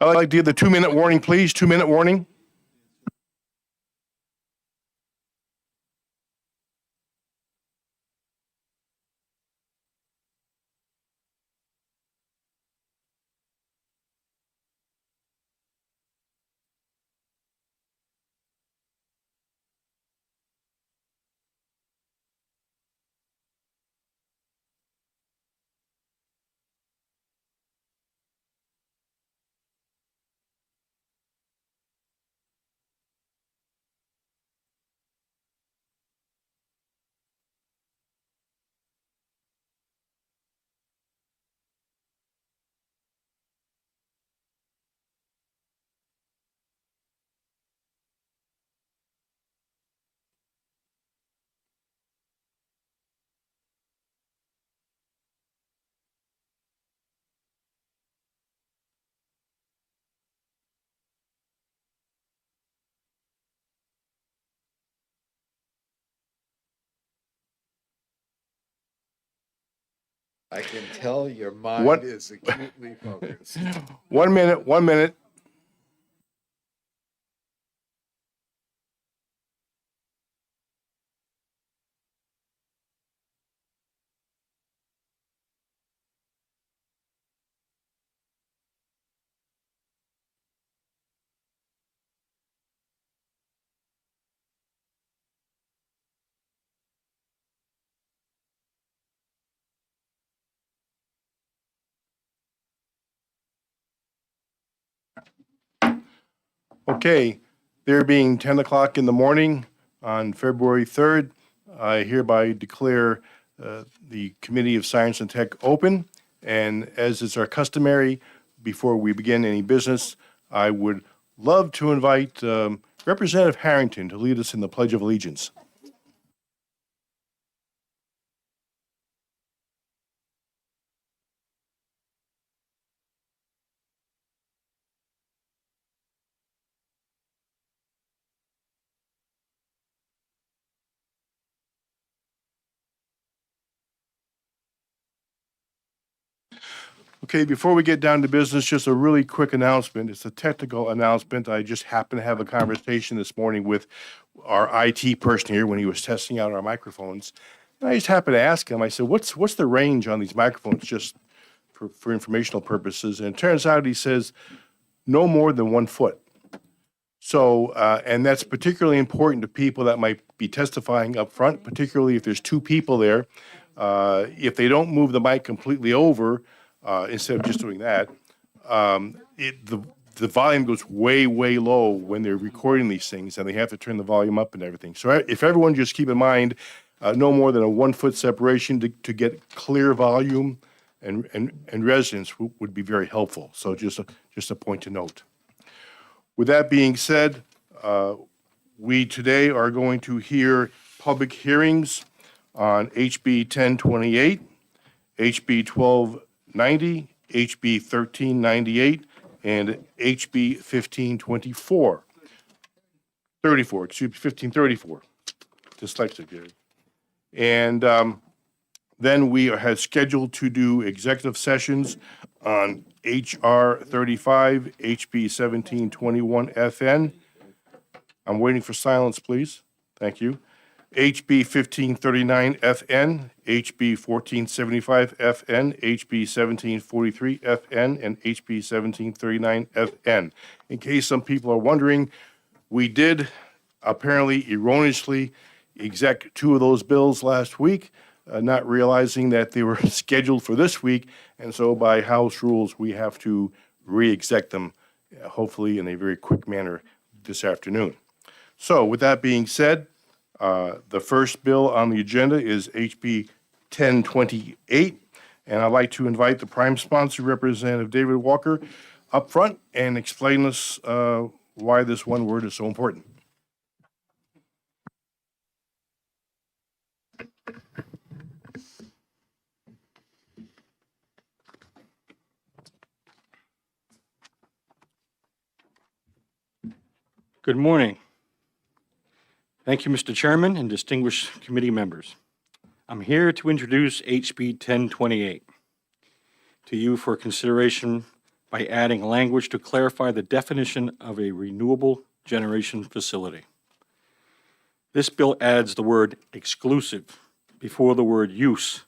I'd like to give the 2-minute warning, please. 2-minute warning. I can tell your mind What- is acutely focused. 1 minute, 1 minute. Okay, there being 10 o'clock in the morning on February 3rd, I hereby declare the Committee of Science and Tech open. And as is our customary, before we begin any business, I would love to invite Representative Harrington to lead us in the Pledge of Allegiance. Okay, before we get down to business, just a really quick announcement. It's a technical announcement. I just happened to have a conversation this morning with our IT person here when he was testing out our microphones. And I just happened to ask him, I said, what's the range on these microphones just for informational purposes? And it turns out he says no more than 1 foot. So, and that's particularly important to people that might be testifying up front, particularly if there's 2 people there. If they don't move the mic completely over, instead of just doing that, the volume goes way, way low when they're recording these things, and they have to turn the volume up and everything. So if everyone just keep in mind, no more than a 1 foot separation to get clear volume and resonance would be very helpful. So just a point to note. With that being said, we today are going to hear public hearings on HB 1028, HB 1290, HB 1398, and HB 1524. 34, excuse me, 1534. Dyslexic here. And then we had scheduled to do executive sessions on HR 35, HB 1721 FN. I'm waiting for silence, please. Thank you. HB 1539 FN, HB 1475 FN, HB 1743 FN, and HB 1739 FN. In case some people are wondering, we did apparently erroneously exec 2 of those bills last week, not realizing that they were scheduled for this week, and so by House rules, we have to re-exec them, hopefully in a very quick manner this afternoon. So with that being said, the first bill on the agenda is HB 1028, and I'd like to invite the prime sponsor, Representative David Walker, up front and explain us why this one word is so important. Good morning. Thank you, Mr. Chairman and distinguished committee members. I'm here to introduce HB 1028 to you for consideration by adding language to clarify the definition of a renewable generation facility. This bill adds the word exclusive before the word use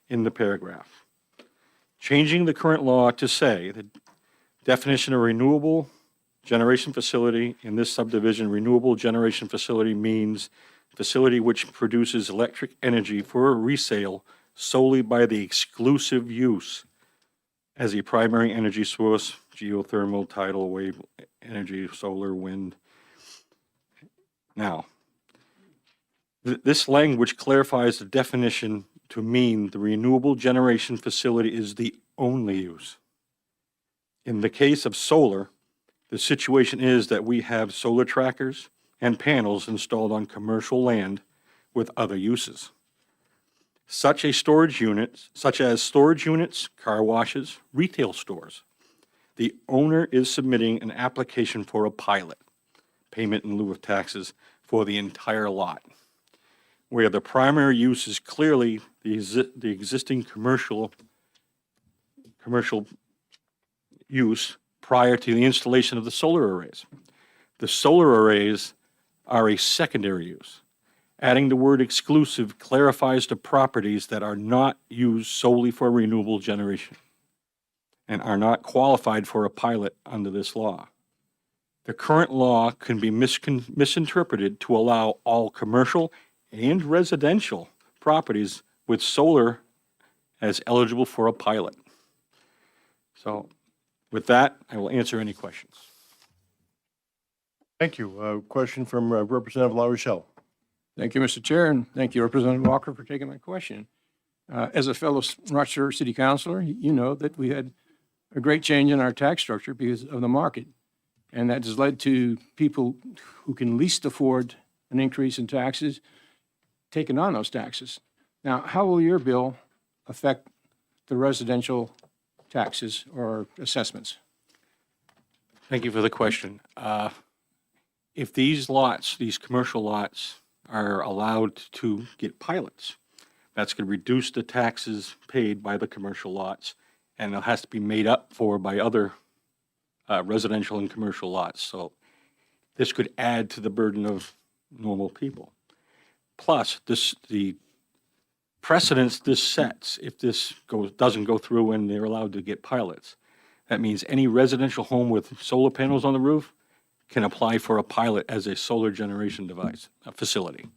in the paragraph, changing the current law to say the definition of renewable generation facility in this subdivision, renewable generation facility means facility which produces electric energy for resale solely by the exclusive use as a primary energy source, geothermal, tidal wave energy, solar, wind. Now, this language clarifies the definition to mean the renewable generation facility is the only use. In the case of solar, the situation is that we have solar trackers and panels installed on commercial land with other uses. Such as storage units, car washes, retail stores. The owner is submitting an application for a pilot, payment in lieu of taxes, for the entire lot, where the primary use is clearly the existing commercial use prior to the installation of the solar arrays. The solar arrays are a secondary use. Adding the word exclusive clarifies the properties that are not used solely for renewable generation and are not qualified for a pilot under this law. The current law can be misinterpreted to allow all commercial and residential properties with solar as eligible for a pilot. So with that, I will answer any questions. Thank you. Question from Representative LaRochelle. Thank you, Mr. Chair, and thank you, Representative Walker, for taking my question. As a fellow Rochester City Councilor, you know that we had a great change in our tax structure because of the market. And that has led to people who can least afford an increase in taxes taking on those taxes. Now, how will your bill affect the residential taxes or assessments? Thank you for the question. If these lots, these commercial lots, are allowed to get pilots, that's going to reduce the taxes paid by the commercial lots, and it has to be made up for by other residential and commercial lots. So this could add to the burden of normal people. Plus, the precedence this sets, if this doesn't go through and they're allowed to get pilots, that means any residential home with solar panels on the roof can apply for a pilot as a solar generation device, a facility,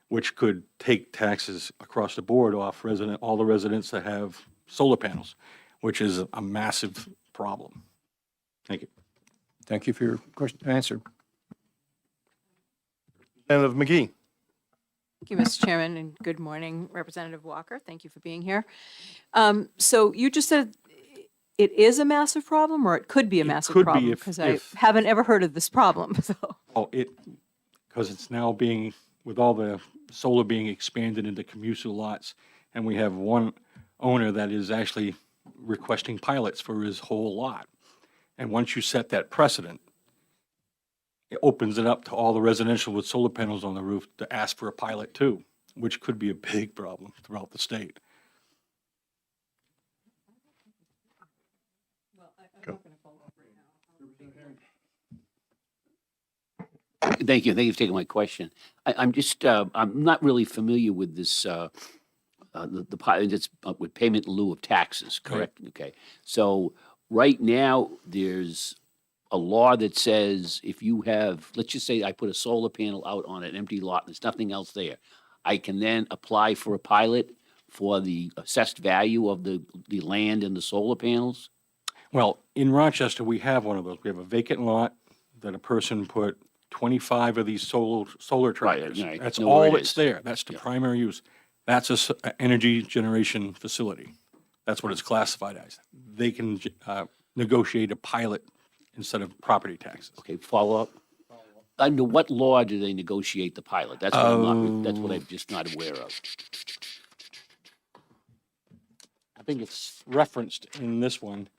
which could take taxes across the board off all the residents that have solar panels, which is a massive problem. Thank you. Thank you for your answer. Representative McGee. Thank you, Mr. Chairman, and good morning, Representative Walker. Thank you for being here. So you just said it is a massive problem, or it could be a massive could be problem? if- Because I if- haven't ever heard of this problem, so. Oh, because it's now being, with all the solar being expanded into commercial lots, and we have one owner that is actually requesting pilots for his whole lot. And once you set that precedent, it opens it up to all the residential with solar panels on the roof to ask for a pilot too, which could be a big problem throughout the state. Thank you. Thank you for taking my question. I'm just, I'm not really familiar with this, the pilot, it's with payment in lieu of taxes, correct? Okay. So right now, there's a law that says if you have, let's just say I put a solar panel out on an empty lot, there's nothing else there. I can then apply for a pilot for the assessed value of the land and the solar panels? Well, in Rochester, we have one of those. We have a vacant lot that a person put 25 of these solar trackers. right. That's Know where all it that's is. there. That's the primary use. That's an energy generation facility. That's what it's classified as. They can negotiate a pilot instead of property taxes. Okay, follow up? Under what law do they negotiate the pilot? That's what that's what I'm just not aware of. I think it's referenced in this one.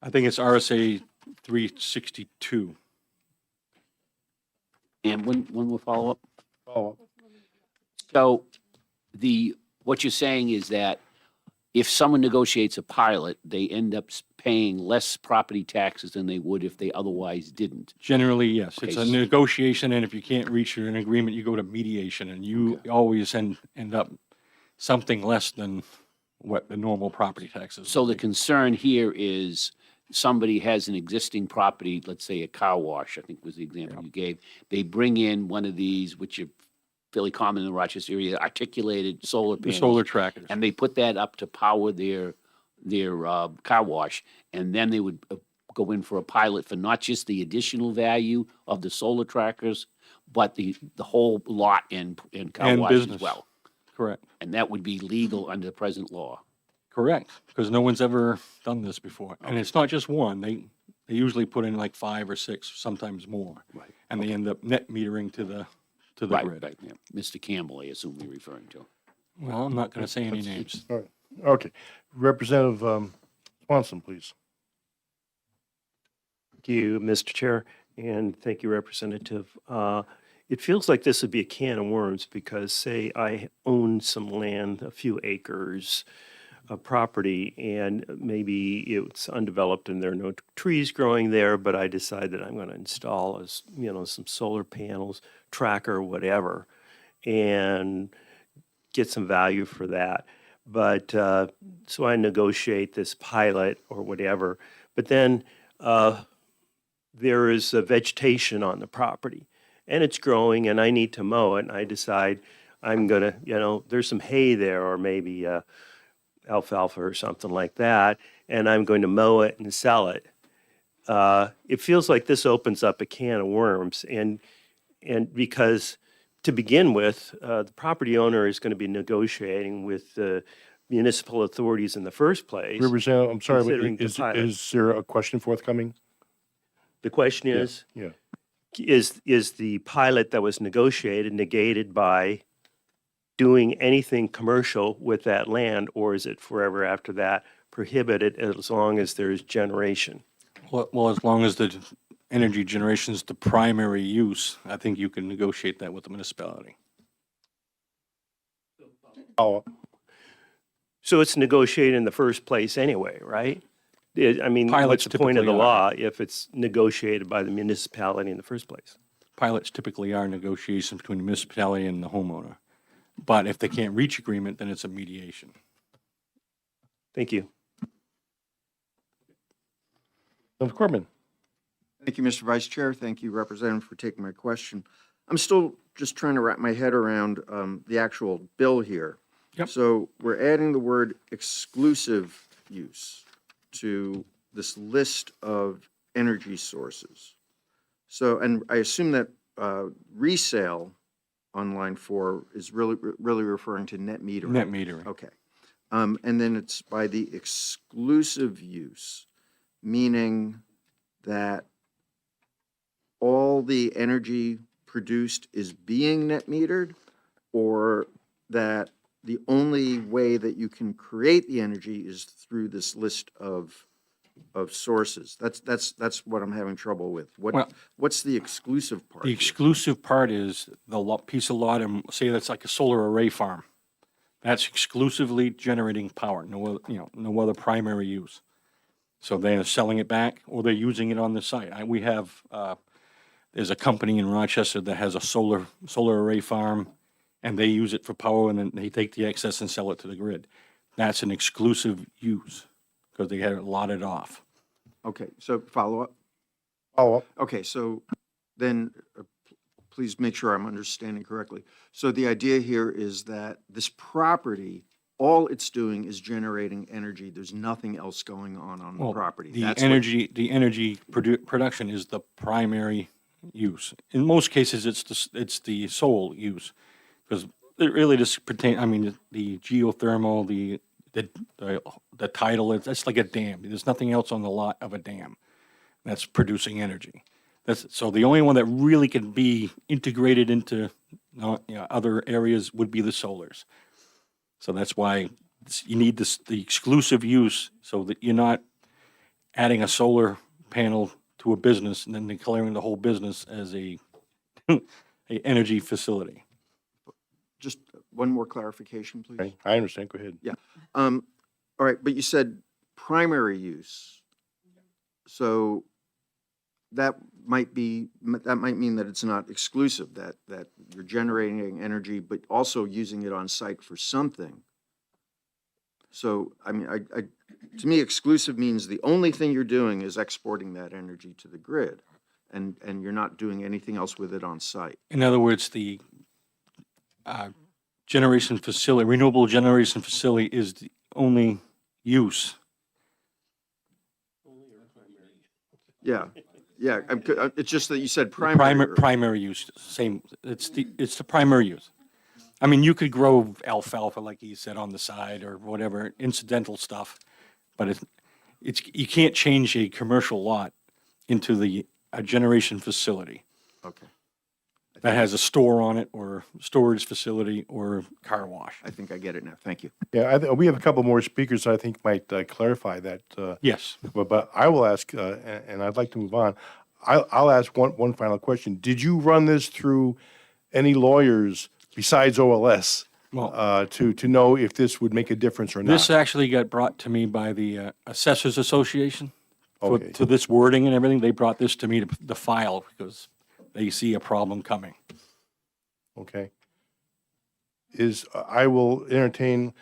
I think it's RSA 362. And when will follow up? Oh, So what you're saying is that if someone negotiates a pilot, they end up paying less property taxes than they would if they otherwise didn't. Generally, yes. It's a Okay. negotiation, and if you can't reach an agreement, you go to mediation, and you always end up something less than what the normal property taxes. So would the be. concern here is somebody has an existing property, let's say a car wash, I think was the example you gave. They bring in one of these, which are fairly common in the Rochester area, articulated solar The panels. solar trackers. And they put that up to power their car wash, and then they would go in for a pilot for not just the additional value of the solar trackers, but the whole lot in car And wash as business. well. Correct. And that would be legal under the present law. Correct, because no one's ever done this before. And it's not just one. They usually put in like 5 or 6, sometimes more. Right. And they end up net metering to the Right, grid. right, yeah. Mr. Campbell, I assume you're referring to. Well, I'm not going to say any names. All right. Okay. Representative Swanson, please. Thank you, Mr. Chair, and thank you, Representative. It feels like this would be a can of worms because, say, I own some land, a few acres of property, and maybe it's undeveloped and there are no trees growing there, but I decide that I'm going to install, some solar panels, tracker, whatever, and get some value for that. But so I negotiate this pilot or whatever, but then there is vegetation on the property and it's growing and I need to mow it. And I decide I'm going to, there's some hay there or maybe alfalfa or something like that. And I'm going to mow it and sell it. It feels like this opens up a can of worms. And because to begin with, the property owner is going to be negotiating with the municipal authorities in the first place. Representative, I'm sorry, Considering but the is pilot. is there a question forthcoming? The question is, Yeah. is the pilot that was negotiated negated by doing anything commercial with that land, or is it forever after that prohibited as long as there's generation? Well, as long as the energy generation is the primary use, I think you can negotiate that with the municipality. Oh, So it's negotiated in the first place anyway, right? I mean, Pilots what's the point of the typically law if it's negotiated by the municipality in the first place? Pilots typically are negotiations between the municipality and the homeowner. But if they can't reach agreement, then it's a mediation. Thank you. Representative Corbin. Thank you, Mr. Vice Chair. Thank you, Representative, for taking my question. I'm still just trying to wrap my head around the actual bill here. Yep. So we're adding the word exclusive use to this list of energy sources. So, and I assume that resale on line 4 is really referring to net metering. Net metering. Okay. And then it's by the exclusive use, meaning that all the energy produced is being net metered, or that the only way that you can create the energy is through this list of sources. That's what I'm having trouble with. Well- What's the exclusive part? The here? exclusive part is the piece of lot, and say that's like a solar array farm. That's exclusively generating power, no other primary use. So they're selling it back, or they're using it on the site. We have, there's a company in Rochester that has a solar array farm, and they use it for power, and then they take the excess and sell it to the grid. That's an exclusive use, because they had it lotted off. Okay, so follow up. Follow-up. Okay, so then, please make sure I'm understanding correctly. So the idea here is that this property, all it's doing is generating energy. There's nothing else going on the Well, property. The That's what- energy production is the primary use. In most cases, it's the sole use, because it really just the geothermal, the tidal, that's like a dam. There's nothing else on the lot of a dam that's producing energy. So the only one that really can be integrated into other areas would be the solars. So that's why you need the exclusive use, so that you're not adding a solar panel to a business and then declaring the whole business as a energy facility. Just one more clarification, please. Okay, I understand. Go ahead. Yeah. All right, but you said primary use. So that might mean that it's not exclusive, that you're generating energy, but also using it on site for something. So, I mean, to me, exclusive means the only thing you're doing is exporting that energy to the grid, and you're not doing anything else with it on site. In other words, the generation facility, renewable generation facility is the only use. Yeah, yeah, it's just that you said primary. Primary use, same, it's the primary use. I mean, you could grow alfalfa, like you said, on the side or whatever, incidental stuff, but you can't change a commercial lot into a generation facility Okay, that has a store on it or storage facility or car wash. I think I get it now. Thank you. Yeah, we have a couple more speakers I think might clarify that. Yes. But I will ask, and I'd like to move on. I'll ask one final question. Did you run this through any lawyers besides OLS Well, to know if this would make a difference or not? this actually got brought to me by the Assessors Association Okay. to this wording and everything. They brought this to me to file because they see a problem coming. Okay. I will entertain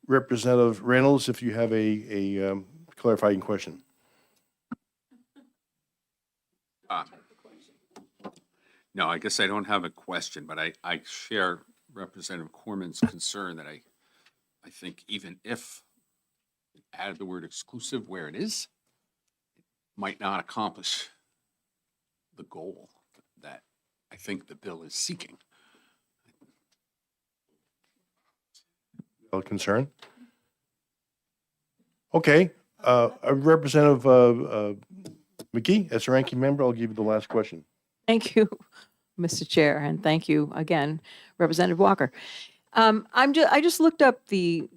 Representative Reynolds if you have a clarifying question. No, I guess I don't have a question, but I share Representative Corman's concern that I think even if we added the word exclusive where it is, it might not accomplish the goal that I think the bill is seeking. A concern? Okay. Representative McGee, as a ranking member, I'll give you the last question. Thank you, Mr. Chair, and thank you again, Representative Walker. I just looked up the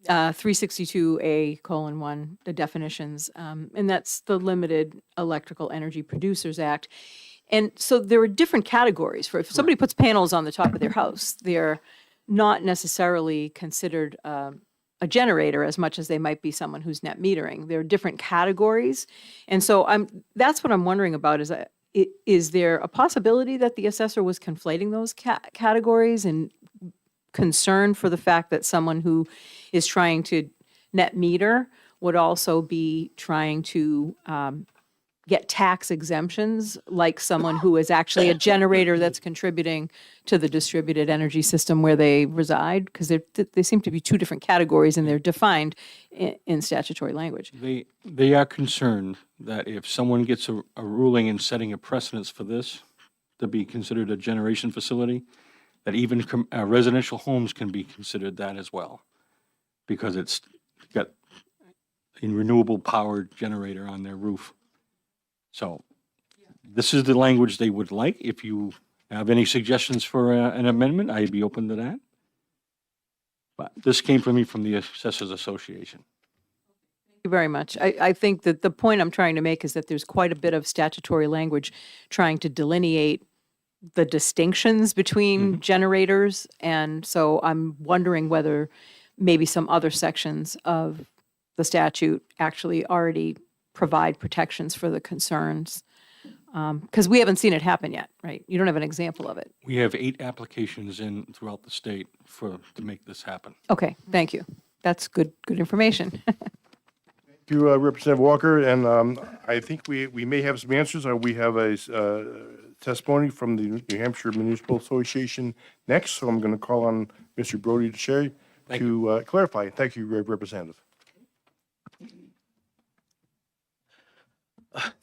362A:1, the definitions, and that's the Limited Electrical Energy Producers Act. And so there are different categories for if somebody puts panels on the top of their house, they're not necessarily considered a generator as much as they might be someone who's net metering. There are different categories. And so that's what I'm wondering about is there a possibility that the assessor was conflating those categories and concerned for the fact that someone who is trying to net meter would also be trying to get tax exemptions like someone who is actually a generator that's contributing to the distributed energy system where they reside? Because they seem to be two different categories and they're defined in statutory language. They are concerned that if someone gets a ruling and setting a precedence for this to be considered a generation facility, that even residential homes can be considered that as well, because it's got a renewable power generator on their roof. So this is the language they would like. If you have any suggestions for an amendment, I'd be open to that. But this came from me from the Assessors Association. Thank you very much. I think that the point I'm trying to make is that there's quite a bit of statutory language trying to delineate the distinctions between generators. And so I'm wondering whether maybe some other sections of the statute actually already provide protections for the concerns. Because we haven't seen it happen yet, right? You don't have an example of it. We have 8 applications in throughout the state to make this happen. Okay, thank you. That's good information. Thank you, Representative Walker, and I think we may have some answers. We have a testimony from the New Hampshire Municipal Association next, so I'm going to call on Mr. Brody DeShay to clarify. Thank you, Representative.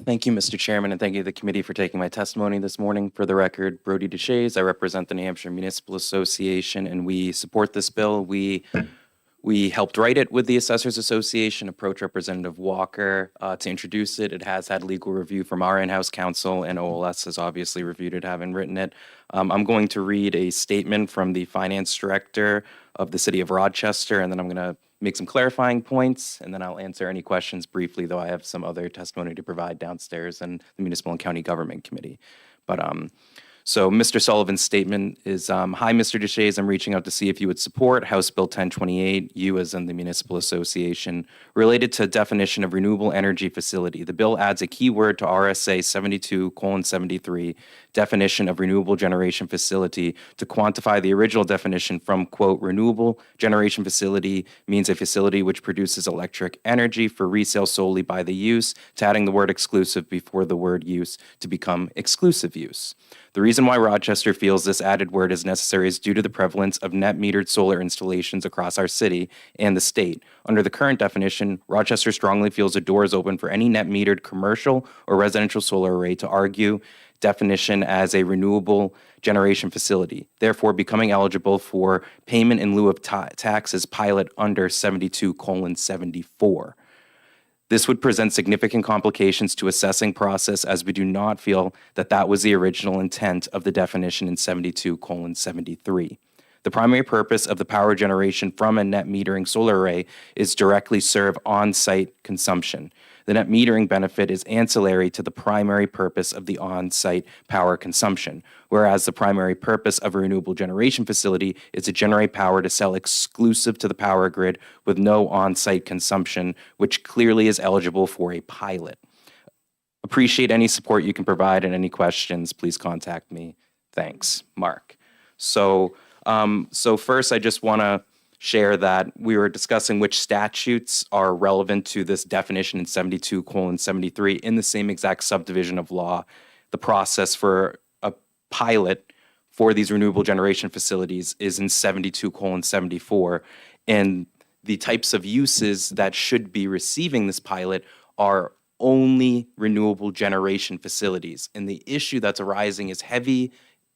Thank you, Mr. Chairman, and thank you to the committee for taking my testimony this morning. For the record, Brody DeShays, I represent the New Hampshire Municipal Association, and we support this bill. We helped write it with the Assessors Association, approach Representative Walker to introduce it. It has had legal review from our in-house counsel, and OLS has obviously reviewed it, having written it. I'm going to read a statement from the finance director of the city of Rochester, and then I'm going to make some clarifying points, and then I'll answer any questions briefly, though I have some other testimony to provide downstairs in the Municipal and County Government Committee. But So Mr. Sullivan's statement is, hi, Mr. Deshays, I'm reaching out to see if you would support House Bill 1028, you as in the Municipal Association, related to definition of renewable energy facility. The bill adds a keyword to RSA 72:73, definition of renewable generation facility, to quantify the original definition from, quote, renewable generation facility means a facility which produces electric energy for resale solely by the use, to adding the word exclusive before the word use to become exclusive use. The reason why Rochester feels this added word is necessary is due to the prevalence of net metered solar installations across our city and the state. Under the current definition, Rochester strongly feels the door is open for any net metered commercial or residential solar array to argue definition as a renewable generation facility, therefore becoming eligible for payment in lieu of taxes pilot under 72:74. This would present significant complications to assessing process, as we do not feel that that was the original intent of the definition in 72:73. The primary purpose of the power generation from a net metering solar array is directly serve on-site consumption. The net metering benefit is ancillary to the primary purpose of the on-site power consumption, whereas the primary purpose of a renewable generation facility is to generate power to sell exclusive to the power grid with no on-site consumption, which clearly is eligible for a pilot. Appreciate any support you can provide, and any questions, please contact me. Thanks, Mark. So first, I just want to share that we were discussing which statutes are relevant to this definition in 72:73 in the same exact subdivision of law. The process for a pilot for these renewable generation facilities is in 72:74, and the types of uses that should be receiving this pilot are only renewable generation facilities. And the issue that's arising is heavy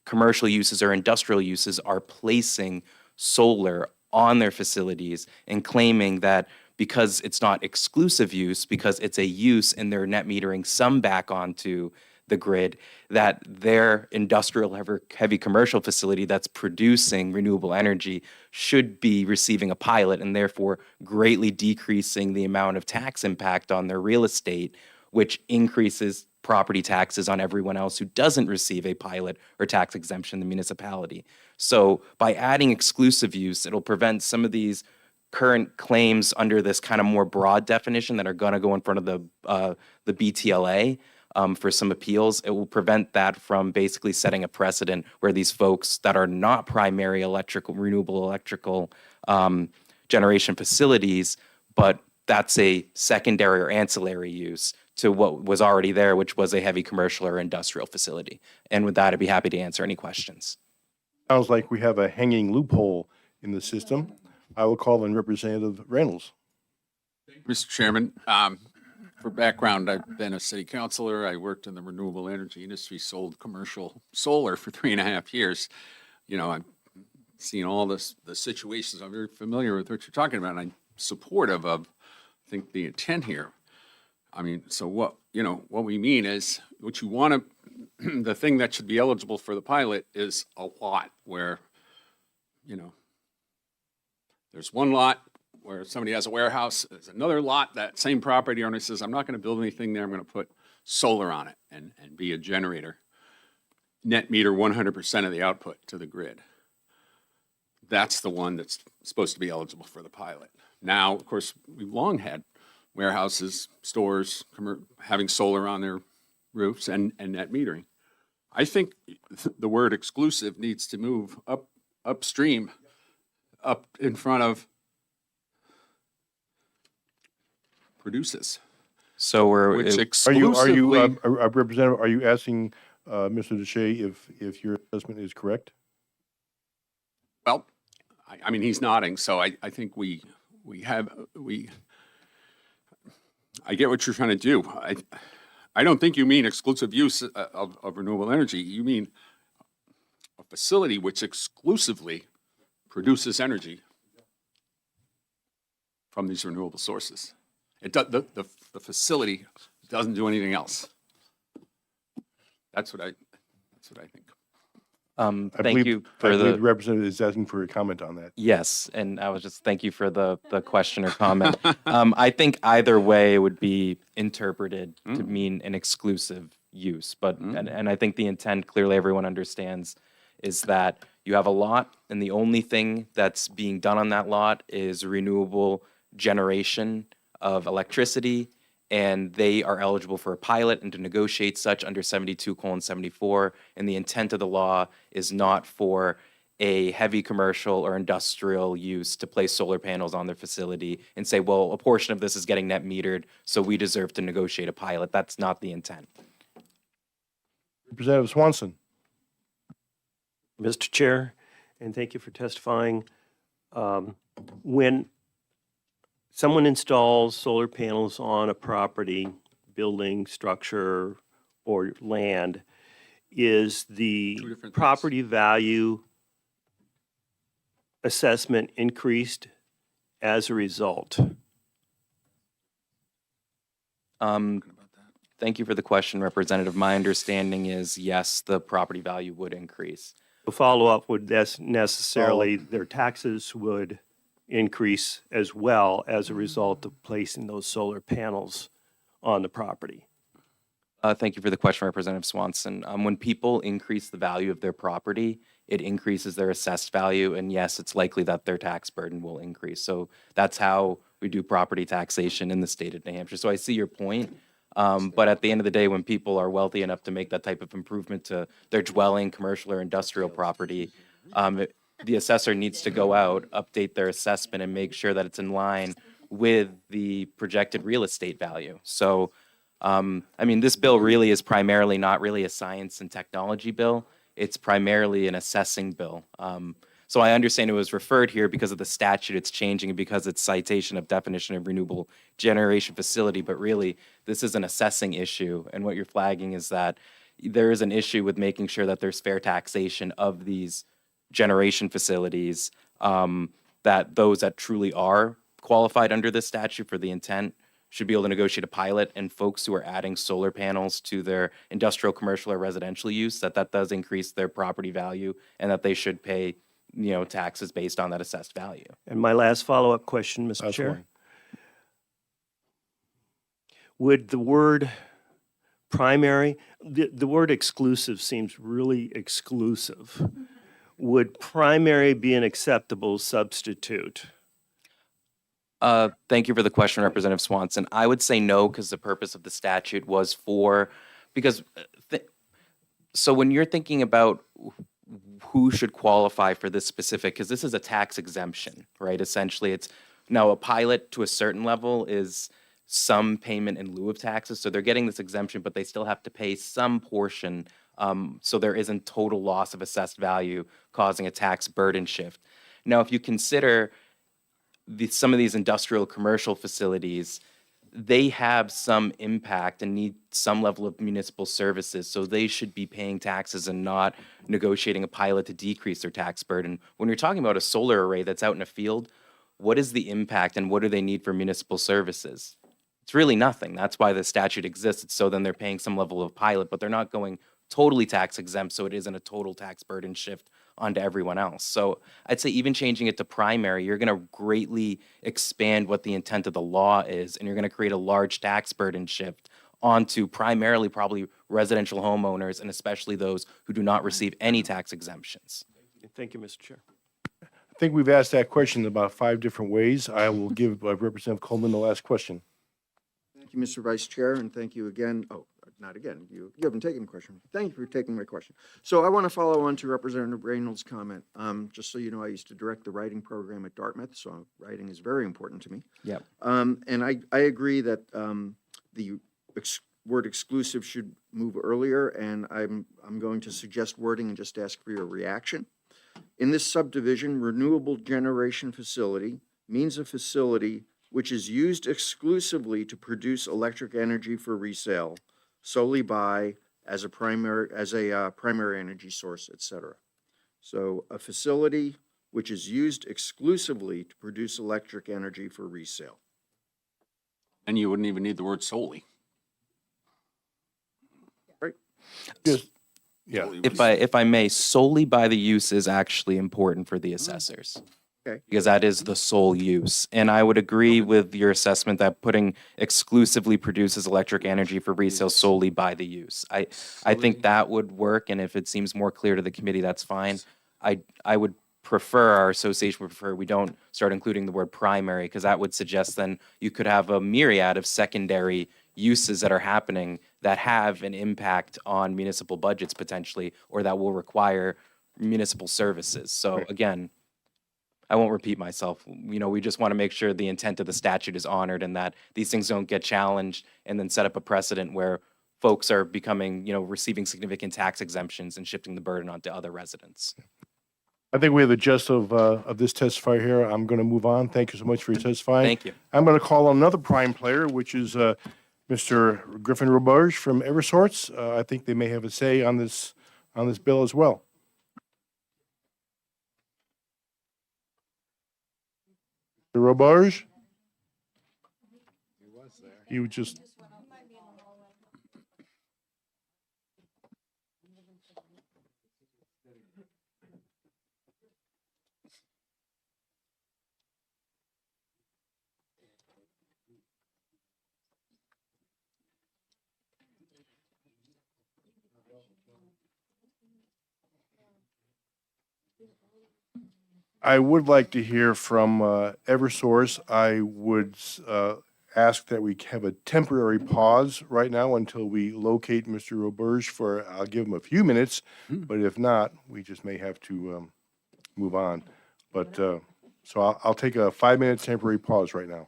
commercial uses or industrial uses are placing solar on their facilities and claiming that because it's not exclusive use, because it's a use and they're net metering some back onto the grid, that their industrial heavy commercial facility that's producing renewable energy should be receiving a pilot, and therefore greatly decreasing the amount of tax impact on their real estate, which increases property taxes on everyone else who doesn't receive a pilot or tax exemption in the municipality. So by adding exclusive use, it'll prevent some of these current claims under this kind of more broad definition that are going to go in front of the BTLA for some appeals. It will prevent that from basically setting a precedent where these folks that are not primary renewable electrical generation facilities, but that's a secondary or ancillary use to what was already there, which was a heavy commercial or industrial facility. And with that, I'd be happy to answer any questions. Sounds like we have a hanging loophole in the system. I will call on Representative Reynolds. Mr. Chairman, for background, I've been a city councilor. I worked in the renewable energy industry, sold commercial solar for 3.5 years. You know, I've seen all the situations. I'm very familiar with what you're talking about, and I'm supportive of, I think, the intent here. I mean, so what we mean is, what you want to, the thing that should be eligible for the pilot is a lot where, there's one lot where somebody has a warehouse, there's another lot, that same property owner says, I'm not going to build anything there, I'm going to put solar on it and be a generator. Net meter 100% of the output to the grid. That's the one that's supposed to be eligible for the pilot. Now, of course, we've long had warehouses, stores, having solar on their roofs and net metering. I think the word exclusive needs to move upstream, up in front of produces, So which Are you, exclusively. Representative, are you asking Mr. Deshay if your assessment is correct? Well, I mean, he's nodding, so I think I get what you're trying to do. I don't think you mean exclusive use of renewable energy. You mean a facility which exclusively produces energy from these renewable sources. The facility doesn't do anything else. That's what I think. I Thank believe- you I for believe the the, representative is asking for a comment on that. yes, and I was just, thank you for the question or comment. I think either way it would be interpreted to mean an exclusive use. But, and I think the intent, clearly everyone understands, is that you have a lot, and the only thing that's being done on that lot is renewable generation of electricity, and they are eligible for a pilot and to negotiate such under 72:74. And the intent of the law is not for a heavy commercial or industrial use to place solar panels on their facility and say, well, a portion of this is getting net metered, so we deserve to negotiate a pilot. That's not the intent. Representative Swanson. Mr. Chair, and thank you for testifying. When someone installs solar panels on a property, building, structure, or land, is the Two different things. property value assessment increased as a result? Thank you for the question, Representative. My understanding is, yes, the property value would increase. The follow-up would necessarily, their taxes would increase as well as a result of placing those solar panels on the property. Thank you for the question, Representative Swanson. When people increase the value of their property, it increases their assessed value, and yes, it's likely that their tax burden will increase. So that's how we do property taxation in the state of New Hampshire. So I see your point, but at the end of the day, when people are wealthy enough to make that type of improvement to their dwelling, commercial or industrial property, the assessor needs to go out, update their assessment, and make sure that it's in line with the projected real estate value. So, I mean, this bill really is primarily not really a science and technology bill. It's primarily an assessing bill. So I understand it was referred here because of the statute it's changing and because it's citation of definition of renewable generation facility, but really, this is an assessing issue. And what you're flagging is that there is an issue with making sure that there's fair taxation of these generation facilities, that those that truly are qualified under this statute for the intent should be able to negotiate a pilot, and folks who are adding solar panels to their industrial, commercial, or residential use, that does increase their property value and that they should pay, taxes based on that assessed value. And my last follow-up question, Mr. That's Chair. fine. Would the word primary, the word exclusive seems really exclusive. Would primary be an acceptable substitute? Thank you for the question, Representative Swanson. I would say no, because the purpose of the statute was so when you're thinking about who should qualify for this specific, because this is a tax exemption, right? Essentially, it's now a pilot to a certain level is some payment in lieu of taxes. So they're getting this exemption, but they still have to pay some portion. So there isn't total loss of assessed value causing a tax burden shift. Now, if you consider some of these industrial commercial facilities, they have some impact and need some level of municipal services, so they should be paying taxes and not negotiating a pilot to decrease their tax burden. When you're talking about a solar array that's out in a field, what is the impact and what do they need for municipal services? It's really nothing. That's why the statute exists. So then they're paying some level of pilot, but they're not going totally tax exempt, so it isn't a total tax burden shift onto everyone else. So I'd say even changing it to primary, you're going to greatly expand what the intent of the law is, and you're going to create a large tax burden shift onto primarily probably residential homeowners, and especially those who do not receive any tax exemptions. Thank you, Mr. Chair. I think we've asked that question about 5 different ways. I will give Representative Coleman the last question. Thank you, Mr. Vice Chair, and thank you again. Oh, not again. You haven't taken the question. Thank you for taking my question. So I want to follow on to Representative Reynolds' comment. Just so you know, I used to direct the writing program at Dartmouth, so writing is very important to me. Yep. And I agree that the word exclusive should move earlier, and I'm going to suggest wording and just ask for your reaction. In this subdivision, renewable generation facility means a facility which is used exclusively to produce electric energy for resale solely by as a primary energy source, et cetera. So a facility which is used exclusively to produce electric energy for resale. And you wouldn't even need the word solely. Just, yeah. Solely If I may, solely by the use is actually important for the assessors. Okay. because that is the sole use. And I would agree with your assessment that putting exclusively produces electric energy for resale solely by the use. I think that would work, and if it seems more clear to the committee, that's fine. I would prefer, our association would prefer, we don't start including the word primary, because that would suggest then you could have a myriad of secondary uses that are happening that have an impact on municipal budgets potentially, or that will require municipal services. So again, I won't repeat myself. You know, we just want to make sure the intent of the statute is honored and that these things don't get challenged and then set up a precedent where folks are becoming, receiving significant tax exemptions and shifting the burden onto other residents. I think we have the gist of this testifier here. I'm going to move on. Thank you so much for your testifying. Thank you. I'm going to call on another prime player, which is Mr. Griffin Roberge from Eversource. I think they may have a say on this bill as well. Mr. Roberge? He was just. I would like to hear from Eversource. I would ask that we have a temporary pause right now until we locate Mr. Roberge I'll give him a few minutes, but if not, we just may have to move on. But, so I'll take a 5-minute temporary pause right now.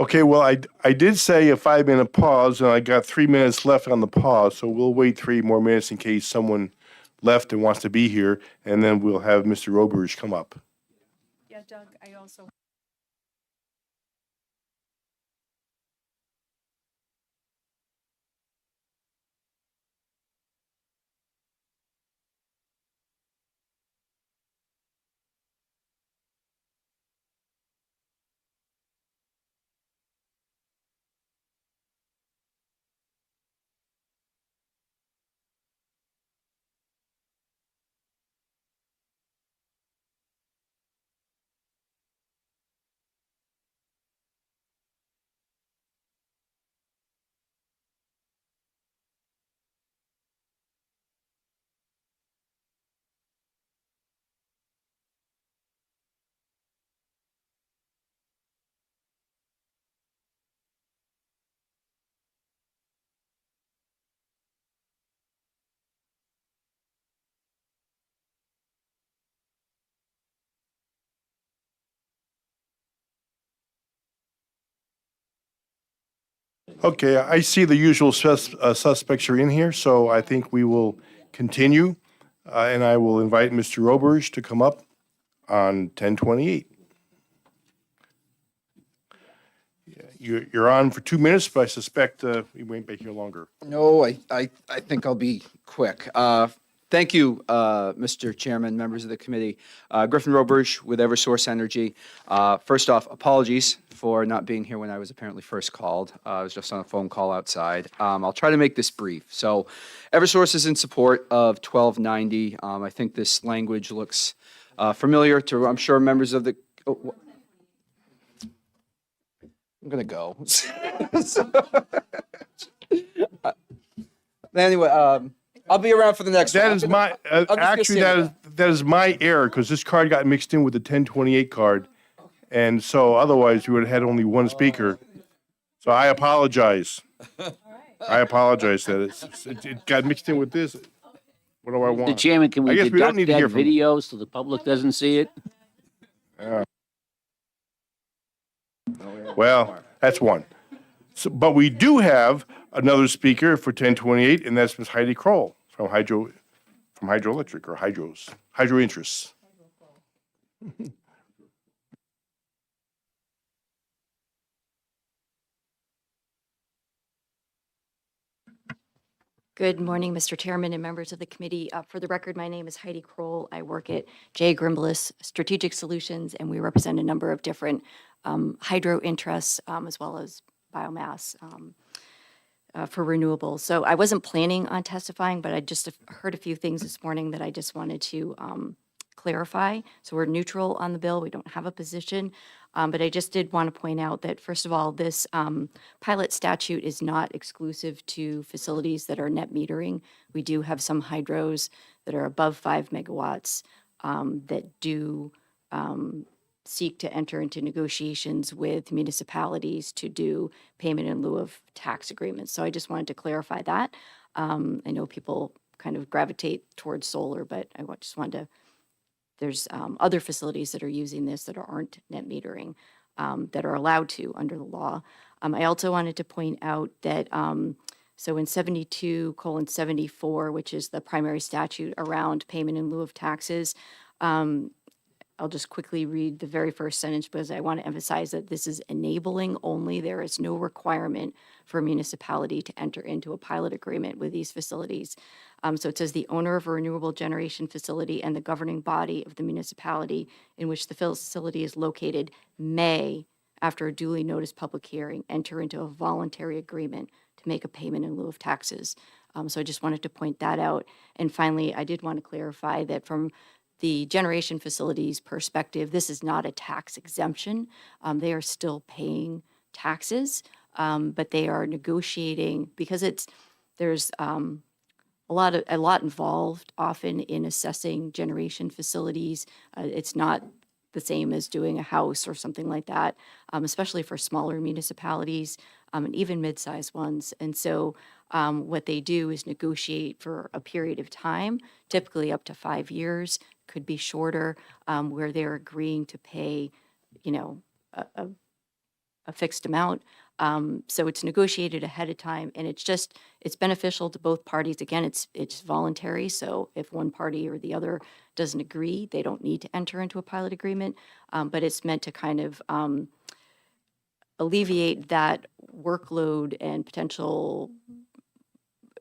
Okay, well, I did say a 5-minute pause, and I got 3 minutes left on the pause, so we'll wait 3 more minutes in case someone left and wants to be here, and then we'll have Mr. Roberge come up. Yeah, Doug, I also. Okay, I see the usual suspects are in here, so I think we will continue, and I will invite Mr. Roberge to come up on 1028. You're on for 2 minutes, but I suspect we won't be here longer. No, I think I'll be quick. Thank you, Mr. Chairman, members of the committee. Griffin Roberge with Eversource Energy. First off, apologies for not being here when I was apparently first called. I was just on a phone call outside. I'll try to make this brief. So Eversource is in support of 1290. I think this language looks familiar to, I'm sure, members of the, I'm going to go. Anyway, I'll be around for the next That one. is my, just actually, gonna say that is my error, because this card got mixed in with the 1028 card. And so otherwise, we would have had only one speaker. So I apologize. I apologize that it got mixed in with this. What do I The want? chairman, can I we guess we don't deduct need to hear that from him. video so the public doesn't see it? Well, that's one. So, but we do have another speaker for 1028, and that's Ms. Heidi Kroll from Hydroelectric or Hydro Interests. Good morning, Mr. Chairman and members of the committee. For the record, my name is Heidi Kroll. I work at J. Grimbliss Strategic Solutions, and we represent a number of different hydro interests as well as biomass for renewables. So I wasn't planning on testifying, but I just heard a few things this morning that I just wanted to clarify. So we're neutral on the bill. We don't have a position. But I just did want to point out that, first of all, this pilot statute is not exclusive to facilities that are net metering. We do have some hydros that are above 5 megawatts that do seek to enter into negotiations with municipalities to do payment in lieu of tax agreements. So I just wanted to clarify that. I know people kind of gravitate towards solar, but I just wanted to, there's other facilities that are using this that aren't net metering that are allowed to under the law. I also wanted to point out that so in 72:74, which is the primary statute around payment in lieu of taxes, I'll just quickly read the very first sentence because I want to emphasize that this is enabling only. There is no requirement for a municipality to enter into a pilot agreement with these facilities. So it says the owner of a renewable generation facility and the governing body of the municipality in which the facility is located may, after a duly noticed public hearing, enter into a voluntary agreement to make a payment in lieu of taxes. So I just wanted to point that out. And finally, I did want to clarify that from the generation facilities perspective, this is not a tax exemption. They are still paying taxes, but they are negotiating because there's a lot involved often in assessing generation facilities. It's not the same as doing a house or something like that, especially for smaller municipalities and even mid-sized ones. And so what they do is negotiate for a period of time, typically up to 5 years, could be shorter, where they're agreeing to pay, a fixed amount. So it's negotiated ahead of time, and it's beneficial to both parties. Again, it's voluntary, so if one party or the other doesn't agree, they don't need to enter into a pilot agreement, but it's meant to kind of alleviate that workload and potential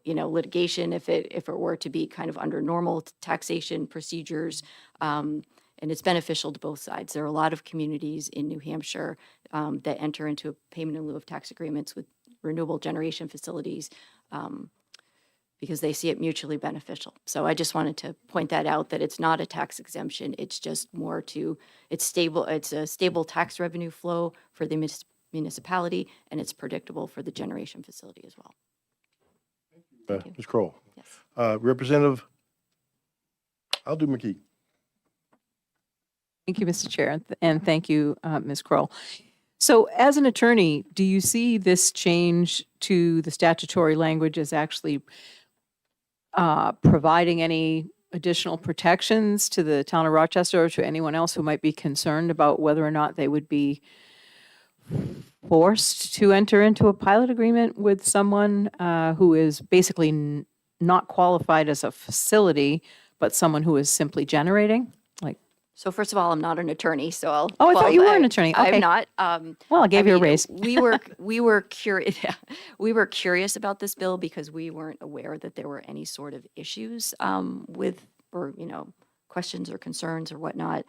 litigation if it were to be kind of under normal taxation procedures. And it's beneficial to both sides. There are a lot of communities in New Hampshire that enter into payment in lieu of tax agreements with renewable generation facilities because they see it mutually beneficial. So I just wanted to point that out, that it's not a tax exemption. It's just more it's stable. It's a stable tax revenue flow for the municipality, and it's predictable for the generation facility as well. Ms. Kroll. Yes. Representative Aldo McKee. Thank you, Mr. Chair, and thank you, Ms. Kroll. So as an attorney, do you see this change to the statutory language as actually providing any additional protections to the town of Rochester or to anyone else who might be concerned about whether or not they would be forced to enter into a pilot agreement with someone who is basically not qualified as a facility, but someone who is simply generating? Like, So first of all, I'm not an attorney, so I'll. Oh, I thought well, you were an attorney. Okay. I'm not. Well, I gave you a raise. We were curious. We were curious about this bill because we weren't aware that there were any sort of issues with, or questions or concerns or whatnot.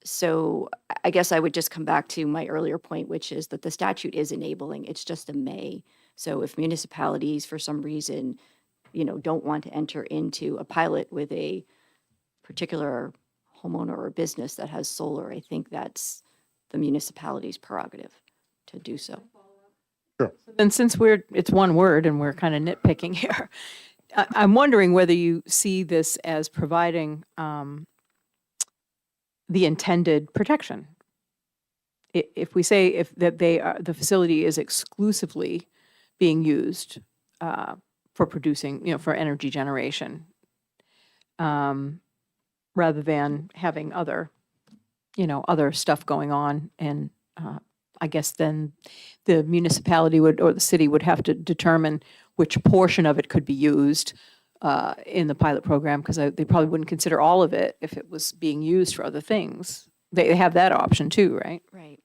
So I guess I would just come back to my earlier point, which is that the statute is enabling. It's just a may. So if municipalities, for some reason, don't want to enter into a pilot with a particular homeowner or business that has solar, I think that's the municipality's prerogative to do so. And since it's one word and we're kind of nitpicking here, I'm wondering whether you see this as providing the intended protection. If we say that the facility is exclusively being used for producing, for energy generation, rather than having other stuff going on, and I guess then the municipality or the city would have to determine which portion of it could be used in the pilot program, because they probably wouldn't consider all of it if it was being used for other things. They have that option too, right? Right.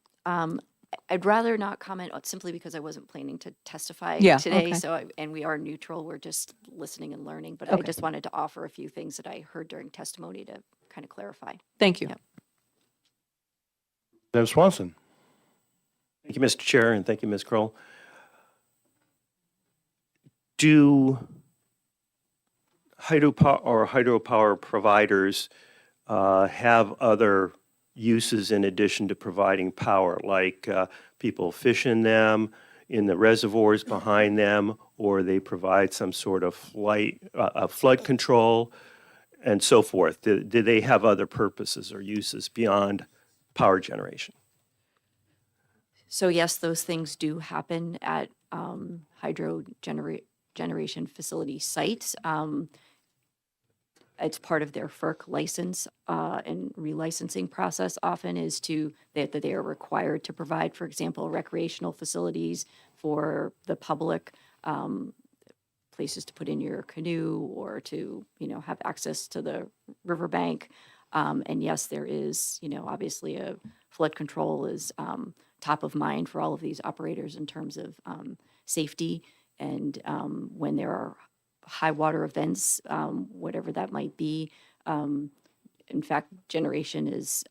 I'd rather not comment simply because I wasn't planning to testify Yeah, today. okay. So, and we are neutral. We're just listening and learning. But I Okay. just wanted to offer a few things that I heard during testimony to kind of clarify. Thank you. Yep. Deb Swanson. Thank you, Mr. Chair, and thank you, Ms. Kroll. Do hydropower providers have other uses in addition to providing power, like people fish in them, in the reservoirs behind them, or they provide some sort of flood control and so forth? Do they have other purposes or uses beyond power generation? So yes, those things do happen at generation facility sites. It's part of their FERC license and relicensing process often is that they are required to provide, for example, recreational facilities for the public, places to put in your canoe or to, have access to the riverbank. And yes, there is, obviously a flood control is top of mind for all of these operators in terms of safety. And when there are high water events, whatever that might be. In fact, generation is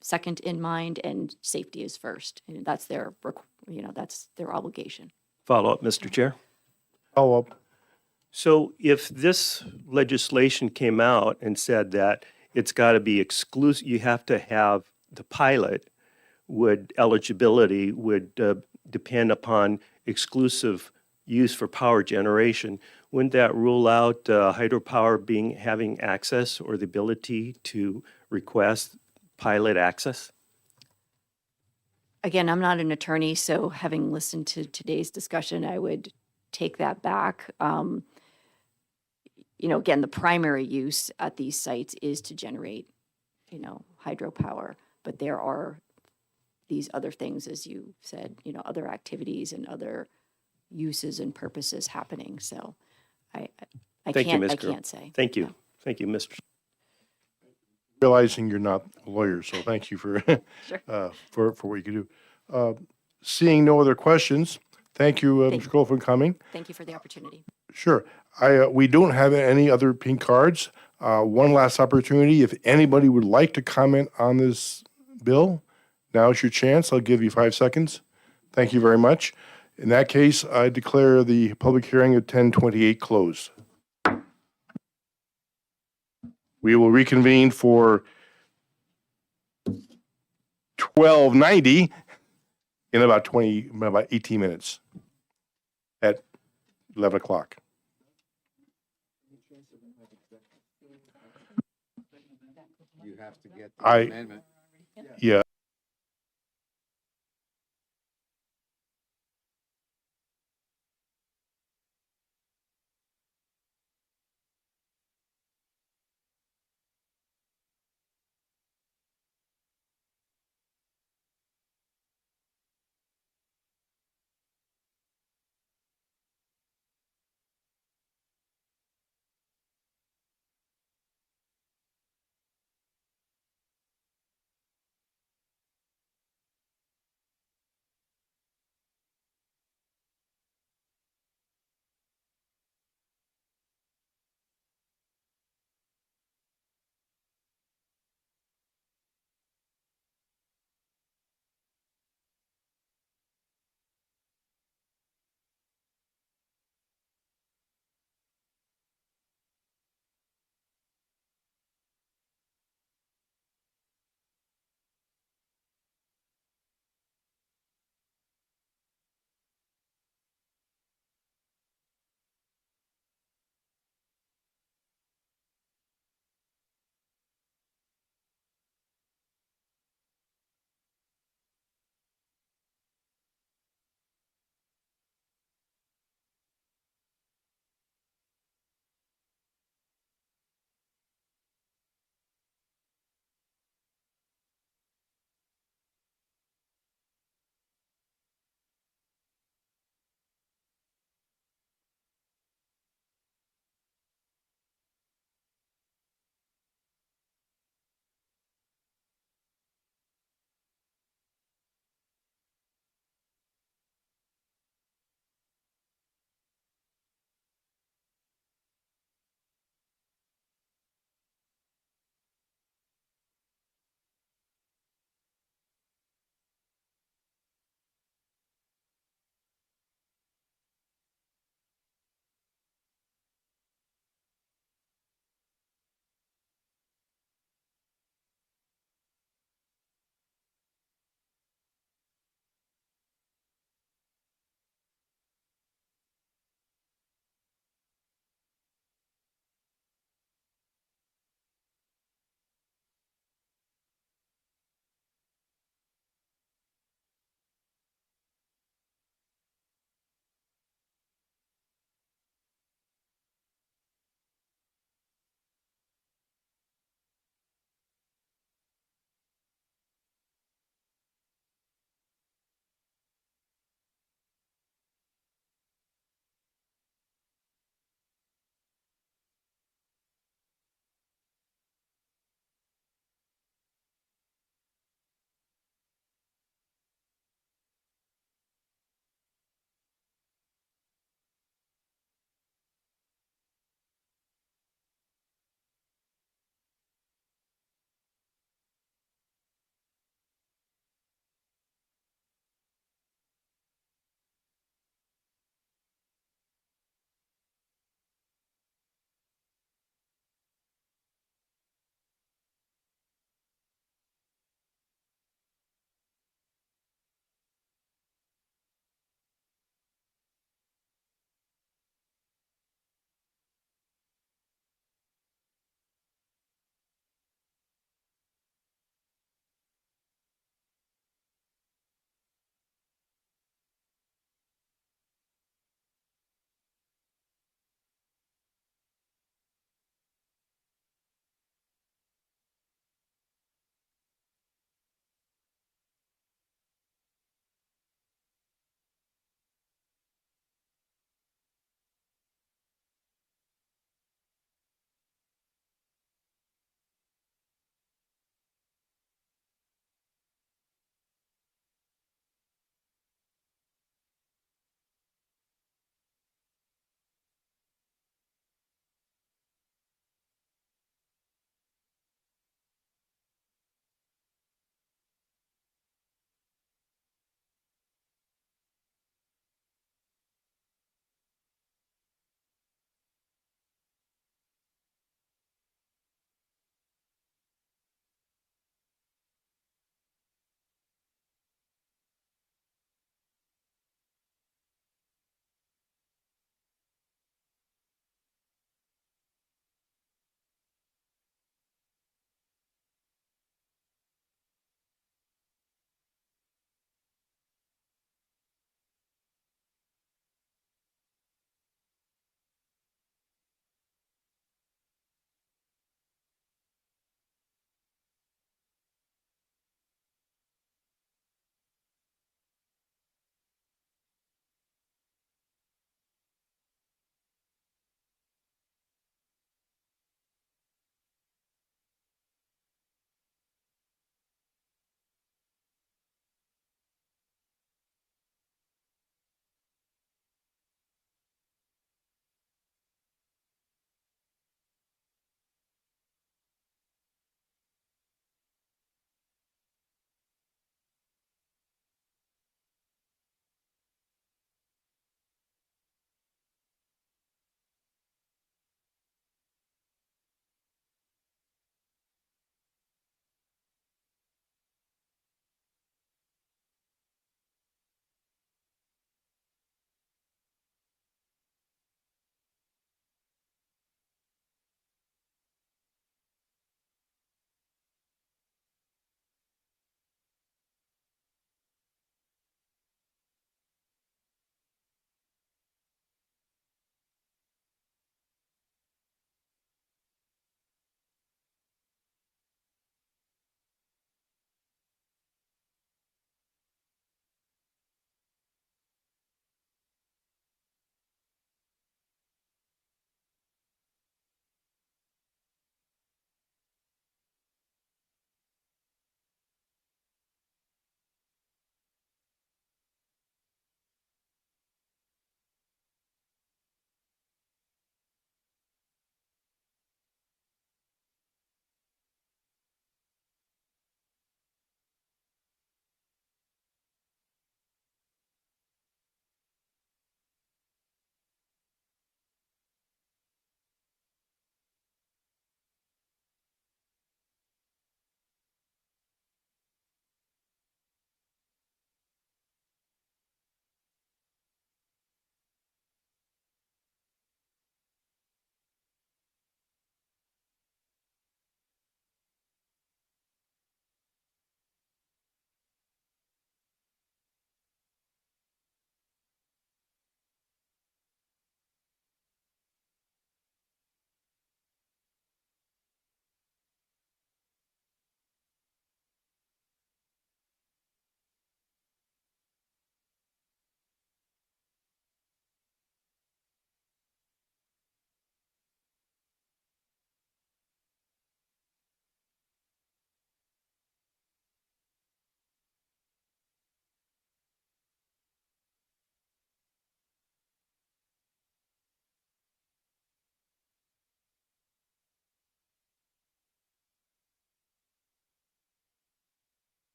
second in mind and safety is first. And that's their obligation. Follow up, Mr. Chair. Follow up. So if this legislation came out and said that it's got to be exclusive, you have to have the pilot, eligibility would depend upon exclusive use for power generation, wouldn't that rule out hydropower having access or the ability to request pilot access? Again, I'm not an attorney, so having listened to today's discussion, I would take that back. Again, the primary use at these sites is to generate, hydropower, but there are these other things, as you said, other activities and other uses and purposes happening. So I Thank you, Ms. I Groh. can't say. Thank you. Yeah. Thank you, Mr. Realizing you're not a lawyer, so thank you for Sure. for what you can do. Seeing no other questions, thank you, Thank Mr. Kroll, for coming. Thank you for the opportunity. Sure. We don't have any other pink cards. One last opportunity. If anybody would like to comment on this bill, now's your chance. I'll give you 5 seconds. Thank you very much. In that case, I declare the public hearing at 10:28 closed. We will reconvene for 12:90 in about 18 minutes at 11 o'clock. You have to get I- amendment. Yeah.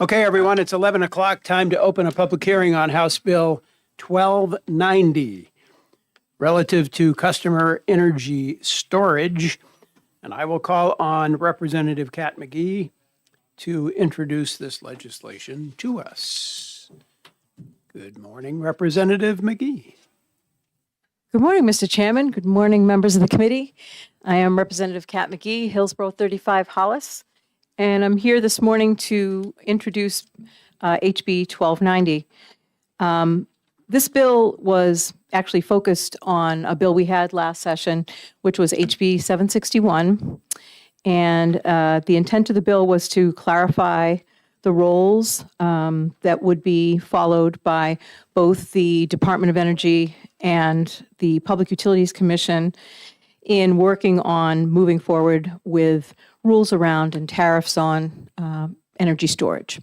Okay, everyone, it's 11 o'clock. Time to open a public hearing on House Bill 1290 relative to customer energy storage. And I will call on Representative Kat McGee to introduce this legislation to us. Good morning, Representative McGee. Good morning, Mr. Chairman. Good morning, members of the committee. I am Representative Kat McGee, Hillsborough 35 Hollis, and I'm here this morning to introduce HB 1290. This bill was actually focused on a bill we had last session, which was HB 761. And the intent of the bill was to clarify the roles that would be followed by both the Department of Energy and the Public Utilities Commission in working on moving forward with rules around and tariffs on energy storage.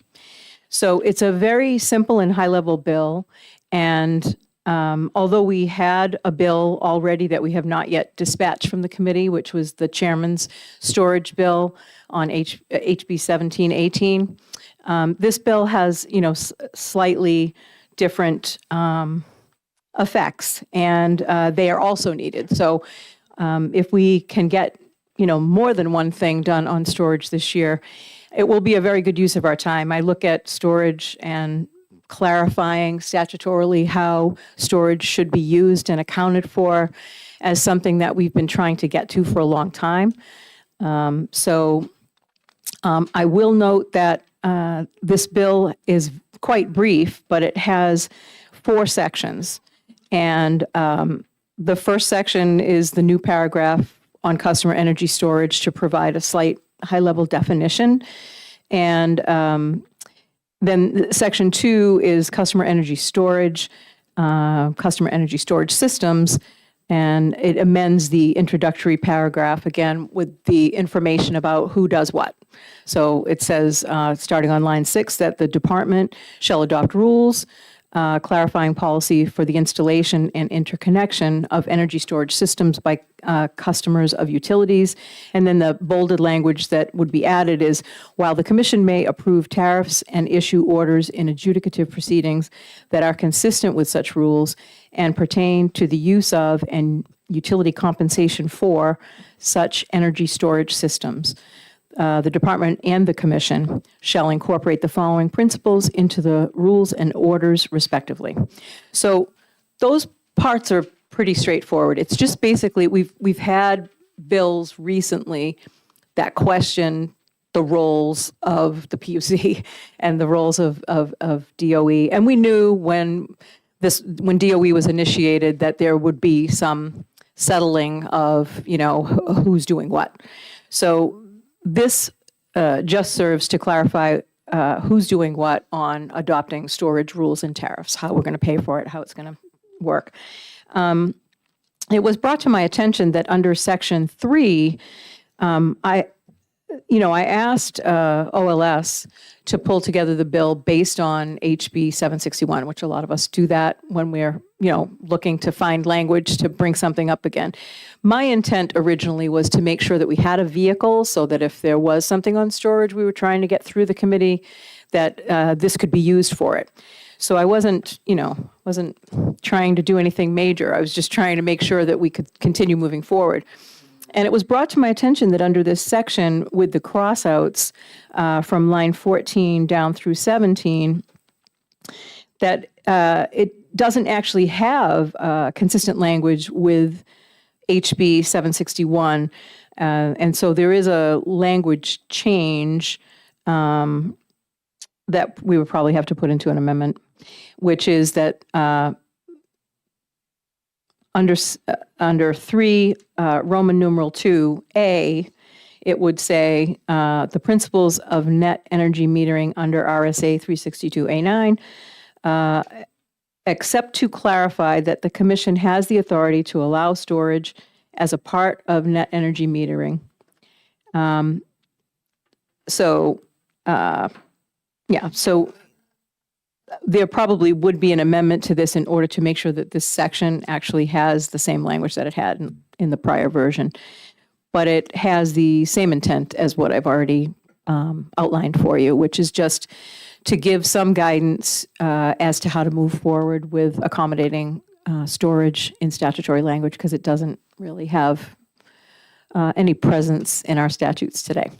So it's a very simple and high-level bill, and although we had a bill already that we have not yet dispatched from the committee, which was the chairman's storage bill on HB 1718, this bill has, slightly different effects, and they are also needed. So if we can get, more than one thing done on storage this year, it will be a very good use of our time. I look at storage and clarifying statutorily how storage should be used and accounted for as something that we've been trying to get to for a long time. I will note that this bill is quite brief, but it has 4 sections. And the first section is the new paragraph on customer energy storage to provide a slight high-level definition. And then section 2 is customer energy storage systems, and it amends the introductory paragraph again with the information about who does what. So it says, starting on line 6, that the department shall adopt rules clarifying policy for the installation and interconnection of energy storage systems by customers of utilities. And then the bolded language that would be added is, while the commission may approve tariffs and issue orders in adjudicative proceedings that are consistent with such rules and pertain to the use of and utility compensation for such energy storage systems, the department and the commission shall incorporate the following principles into the rules and orders respectively. So those parts are pretty straightforward. It's just basically we've had bills recently that question the roles of the PUC and the roles of DOE. And we knew when DOE was initiated that there would be some settling of, who's doing what. So this just serves to clarify who's doing what on adopting storage rules and tariffs, how we're going to pay for it, how it's going to work. It was brought to my attention that under Section 3, I asked OLS to pull together the bill based on HB 761, which a lot of us do that when we're, looking to find language to bring something up again. My intent originally was to make sure that we had a vehicle so that if there was something on storage we were trying to get through the committee, that this could be used for it. So I wasn't trying to do anything major. I was just trying to make sure that we could continue moving forward. And it was brought to my attention that under this section with the crossouts from line 14 down through 17, that it doesn't actually have consistent language with HB 761. And so there is a language change that we would probably have to put into an amendment, which is that under 3 Roman numeral 2A, it would say the principles of net energy metering under RSA 362A9, except to clarify that the commission has the authority to allow storage as a part of net energy metering. So there probably would be an amendment to this in order to make sure that this section actually has the same language that it had in the prior version. But it has the same intent as what I've already outlined for you, which is just to give some guidance as to how to move forward with accommodating storage in statutory language, because it doesn't really have any presence in our statutes today.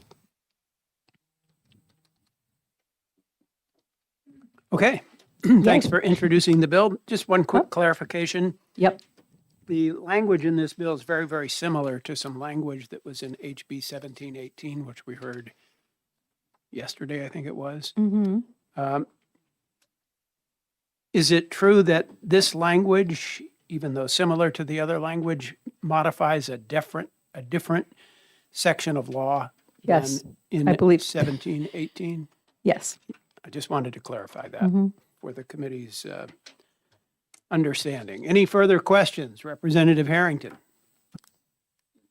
Okay, thanks for introducing the bill. Just one quick clarification. Yep. The language in this bill is very, very similar to some language that was in HB 1718, which we heard yesterday, I think it was. Is it true that this language, even though similar to the other language, modifies a different section of law Yes, than in I believe- 1718? Yes. I just wanted to clarify that for the committee's understanding. Any further questions? Representative Harrington.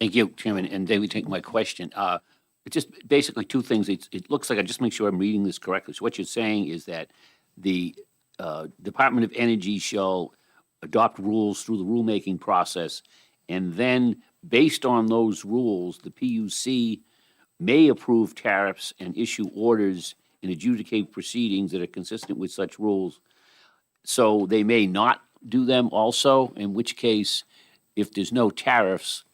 Thank you, Chairman, and David, take my question. It's just basically two things. It looks like, I just make sure I'm reading this correctly. So what you're saying is that the Department of Energy shall adopt rules through the rulemaking process, and then, based on those rules, the PUC may approve tariffs and issue orders and adjudicate proceedings that are consistent with such rules. So they may not do them also, in which case, if there's no tariffs,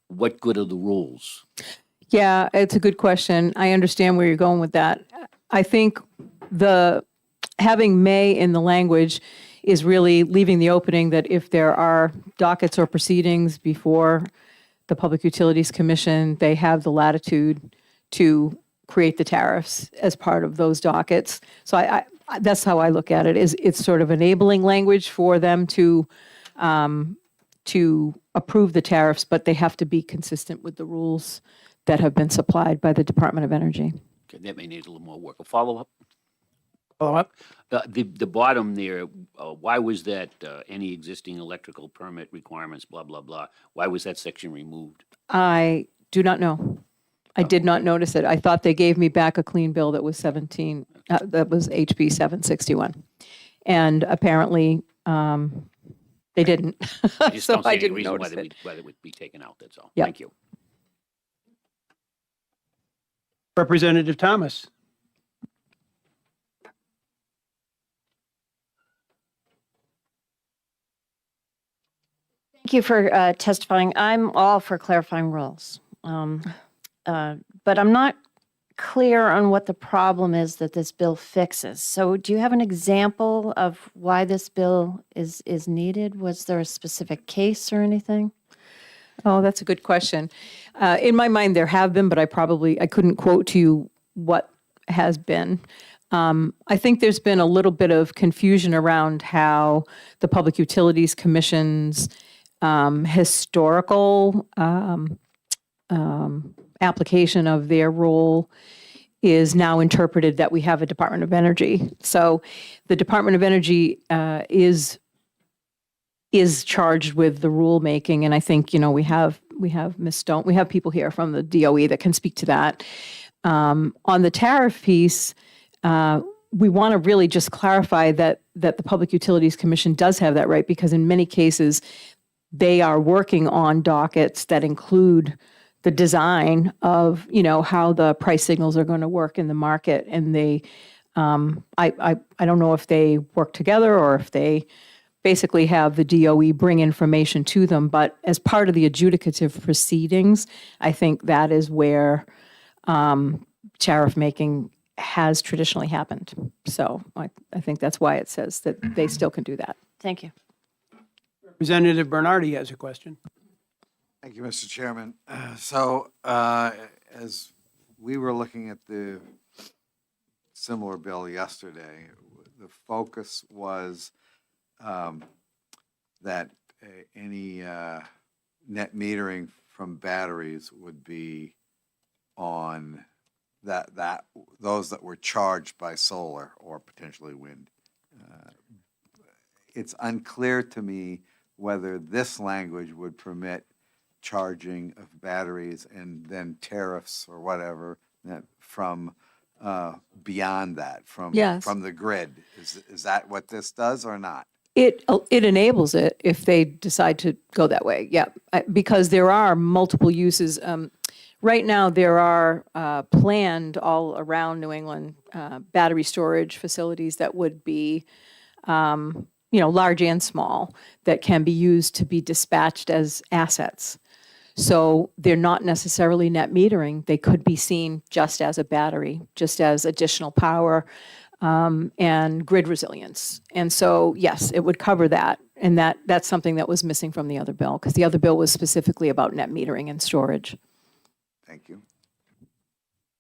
what good are the rules? Yeah, it's a good question. I understand where you're going with that. I think having may in the language is really leaving the opening that if there are dockets or proceedings before the Public Utilities Commission, they have the latitude to create the tariffs as part of those dockets. So I that's how I look at it, is it's sort of enabling language for them to approve the tariffs, but they have to be consistent with the rules that have been supplied by the Department of Energy. Okay, that may need a little more work. A follow-up? Follow up? The bottom there, why was that any existing electrical permit requirements, blah, blah, blah? Why was that section removed? I do not know. I did not notice it. I thought they gave me back a clean bill that was that was HB 761. And apparently, they didn't. I just So don't see I any didn't reason notice it. why they would be taken out, that's all. Yep. Thank you. Representative Thomas. Thank you for testifying. I'm all for clarifying rules. But I'm not clear on what the problem is that this bill fixes. So do you have an example of why this bill is needed? Was there a specific case or anything? Oh, that's a good question. In my mind, there have been, but I couldn't quote to you what has been. I think there's been a little bit of confusion around how the Public Utilities Commission's historical application of their role is now interpreted that we have a Department of Energy. So the Department of Energy is charged with the rulemaking, and I think we have Ms. Stone, we have people here from the DOE that can speak to that. On the tariff piece, we want to really just clarify that the Public Utilities Commission does have that right, because in many cases they are working on dockets that include the design of how the price signals are going to work in the market, and they I don't know if they work together or if they basically have the DOE bring information to them, but as part of the adjudicative proceedings, I think that is where tariff making has traditionally happened. So I think that's why it says that they still can do that. Thank you. Representative Bernardi has a question. Thank you, Mr. Chairman. As we were looking at the similar bill yesterday, the focus was that any net metering from batteries would be on those that were charged by solar or potentially wind. It's unclear to me whether this language would permit charging of batteries and then tariffs or whatever from beyond that, from the grid. Is that what this does or not? It enables it if they decide to go that way, yeah, because there are multiple uses. Right now, there are planned all around New England battery storage facilities that would be, large and small, that can be used to be dispatched as assets. So they're not necessarily net metering. They could be seen just as a battery, just as additional power and grid resilience. And so, yes, it would cover that. And that's something that was missing from the other bill, because the other bill was specifically about net metering and storage. Thank you.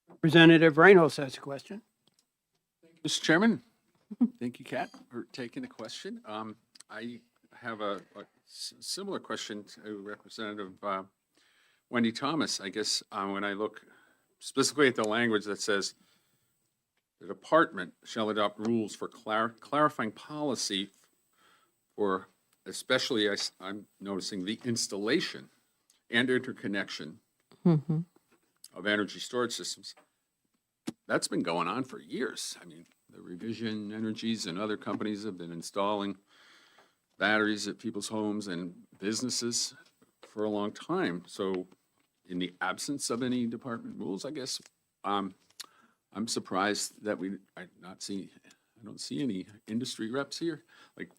Representative Reynolds has a question. Mr. Chairman, thank you, Kat, for taking the question. I have a similar question to Representative Wendy Thomas. I guess when I look specifically at the language that says, the department shall adopt rules for clarifying policy for, especially I'm noticing, the installation and interconnection of energy storage systems. That's been going on for years. I mean, the Revision Energies and other companies have been installing batteries at people's homes and businesses for a long time. So in the absence of any department rules, I guess, I'm surprised that I don't see any industry reps here. Like,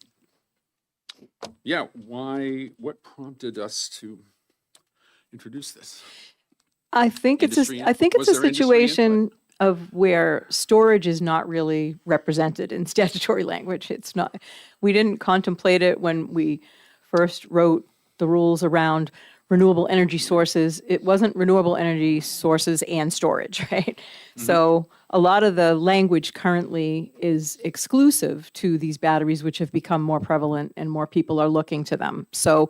yeah, what prompted us to introduce this? I think it's Industry- a was there industry situation input? of where storage is not really represented in statutory language. It's not, we didn't contemplate it when we first wrote the rules around renewable energy sources. It wasn't renewable energy sources and storage, right? So a lot of the language currently is exclusive to these batteries, which have become more prevalent and more people are looking to them. So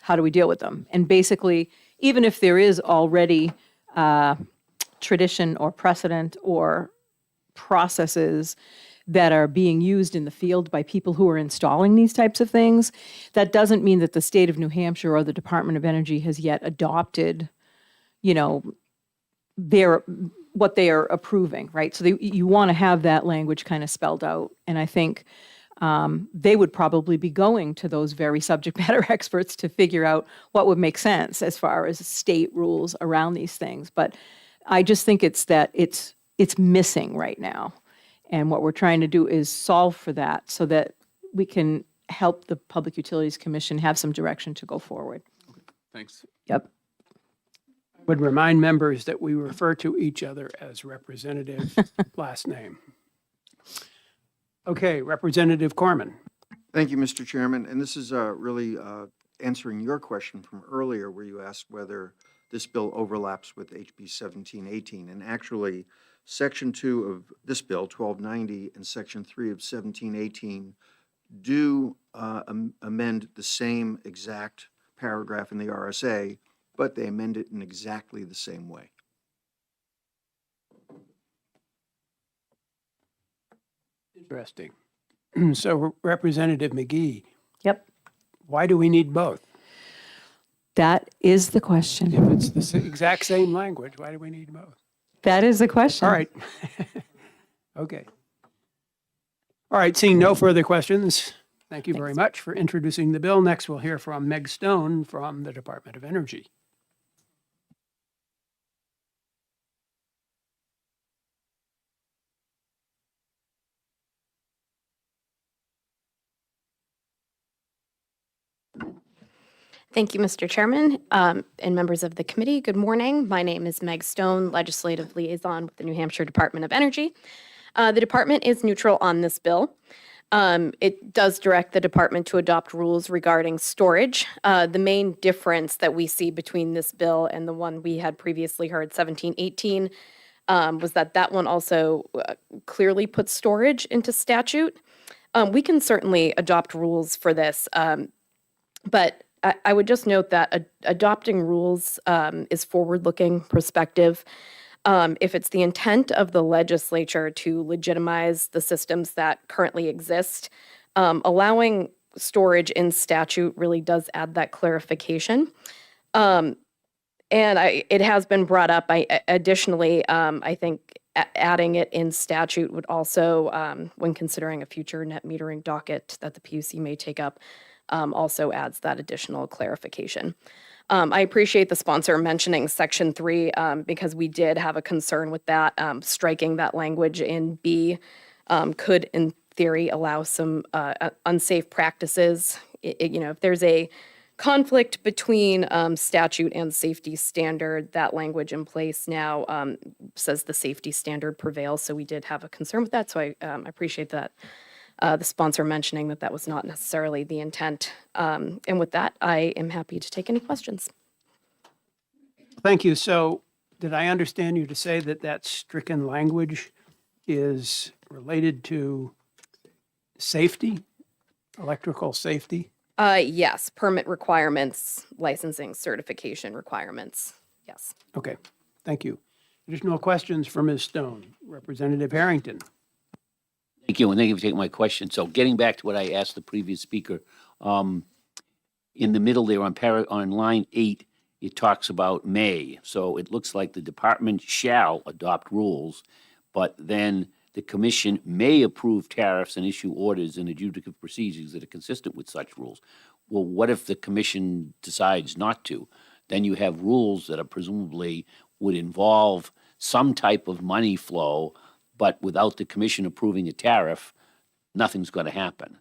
how do we deal with them? And basically, even if there is already tradition or precedent or processes that are being used in the field by people who are installing these types of things, that doesn't mean that the state of New Hampshire or the Department of Energy has yet adopted, what they are approving, right? So you want to have that language kind of spelled out. And I think they would probably be going to those very subject matter experts to figure out what would make sense as far as state rules around these things. But I just think it's missing right now. And what we're trying to do is solve for that so that we can help the Public Utilities Commission have some direction to go forward. Thanks. Yep. Would remind members that we refer to each other as representative last name. Okay, Representative Corman. Thank you, Mr. Chairman. And this is really answering your question from earlier where you asked whether this bill overlaps with HB 1718. And actually, Section 2 of this bill, 1290, and Section 3 of 1718 do amend the same exact paragraph in the RSA, but they amend it in exactly the same way. Interesting. So Representative McGee, Yep. why do we need both? That is the question. If it's the exact same language, why do we need both? That is the question. All right. Okay. All right, seeing no further questions, thank you very much for introducing the bill. Next, we'll hear from Meg Stone from the Department of Energy. Thank you, Mr. Chairman, and members of the committee. Good morning. My name is Meg Stone, Legislative Liaison with the New Hampshire Department of Energy. The department is neutral on this bill. It does direct the department to adopt rules regarding storage. The main difference that we see between this bill and the one we had previously heard, 1718, was that one also clearly puts storage into statute. We can certainly adopt rules for this, but I would just note that adopting rules is forward-looking perspective. If it's the intent of the legislature to legitimize the systems that currently exist, allowing storage in statute really does add that clarification. And it has been brought up. Additionally, I think adding it in statute would also, when considering a future net metering docket that the PUC may take up, also adds that additional clarification. I appreciate the sponsor mentioning Section 3 because we did have a concern with that. Striking that language in B could, in theory, allow some unsafe practices. If there's a conflict between statute and safety standard, that language in place now says the safety standard prevails. So we did have a concern with that. So I appreciate that. The sponsor mentioning that that was not necessarily the intent. And with that, I am happy to take any questions. Thank you. So did I understand you to say that that stricken language is related to safety, electrical safety? Yes, permit requirements, licensing, certification requirements. Yes. Okay, thank you. Additional questions for Ms. Stone. Representative Harrington. Thank you, and thank you for taking my question. So getting back to what I asked the previous speaker, in the middle there on line 8, it talks about may. So it looks like the department shall adopt rules, but then the commission may approve tariffs and issue orders and adjudicative procedures that are consistent with such rules. Well, what if the commission decides not to? Then you have rules that are presumably would involve some type of money flow, but without the commission approving a tariff, nothing's going to happen.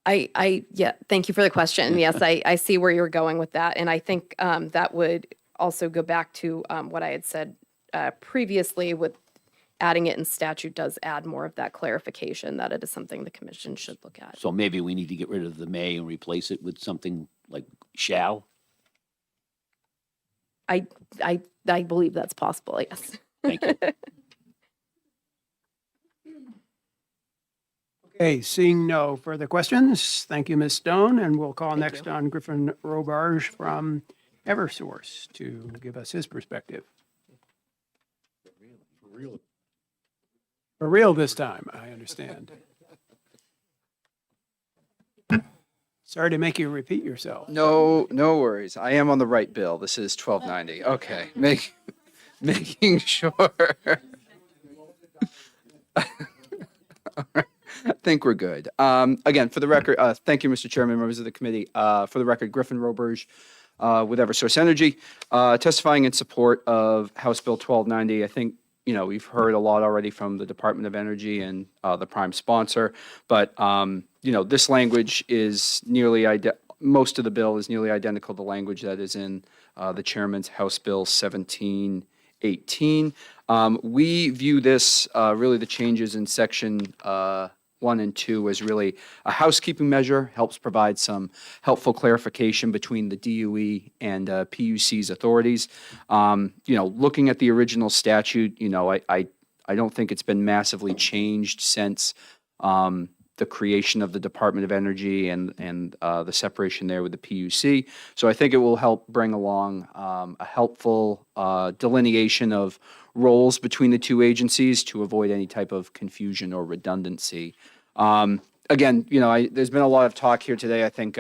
Yeah, thank you for the question. Yes, I see where you're going with that. And I think that would also go back to what I had said previously with adding it in statute does add more of that clarification that it is something the commission should look at. So maybe we need to get rid of the may and replace it with something like shall? I believe that's possible, yes. Thank you. Okay, seeing no further questions, thank you, Ms. Stone, and we'll call next on Griffin Robarge from Eversource to give us his perspective. For real this time, I understand. Sorry to make you repeat yourself. No worries. I am on the right bill. This is 1290. Okay, making sure. I think we're good. Again, for the record, thank you, Mr. Chairman, members of the committee. For the record, Griffin Roberge with Eversource Energy, testifying in support of House Bill 1290. I think, we've heard a lot already from the Department of Energy and the prime sponsor, but, this language is most of the bill is nearly identical to the language that is in the chairman's House Bill 1718. We view this, really the changes in section 1 and 2 as really a housekeeping measure, helps provide some helpful clarification between the DOE and PUC's authorities. Looking at the original statute, I don't think it's been massively changed since the creation of the Department of Energy and the separation there with the PUC. So I think it will help bring along a helpful delineation of roles between the two agencies to avoid any type of confusion or redundancy. Again, there's been a lot of talk here today. I think,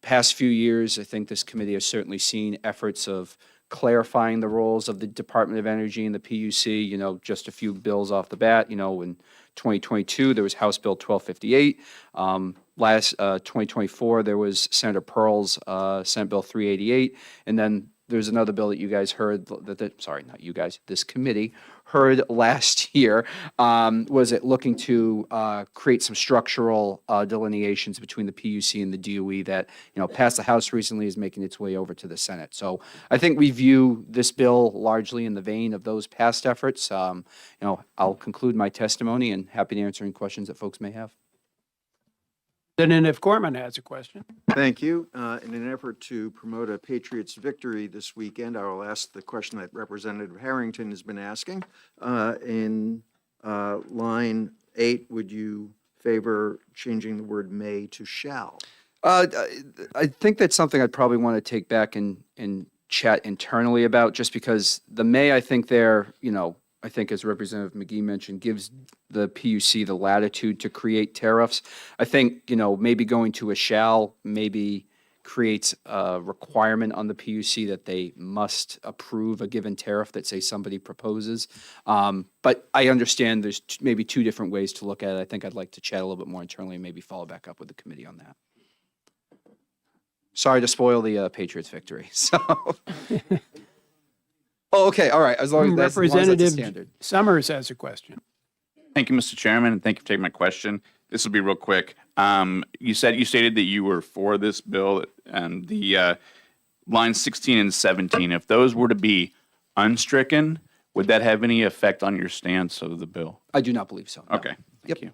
past few years, I think this committee has certainly seen efforts of clarifying the roles of the Department of Energy and the PUC, just a few bills off the bat, in 2022, there was House Bill 1258. Last 2024, there was Senator Pearl's Senate Bill 388. And then there's another bill that you guys heard, sorry, not you guys, this committee heard last year. Was it looking to create some structural delineations between the PUC and the DOE that, passed the House recently, is making its way over to the Senate. So I think we view this bill largely in the vein of those past efforts. I'll conclude my testimony and happy to answer any questions that folks may have. Representative Corman has a question. Thank you. In an effort to promote a Patriots victory this weekend, I will ask the question that Representative Harrington has been asking. In line 8, would you favor changing the word may to shall? I think that's something I'd probably want to take back and chat internally about, just because the may, I think there, I think as Representative McGee mentioned, gives the PUC the latitude to create tariffs. I think, maybe going to a shall maybe creates a requirement on the PUC that they must approve a given tariff that, say, somebody proposes. But I understand there's maybe two different ways to look at it. I think I'd like to chat a little bit more internally and maybe follow back up with the committee on that. Sorry to spoil the Patriots victory. So, oh, okay, all right. As long as that's a Representative standard. Summers has a question. Thank you, Mr. Chairman, and thank you for taking my question. This will be real quick. You stated that you were for this bill and the lines 16 and 17. If those were to be unstricken, would that have any effect on your stance of the bill? I do not believe so. no. Okay, thank you.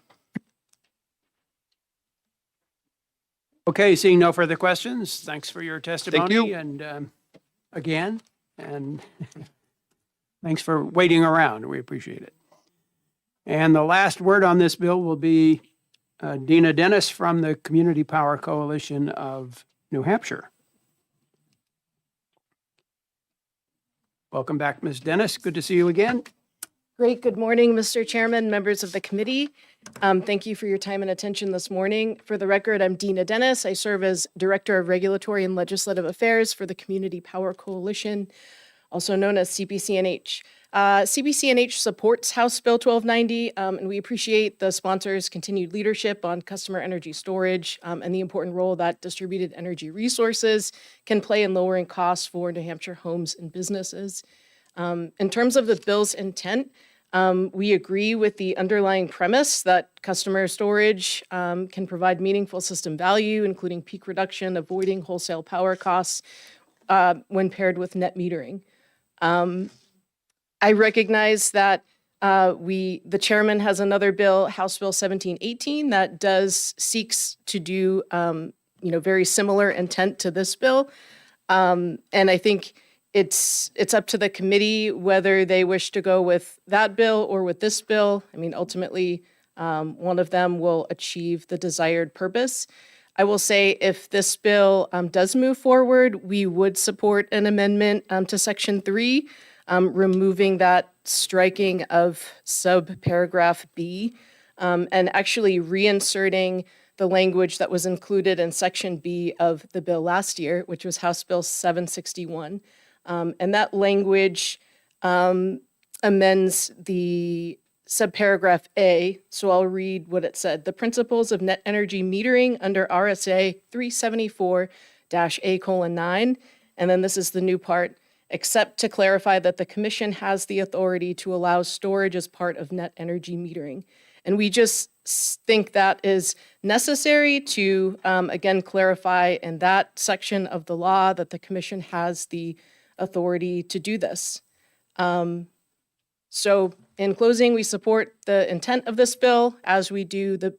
Okay, seeing no further questions, thanks for your testimony. you. And again, and thanks for waiting around. We appreciate it. And the last word on this bill will be Dina Dennis from the Community Power Coalition of New Hampshire. Welcome back, Ms. Dennis. Good to see you again. Great. Good morning, Mr. Chairman, members of the committee. Thank you for your time and attention this morning. For the record, I'm Dina Dennis. I serve as Director of Regulatory and Legislative Affairs for the Community Power Coalition, also known as CPCNH. CPCNH supports House Bill 1290, and we appreciate the sponsor's continued leadership on customer energy storage and the important role that distributed energy resources can play in lowering costs for New Hampshire homes and businesses. In terms of the bill's intent, we agree with the underlying premise that customer storage can provide meaningful system value, including peak reduction, avoiding wholesale power costs when paired with net metering. I recognize that the chairman has another bill, House Bill 1718, that seeks to do very similar intent to this bill, and I think it's up to the committee whether they wish to go with that bill or with this bill. I mean, ultimately, one of them will achieve the desired purpose. I will say if this bill does move forward, we would support an amendment to Section 3, removing that striking of subparagraph B, and actually reinserting the language that was included in Section B of the bill last year, which was House Bill 761. And that language amends the subparagraph A. So I'll read what it said. The principles of net energy metering under RSA 374-A:9. And then this is the new part, except to clarify that the commission has the authority to allow storage as part of net energy metering. And we just think that is necessary to, again, clarify in that section of the law that the commission has the authority to do this. So in closing, we support the intent of this bill as we do the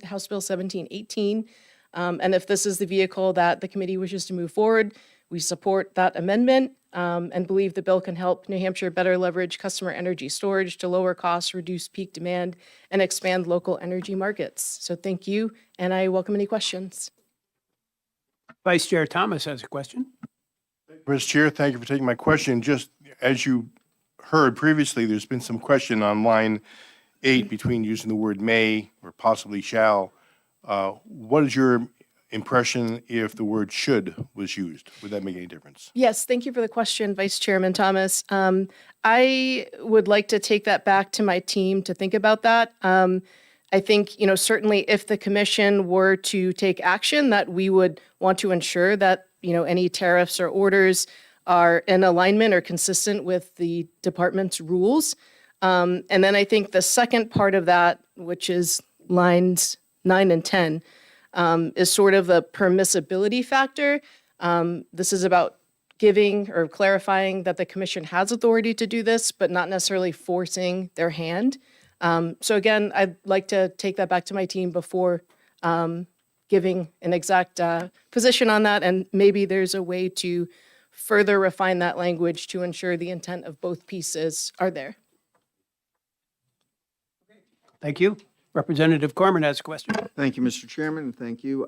House Bill 1718. And if this is the vehicle that the committee wishes to move forward, we support that amendment and believe the bill can help New Hampshire better leverage customer energy storage to lower costs, reduce peak demand, and expand local energy markets. So thank you, and I welcome any questions. Vice Chair Thomas has a question. Mr. Chair, thank you for taking my question. Just as you heard previously, there's been some question on line 8 between using the word may or possibly shall. What is your impression if the word should was used? Would that make any difference? Yes, thank you for the question, Vice Chairman Thomas. I would like to take that back to my team to think about that. I think, certainly if the commission were to take action, that we would want to ensure that, any tariffs or orders are in alignment or consistent with the department's rules. And then I think the second part of that, which is lines 9 and 10, is sort of the permissibility factor. This is about giving or clarifying that the commission has authority to do this, but not necessarily forcing their hand. So again, I'd like to take that back to my team before giving an exact position on that, and maybe there's a way to further refine that language to ensure the intent of both pieces are there. Thank you. Representative Corman has a question. Thank you, Mr. Chairman, and thank you.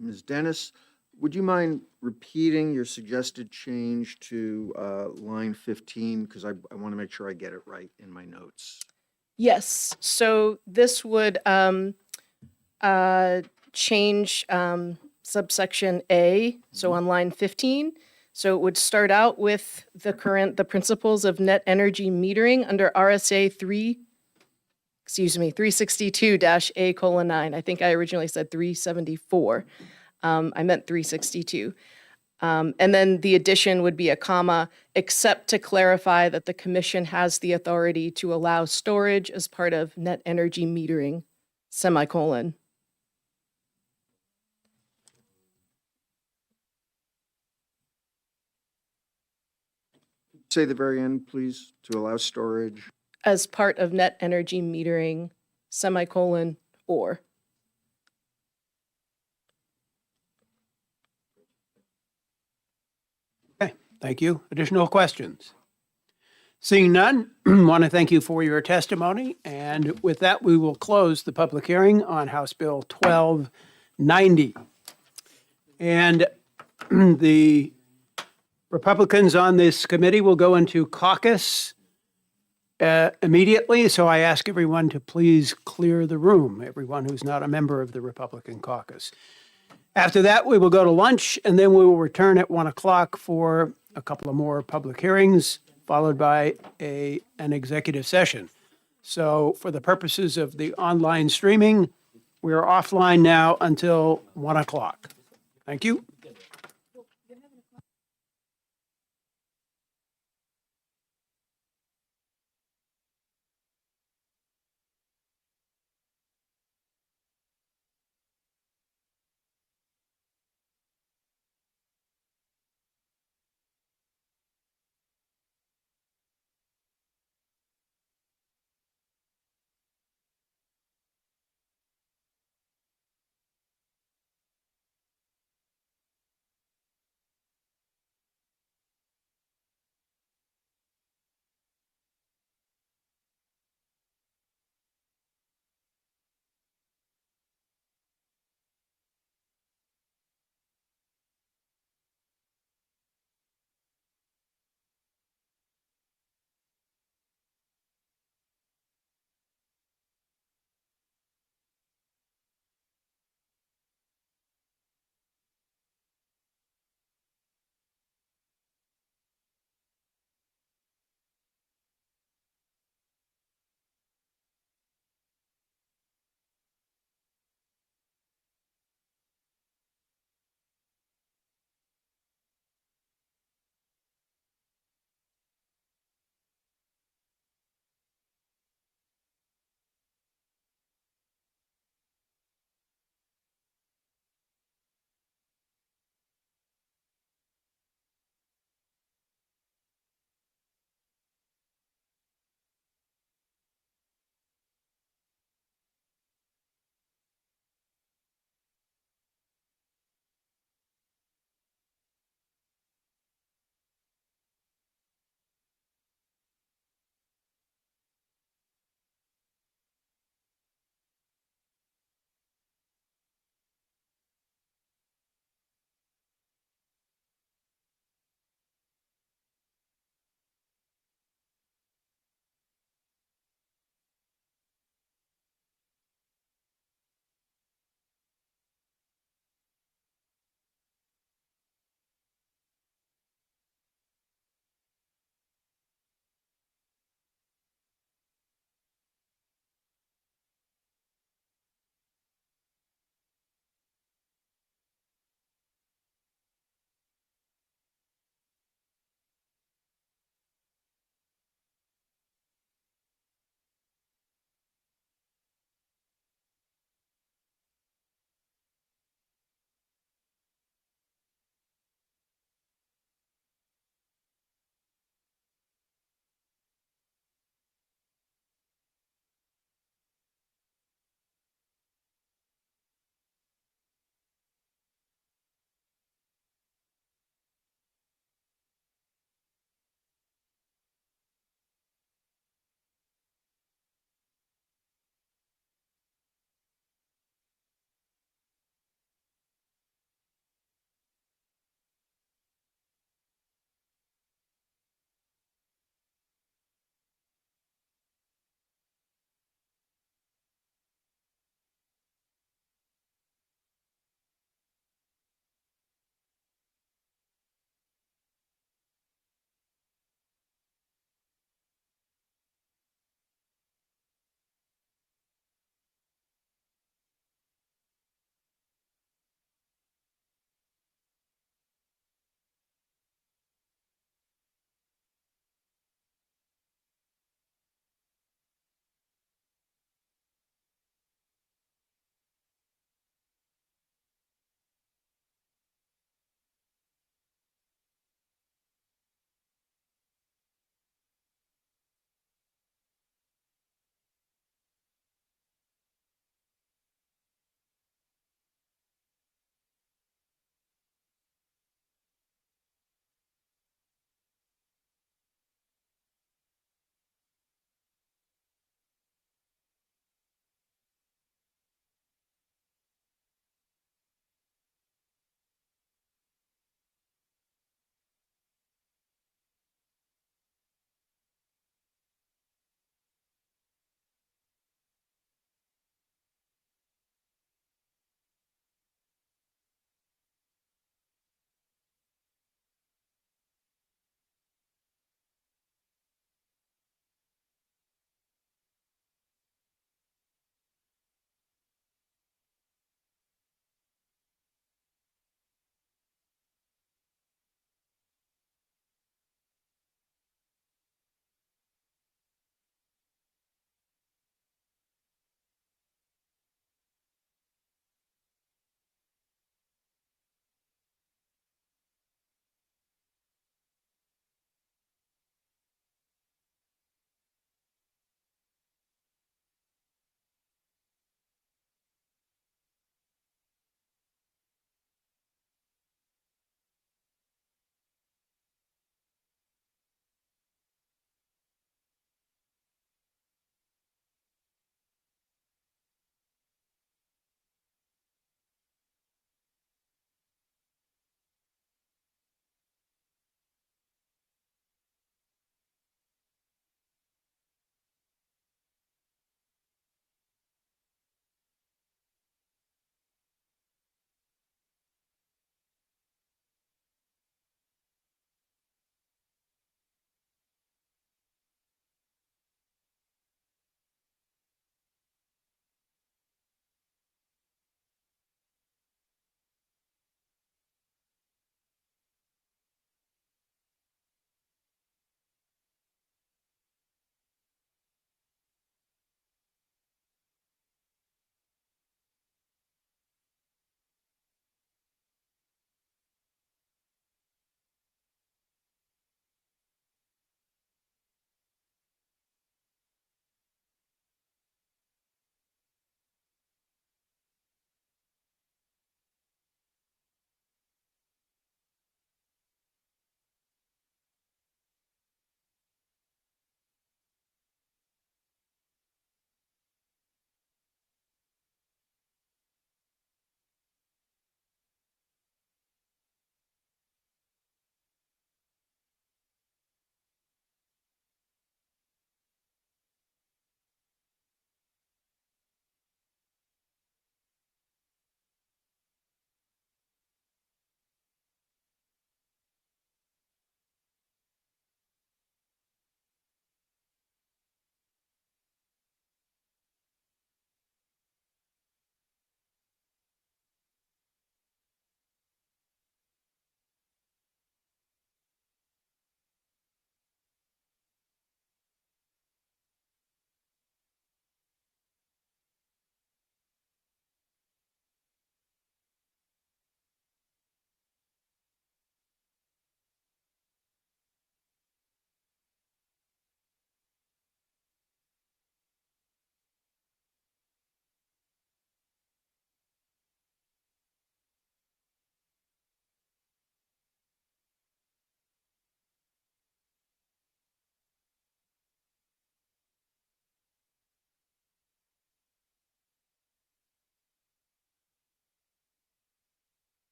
Ms. Dennis, would you mind repeating your suggested change to line 15? Because I want to make sure I get it right in my notes. Yes, so this would change subsection A, so on line 15. So it would start out with the principles of net energy metering under RSA 362-A:9. I think I originally said 374. I meant 362. And then the addition would be a comma, except to clarify that the commission has the authority to allow storage as part of net energy metering, semicolon. Say the very end, please, to allow storage. As part of net energy metering, semicolon, or. Okay, thank you. Additional questions? Seeing none, want to thank you for your testimony. And with that, we will close the public hearing on House Bill 1290. And the Republicans on this committee will go into caucus immediately. So I ask everyone to please clear the room, everyone who's not a member of the Republican caucus. After that, we will go to lunch, and then we will return at 1 o'clock for a couple of more public hearings, followed by an executive session. So for the purposes of the online streaming, we are offline now until 1 o'clock. Thank you.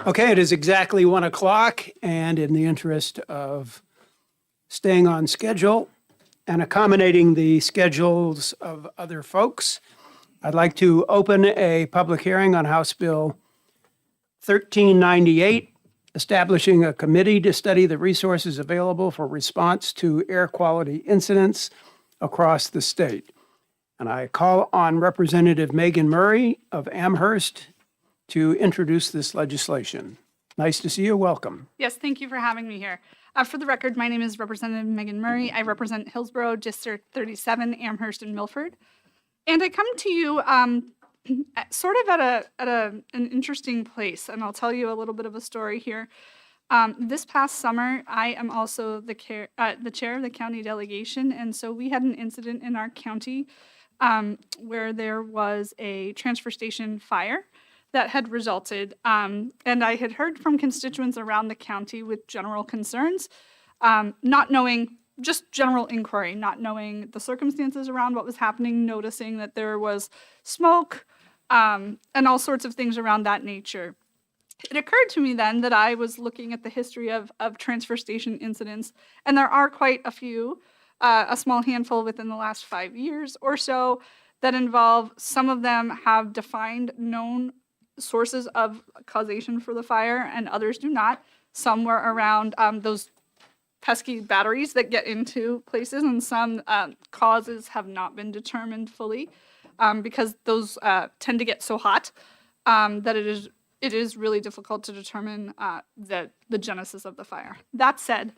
Okay, it is exactly 1 o'clock, and in the interest of staying on schedule and accommodating the schedules of other folks, I'd like to open a public hearing on House Bill 1398, establishing a committee to study the resources available for response to air quality incidents across the state. And I call on Representative Megan Murray of Amherst to introduce this legislation. Nice to see you. Welcome. Yes, thank you for having me here. For the record, my name is Representative Megan Murray. I represent Hillsborough, District 37, Amherst, and Milford. And I come to you sort of at an interesting place, and I'll tell you a little bit of a story here. This past summer, I am also the chair of the county delegation, and so we had an incident in our county where there was a transfer station fire that had resulted. And I had heard from constituents around the county with general concerns, not knowing, just general inquiry, not knowing the circumstances around what was happening, noticing that there was smoke and all sorts of things around that nature. It occurred to me then that I was looking at the history of transfer station incidents, and there are quite a few, a small handful within the last 5 years or so, that involve, some of them have defined known sources of causation for the fire, and others do not. Some were around those pesky batteries that get into places, and some causes have not been determined fully because those tend to get so hot that it is really difficult to determine the genesis of the fire. That said,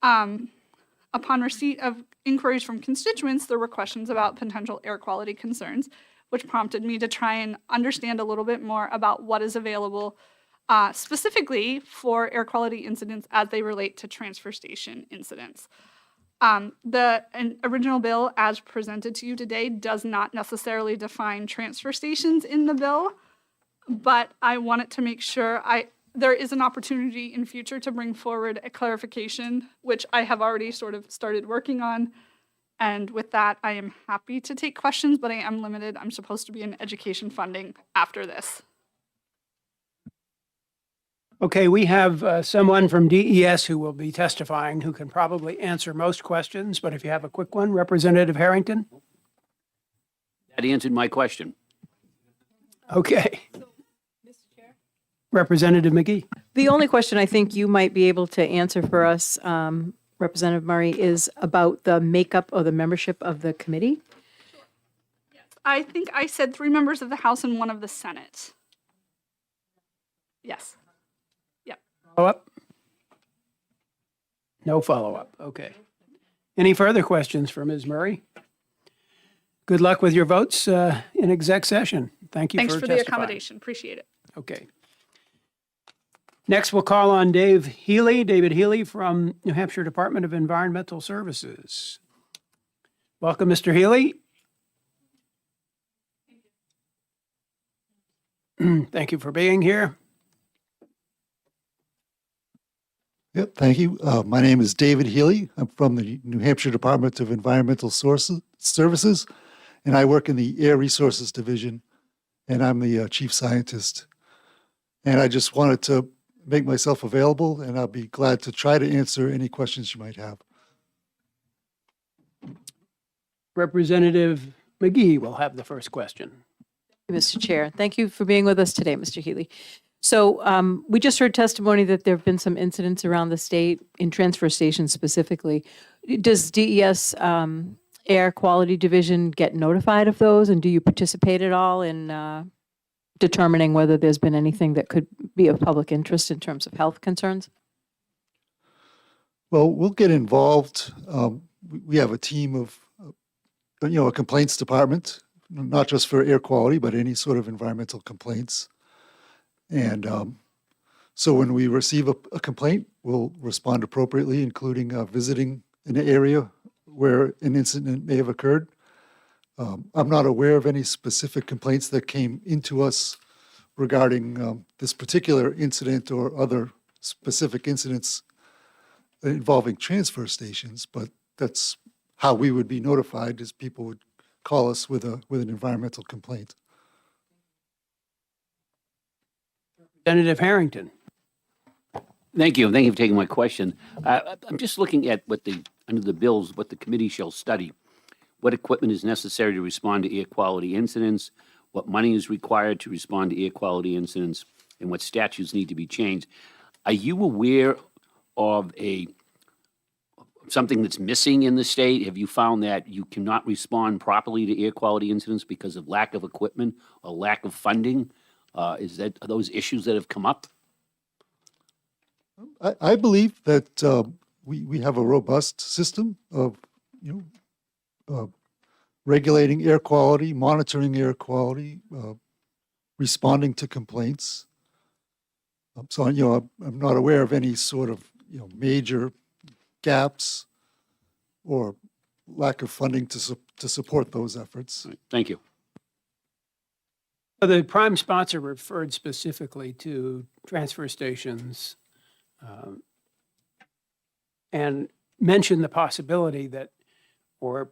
upon receipt of inquiries from constituents, there were questions about potential air quality concerns, which prompted me to try and understand a little bit more about what is available specifically for air quality incidents as they relate to transfer station incidents. The original bill as presented to you today does not necessarily define transfer stations in the bill, but I wanted to make sure there is an opportunity in future to bring forward a clarification, which I have already sort of started working on. And with that, I am happy to take questions, but I am limited. I'm supposed to be in education funding after this. Okay, we have someone from DES who will be testifying who can probably answer most questions, but if you have a quick one, Representative Harrington? That answered my question. Okay. Representative McGee? The only question I think you might be able to answer for us, Representative Murray, is about the makeup of the membership of the committee. I think I said 3 members of the House and 1 of the Senate. Yes. Yep. Follow-up? No follow-up. Okay. Any further questions for Ms. Murray? Good luck with your votes in exec session. Thank you Thanks for for the testifying. accommodation. Appreciate it. Okay. Next, we'll call on David Healy from New Hampshire Department of Environmental Services. Welcome, Mr. Healy. Thank you for being here. Yep, thank you. My name is David Healy. I'm from the New Hampshire Department of Environmental Services, and I work in the Air Resources Division, and I'm the chief scientist. And I just wanted to make myself available, and I'll be glad to try to answer any questions you might have. Representative McGee will have the first question. Mr. Chair, thank you for being with us today, Mr. Healy. So we just heard testimony that there have been some incidents around the state in transfer stations specifically. Does DES Air Quality Division get notified of those, and do you participate at all in determining whether there's been anything that could be of public interest in terms of health concerns? Well, we'll get involved. We have a team of, a complaints department, not just for air quality, but any sort of environmental complaints. And so when we receive a complaint, we'll respond appropriately, including visiting an area where an incident may have occurred. I'm not aware of any specific complaints that came into us regarding this particular incident or other specific incidents involving transfer stations, but that's how we would be notified, is people would call us with an environmental complaint. Representative Harrington. Thank you. Thank you for taking my question. I'm just looking at under the bills, what the committee shall study. What equipment is necessary to respond to air quality incidents, what money is required to respond to air quality incidents, and what statutes need to be changed. Are you aware of something that's missing in the state? Have you found that you cannot respond properly to air quality incidents because of lack of equipment or lack of funding? Are those issues that have come up? I believe that we have a robust system of, regulating air quality, monitoring air quality, responding to complaints. So, I'm not aware of any sort of, major gaps or lack of funding to support those efforts. Thank you. The prime sponsor referred specifically to transfer stations and mentioned the possibility that, or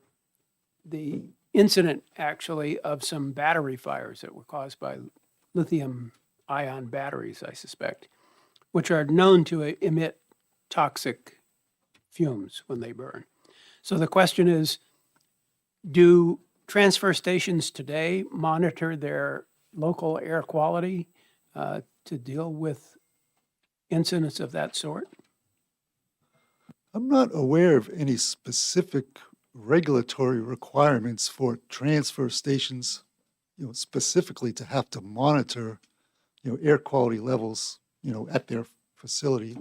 the incident actually of some battery fires that were caused by lithium ion batteries, I suspect, which are known to emit toxic fumes when they burn. So the question is, do transfer stations today monitor their local air quality to deal with incidents of that sort? I'm not aware of any specific regulatory requirements for transfer stations, specifically to have to monitor, air quality levels, at their facility.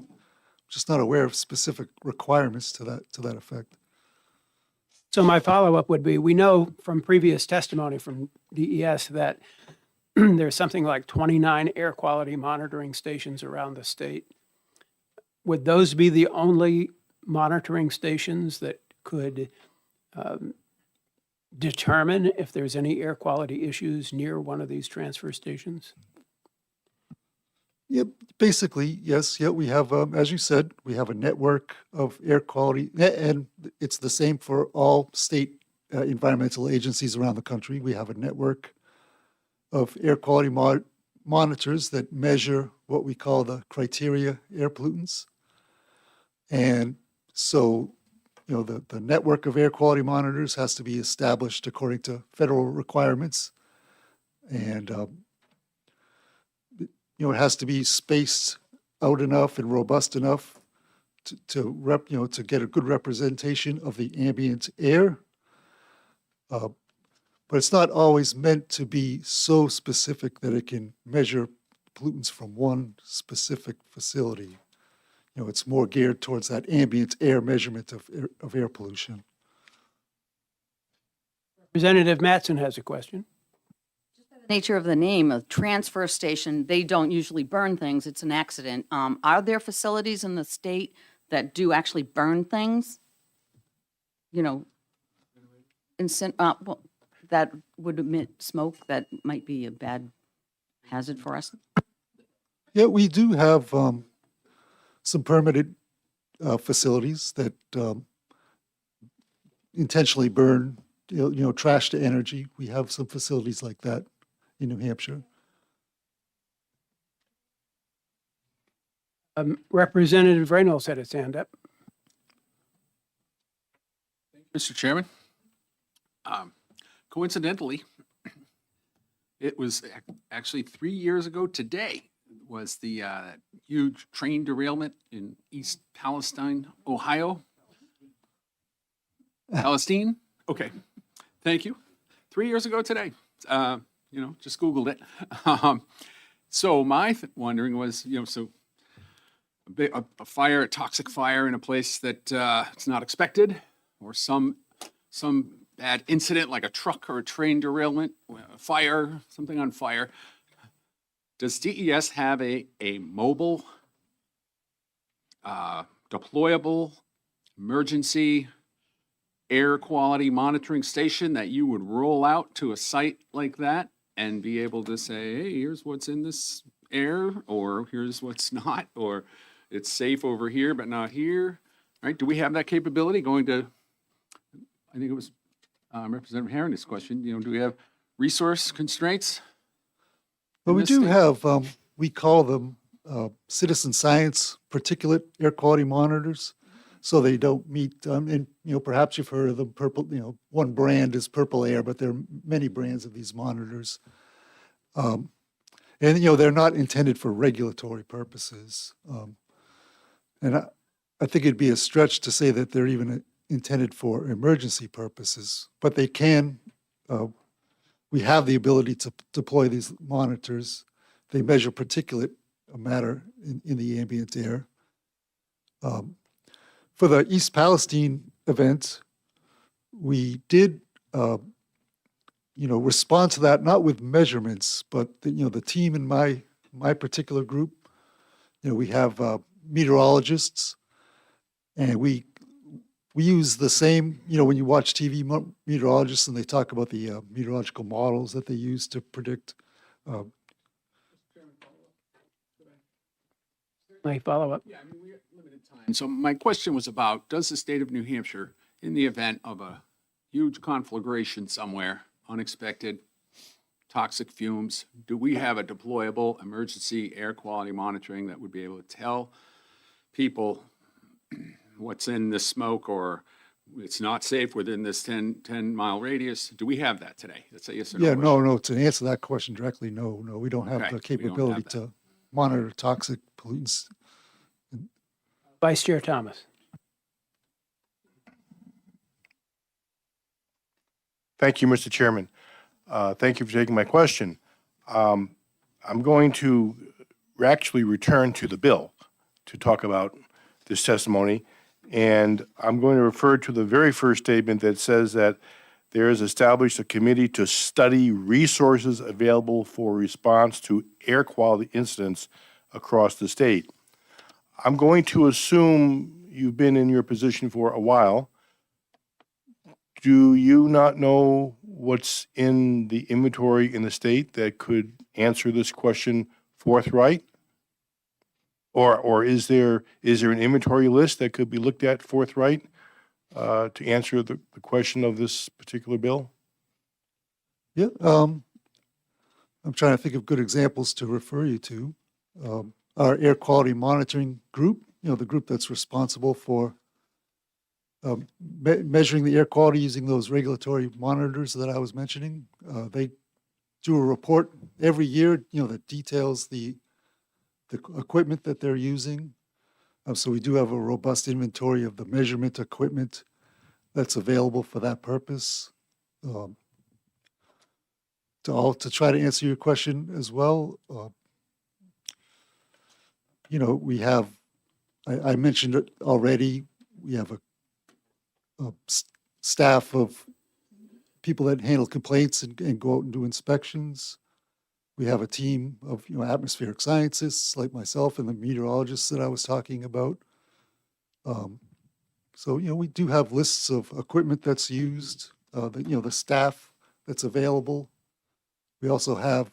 Just not aware of specific requirements to that effect. So my follow-up would be, we know from previous testimony from DES that there's something like 29 air quality monitoring stations around the state. Would those be the only monitoring stations that could determine if there's any air quality issues near one of these transfer stations? Yeah, basically, yes. Yeah, we have, as you said, we have a network of air quality, and it's the same for all state environmental agencies around the country. We have a network of air quality monitors that measure what we call the criteria air pollutants. And so, the network of air quality monitors has to be established according to federal requirements. And, it has to be spaced out enough and robust enough to get a good representation of the ambient air. But it's not always meant to be so specific that it can measure pollutants from one specific facility. It's more geared towards that ambient air measurement of air pollution. Representative Mattson has a question. Nature of the name, a transfer station, they don't usually burn things. It's an accident. Are there facilities in the state that do actually burn things? Well, that would emit smoke that might be a bad hazard for us? Yeah, we do have some permitted facilities that intentionally burn, trash to energy. We have some facilities like that in New Hampshire. Representative Reynolds had his hand up. Mr. Chairman, coincidentally, it was actually 3 years ago today was the huge train derailment in East Palestine, Ohio. Palestine? Okay, thank you. 3 years ago today. Just Googled it. So my wondering was, so a fire, a toxic fire in a place that it's not expected, or some bad incident like a truck or a train derailment, fire, something on fire. Does DES have a mobile, deployable, emergency air quality monitoring station that you would roll out to a site like that and be able to say, hey, here's what's in this air, or here's what's not, or it's safe over here but not here, right? Do we have that capability going to, I think it was Representative Harrington's question, do we have resource constraints? But we this do state? have we call them citizen science particulate air quality monitors. So they don't meet, and, perhaps you've heard of them, Purple, one brand is Purple Air, but there are many brands of these monitors. And, they're not intended for regulatory purposes. And I think it'd be a stretch to say that they're even intended for emergency purposes, but they can, we have the ability to deploy these monitors. They measure particulate matter in the ambient air. For the East Palestine event, we did, respond to that, not with measurements, but, the team in my particular group, we have meteorologists, and we use the same, when you watch TV meteorologists and they talk about the meteorological models that they use to predict. May I follow up? Yeah, I mean, we have limited time. So my question was about, does the state of New Hampshire, in the event of a huge conflagration somewhere, unexpected toxic fumes, do we have a deployable emergency air quality monitoring that would be able to tell people what's in the smoke, or it's not safe within this 10-mile radius? Do we have that today? That's a yes or no Yeah, question. no, to answer that question directly, no, we don't have Okay, the we don't have capability that. to monitor toxic pollutants. Vice Chair Thomas. Thank you, Mr. Chairman. Thank you for taking my question. I'm going to actually return to the bill to talk about this testimony, and I'm going to refer to the very first statement that says that there is established a committee to study resources available for response to air quality incidents across the state. I'm going to assume you've been in your position for a while. Do you not know what's in the inventory in the state that could answer this question forthright? Or is there an inventory list that could be looked at forthright to answer the question of this particular bill? Yeah, I'm trying to think of good examples to refer you to. Our air quality monitoring group, the group that's responsible for measuring the air quality using those regulatory monitors that I was mentioning. They do a report every year, that details the equipment that they're using. So we do have a robust inventory of the measurement equipment that's available for that purpose. To try to answer your question as well, we have, I mentioned it already, we have a staff of people that handle complaints and go out and do inspections. We have a team of, atmospheric scientists like myself and the meteorologists that I was talking about. So, we do have lists of equipment that's used, the staff that's available. We also have,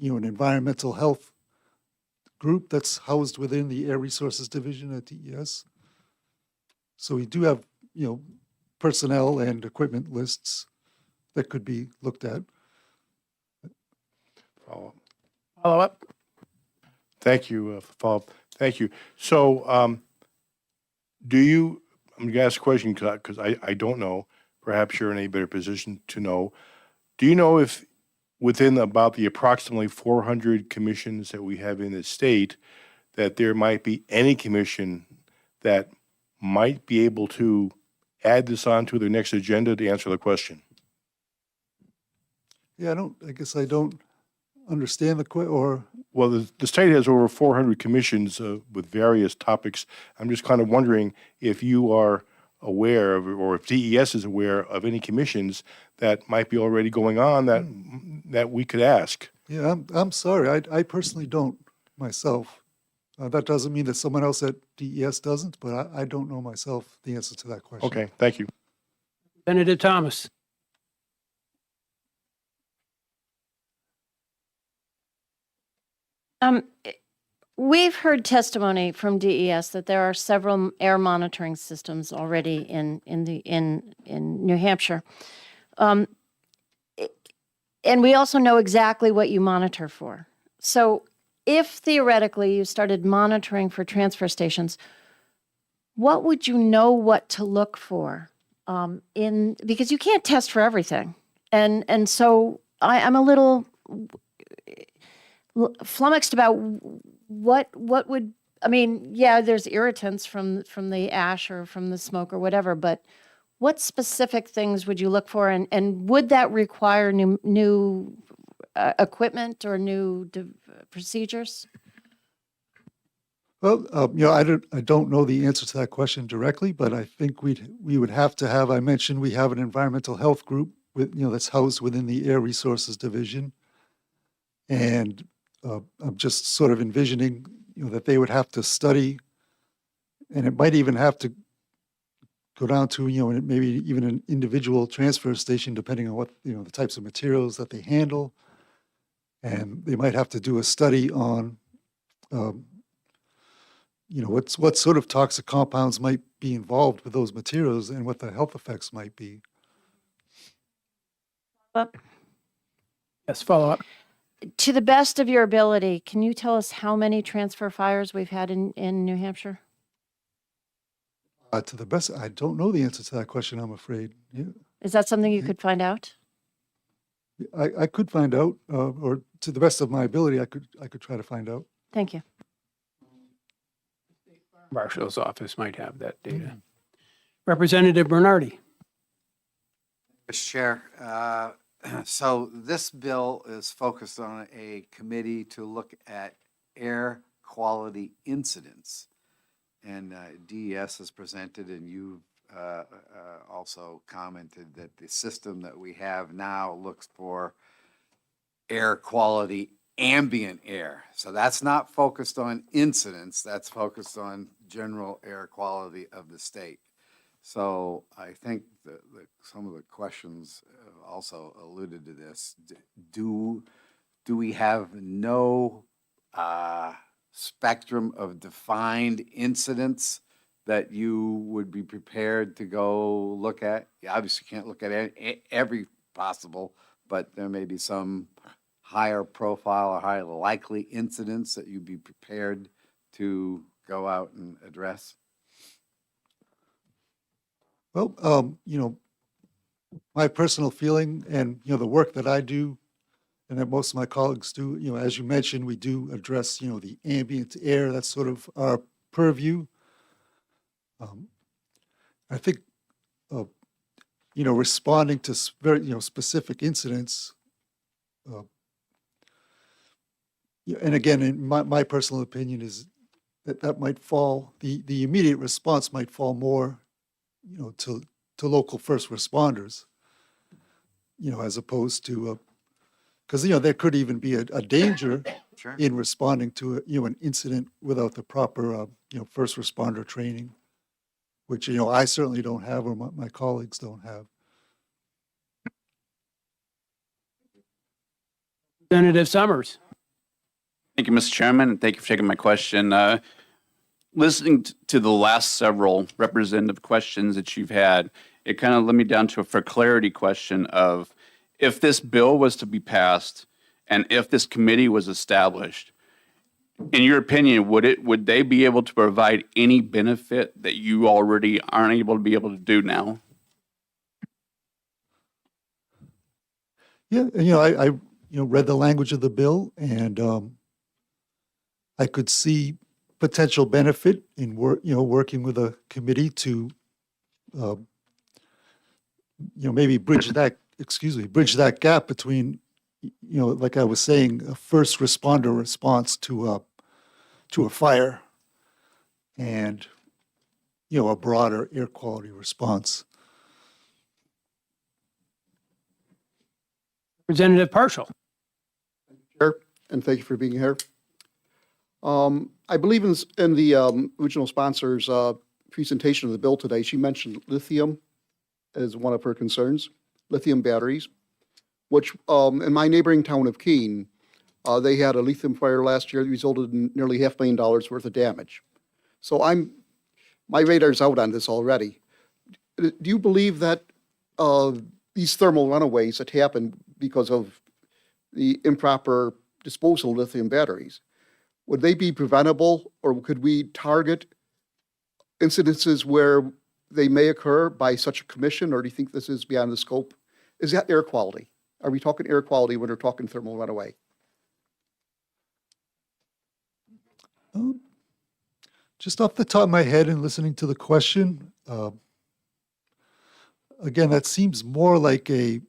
an environmental health group that's housed within the Air Resources Division at DES. So we do have, personnel and equipment lists that could be looked at. Follow-up. Follow up? Thank you for follow-up. Thank you. So I'm going to ask a question because I don't know. Perhaps you're in a better position to know. Do you know if within about the approximately 400 commissions that we have in the state, that there might be any commission that might be able to add this onto their next agenda to answer the question? Yeah, I guess I don't understand or. Well, the state has over 400 commissions with various topics. I'm just kind of wondering if you are aware of, or if DES is aware of any commissions that might be already going on that we could ask. Yeah, I'm sorry. I personally don't myself. That doesn't mean that someone else at DES doesn't, but I don't know myself the answer to that question. Okay, thank you. Senator Thomas. We've heard testimony from DES that there are several air monitoring systems already in New Hampshire. And we also know exactly what you monitor for. So if theoretically you started monitoring for transfer stations, what would you know what to look for because you can't test for everything. And so I'm a little flummoxed about what would, I mean, yeah, there's irritants from the ash or from the smoke or whatever, but what specific things would you look for, and would that require new equipment or new procedures? Well, I don't know the answer to that question directly, but I think we would have to have, I mentioned we have an environmental health group with, that's housed within the Air Resources Division. And I'm just sort of envisioning, that they would have to study, and it might even have to go down to, maybe even an individual transfer station, depending on what, the types of materials that they handle. And they might have to do a study on, what sort of toxic compounds might be involved with those materials and what the health effects might be. Yes, follow up. To the best of your ability, can you tell us how many transfer fires we've had in New Hampshire? To the best, I don't know the answer to that question, I'm afraid. Yeah. Is that something you could find out? I could find out, or to the best of my ability, I could try to find out. Thank you. Marshal's office might have that data. Representative Bernardi. Mr. Chair, so this bill is focused on a committee to look at air quality incidents. And DES has presented, and you've also commented that the system that we have now looks for air quality ambient air. So that's not focused on incidents, that's focused on general air quality of the state. So I think that some of the questions also alluded to this. Do we have no spectrum of defined incidents that you would be prepared to go look at? You obviously can't look at every possible, but there may be some higher profile or higher likely incidents that you'd be prepared to go out and address? Well, my personal feeling and, the work that I do and that most of my colleagues do, as you mentioned, we do address, the ambient air. That's sort of our purview. I think, responding to very, specific incidents, and again, in my personal opinion is that might fall, the immediate response might fall more, to local first responders, as opposed to, because, there could even be a danger Sure. in responding to, an incident without the proper, first responder training, which, I certainly don't have or my colleagues don't have. Representative Summers. Thank you, Mr. Chairman, and thank you for taking my question. Listening to the last several representative questions that you've had, it kind of led me down to a for clarity question of if this bill was to be passed and if this committee was established, in your opinion, would they be able to provide any benefit that you already aren't able to be able to do now? Yeah, and, I read the language of the bill, and I could see potential benefit in working with a committee to, maybe bridge that gap between, like I was saying, a first responder response to a fire and, a broader air quality response. Representative Partial. Chair, and thank you for being here. I believe in the original sponsor's presentation of the bill today, she mentioned lithium as one of her concerns, lithium batteries, which in my neighboring town of Keene, they had a lithium fire last year that resulted in nearly $500,000 worth of damage. So my radar's out on this already. Do you believe that these thermal runaways that happen because of the improper disposal of lithium batteries, would they be preventable, or could we target incidences where they may occur by such a commission, or do you think this is beyond the scope? Is that air quality? Are we talking air quality when we're talking thermal runaway? Just off the top of my head and listening to the question, again, that seems more like a,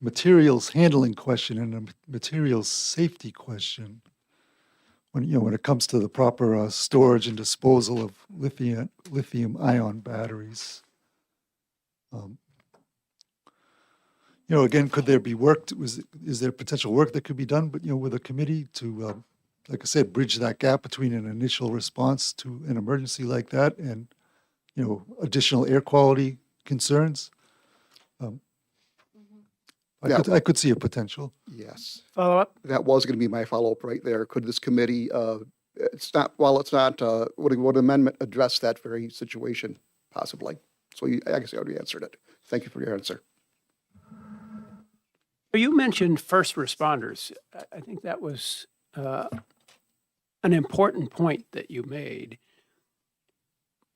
materials handling question and a materials safety question. When it comes to the proper storage and disposal of lithium ion batteries. Again, could there be work, is there potential work that could be done, but, with a committee to, like I said, bridge that gap between an initial response to an emergency like that and, additional air quality concerns? I could see a potential. Yes. Follow up? That was going to be my follow-up right there. Could this committee, would an amendment address that very situation possibly? So I guess you already answered it. Thank you for your answer. You mentioned first responders. I think that was an important point that you made.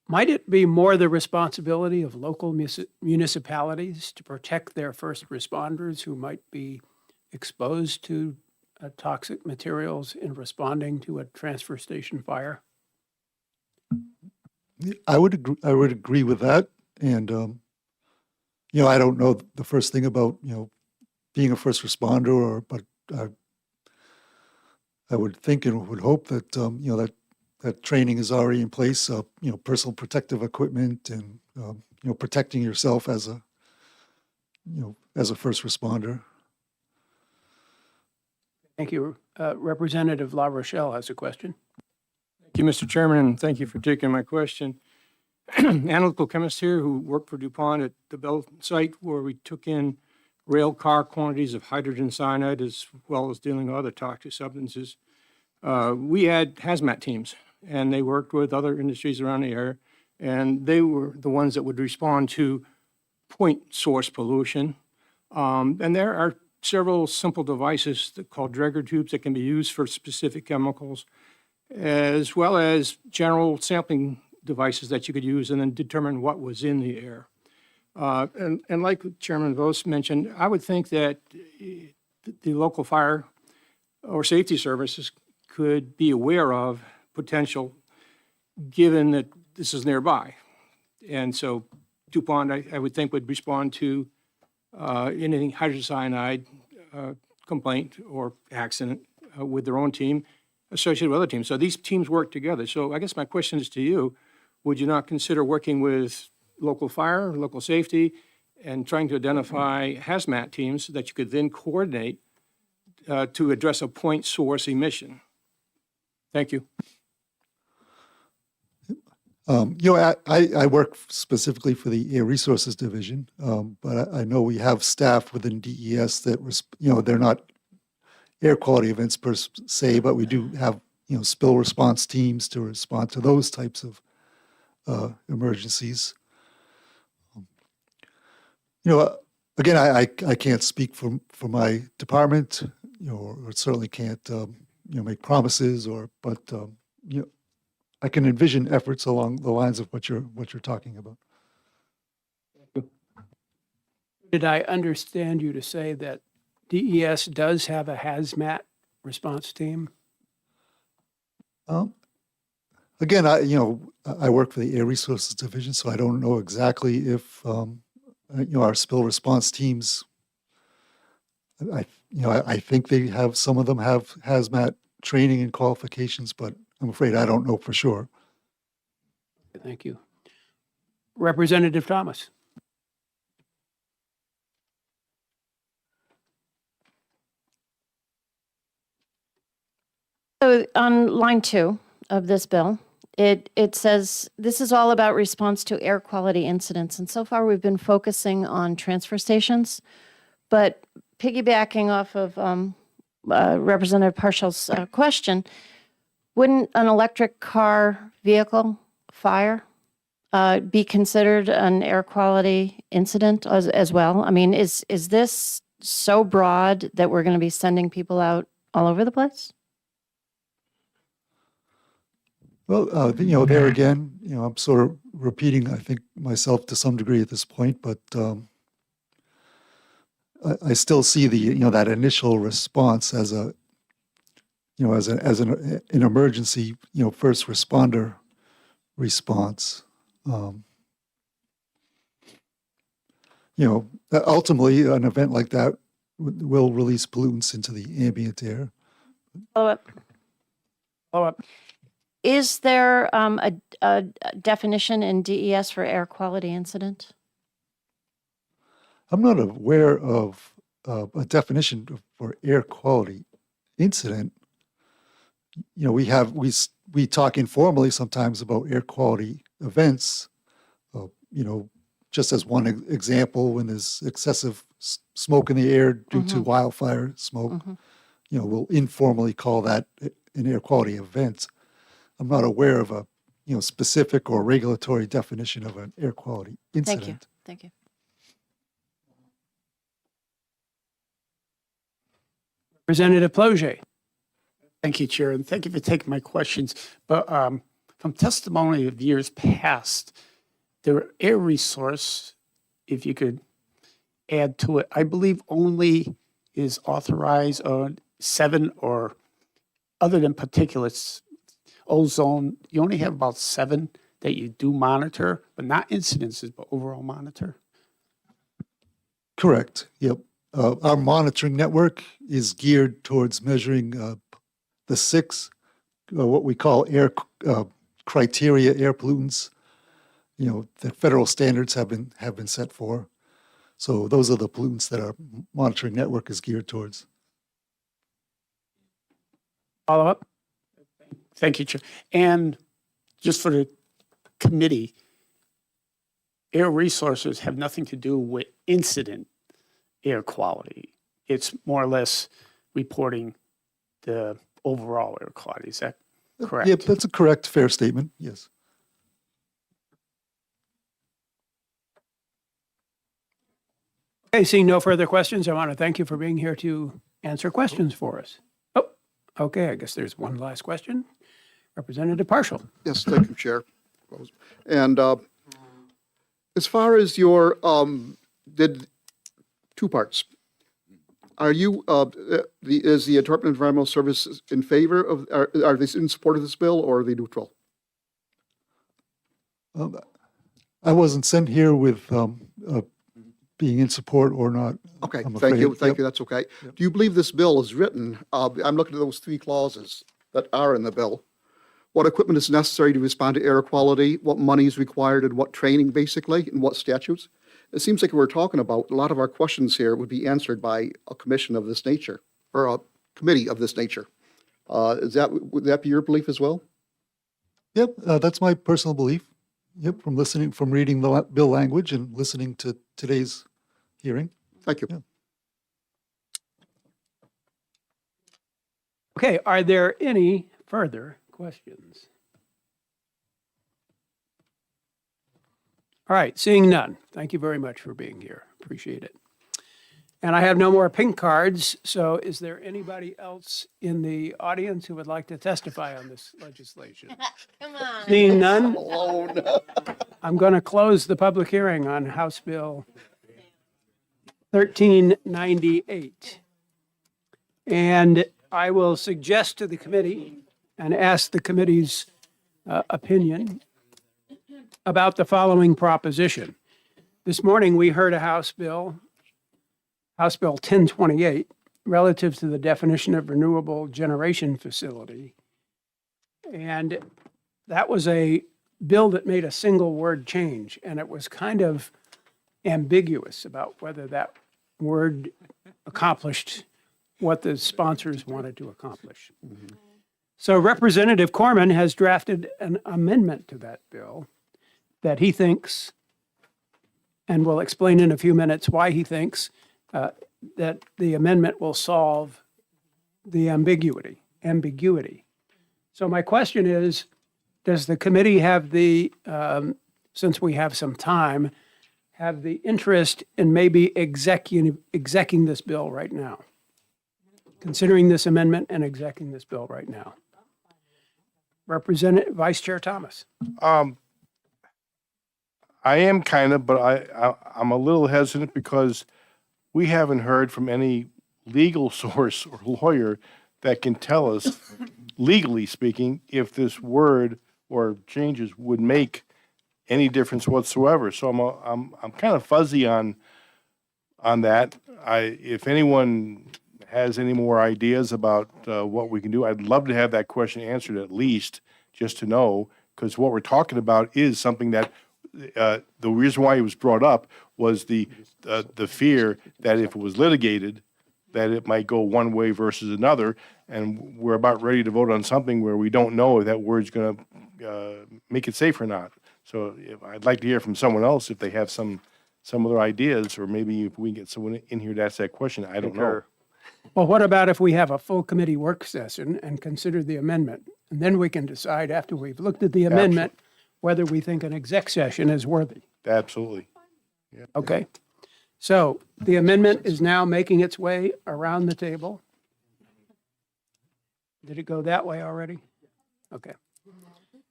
Might it be more the responsibility of local municipalities to protect their first responders who might be exposed to toxic materials in responding to a transfer station fire? I would agree with that. And, I don't know the first thing about, being a first responder, but I would think and would hope that, that training is already in place, personal protective equipment and, protecting yourself as a first responder. Thank you. Representative La Rochelle has a question. Thank you, Mr. Chairman, and thank you for taking my question. Analytical chemist here who worked for DuPont at the Bell site where we took in rail car quantities of hydrogen cyanide as well as dealing with other toxic substances. We had hazmat teams, and they worked with other industries around the area, and they were the ones that would respond to point source pollution. And there are several simple devices called Draeger tubes that can be used for specific chemicals, as well as general sampling devices that you could use and then determine what was in the air. And like Chairman Vos mentioned, I would think that the local fire or safety services could be aware of potential, given that this is nearby. And so DuPont, I would think, would respond to anything hydrogen cyanide complaint or accident with their own team associated with other teams. So these teams work together. So I guess my question is to you, would you not consider working with local fire, local safety, and trying to identify hazmat teams that you could then coordinate to address a point source emission? Thank you. I work specifically for the Air Resources Division, but I know we have staff within DES that, they're not air quality events per se, but we do have, spill response teams to respond to those types of emergencies. Again, I can't speak for my department, or certainly can't, make promises but I can envision efforts along the lines of what you're talking about. Did I understand you to say that DES does have a hazmat response team? Again, I work for the Air Resources Division, so I don't know exactly if our spill response teams. I think some of them have hazmat training and qualifications, but I'm afraid I don't know for sure. Thank you. Representative Thomas. So on line 2 of this bill, it says this is all about response to air quality incidents. And so far we've been focusing on transfer stations, but piggybacking off of Representative Parshall's question, wouldn't an electric car vehicle fire be considered an air quality incident as well? I mean, is this so broad that we're going to be sending people out all over the place? Well, there again, I'm sort of repeating, I think, myself to some degree at this point, but I still see that initial response as an emergency, first responder response. Ultimately, an event like that will release pollutants into the ambient air. Follow up. Is there a definition in DES for air quality incident? I'm not aware of a definition for air quality incident. We talk informally sometimes about air quality events. Just as one example, when there's excessive smoke in the air due to wildfire smoke, we'll informally call that an air quality event. I'm not aware of a specific or regulatory definition of an air quality incident. Thank you. Representative Ploget. Thank you, Chair, and thank you for taking my questions. But from testimony of years past, the air resource, if you could add to it, I believe only is authorized on 7 or other than particulates, ozone, you only have about 7 that you do monitor, but not incidences, but overall monitor. Correct. Yep. Our monitoring network is geared towards measuring the 6, what we call air criteria air pollutants, that federal standards have been set for. So those are the pollutants that our monitoring network is geared towards. Follow up? Thank you, Chair. And just for the committee, air resources have nothing to do with incident air quality. It's more or less reporting the overall air quality. Is that correct? Yep, that's a correct, fair statement. Yes. Okay, seeing no further questions, I want to thank you for being here to answer questions for us. Oh, okay, I guess there's one last question. Representative Partial. Yes, thank you, Chair. And as far as your, did 2 parts. Are you, is the Department of Environmental Services in favor of, are they in support of this bill or are they neutral? I wasn't sent here with being in support or not. Okay, I'm thank you, afraid. thank Yep. you, that's okay. Do you believe this bill is written, I'm looking at those 3 clauses that are in the bill. What equipment is necessary to respond to air quality, what money is required, and what training, basically, and what statutes? It seems like we're talking about, a lot of our questions here would be answered by a commission of this nature, or a committee of this nature. Would that be your belief as well? Yep, that's my personal belief. Yep, from reading the bill language and listening to today's hearing. Thank you. Yeah. Okay, are there any further questions? All right, seeing none. Thank you very much for being here. Appreciate it. And I have no more pink cards, so is there anybody else in the audience who would like to testify on this legislation? Come on. Seeing none, I'm going to close the public hearing on House Bill 1398. And I will suggest to the committee and ask the committee's opinion about the following proposition. This morning, we heard a House Bill 1028, relative to the definition of renewable generation facility. And that was a bill that made a single word change, and it was kind of ambiguous about whether that word accomplished what the sponsors wanted to accomplish. So Representative Corman has drafted an amendment to that bill that he thinks, and we'll explain in a few minutes why he thinks, that the amendment will solve the ambiguity. So my question is, does the committee have the, since we have some time, have the interest in maybe executing this bill right now? Considering this amendment and executing this bill right now? Representative Vice Chair Thomas. I am kind of, but I'm a little hesitant because we haven't heard from any legal source or lawyer that can tell us, legally speaking, if this word or changes would make any difference whatsoever. So I'm kind of fuzzy on that. If anyone has any more ideas about what we can do, I'd love to have that question answered at least, just to know, because what we're talking about is something that the reason why it was brought up was the fear that if it was litigated, that it might go one way versus another, and we're about ready to vote on something where we don't know if that word's going to make it safe or not. So I'd like to hear from someone else if they have some other ideas, or maybe if we can get someone in here to ask that question. I don't know. Concur. Well, what about if we have a full committee work session and consider the amendment? And then we can decide after we've looked at the amendment whether we think an exec session is worthy. Absolutely. Okay. So the amendment is now making its way around the table. Did it go that way already? Okay.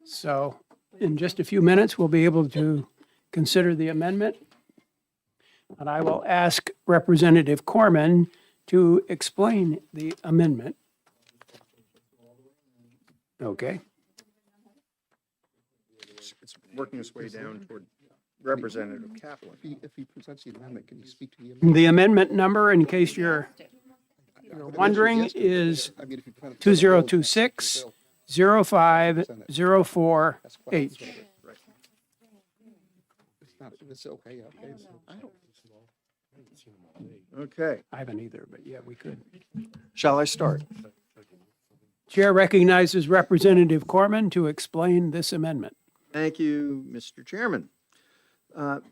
So in just a few minutes, we'll be able to consider the amendment. And I will ask Representative Corman to explain the amendment. Okay. It's working its way down toward Representative Kaplan. If he presents the amendment, can you speak to the amendment? The amendment number, in case you're wondering, is 2026 0504H. It's okay, okay. Okay, I haven't either, but yeah, we could. shall I start? Chair recognizes Representative Corman to explain this amendment. Thank you, Mr. Chairman.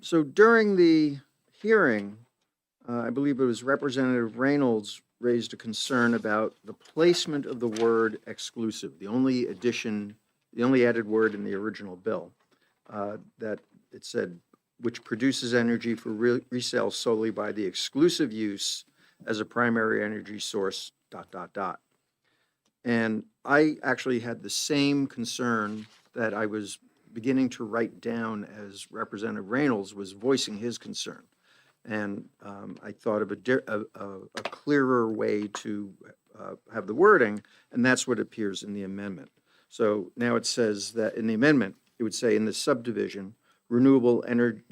So during the hearing, I believe it was Representative Reynolds raised a concern about the placement of the word exclusive, the only added word in the original bill, that it said, which produces energy for resale solely by the exclusive use as a primary energy source, ... And I actually had the same concern that I was beginning to write down as Representative Reynolds was voicing his concern. And I thought of a clearer way to have the wording, and that's what appears in the amendment. So now it says that in the amendment, it would say in the subdivision, renewable energy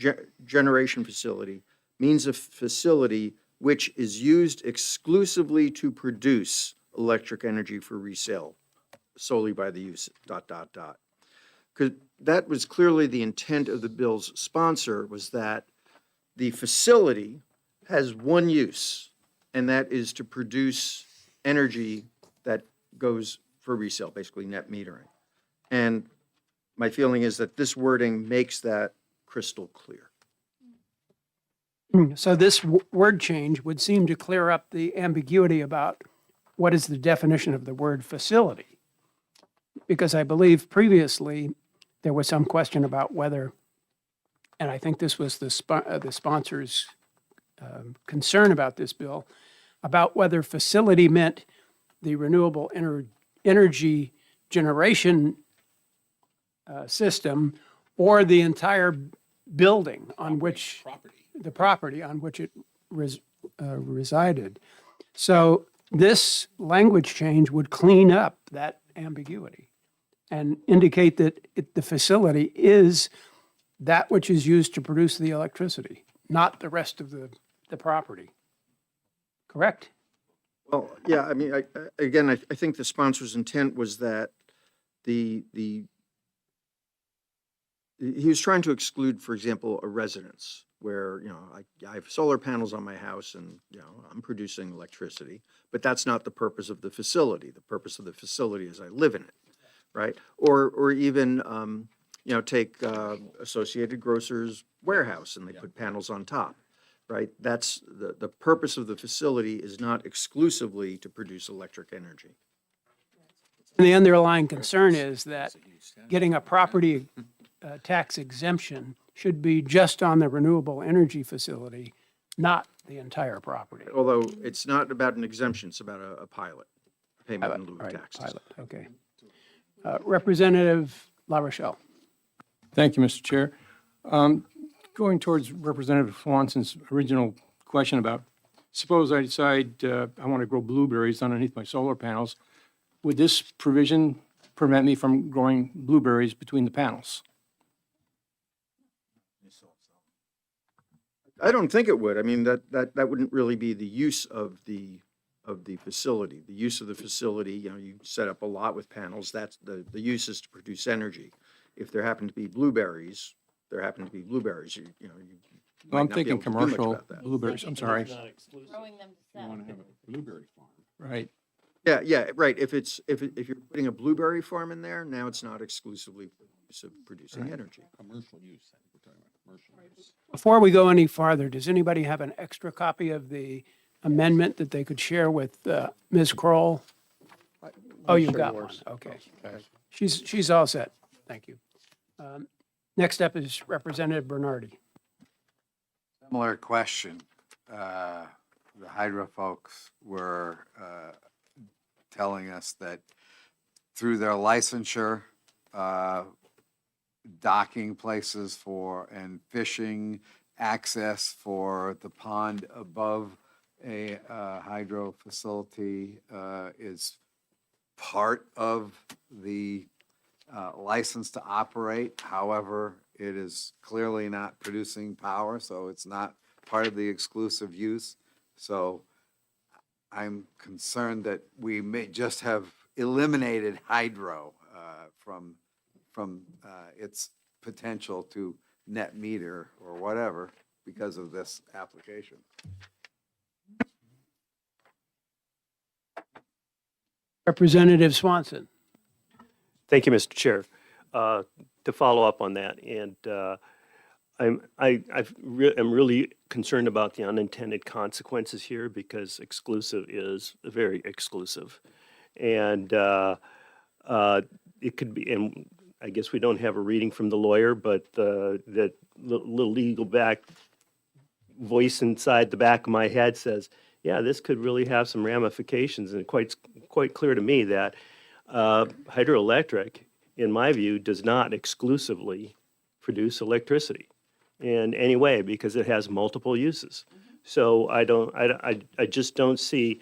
generation facility means a facility which is used exclusively to produce electric energy for resale solely by the use ... Because that was clearly the intent of the bill's sponsor, was that the facility has one use, and that is to produce energy that goes for resale, basically net metering. And my feeling is that this wording makes that crystal clear. So this word change would seem to clear up the ambiguity about what is the definition of the word facility. Because I believe previously there was some question about whether, and I think this was the sponsor's concern about this bill, about whether facility meant the renewable energy generation system or the entire building on which the property on which it resided. So this language change would clean up that ambiguity and indicate that the facility is that which is used to produce the electricity, not the rest of the property. Correct? Well, yeah, I mean, I think the sponsor's intent was that he was trying to exclude, for example, a residence where, I have solar panels on my house and, I'm producing electricity, but that's not the purpose of the facility. The purpose of the facility is I live in it, right? Or even, take Associated Grocers warehouse and they put panels on top, right? That's the purpose of the facility is not exclusively to produce electric energy. And the underlying concern is that getting a property tax exemption should be just on the renewable energy facility, not the entire property. Although it's not about an exemption, it's about a pilot, payment in lieu of taxes. Pilot, okay. Representative La Rochelle. Thank you, Mr. Chair. Going towards Representative Swanson's original question about, suppose I decide I want to grow blueberries underneath my solar panels, would this provision prevent me from growing blueberries between the panels? I don't think it would. I mean, that wouldn't really be the use of the facility. The use of the facility, you set up a lot with panels, that's the use is to produce energy. If there happen to be blueberries, there happen to be blueberries, you Well, I'm might not be thinking able to do much commercial about that. blueberries, I'm sorry. Growing them to You want to have a blueberry farm. Right. Yeah, right. If you're putting a blueberry farm in there, now it's not exclusively for the use of producing energy. Commercial use, I think we're talking about commercial use. Before we go any farther, does anybody have an extra copy of the amendment that they could share with Ms. Kroll? Oh, you've got one, okay. She's all set, thank you. Next up is Representative Bernardi. Similar question. The hydro folks were telling us that through their licensure, docking places and fishing access for the pond above a hydro facility is part of the license to operate. However, it is clearly not producing power, so it's not part of the exclusive use. So I'm concerned that we may just have eliminated hydro from its potential to net meter or whatever because of this application. Representative Swanson. Thank you, Mr. Chair. To follow up on that, and I'm really concerned about the unintended consequences here because exclusive is very exclusive, and it could be. And I guess we don't have a reading from the lawyer, but that little legal back voice inside the back of my head says, yeah, this could really have some ramifications, and quite clear to me that hydroelectric, in my view, does not exclusively produce electricity in any way because it has multiple uses. So I just don't see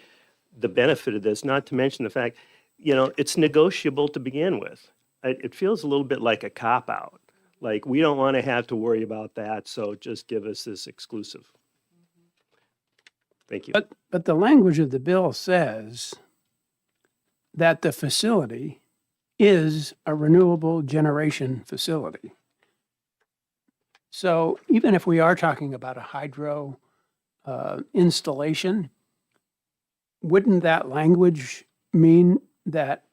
the benefit of this, not to mention the fact, it's negotiable to begin with. It feels a little bit like a cop-out. Like, we don't want to have to worry about that, so just give us this exclusive. Thank you. But the language of the bill says that the facility is a renewable generation facility. So even if we are talking about a hydro installation, wouldn't that language mean that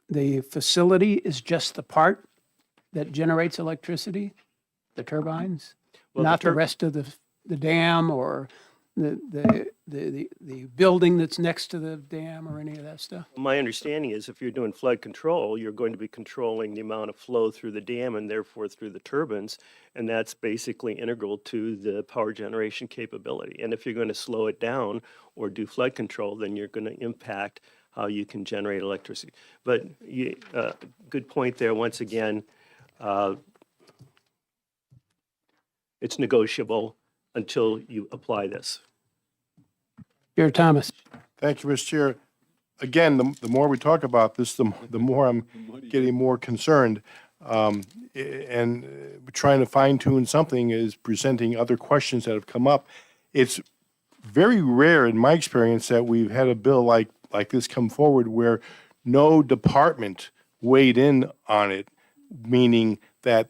the facility is just the part that generates electricity, the turbines, Well, not the rest of the dam or the building that's next to the dam or any of that stuff? My understanding is if you're doing flood control, you're going to be controlling the amount of flow through the dam and therefore through the turbines, and that's basically integral to the power generation capability. And if you're going to slow it down or do flood control, then you're going to impact how you can generate electricity. But good point there, once again. It's negotiable until you apply this. Chair Thomas. Thank you, Mr. Chair. Again, the more we talk about this, the more I'm getting more concerned. And trying to fine tune something is presenting other questions that have come up. It's very rare in my experience that we've had a bill like this come forward where no department weighed in on it, meaning that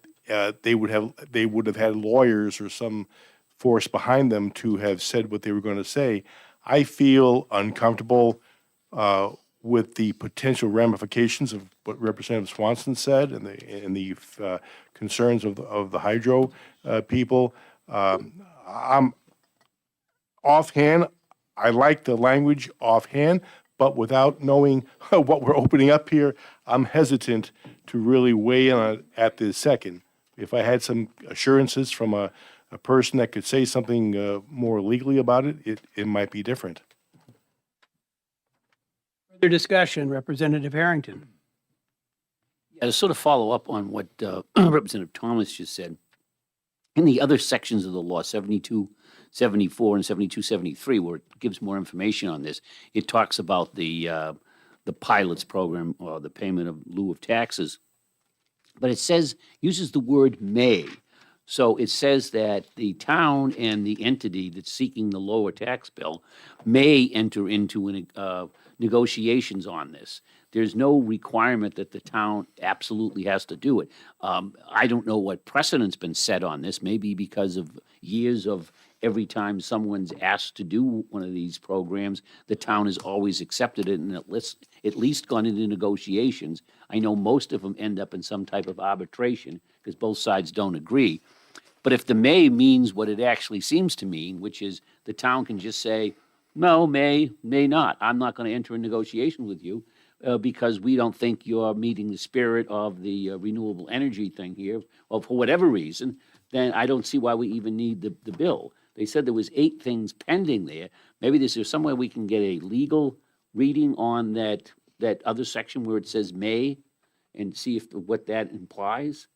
they would have had lawyers or some force behind them to have said what they were going to say. I feel uncomfortable with the potential ramifications of what Representative Swanson said and the concerns of the hydro people. I'm offhand, I like the language offhand, but without knowing what we're opening up here, I'm hesitant to really weigh in on it at this second. If I had some assurances from a person that could say something more legally about it, it might be different. Further discussion, Representative Harrington. To sort of follow up on what Representative Thomas just said, in the other sections of the law, 72, 74, and 72, 73, where it gives more information on this, it talks about the pilots program or the payment of lieu of taxes. But it says, uses the word may. So it says that the town and the entity that's seeking the lower tax bill may enter into negotiations on this. There's no requirement that the town absolutely has to do it. I don't know what precedent's been set on this, maybe because of years of every time someone's asked to do one of these programs, the town has always accepted it and at least gone into negotiations. I know most of them end up in some type of arbitration because both sides don't agree. But if the may means what it actually seems to mean, which is the town can just say, no, may not. I'm not going to enter a negotiation with you because we don't think you're meeting the spirit of the renewable energy thing here, or for whatever reason, then I don't see why we even need the bill. They said there was 8 things pending there. Maybe is there some way we can get a legal reading on that other section where it says may and see what that implies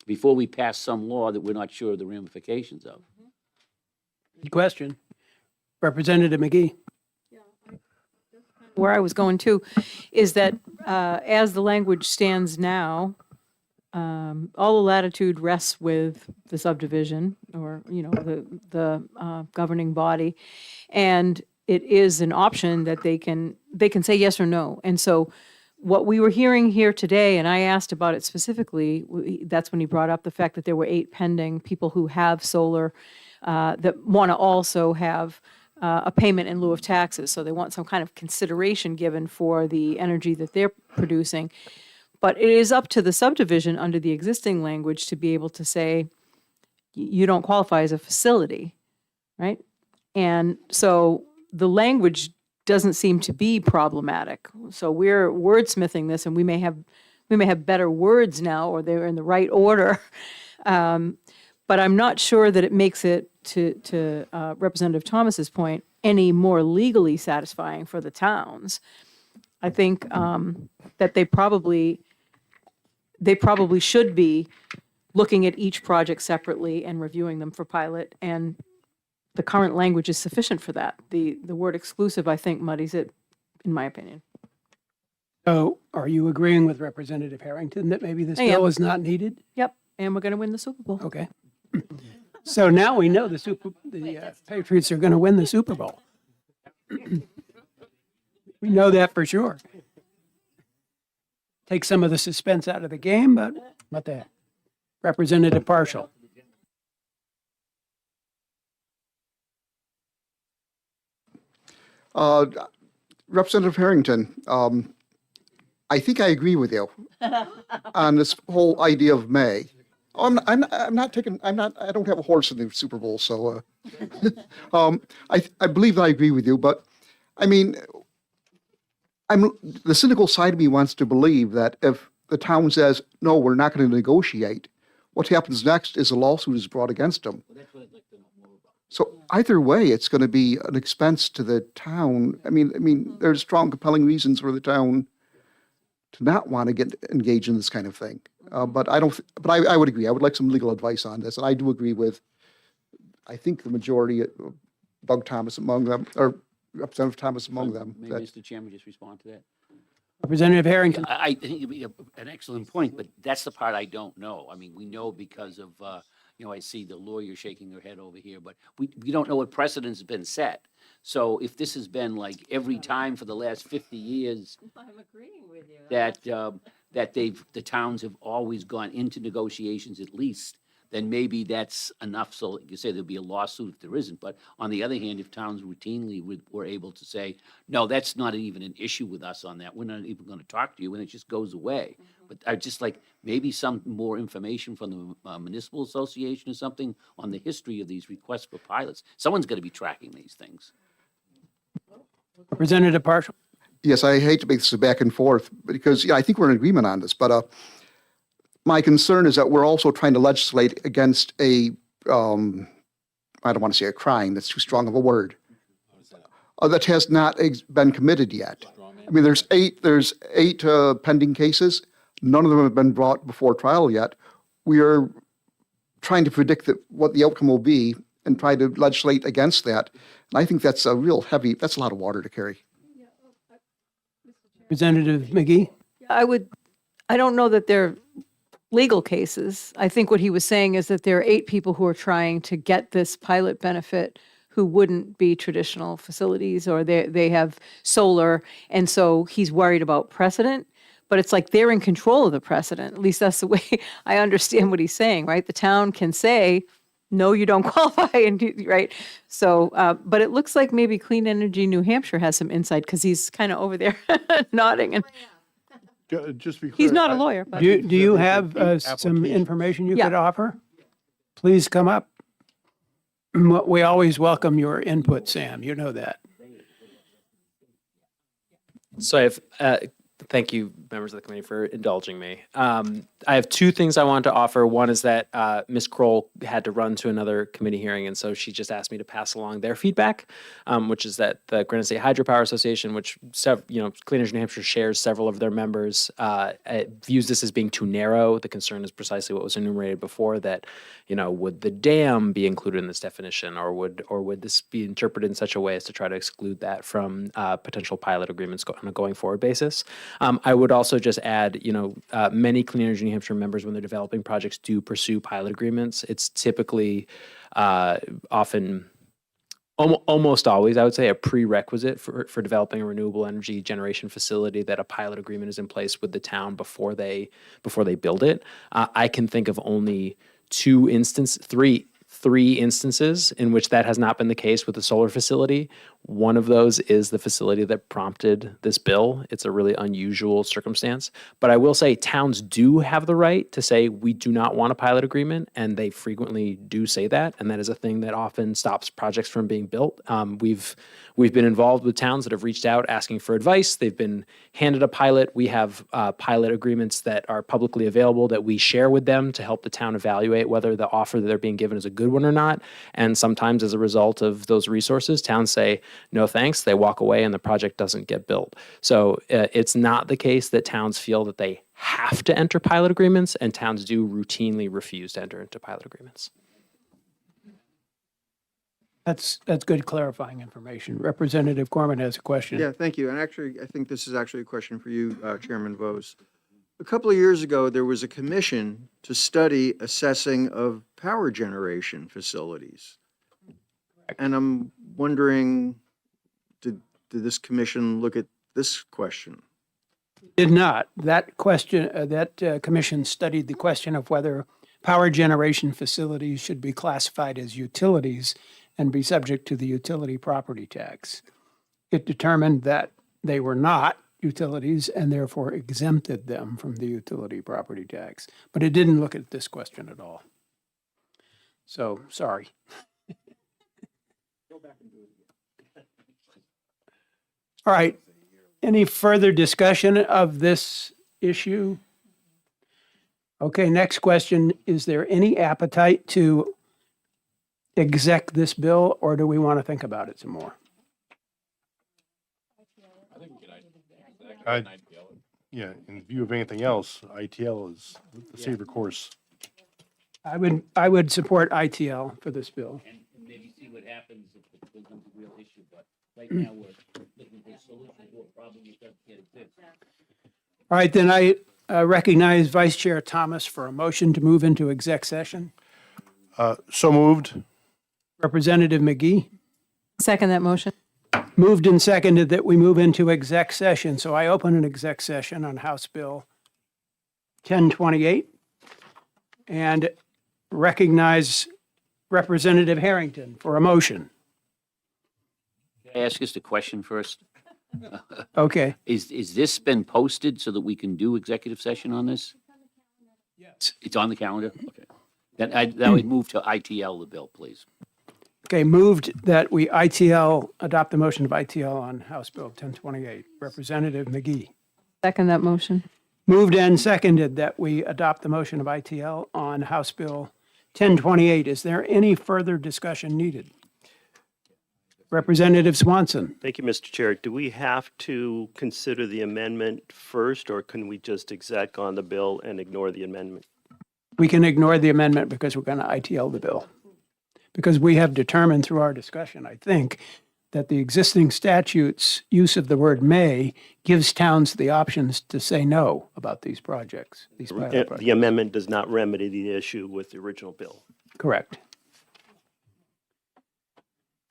before we pass some law that we're not sure of the ramifications of. Good question. Representative McGee. Where I was going to is that as the language stands now, all the latitude rests with the subdivision or, the governing body. And it is an option that they can say yes or no. And so what we were hearing here today, and I asked about it specifically, that's when he brought up the fact that there were 8 pending people who have solar that want to also have a payment in lieu of taxes. So they want some kind of consideration given for the energy that they're producing. But it is up to the subdivision under the existing language to be able to say, you don't qualify as a facility, right? And so the language doesn't seem to be problematic. So we're wordsmithing this, and we may have better words now, or they're in the right order. But I'm not sure that it makes it, to Representative Thomas's point, any more legally satisfying for the towns. I think that they probably should be looking at each project separately and reviewing them for pilot, and the current language is sufficient for that. The word exclusive, I think, muddies it, in my opinion. So are you agreeing with Representative Harrington that maybe this I am. bill is not needed? Yep, and we're going to win the Super Bowl. Okay. So now we know the Patriots are going to win the Super Bowl. We know that for sure. Take some of the suspense out of the game, but not that. Representative Partial. Representative Harrington, I think I agree with you on this whole idea of May. I don't have a horse in the Super Bowl, so I believe that I agree with you, but I mean, the cynical side of me wants to believe that if the town says, no, we're not going to negotiate, what happens next is a lawsuit is brought against them. So either way, it's going to be an expense to the town. I mean, there's strong, compelling reasons for the town to not want to get engaged in this kind of thing. But I would agree. I would like some legal advice on this, and I do agree with, I think the majority, Doug Thomas among them, or Representative Thomas among them. May Mr. Chairman just respond to that? Representative Harrington. I think it'd be an excellent point, but that's the part I don't know. I mean, we know because of, I see the lawyer shaking their head over here, but we don't know what precedent's been set. So if this has been like every time for the last 50 years. I'm agreeing with you. That the towns have always gone into negotiations at least, then maybe that's enough. So you say there'll be a lawsuit if there isn't. But on the other hand, if towns routinely were able to say, no, that's not even an issue with us on that, we're not even going to talk to you, and it just goes away. But I just like maybe some more information from the municipal association or something on the history of these requests for pilots. Someone's going to be tracking these things. Representative Partial. Yes, I hate to make this a back and forth because, I think we're in agreement on this, but my concern is that we're also trying to legislate against I don't want to say a crime, that's too strong of a word, that has not been committed yet. I mean, there's eight pending cases. none of them have been brought before trial yet. We are trying to predict what the outcome will be and try to legislate against that. And I think that's a real heavy, that's a lot of water to carry. Representative McGee? I don't know that they're legal cases. I think what he was saying is that there are 8 people who are trying to get this pilot benefit who wouldn't be traditional facilities, or they have solar, and so he's worried about precedent. But it's like they're in control of the precedent. At least that's the way I understand what he's saying, right? The town can say, no, you don't qualify, and right? So, but it looks like maybe Clean Energy New Hampshire has some insight, because he's kind of over there nodding, and Just be clear. he's not a lawyer. But Do you have some application. information you Yeah. could offer? Please come up. We always welcome your input, Sam. You know that. So I have, thank you, members of the committee, for indulging me. I have 2 things I wanted to offer. One is that Ms. Kroll had to run to another committee hearing, and so she just asked me to pass along their feedback, which is that the Granite State Hydropower Association, which Clean Energy New Hampshire shares several of their members, views this as being too narrow. The concern is precisely what was enumerated before, that would the dam be included in this definition, or would this be interpreted in such a way as to try to exclude that from potential pilot agreements on a going forward basis? I would also just add, many Clean Energy New Hampshire members, when they're developing projects, do pursue pilot agreements. It's typically often, almost always, I would say, a prerequisite for developing a renewable energy generation facility, that a pilot agreement is in place with the town before they build it. I can think of only three instances in which that has not been the case with the solar facility. One of those is the facility that prompted this bill. It's a really unusual circumstance. But I will say towns do have the right to say, we do not want a pilot agreement, and they frequently do say that, and that is a thing that often stops projects from being built. We've been involved with towns that have reached out asking for advice. They've been handed a pilot. We have pilot agreements that are publicly available that we share with them to help the town evaluate whether the offer that they're being given is a good one or not. And sometimes, as a result of those resources, towns say, no thanks, they walk away, and the project doesn't get built. So it's not the case that towns feel that they have to enter pilot agreements, and towns do routinely refuse to enter into pilot agreements. That's good clarifying information. Representative Corman has a question. Yeah, thank you. And actually, I think this is actually a question for you, Chairman Vose. A couple of years ago, there was a commission to study assessing of power generation facilities. And I'm wondering, did this commission look at this question? Did not. That question, that commission studied the question of whether power generation facilities should be classified as utilities and be subject to the utility property tax. It determined that they were not utilities and therefore exempted them from the utility property tax. But it didn't look at this question at all. So, sorry. All right. Any further discussion of this issue? Okay, next question. Is there any appetite to exec this bill, or do we want to think about it some more? Yeah, in view of anything else, ITL is the safer course. I would support ITL for this bill. And maybe see what happens if it becomes a real issue. But right now, we're looking for a solution to a problem that doesn't yet exist. All right, then I recognize Vice Chair Thomas for a motion to move into exec session. So moved. Representative McGee? Second that motion. Moved and seconded that we move into exec session. So I open an exec session on House Bill 1028 and recognize Representative Harrington for a motion. Can I ask just a question first? Okay. Is this been posted so that we can do executive session on this? Yes. It's on the calendar? Okay. Then I would move to ITL the bill, please. Okay, moved that we adopt the motion of ITL on House Bill 1028. Representative McGee. Second that motion. Moved and seconded that we adopt the motion of ITL on House Bill 1028. Is there any further discussion needed? Representative Swanson. Thank you, Mr. Chair. Do we have to consider the amendment first, or can we just exec on the bill and ignore the amendment? We can ignore the amendment because we're going to ITL the bill. Because we have determined through our discussion, I think, that the existing statute's use of the word may gives towns the options to say no about these projects, these pilot projects. The amendment does not remedy the issue with the original bill. Correct.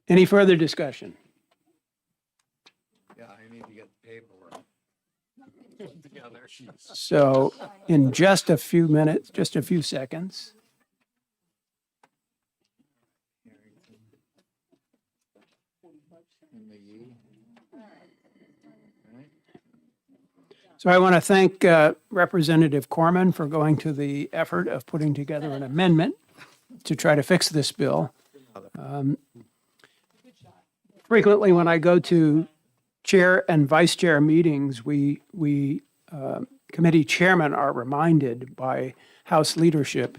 Any further discussion? Yeah, I need to get the paperwork. So in just a few minutes, just a few seconds. So I want to thank Representative Corman for going to the effort of putting together an amendment to try to fix this bill. Frequently, when I go to chair and vice chair meetings, committee chairmen are reminded by House leadership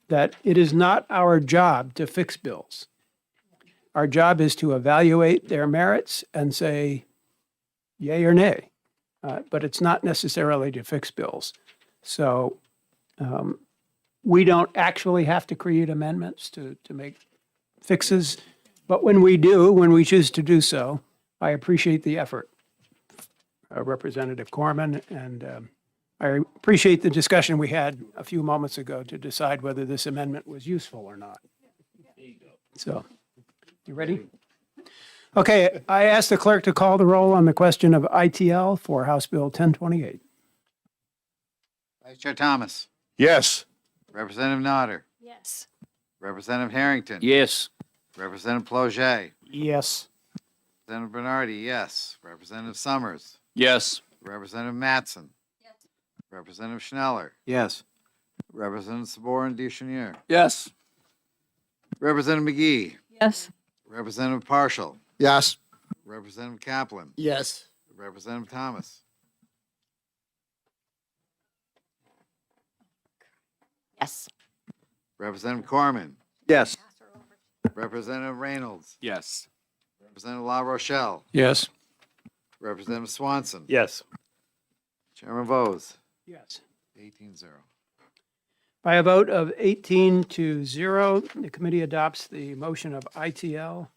that it is not our job to fix bills. Our job is to evaluate their merits and say yay or nay. But it's not necessarily to fix bills. So we don't actually have to create amendments to make fixes. But when we do, when we choose to do so, I appreciate the effort, Representative Corman, and I appreciate the discussion we had a few moments ago to decide whether this amendment was useful or not. So, you ready? Okay, I ask the clerk to call the roll on the question of ITL for House Bill 1028. Vice Chair Thomas, Yes. Representative Nodder, Yes. Representative Harrington. Yes. Representative Ploget, Yes. Representative Bernardi, yes. Representative Summers, Yes. Representative Mattson. Yes. Representative Schneller, Yes. Representative Sabor Duchenier, Yes. Representative McGee, Yes. Representative Partial, Yes. Representative Kaplan, Yes. Representative Thomas, Yes. Representative Corman, Yes. Representative Reynolds, Yes. Representative La Rochelle, Yes. Representative Swanson. Yes. Chairman Vose, Yes. 18-0. By a vote of 18-0, the committee adopts the motion of ITL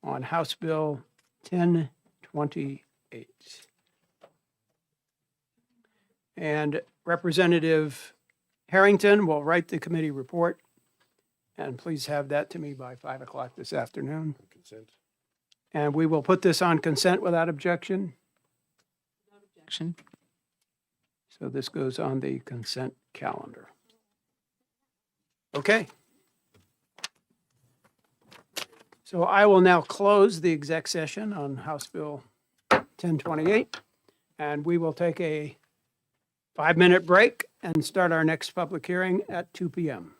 on House Bill 1028. And Representative Harrington will write the committee report, and please have that to me by 5 o'clock this afternoon. Consent. And we will put this on consent without objection. Action. So this goes on the consent calendar. Okay. So I will now close the exec session on House Bill 1028, and we will take a 5-minute break and start our next public hearing at 2 p.m.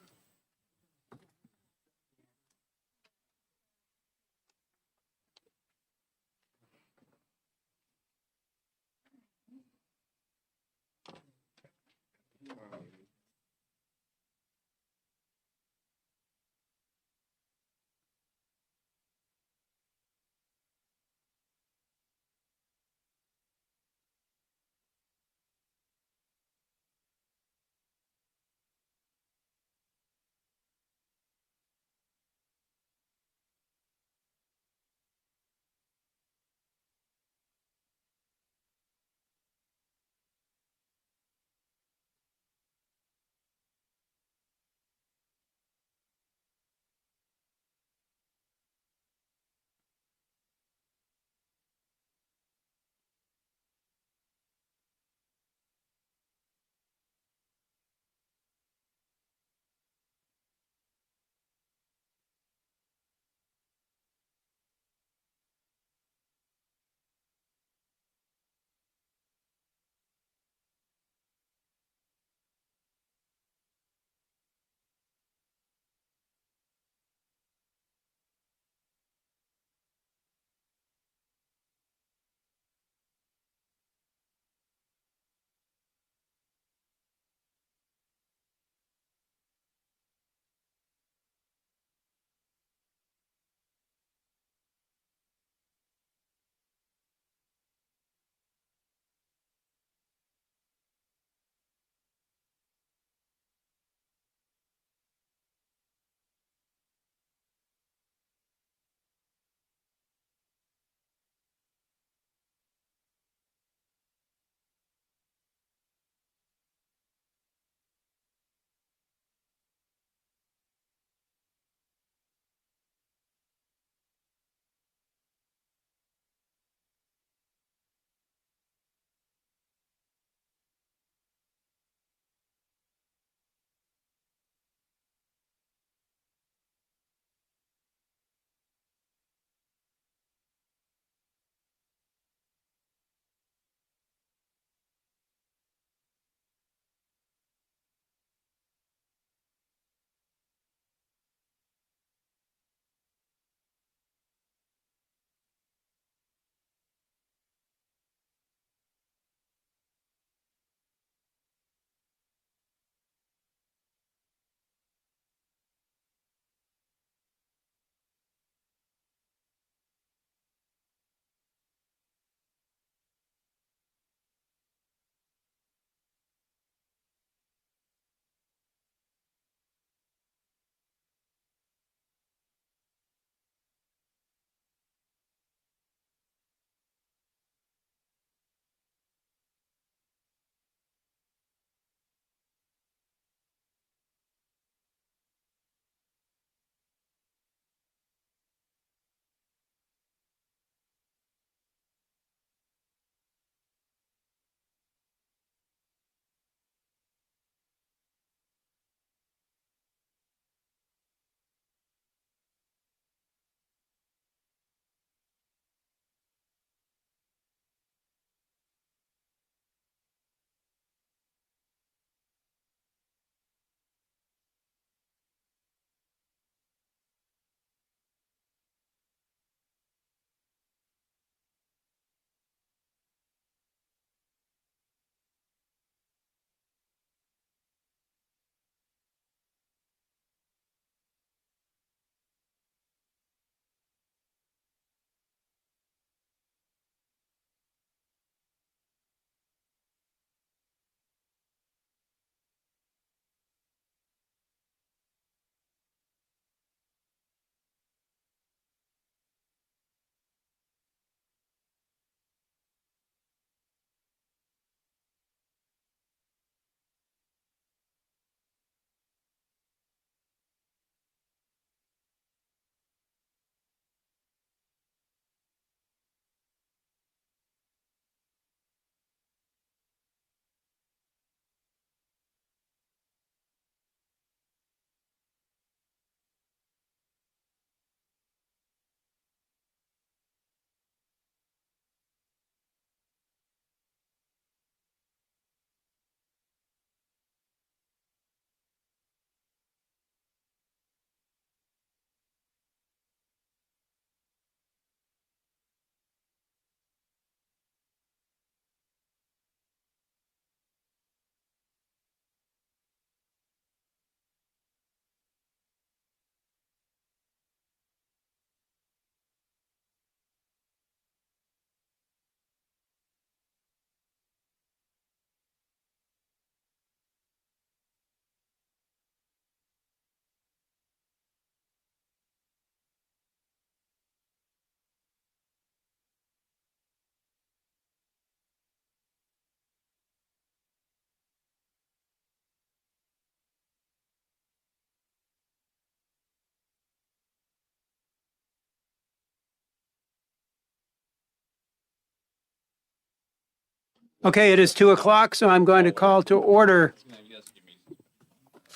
Okay, it is 2:00, so I'm going to call to order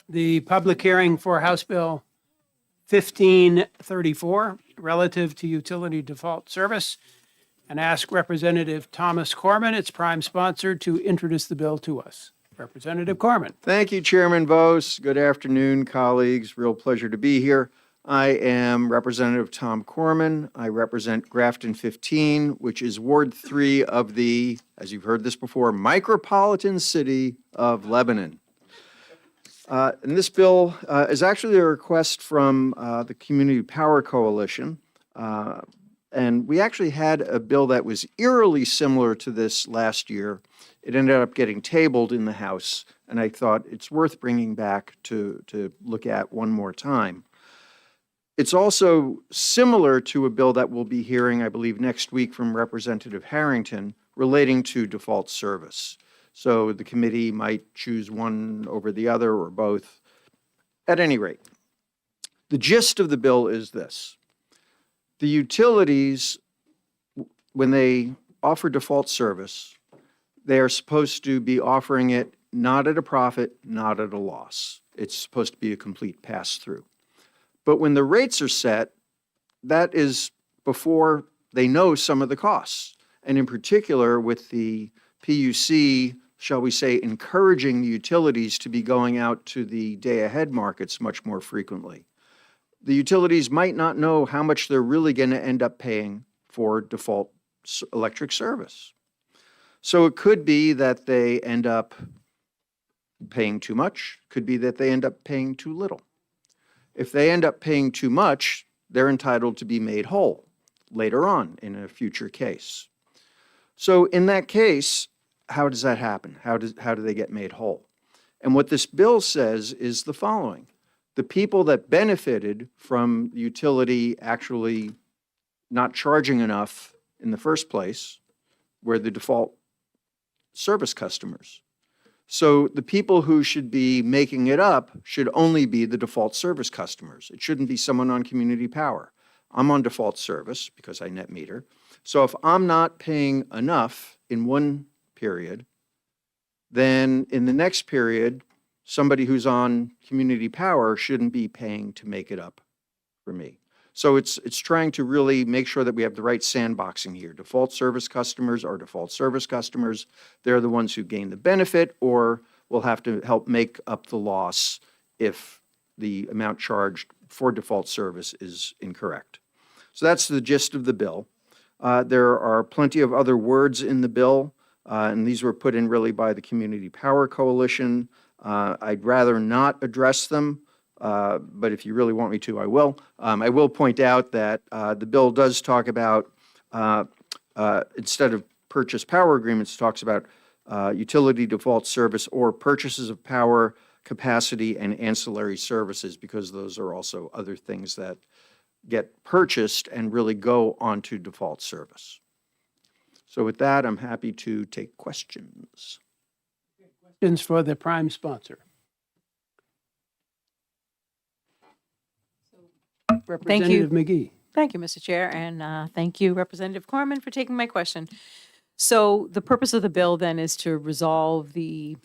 the public hearing for House Bill 1534 relative to utility default service and ask Representative Thomas Corman, its prime sponsor, to introduce the bill to us. Representative Corman. Thank you, Chairman Vos. Good afternoon, colleagues. Real pleasure to be here. I am Representative Tom Corman. I represent Grafton 15, which is Ward 3 of the, as you've heard this before, micropolitan city of Lebanon. And this bill is actually a request from the Community Power Coalition. And we actually had a bill that was eerily similar to this last year. It ended up getting tabled in the House, and I thought it's worth bringing back to look at one more time. It's also similar to a bill that we'll be hearing, I believe, next week from Representative Harrington relating to default service. So the committee might choose one over the other or both. At any rate, the gist of the bill is this. The utilities, when they offer default service, they are supposed to be offering it not at a profit, not at a loss. It's supposed to be a complete pass-through. But when the rates are set, that is before they know some of the costs. And in particular, with the PUC, shall we say, encouraging the utilities to be going out to the day-ahead markets much more frequently. The utilities might not know how much they're really going to end up paying for default electric service. So it could be that they end up paying too much, could be that they end up paying too little. If they end up paying too much, they're entitled to be made whole later on in a future case. So in that case, how does that happen? How do they get made whole? And what this bill says is the following. The people that benefited from the utility actually not charging enough in the first place were the default service customers. So the people who should be making it up should only be the default service customers. It shouldn't be someone on community power. I'm on default service because I net meter. So if I'm not paying enough in one period, then in the next period, somebody who's on community power shouldn't be paying to make it up for me. So it's trying to really make sure that we have the right sandboxing here. Default service customers are default service customers. They're the ones who gain the benefit or will have to help make up the loss if the amount charged for default service is incorrect. So that's the gist of the bill. There are plenty of other words in the bill, and these were put in really by the Community Power Coalition. I'd rather not address them. But if you really want me to, I will. I will point out that the bill does talk about, instead of purchase power agreements, it talks about utility default service or purchases of power, capacity, and ancillary services, because those are also other things that get purchased and really go onto default service. So with that, I'm happy to take questions. Questions for the prime sponsor. Thank you. Representative McGee. Thank you, Mr. Chair, and thank you, Representative Corman, for taking my question. So the purpose of the bill then is to resolve the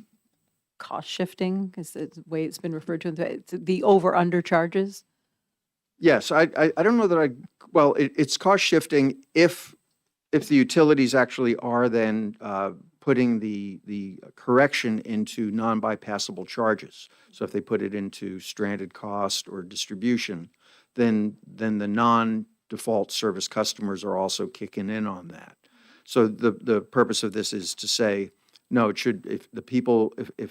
cost shifting, is the way it's been referred to, the over-under charges? Yes, I don't know that well, it's cost shifting if the utilities actually are then putting the correction into non-bypassable charges. So if they put it into stranded cost or distribution, then the non-default service customers are also kicking in on that. So the purpose of this is to say, no, it should, if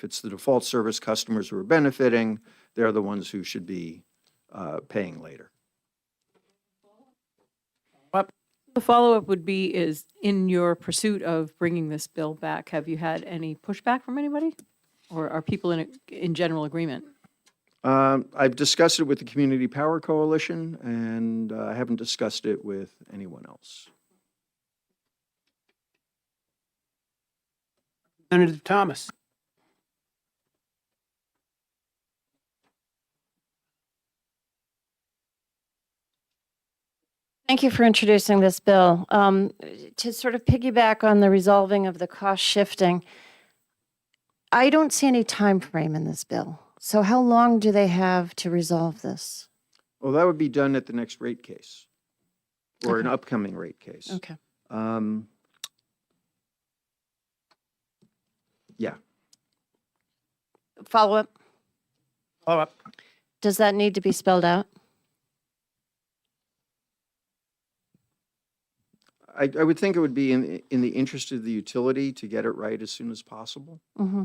it's the default service customers who are benefiting, they're the ones who should be paying later. The follow-up would be is, in your pursuit of bringing this bill back, have you had any pushback from anybody? Or are people in general agreement? I've discussed it with the Community Power Coalition, and I haven't discussed it with anyone else. Representative Thomas. Thank you for introducing this bill. To sort of piggyback on the resolving of the cost shifting, I don't see any time frame in this bill. So how long do they have to resolve this? Well, that would be done at the next rate case or an Okay. upcoming rate case. Okay. Yeah. Follow up? Follow up. Does that need to be spelled out? I would think it would be in the interest of the utility to get it right as soon as possible. Mm-hmm.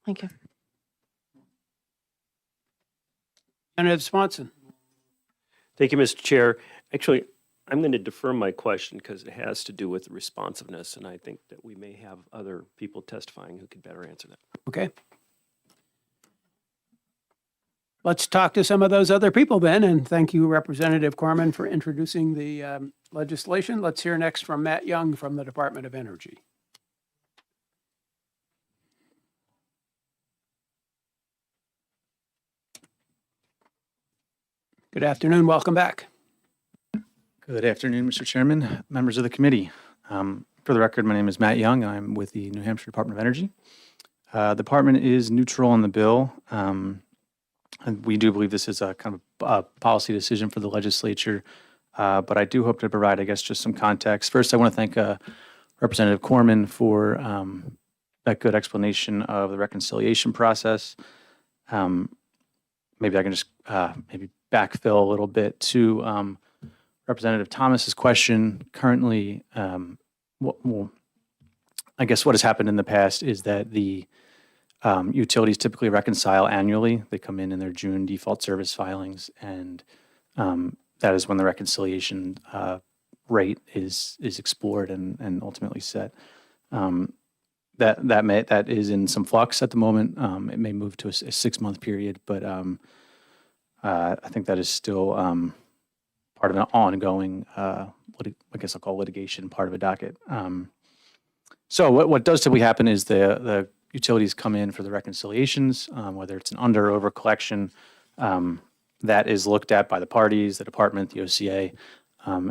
Thank you. Representative Swanson. Thank you, Mr. Chair. Actually, I'm going to defer my question because it has to do with responsiveness, and I think that we may have other people testifying who could better answer that. Okay. Let's talk to some of those other people then, and thank you, Representative Corman, for introducing the legislation. Let's hear next from Matt Young from the Department of Energy. Good afternoon, welcome back. Good afternoon, Mr. Chairman, members of the committee. For the record, my name is Matt Young. I'm with the New Hampshire Department of Energy. The department is neutral on the bill. And we do believe this is a kind of a policy decision for the legislature, but I do hope to provide, I guess, just some context. First, I want to thank Representative Corman for that good explanation of the reconciliation process. Maybe I can just maybe backfill a little bit to Representative Thomas's question. Currently, well, I guess what has happened in the past is that the utilities typically reconcile annually. They come in their June default service filings, and that is when the reconciliation rate is explored and ultimately set. That is in some flux at the moment. It may move to a 6-month period, but I think that is still part of an ongoing, I guess I'll call litigation, part of a docket. So what does typically happen is the utilities come in for the reconciliations, whether it's an under or over collection, that is looked at by the parties, the department, the OCA,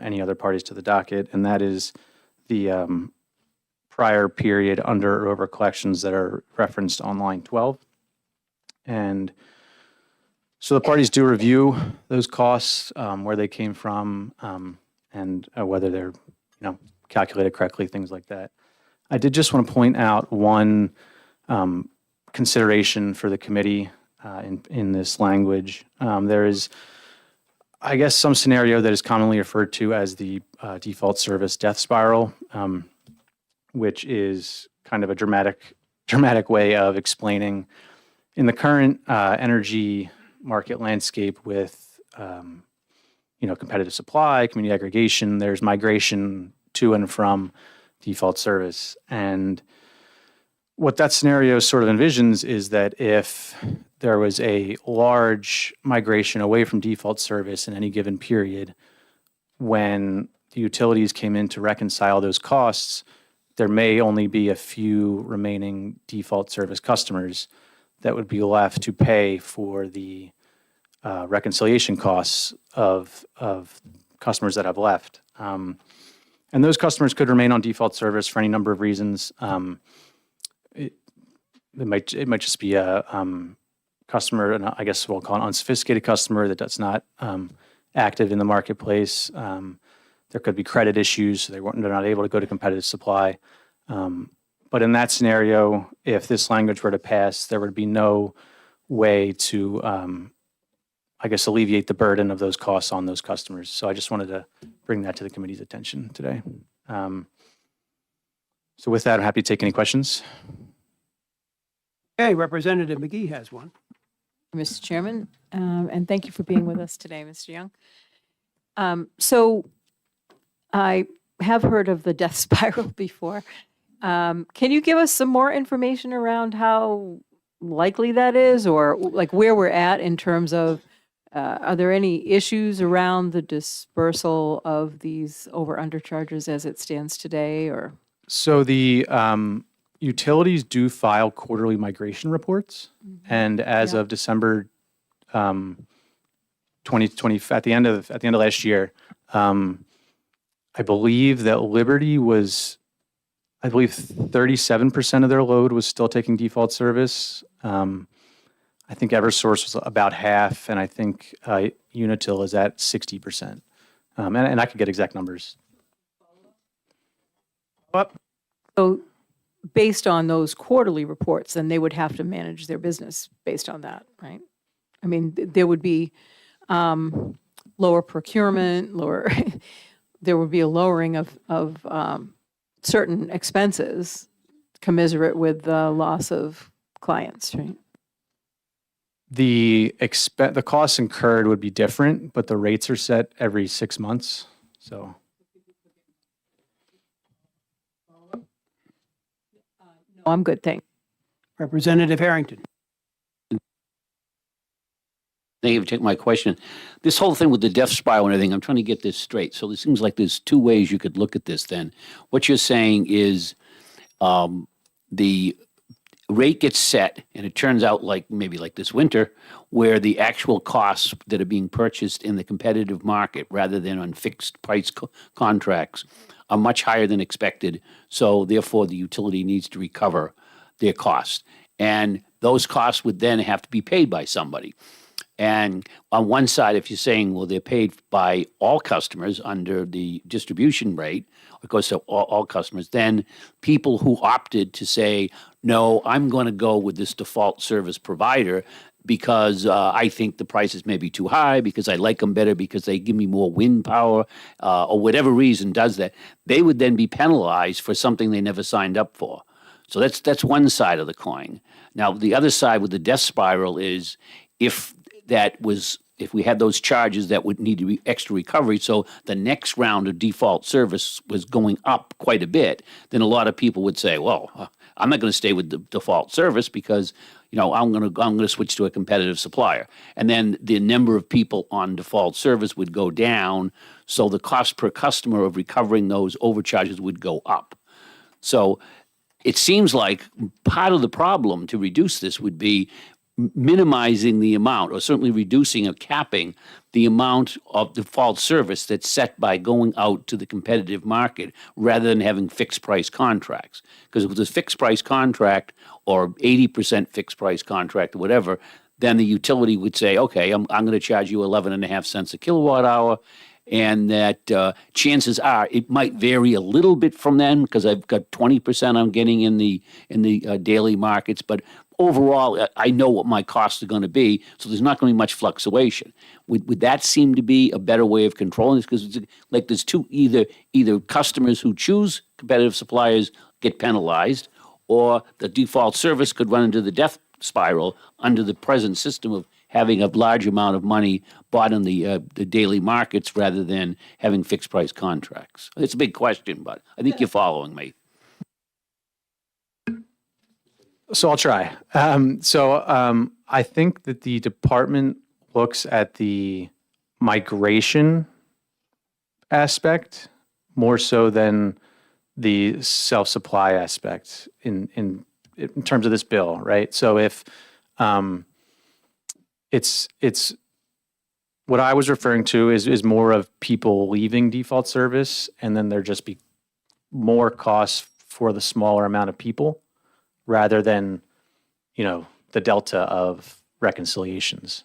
any other parties to the docket, and that is the prior period under or over collections that are referenced on line 12. And so the parties do review those costs, where they came from, and whether they're calculated correctly, things like that. I did just want to point out one consideration for the committee in this language. There is, I guess, some scenario that is commonly referred to as the default service death spiral, which is kind of a dramatic way of explaining in the current energy market landscape with competitive supply, community aggregation, there's migration to and from default service. And what that scenario sort of envisions is that if there was a large migration away from default service in any given period, when the utilities came in to reconcile those costs, there may only be a few remaining default service customers that would be left to pay for the reconciliation costs of customers that have left. And those customers could remain on default service for any number of reasons. It might just be a customer, and I guess we'll call it an unsophisticated customer that's not active in the marketplace. There could be credit issues, so they're not able to go to competitive supply. But in that scenario, if this language were to pass, there would be no way to, I guess, alleviate the burden of those costs on those customers. So I just wanted to bring that to the committee's attention today. So with that, I'm happy to take any questions. Okay, Representative McGee has one. Mr. Chairman, and thank you for being with us today, Mr. Young. So I have heard of the death spiral before. Can you give us some more information around how likely that is, or like where we're at in terms of, are there any issues around the dispersal of these over/under charges as it stands today, or? So the utilities do file quarterly migration reports, and as of December 2020, at the end of last year, I believe that Liberty was, I believe 37% of their load was still taking default service. I think Eversource was about half, and I think Unitil is at 60%. And I could get exact numbers. So based on those quarterly reports, then they would have to manage their business based on that, right? I mean, there would be lower procurement, there would be a lowering of certain expenses commensurate with the loss of clients, right? The costs incurred would be different, but the rates are set every 6 months. So No, I'm good, thanks. Representative Harrington. Thank you for taking my question. This whole thing with the death spiral and everything, I'm trying to get this straight. So it seems like there's two ways you could look at this then. What you're saying is the rate gets set, and it turns out like maybe like this winter, where the actual costs that are being purchased in the competitive market rather than on fixed price contracts are much higher than expected. So therefore, the utility needs to recover their costs. And those costs would then have to be paid by somebody. And on one side, if you're saying, well, they're paid by all customers under the distribution rate, of course, so all customers, then people who opted to say, no, I'm going to go with this default service provider because I think the prices may be too high, because I like them better, because they give me more wind power, or whatever reason does that, they would then be penalized for something they never signed up for. So that's one side of the coin. Now, the other side with the death spiral is if we had those charges that would need to be extra recovery, so the next round of default service was going up quite a bit, then a lot of people would say, well, I'm not going to stay with the default service because, I'm going to switch to a competitive supplier. And then the number of people on default service would go down, so the cost per customer of recovering those overcharges would go up. So it seems like part of the problem to reduce this would be minimizing the amount, or certainly reducing or capping the amount of default service that's set by going out to the competitive market rather than having fixed price contracts. Because if it was a fixed price contract or 80% fixed price contract or whatever, then the utility would say, okay, I'm going to charge you 11.5 cents a kilowatt hour. And that chances are it might vary a little bit from then, because I've got 20% I'm getting in the daily markets, but overall I know what my costs are going to be, so there's not going to be much fluctuation. Would that seem to be a better way of controlling this? Because it's like there's two, either customers who choose competitive suppliers get penalized, or the default service could run into the death spiral under the present system of having a large amount of money bought in the daily markets rather than having fixed price contracts. It's a big question, but I think you're following me. So I'll try. I think that the department looks at the migration aspect more so than the self-supply aspect in terms of this bill, right? So if it's what I was referring to is more of people leaving default service, and then there just be more costs for the smaller amount of people, rather than, the delta of reconciliations.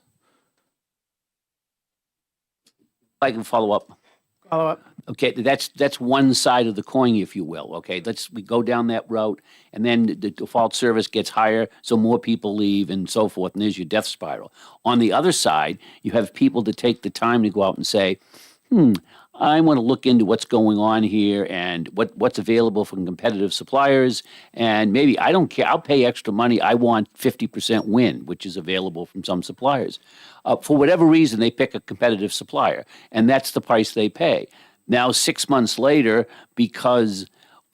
I can follow up. Okay, that's one side of the coin, if you will. Okay, we go down that route, and then the default service gets higher, so more people leave and so forth, and there's your death spiral. On the other side, you have people that take the time to go out and say, I want to look into what's going on here and what's available from competitive suppliers, and maybe I don't care, I'll pay extra money, I want 50% win, which is available from some suppliers. For whatever reason, they pick a competitive supplier, and that's the price they pay. Now, 6 months later, because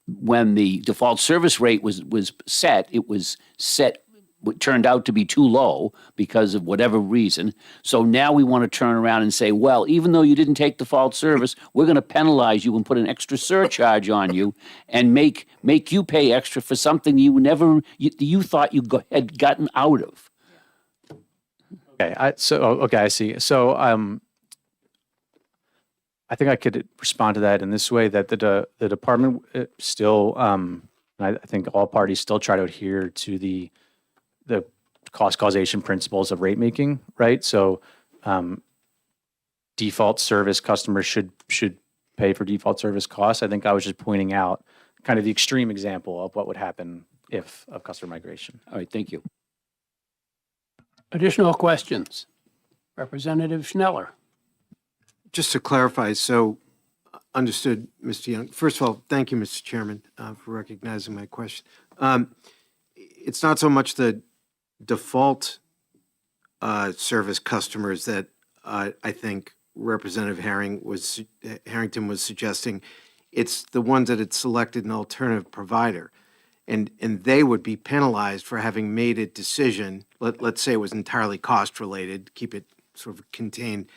when the default service rate was set, what turned out to be too low because of whatever reason. So now we want to turn around and say, well, even though you didn't take default service, we're going to penalize you and put an extra surcharge on you and make you pay extra for something you thought you had gotten out of. Okay, okay, I see. So, I think I could respond to that in this way, that the department still, and I think all parties still try to adhere to the cost causation principles of rate making, right? So, default service customers should pay for default service costs. I think I was just pointing out kind of the extreme example of what would happen if of customer migration. All right, thank you. Additional questions? Representative Schneller. Just to clarify, so understood, Mr. Young. First of all, thank you, Mr. Chairman, for recognizing my question. It's not so much the default service customers that I think Representative Harrington was suggesting. It's the ones that had selected an alternative provider. And they would be penalized for having made a decision, let's say it was entirely cost related, keep it sort of contained.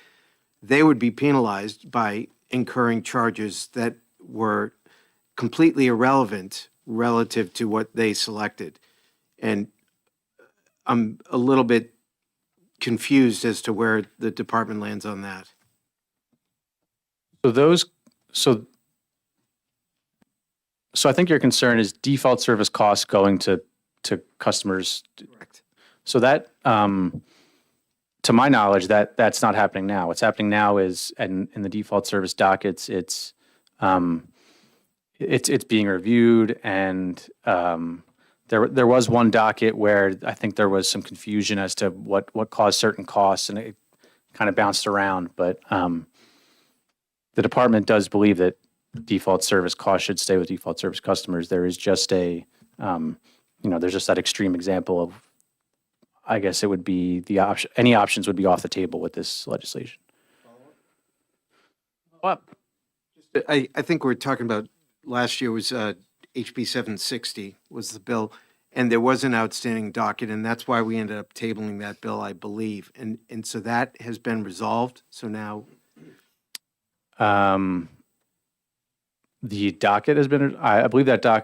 They would be penalized by incurring charges that were completely irrelevant relative to what they selected. And I'm a little bit confused as to where the department lands on that. So I think your concern is default service costs going to customers. Correct. So that, to my knowledge, that's not happening now. What's happening now is, in the default service dockets, it's being reviewed, and there was one docket where I think there was some confusion as to what caused certain costs, and it kind of bounced around. But the department does believe that default service costs should stay with default service customers. There is just there's just that extreme example of, I guess it would be the option, any options would be off the table with this legislation. I think we're talking about last year was HB 760 was the bill, and there was an outstanding docket, and that's why we ended up tabling that bill, I believe. And so that has been resolved. So now The docket has been, I believe that I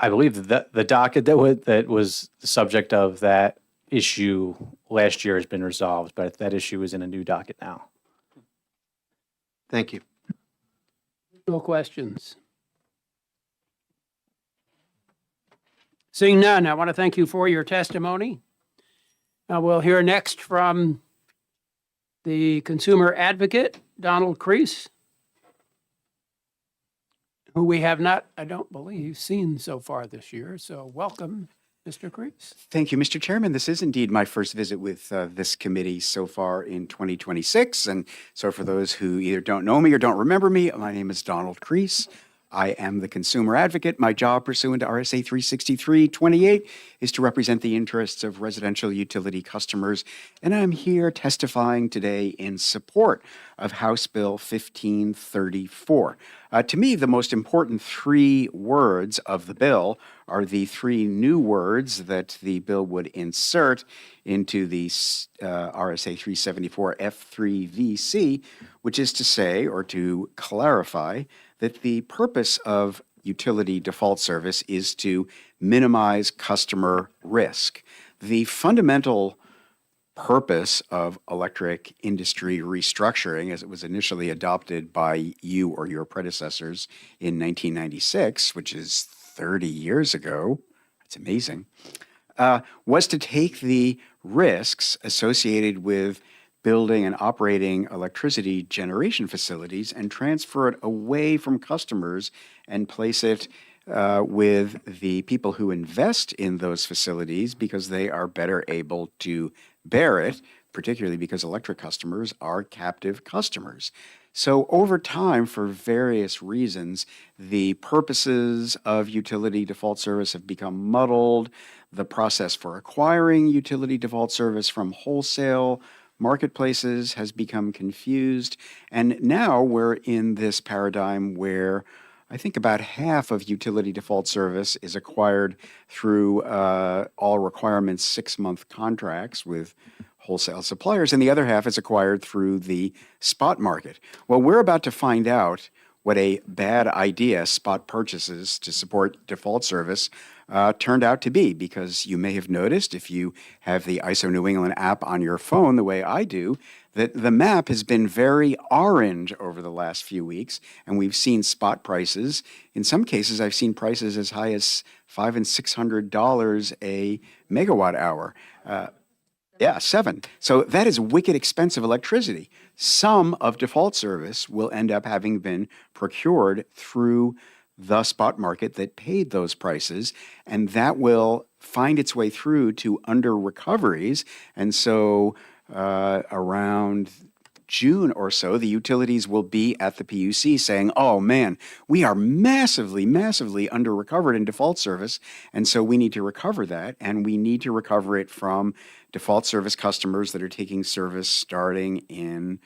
believe that the docket that was the subject of that issue last year has been resolved, but that issue is in a new docket now. Thank you. No questions. Seeing none, I want to thank you for your testimony. We'll hear next from the consumer advocate, Donald Crease, who we have not, I don't believe, seen so far this year. So welcome, Mr. Crease. Thank you, Mr. Chairman. This is indeed my first visit with this committee so far in 2026. And so for those who either don't know me or don't remember me, my name is Donald Crease. I am the consumer advocate. My job pursuant to RSA 363-28 is to represent the interests of residential utility customers, and I'm here testifying today in support of House Bill 1534. To me, the most important three words of the bill are the three new words that the bill would insert into the RSA 374 F3VC, which is to say, or to clarify, that the purpose of utility default service is to minimize customer risk. The fundamental purpose of electric industry restructuring, as it was initially adopted by you or your predecessors in 1996, which is 30 years ago, it's amazing, was to take the risks associated with building and operating electricity generation facilities and transfer it away from customers and place it with the people who invest in those facilities because they are better able to bear it, particularly because electric customers are captive customers. So over time, for various reasons, the purposes of utility default service have become muddled. The process for acquiring utility default service from wholesale marketplaces has become confused, and now we're in this paradigm where I think about half of utility default service is acquired through all requirements 6-month contracts with wholesale suppliers, and the other half is acquired through the spot market. Well, we're about to find out what a bad idea spot purchases to support default service turned out to be. Because you may have noticed, if you have the ISO New England app on your phone the way I do, that the map has been very orange over the last few weeks, and we've seen spot prices. In some cases, I've seen prices as high as $500 and $600 a megawatt hour. Yeah, 7. So that is wicked expensive electricity. Some of default service will end up having been procured through the spot market that paid those prices, and that will find its way through to under recoveries. And so around June or so, the utilities will be at the PUC saying, oh man, we are massively, massively under recovered in default service. And so we need to recover that, and we need to recover it from default service customers that are taking service starting in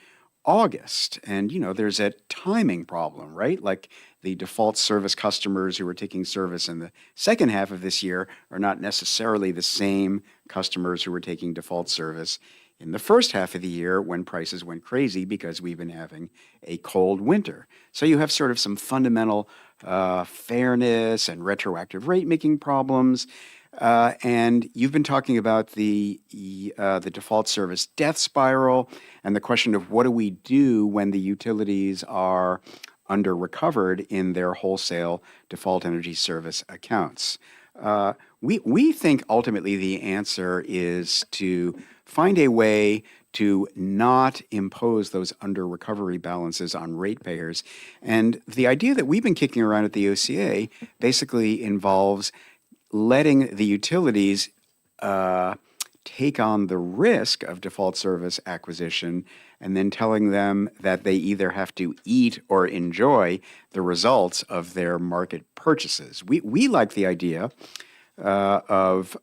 August. And, you know, there's a timing problem, right? Like the default service customers who are taking service in the second half of this year are not necessarily the same customers who were taking default service in the first half of the year when prices went crazy because we've been having a cold winter. So you have sort of some fundamental fairness and retroactive rate making problems. And you've been talking about the default service death spiral and the question of what do we do when the utilities are under recovered in their wholesale default energy service accounts. We think ultimately the answer is to find a way to not impose those under recovery balances on ratepayers. And the idea that we've been kicking around at the OCA basically involves letting the utilities take on the risk of default service acquisition and then telling them that they either have to eat or enjoy the results of their market purchases. We like the idea of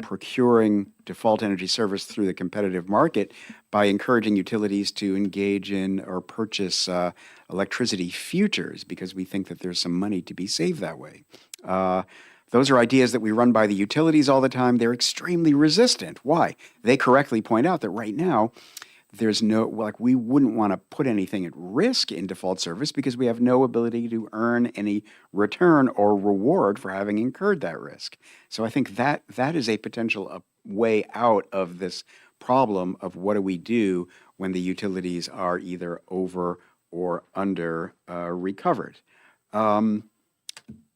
procuring default energy service through the competitive market by encouraging utilities to engage in or purchase electricity futures, because we think that there's some money to be saved that way. Those are ideas that we run by the utilities all the time. They're extremely resistant. Why? They correctly point out that right now, there's no, like, we wouldn't want to put anything at risk in default service because we have no ability to earn any return or reward for having incurred that risk. So I think that is a potential way out of this problem of what do we do when the utilities are either over or under recovered.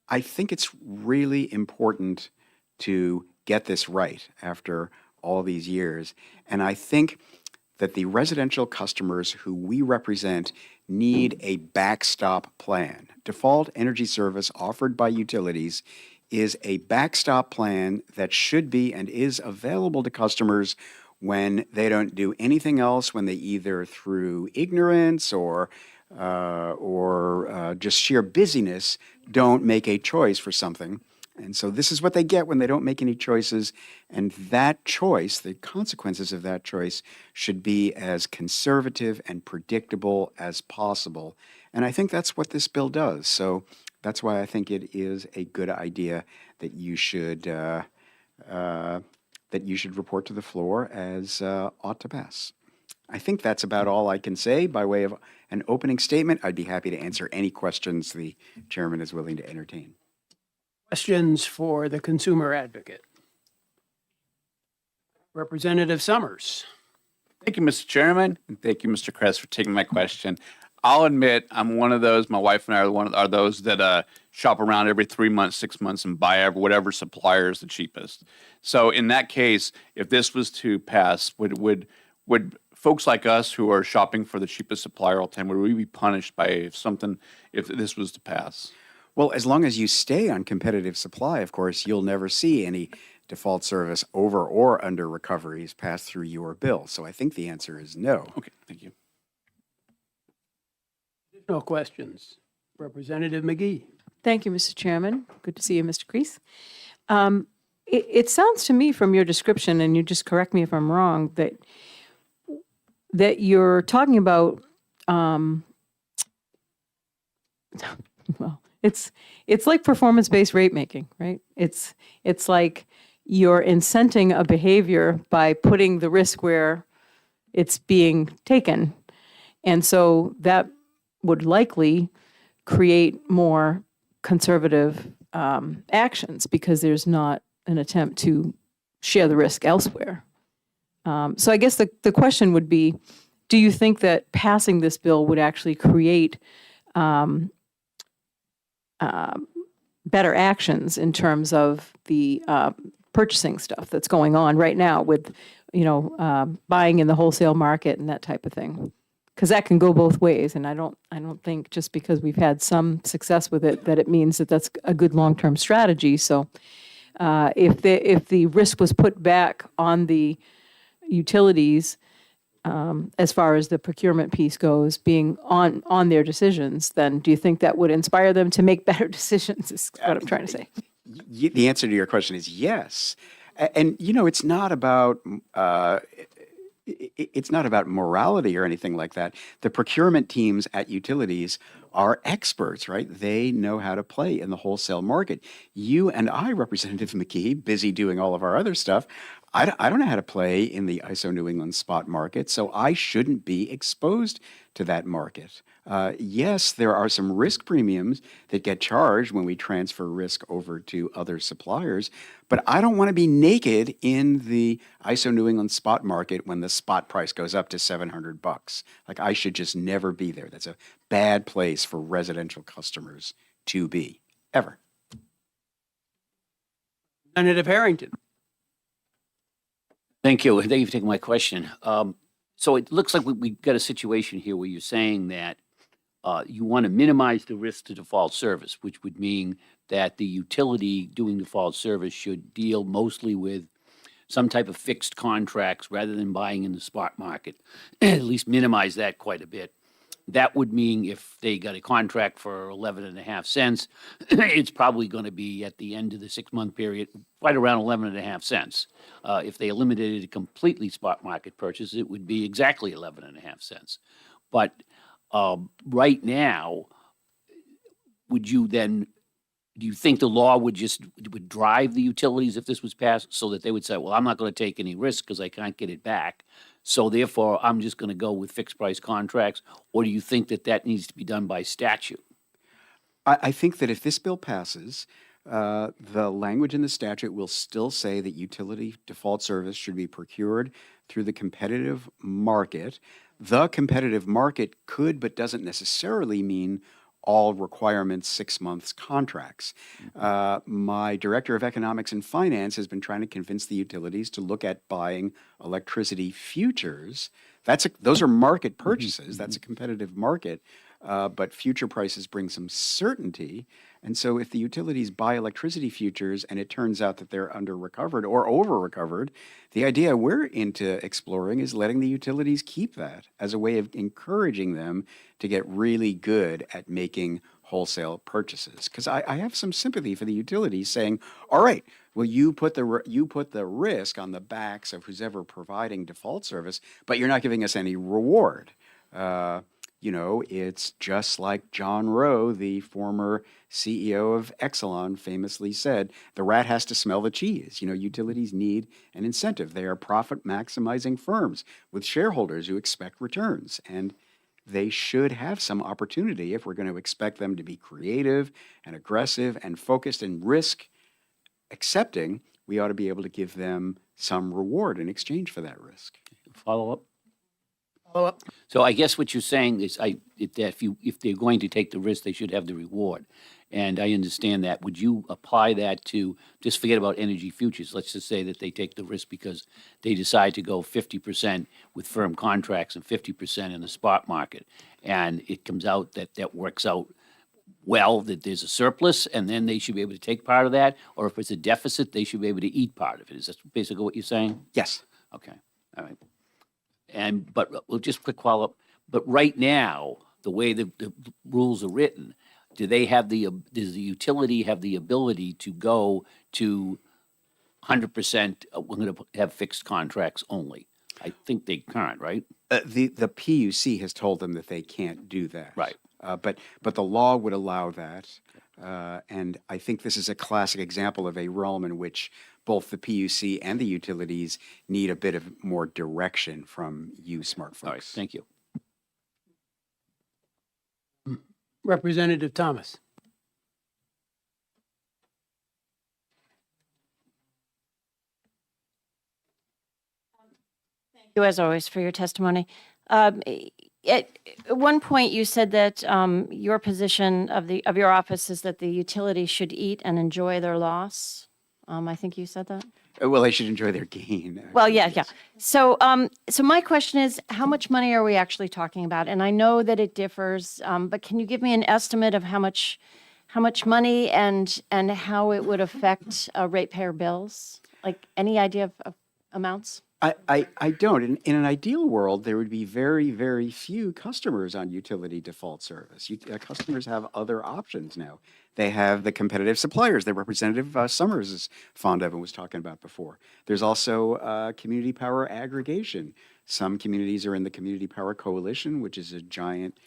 I think it's really important to get this right after all these years. And I think that the residential customers who we represent need a backstop plan. Default energy service offered by utilities is a backstop plan that should be and is available to customers when they don't do anything else, when they either through ignorance or just sheer busyness don't make a choice for something. And so this is what they get when they don't make any choices. And that choice, the consequences of that choice, should be as conservative and predictable as possible. And I think that's what this bill does. So that's why I think it is a good idea that you should report to the floor as ought to pass. I think that's about all I can say by way of an opening statement. I'd be happy to answer any questions the chairman is willing to entertain. Questions for the consumer advocate? Representative Summers. Thank you, Mr. Chairman, and thank you, Mr. Kress, for taking my question. I'll admit I'm one of those, my wife and I are those that shop around every 3 months, 6 months, and buy whatever supplier is the cheapest. So in that case, if this was to pass, would folks like us who are shopping for the cheapest supplier all the time, would we be punished by if this was to pass? Well, as long as you stay on competitive supply, of course, you'll never see any default service over or under recoveries pass through your bill. So I think the answer is no. Okay, thank you. No questions. Representative McGee. Thank you, Mr. Chairman. Good to see you, Mr. Kreis. It sounds to me from your description, and you just correct me if I'm wrong, that you're talking about, well, it's like performance-based rate making, right? It's like you're incenting a behavior by putting the risk where it's being taken. And so that would likely create more conservative actions because there's not an attempt to share the risk elsewhere. So I guess the question would be, do you think that passing this bill would actually create better actions in terms of the purchasing stuff that's going on right now with, buying in the wholesale market and that type of thing? Because that can go both ways, and I don't think just because we've had some success with it that it means that that's a good long-term strategy. So if the risk was put back on the utilities, as far as the procurement piece goes, being on their decisions, then do you think that would inspire them to make better decisions? Is what I'm trying to say. The answer to your question is yes. And, it's not about morality or anything like that. The procurement teams at utilities are experts, right? They know how to play in the wholesale market. You and I, Representative McKee, busy doing all of our other stuff, I don't know how to play in the ISO New England spot market, so I shouldn't be exposed to that market. Yes, there are some risk premiums that get charged when we transfer risk over to other suppliers, but I don't want to be naked in the ISO New England spot market when the spot price goes up to $700. Like, I should just never be there. That's a bad place for residential customers to be, ever. Representative Harrington. Thank you. Thank you for taking my question. So it looks like we've got a situation here where you're saying that you want to minimize the risk to default service, which would mean that the utility doing default service should deal mostly with some type of fixed contracts rather than buying in the spot market, at least minimize that quite a bit. That would mean if they got a contract for 11.5 cents, it's probably going to be at the end of the 6-month period, right around 11.5 cents. If they eliminated a completely spot market purchase, it would be exactly 11.5 cents. But right now, do you think the law would drive the utilities if this was passed so that they would say, well, I'm not going to take any risk because I can't get it back, so therefore I'm just going to go with fixed price contracts? Or do you think that needs to be done by statute? I think that if this bill passes, the language in the statute will still say that utility default service should be procured through the competitive market. The competitive market could but doesn't necessarily mean all requirements 6 months contracts. My director of economics and finance has been trying to convince the utilities to look at buying electricity futures. Those are market purchases. That's a competitive market. But future prices bring some certainty. And so if the utilities buy electricity futures and it turns out that they're under-recovered or over-recovered, the idea we're into exploring is letting the utilities keep that as a way of encouraging them to get really good at making wholesale purchases. Because I have some sympathy for the utilities saying, all right, well, you put the risk on the backs of who's ever providing default service, but you're not giving us any reward. It's just like John Rowe, the former CEO of Exelon, famously said, the rat has to smell the cheese. Utilities need an incentive. They are profit-maximizing firms with shareholders who expect returns. And they should have some opportunity, if we're going to expect them to be creative and aggressive and focused and risk accepting, we ought to be able to give them some reward in exchange for that risk. Follow up? Follow up. So I guess what you're saying is that if they're going to take the risk, they should have the reward. And I understand that. Would you apply that to, just forget about energy futures, let's just say that they take the risk because they decide to go 50% with firm contracts and 50% in the spot market, and it comes out that works out well, that there's a surplus, and then they should be able to take part of that? Or if it's a deficit, they should be able to eat part of it. Is that basically what you're saying? Yes. Okay, all right. But we'll just quick follow-up. But right now, the way the rules are written, does the utility have the ability to go to 100%, we're going to have fixed contracts only? I think they can't, right? The PUC has told them that they can't do that. Right. But the law would allow that. And I think this is a classic example of a realm in which both the PUC and the utilities need a bit of more direction from you smart folks. All right, thank you. Representative Thomas. You, as always, for your testimony. At one point, you said that your position of your office is that the utilities should eat and enjoy their loss. I think you said that. Well, they should enjoy their gain. Well, yeah. So, so my question is, how much money are we actually talking about? And I know that it differs, but can you give me an estimate of how much money and how it would affect ratepayer bills? Like any idea of amounts? I don't. In an ideal world, there would be very, very few customers on utility default service. Customers have other options now. They have the competitive suppliers that Representative Summers is fond of and was talking about before. There's also community power aggregation. Some communities are in the Community Power Coalition, which is a joint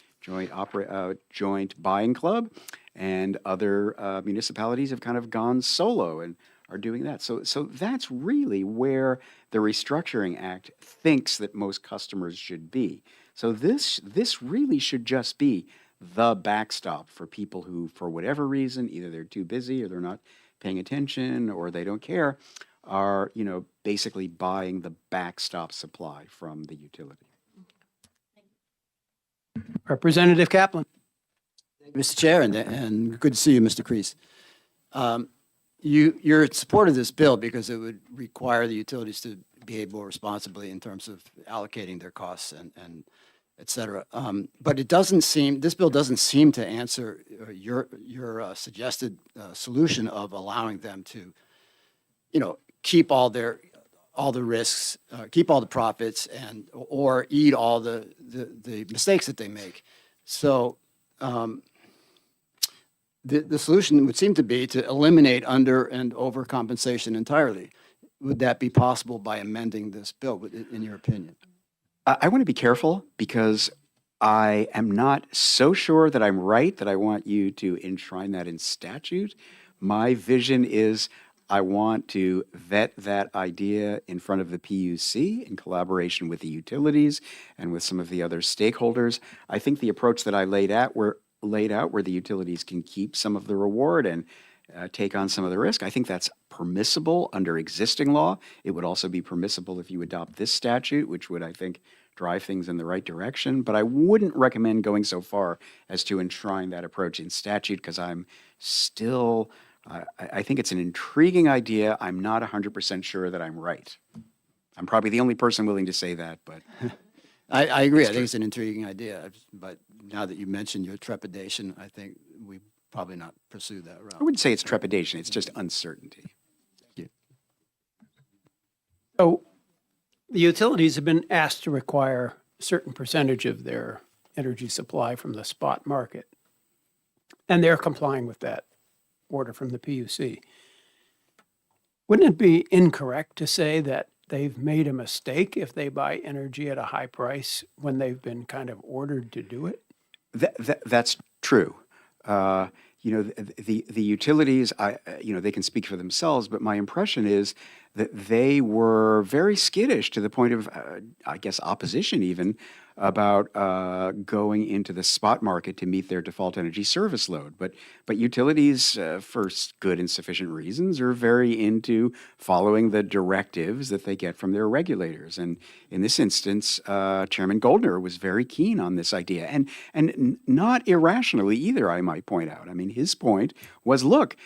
buying club, and other municipalities have kind of gone solo and are doing that. So that's really where the Restructuring Act thinks that most customers should be. So this really should just be the backstop for people who, for whatever reason, either they're too busy or they're not paying attention or they don't care, are, basically buying the backstop supply from the utility. Representative Kaplan. Mr. Chair, and good to see you, Mr. Crease. You're in support of this bill because it would require the utilities to behave more responsibly in terms of allocating their costs and et cetera. But this bill doesn't seem to answer your suggested solution of allowing them to, keep all the risks, keep all the profits, or eat all the mistakes that they make. So the solution would seem to be to eliminate under and overcompensation entirely. Would that be possible by amending this bill, in your opinion? I want to be careful because I am not so sure that I'm right that I want you to enshrine that in statute. My vision is I want to vet that idea in front of the PUC in collaboration with the utilities and with some of the other stakeholders. I think the approach that I laid out where the utilities can keep some of the reward and take on some of the risk, I think that's permissible under existing law. It would also be permissible if you adopt this statute, which would, I think, drive things in the right direction. But I wouldn't recommend going so far as to enshrine that approach in statute because I'm still, I think it's an intriguing idea. I'm not 100% sure that I'm right. I'm probably the only person willing to say that, but. I agree. I think it's an intriguing idea. But now that you mentioned your trepidation, I think we probably not pursue that route. I wouldn't say it's trepidation. It's just uncertainty. Thank you. So the utilities have been asked to require a certain percentage of their energy supply from the spot market, and they're complying with that order from the PUC. Wouldn't it be incorrect to say that they've made a mistake if they buy energy at a high price when they've been kind of ordered to do it? That's true. The utilities, they can speak for themselves, but my impression is that they were very skittish to the point of, I guess, opposition even about going into the spot market to meet their default energy service load. But utilities, for good and sufficient reasons, are very into following the directives that they get from their regulators. And in this instance, Chairman Goldner was very keen on this idea, and not irrationally either, I might point out. I mean, his point was, look,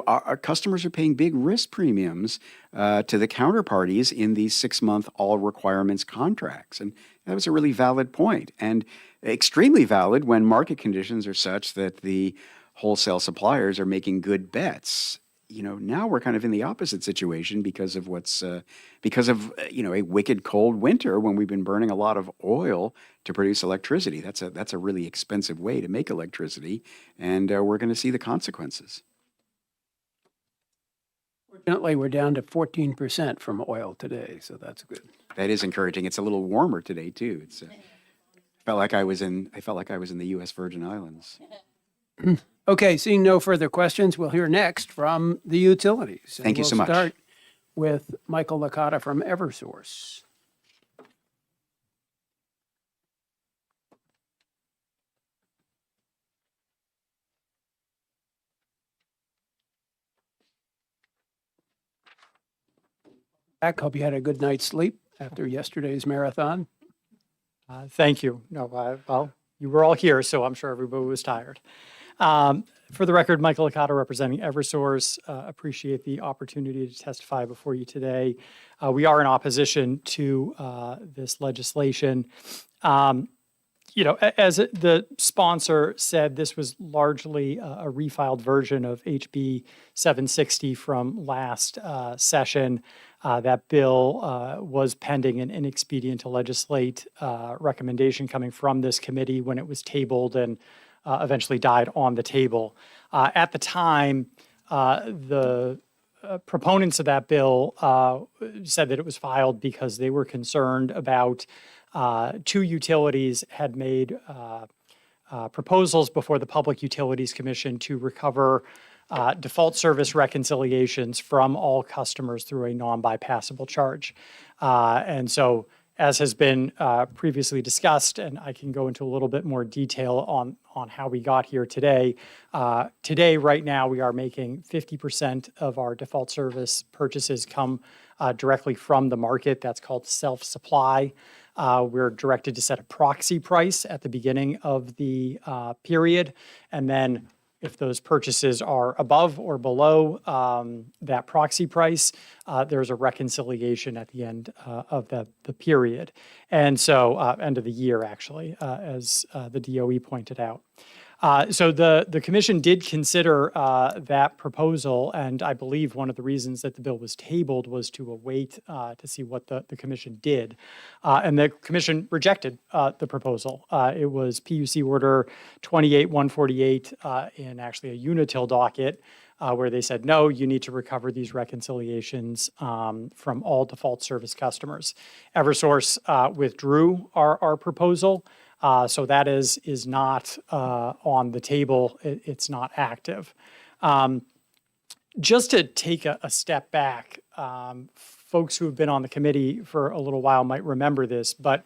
our customers are paying big risk premiums to the counterparties in these 6-month all requirements contracts. And that was a really valid point, and extremely valid when market conditions are such that the wholesale suppliers are making good bets. Now we're kind of in the opposite situation because of a wicked cold winter when we've been burning a lot of oil to produce electricity. That's a really expensive way to make electricity, and we're going to see the consequences. Fortunately, we're down to 14% from oil today, so that's good. That is encouraging. It's a little warmer today too. It's felt like I was in the U.S. Virgin Islands. Okay, seeing no further questions, we'll hear next from the utilities. Thank you so much. We'll start with Michael Licata from Eversource. back. Hope you had a good night's sleep after yesterday's marathon. Thank you. No, well, you were all here, so I'm sure everybody was tired. For the record, Michael Licata representing Eversource. Appreciate the opportunity to testify before you today. We are in opposition to this legislation. As the sponsor said, this was largely a refiled version of HB 760 from last session. That bill was pending an inexpedient to legislate recommendation coming from this committee when it was tabled and eventually died on the table. At the time, the proponents of that bill said that it was filed because they were concerned about two utilities had made proposals before the Public Utilities Commission to recover default service reconciliations from all customers through a non-bypassable charge. And so, as has been previously discussed, and I can go into a little bit more detail on how we got here today. Today, right now, we are making 50% of our default service purchases come directly from the market. That's called self-supply. We're directed to set a proxy price at the beginning of the period, and then if those purchases are above or below that proxy price, there's a reconciliation at the end of the period. And so, end of the year, actually, as the DOE pointed out. So the commission did consider that proposal, and I believe one of the reasons that the bill was tabled was to await to see what the commission did. And the commission rejected the proposal. It was PUC Order 28148 in actually a Unitil docket, where they said, no, you need to recover these reconciliations from all default service customers. Eversource withdrew our proposal. So that is not on the table. It's not active. Just to take a step back, folks who have been on the committee for a little while might remember this, but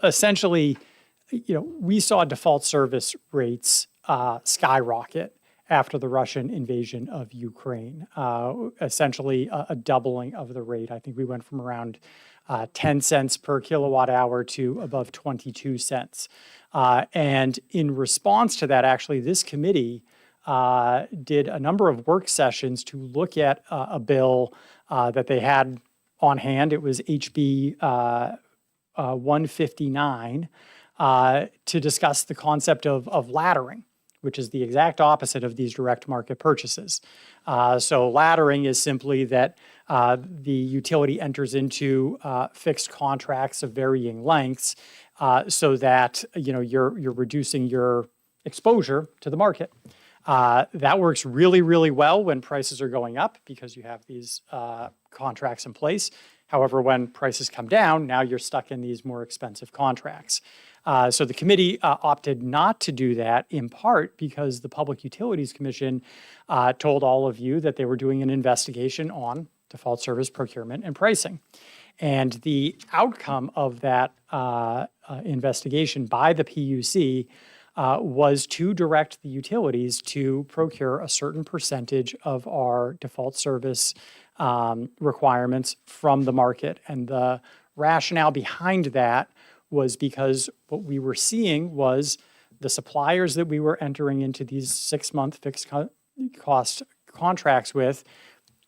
essentially, we saw default service rates skyrocket after the Russian invasion of Ukraine. Essentially, a doubling of the rate. I think we went from around 10 cents per kilowatt hour to above 22 cents. And in response to that, actually, this committee did a number of work sessions to look at a bill that they had on hand. It was HB 159 to discuss the concept of laddering, which is the exact opposite of these direct market purchases. So laddering is simply that the utility enters into fixed contracts of varying lengths so that you're reducing your exposure to the market. That works really, really well when prices are going up because you have these contracts in place. However, when prices come down, now you're stuck in these more expensive contracts. So the committee opted not to do that, in part because the Public Utilities Commission told all of you that they were doing an investigation on default service procurement and pricing. And the outcome of that investigation by the PUC was to direct the utilities to procure a certain percentage of our default service requirements from the market. And the rationale behind that was because what we were seeing was the suppliers that we were entering into these 6-month fixed cost contracts with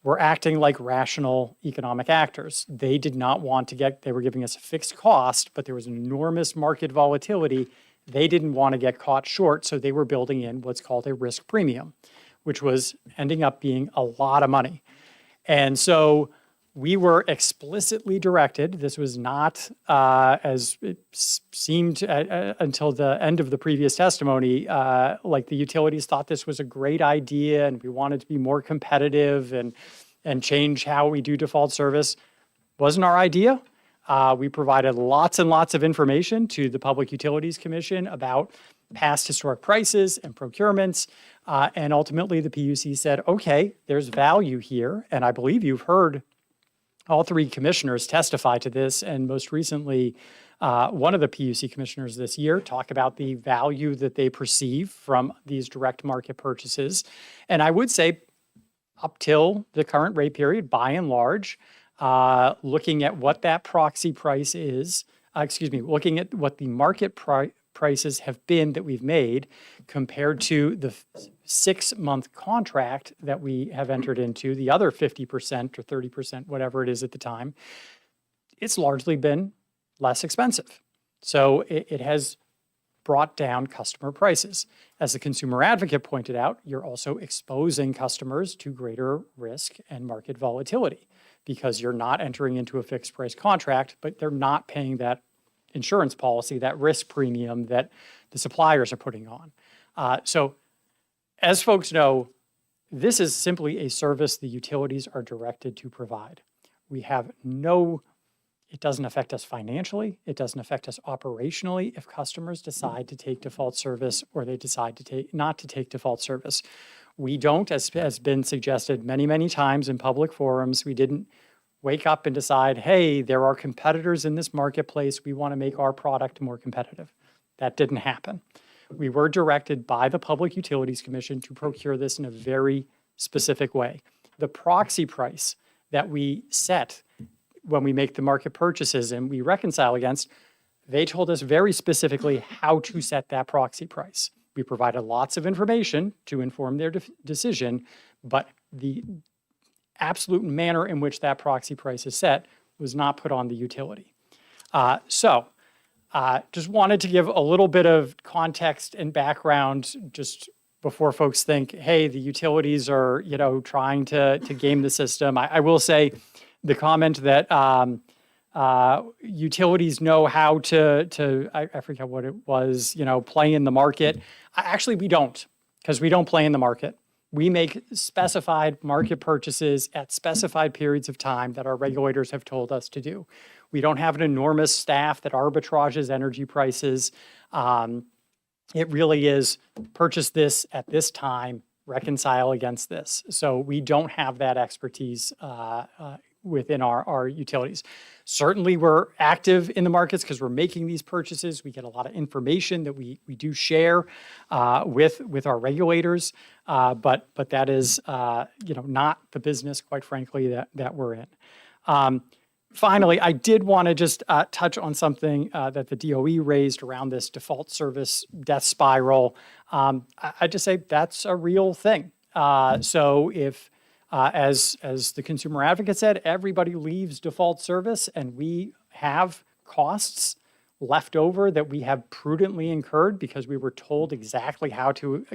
were acting like rational economic actors. They did not want to they were giving us a fixed cost, but there was enormous market volatility. They didn't want to get caught short, so they were building in what's called a risk premium, which was ending up being a lot of money. And so we were explicitly directed, this was not, as it seemed until the end of the previous testimony, like the utilities thought this was a great idea and we wanted to be more competitive and change how we do default service. Wasn't our idea. We provided lots and lots of information to the Public Utilities Commission about past historic prices and procurements. And ultimately, the PUC said, okay, there's value here. And I believe you've heard all three commissioners testify to this. And most recently, one of the PUC commissioners this year talk about the value that they perceive from these direct market purchases. And I would say up till the current rate period, by and large, looking at what that proxy price is, looking at what the market prices have been that we've made compared to the 6-month contract that we have entered into, the other 50% or 30%, whatever it is at the time, it's largely been less expensive. So it has brought down customer prices. As the consumer advocate pointed out, you're also exposing customers to greater risk and market volatility because you're not entering into a fixed price contract, but they're not paying that insurance policy, that risk premium that the suppliers are putting on. So as folks know, this is simply a service the utilities are directed to provide. We have it doesn't affect us financially. It doesn't affect us operationally if customers decide to take default service or they decide not to take default service. We don't, as has been suggested many, many times in public forums, we didn't wake up and decide, hey, there are competitors in this marketplace. We want to make our product more competitive. That didn't happen. We were directed by the Public Utilities Commission to procure this in a very specific way. The proxy price that we set when we make the market purchases and we reconcile against, they told us very specifically how to set that proxy price. We provided lots of information to inform their decision, but the absolute manner in which that proxy price is set was not put on the utility. Just wanted to give a little bit of context and background just before folks think, hey, the utilities are, trying to game the system. I will say the comment that utilities know how to I forget what it was, play in the market. Actually, we don't, because we don't play in the market. We make specified market purchases at specified periods of time that our regulators have told us to do. We don't have an enormous staff that arbitrages energy prices. It really is purchase this at this time, reconcile against this. So we don't have that expertise within our utilities. Certainly, we're active in the markets because we're making these purchases. We get a lot of information that we do share with our regulators, but that is not the business, quite frankly, that we're in. Finally, I did want to just touch on something that the DOE raised around this default service death spiral. I just say that's a real thing. So if as the consumer advocate said, everybody leaves default service and we have costs left over that we have prudently incurred because we were told exactly how to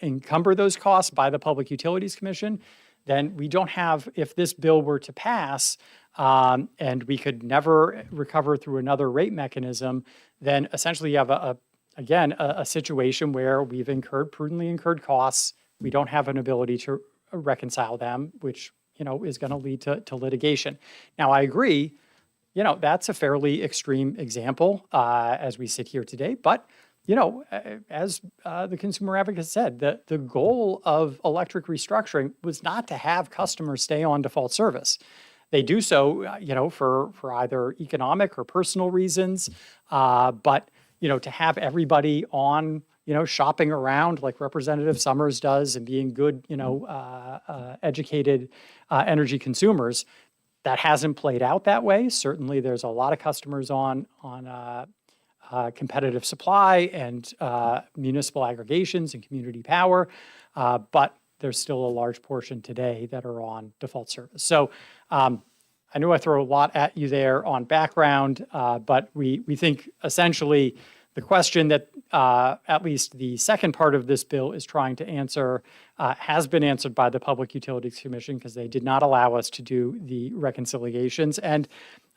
encumber those costs by the Public Utilities Commission, then we don't have, if this bill were to pass and we could never recover through another rate mechanism, then essentially you have a situation where we've prudently incurred costs. We don't have an ability to reconcile them, which, is going to lead to litigation. Now, I agree, that's a fairly extreme example as we sit here today. But, as the consumer advocate said, the goal of electric restructuring was not to have customers stay on default service. They do so, for either economic or personal reasons. But, to have everybody on shopping around like Representative Summers does and being good, educated energy consumers, that hasn't played out that way. Certainly, there's a lot of customers on competitive supply and municipal aggregations and community power, but there's still a large portion today that are on default service. So I know I throw a lot at you there on background, but we think essentially the question that at least the second part of this bill is trying to answer has been answered by the Public Utilities Commission because they did not allow us to do the reconciliations. And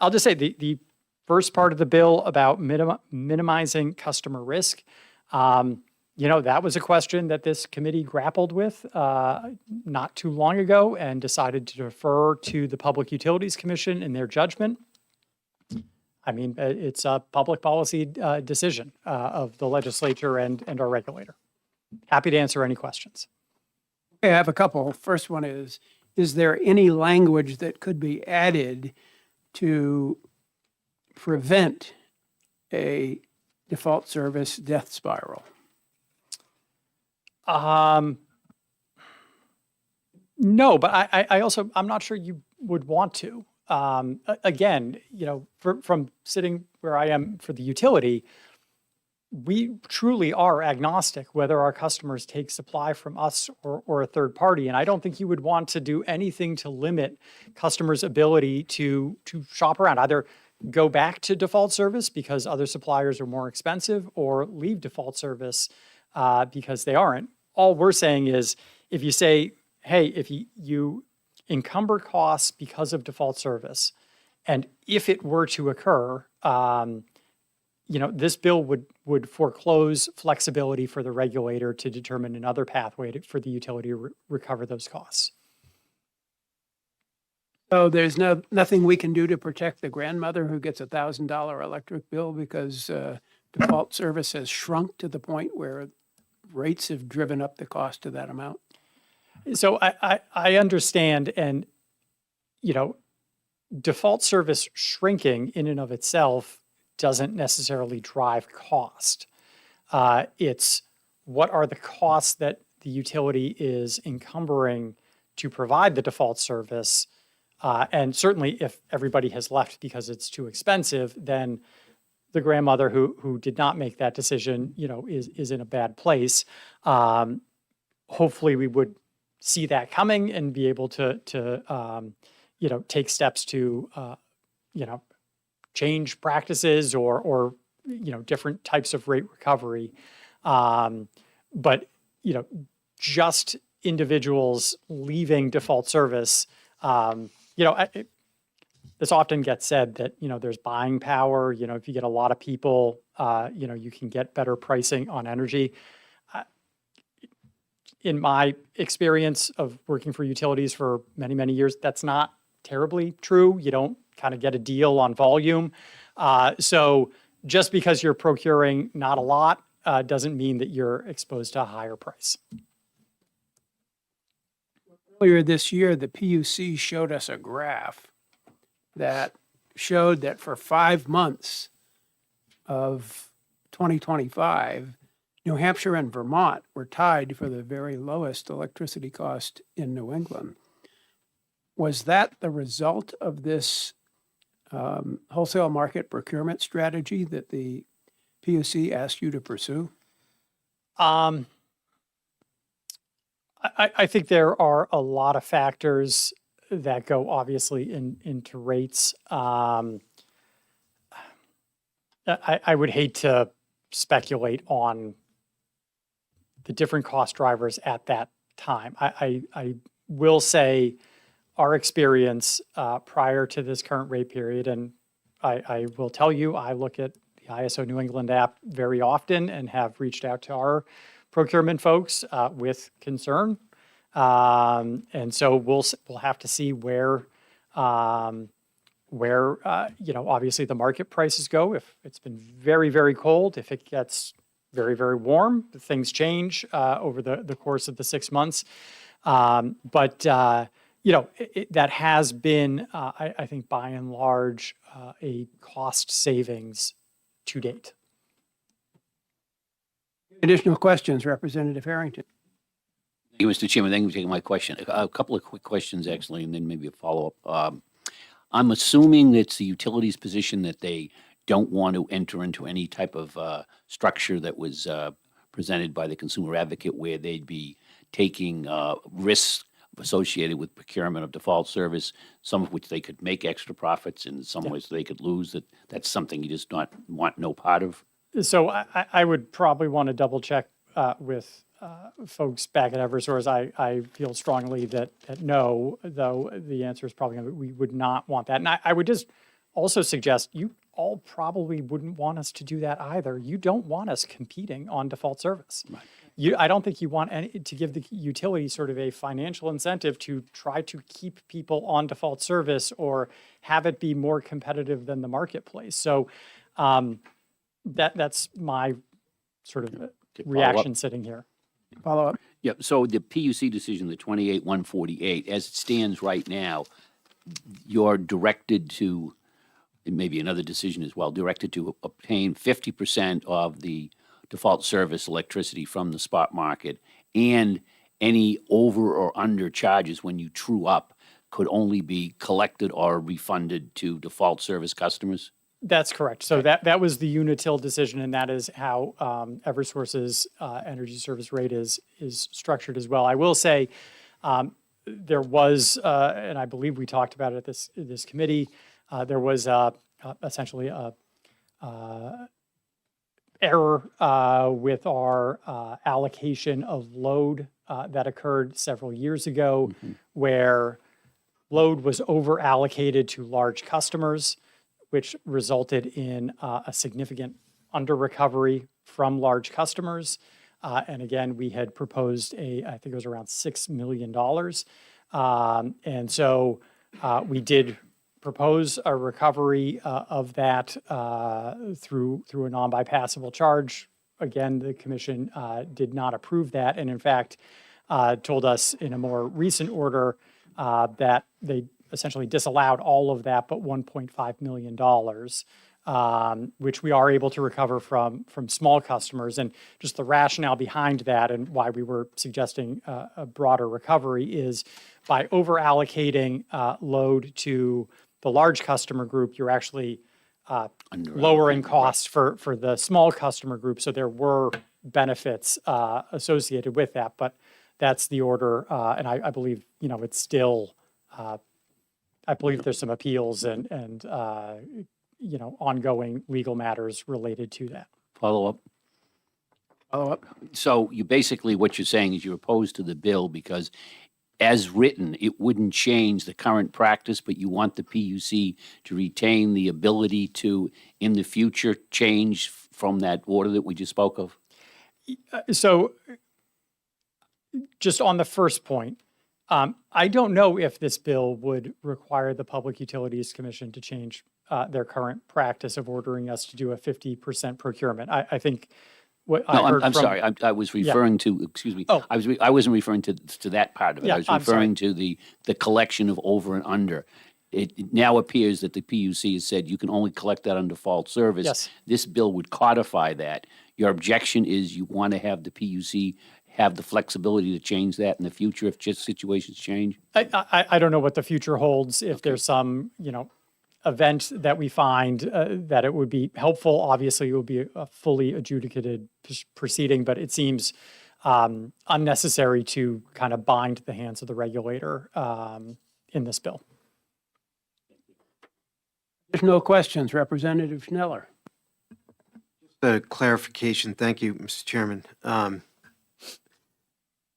I'll just say the first part of the bill about minimizing customer risk, that was a question that this committee grappled with not too long ago and decided to defer to the Public Utilities Commission in their judgment. I mean, it's a public policy decision of the legislature and our regulator. Happy to answer any questions. I have a couple. First one is there any language that could be added to prevent a default service death spiral? No, but I'm not sure would want to. Again, from sitting where I am for the utility, we truly are agnostic whether our customers take supply from us or a third party. And I don't think you would want to do anything to limit customers' ability to shop around, either go back to default service because other suppliers are more expensive or leave default service because they aren't. All we're saying is if you say, hey, if you encumber costs because of default service, and if it were to occur, this bill would foreclose flexibility for the regulator to determine another pathway for the utility to recover those costs. So there's nothing we can do to protect the grandmother who gets $1,000 electric bill because default service has shrunk to the point where rates have driven up the cost to that amount? So I understand, and default service shrinking in and of itself doesn't necessarily drive cost. It's what are the costs that the utility is encumbering to provide the default service. And certainly if everybody has left because it's too expensive, then the grandmother who did not make that decision, is in a bad place. Hopefully we would see that coming and be able to take steps to, change practices or different types of rate recovery. But just individuals leaving default service, this often gets said that, there's buying power, if you get a lot of people, you can get better pricing on energy. In my experience of working for utilities for many, many years, that's not terribly true. You don't kind of get a deal on volume. So just because you're procuring not a lot doesn't mean that you're exposed to a higher price. Earlier this year, the PUC showed us a graph that showed that for 5 months of 2025, New Hampshire and Vermont were tied for the very lowest electricity cost in New England. Was that the result of this wholesale market procurement strategy that the PUC asked you to pursue? I think there are a lot of factors that go obviously into rates. I would hate to speculate on the different cost drivers at that time. I will say our experience prior to this current rate period, and I will tell you, I look at the ISO New England app very often and have reached out to our procurement folks with concern. And so we'll have to see where obviously the market prices go. If it's been very, very cold, if it gets very, very warm, things change over the course of the 6 months. But that has been, I think, by and large, a cost savings to date. Additional questions, Representative Harrington. Thank you, Mr. Chairman. Thank you for taking my question. A couple of quick questions, actually, and then maybe a follow-up. I'm assuming it's the utilities' position that they don't want to enter into any type of structure that was presented by the consumer advocate where they'd be taking risks associated with procurement of default service, some of which they could make extra profits and some ways they could lose. That's something you just not want no part of. So I would probably want to double check with folks back at Eversource. I feel strongly that no, though the answer is probably we would not want that. And I would just also suggest you all probably wouldn't want us to do that either. You don't want us competing on default service. Right. I don't think you want to give the utility sort of a financial incentive to try to keep people on default service or have it be more competitive than the marketplace. So that's my sort of reaction sitting here. Follow up. Yeah, so the PUC decision, the 28-148, as it stands right now, you're directed to, and maybe another decision as well, directed to obtain 50% of the default service electricity from the spot market and any over or under charges when you true up could only be collected or refunded to default service customers? That's correct. So that was the Unitil decision, and that is how Eversource's energy service rate is structured as well. I will say there was, and I believe we talked about it at this committee, there was essentially a error with our allocation of load that occurred several years ago, where load was over allocated to large customers, which resulted in a significant under recovery from large customers. And again, we had proposed I think it was around $6 million. And so we did propose a recovery of that through a non-bypassable charge. Again, the commission did not approve that, and in fact told us in a more recent order that they essentially disallowed all of that but $1.5 million, which we are able to recover from small customers. And just the rationale behind that and why we were suggesting a broader recovery is by over allocating load to the large customer group, you're actually lowering costs for the small customer group. So there were benefits associated with that, but that's the order. And I believe, it's still, I believe there's some appeals and ongoing legal matters related to that. Follow up? So you basically, what you're saying is you're opposed to the bill because as written, it wouldn't change the current practice, but you want the PUC to retain the ability to, in the future, change from that order that we just spoke of? So just on the first point, I don't know if this bill would require the Public Utilities Commission to change their current practice of ordering us to do a 50% procurement. I think what I heard I'm from- sorry. I was referring to, excuse me. Oh. I wasn't referring to that part of it. Yeah, I was I'm sorry. referring to the collection of over and under. It now appears that the PUC has said you can only collect that on default service. Yes. This bill would codify that. Your objection is you want to have the PUC have the flexibility to change that in the future if just situations change? I don't know what the future holds. If there's some, event that we find that it would be helpful, obviously it would be a fully adjudicated proceeding, but it seems unnecessary to kind of bind the hands of the regulator in this bill. There's no questions. Representative Schneller. The clarification, thank you, Mr. Chairman.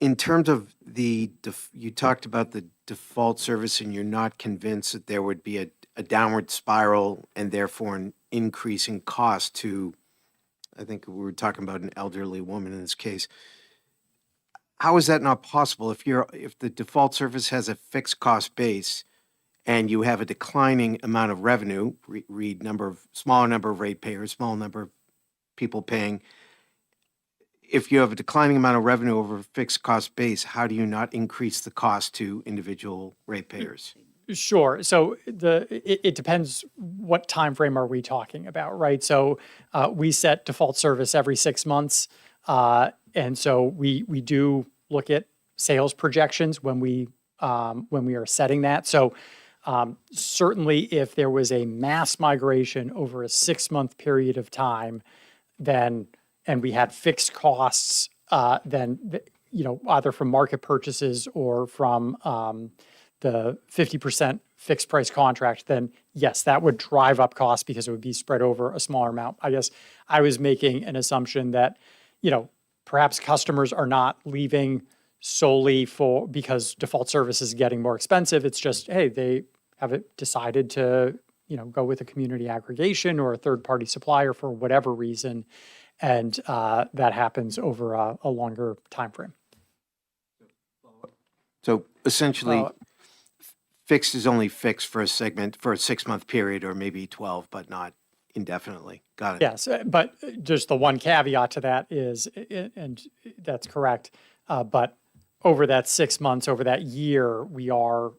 In terms of you talked about the default service and you're not convinced that there would be a downward spiral and therefore an increase in cost to, I think we were talking about an elderly woman in this case. How is that not possible? If the default service has a fixed cost base and you have a declining amount of revenue, read smaller number of ratepayers, small number of people paying, if you have a declining amount of revenue over a fixed cost base, how do you not increase the cost to individual ratepayers? Sure. So it depends what time frame are we talking about, right? So we set default service every 6 months, and so we do look at sales projections when we are setting that. So certainly, if there was a mass migration over a 6-month period of time, and we had fixed costs, then either from market purchases or from the 50% fixed price contract, then yes, that would drive up costs because it would be spread over a smaller amount. I guess I was making an assumption that, perhaps customers are not leaving solely because default service is getting more expensive. It's just, hey, they have decided to, go with a community aggregation or a third-party supplier for whatever reason, and that happens over a longer time frame. So essentially, fixed is only fixed for a 6-month period or maybe 12, but not indefinitely. Got it. Yes, but just the one caveat to that is, and that's correct, but over that 6 months, over that year, we are,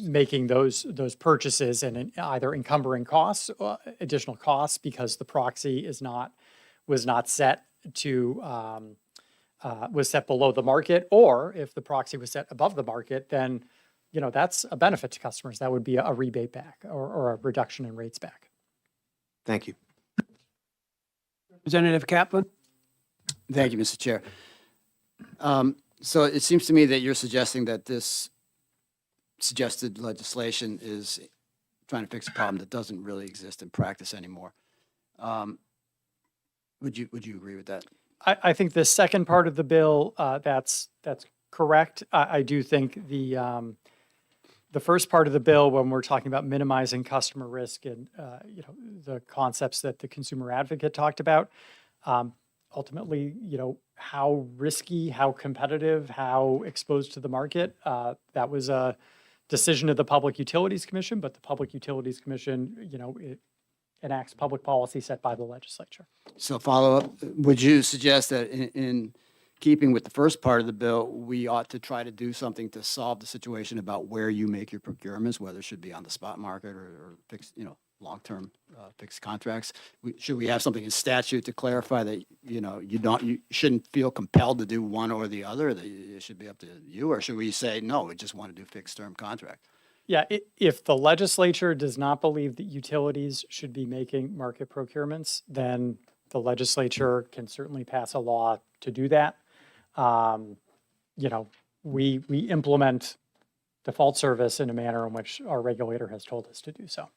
making those purchases and either encumbering costs, additional costs, because the proxy was not set to was set below the market, or if the proxy was set above the market, then that's a benefit to customers. That would be a rebate back or a reduction in rates back. Thank you. Representative Kaplan? Thank you, Mr. Chair. So it seems to me that you're suggesting that this suggested legislation is trying to fix a problem that doesn't really exist in practice anymore. Would you agree with that? I think the second part of the bill, that's correct. I do think the first part of the bill, when we're talking about minimizing customer risk and the concepts that the consumer advocate talked about, ultimately, how risky, how competitive, how exposed to the market, that was a decision of the Public Utilities Commission, but the Public Utilities Commission, it enacts public policy set by the legislature. So follow up, would you suggest that in keeping with the first part of the bill, we ought to try to do something to solve the situation about where you make your procurements, whether it should be on the spot market or fixed, long-term fixed contracts? Should we have something in statute to clarify that, you shouldn't feel compelled to do one or the other, that it should be up to you? Or should we say, no, we just want to do fixed-term contract? Yeah, if the legislature does not believe that utilities should be making market procurements, then the legislature can certainly pass a law to do that. We implement default service in a manner in which our regulator has told us to do so.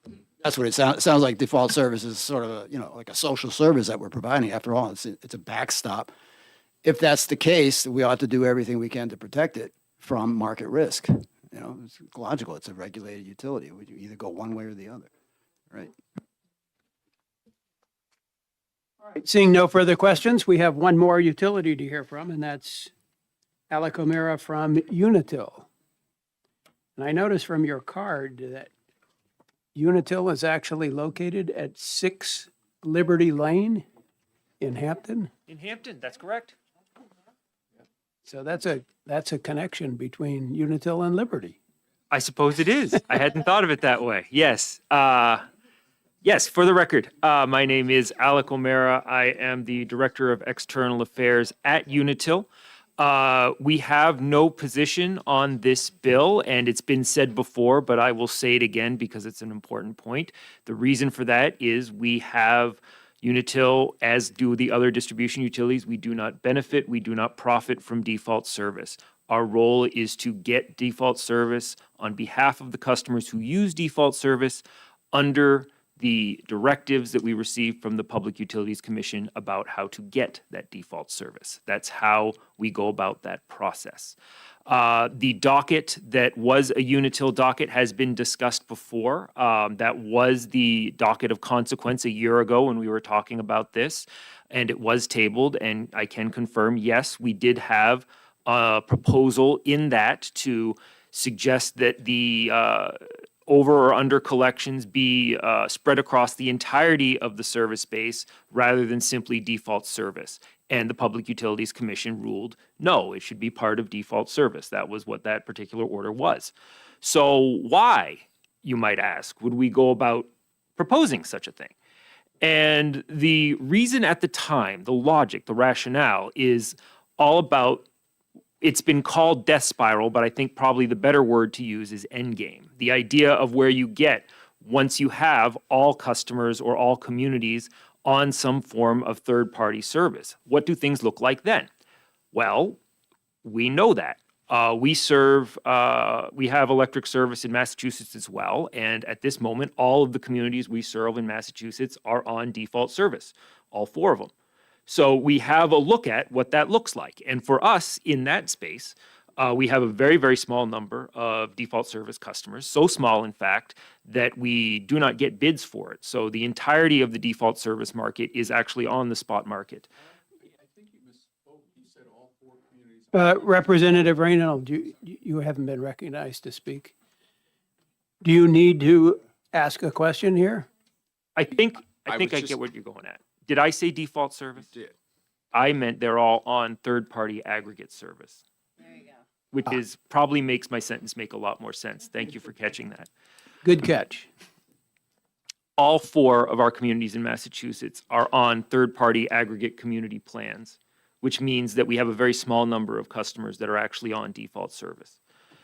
That's what it sounds like. Default service is sort of like a social service that we're providing. After all, it's a backstop. If that's the case, we ought to do everything we can to protect it from market risk. It's logical. It's a regulated utility. We either go one way or the other, right? Seeing no further questions, we have one more utility to hear from, and that's Alec O'Meara from Unitil. And I noticed from your card that Unitil is actually located at 6 Liberty Lane in Hampton. In Hampton, that's correct. So that's a connection between Unitil and Liberty. I suppose it is. I hadn't thought of it that way. Yes. Yes, for the record, my name is Alec O'Meara. I am the Director of External Affairs at Unitil. We have no position on this bill, and it's been said before, but I will say it again because it's an important point. The reason for that is we have Unitil, as do the other distribution utilities. We do not benefit, we do not profit from default service. Our role is to get default service on behalf of the customers who use default service under the directives that we receive from the Public Utilities Commission about how to get that default service. That's how we go about that process. The docket that was a Unitil docket has been discussed before. That was the docket of consequence a year ago when we were talking about this, and it was tabled, and I can confirm, yes, we did have a proposal in that to suggest that the over or under collections be spread across the entirety of the service base rather than simply default service. And the Public Utilities Commission ruled, no, it should be part of default service. That was what that particular order was. So why, you might ask, would we go about proposing such a thing? And the reason at the time, the logic, the rationale is all about, it's been called death spiral, but I think probably the better word to use is endgame. The idea of where you get once you have all customers or all communities on some form of third-party service. What do things look like then? Well, we know that. We have electric service in Massachusetts as well, and at this moment, all of the communities we serve in Massachusetts are on default service, all 4 of them. So we have a look at what that looks like. And for us in that space, we have a very, very small number of default service customers, so small, in fact, that we do not get bids for it. So the entirety of the default service market is actually on the spot market. Representative Reynolds, you haven't been recognized to speak. Do you need to ask a question here? I think I get what you're going at. Did I say default service? You did. I meant they're all on third-party aggregate service. There you go. Which is probably makes my sentence make a lot more sense. Thank you for catching that. Good catch. All 4 of our communities in Massachusetts are on third-party aggregate community plans, which means that we have a very small number of customers that are actually on default service.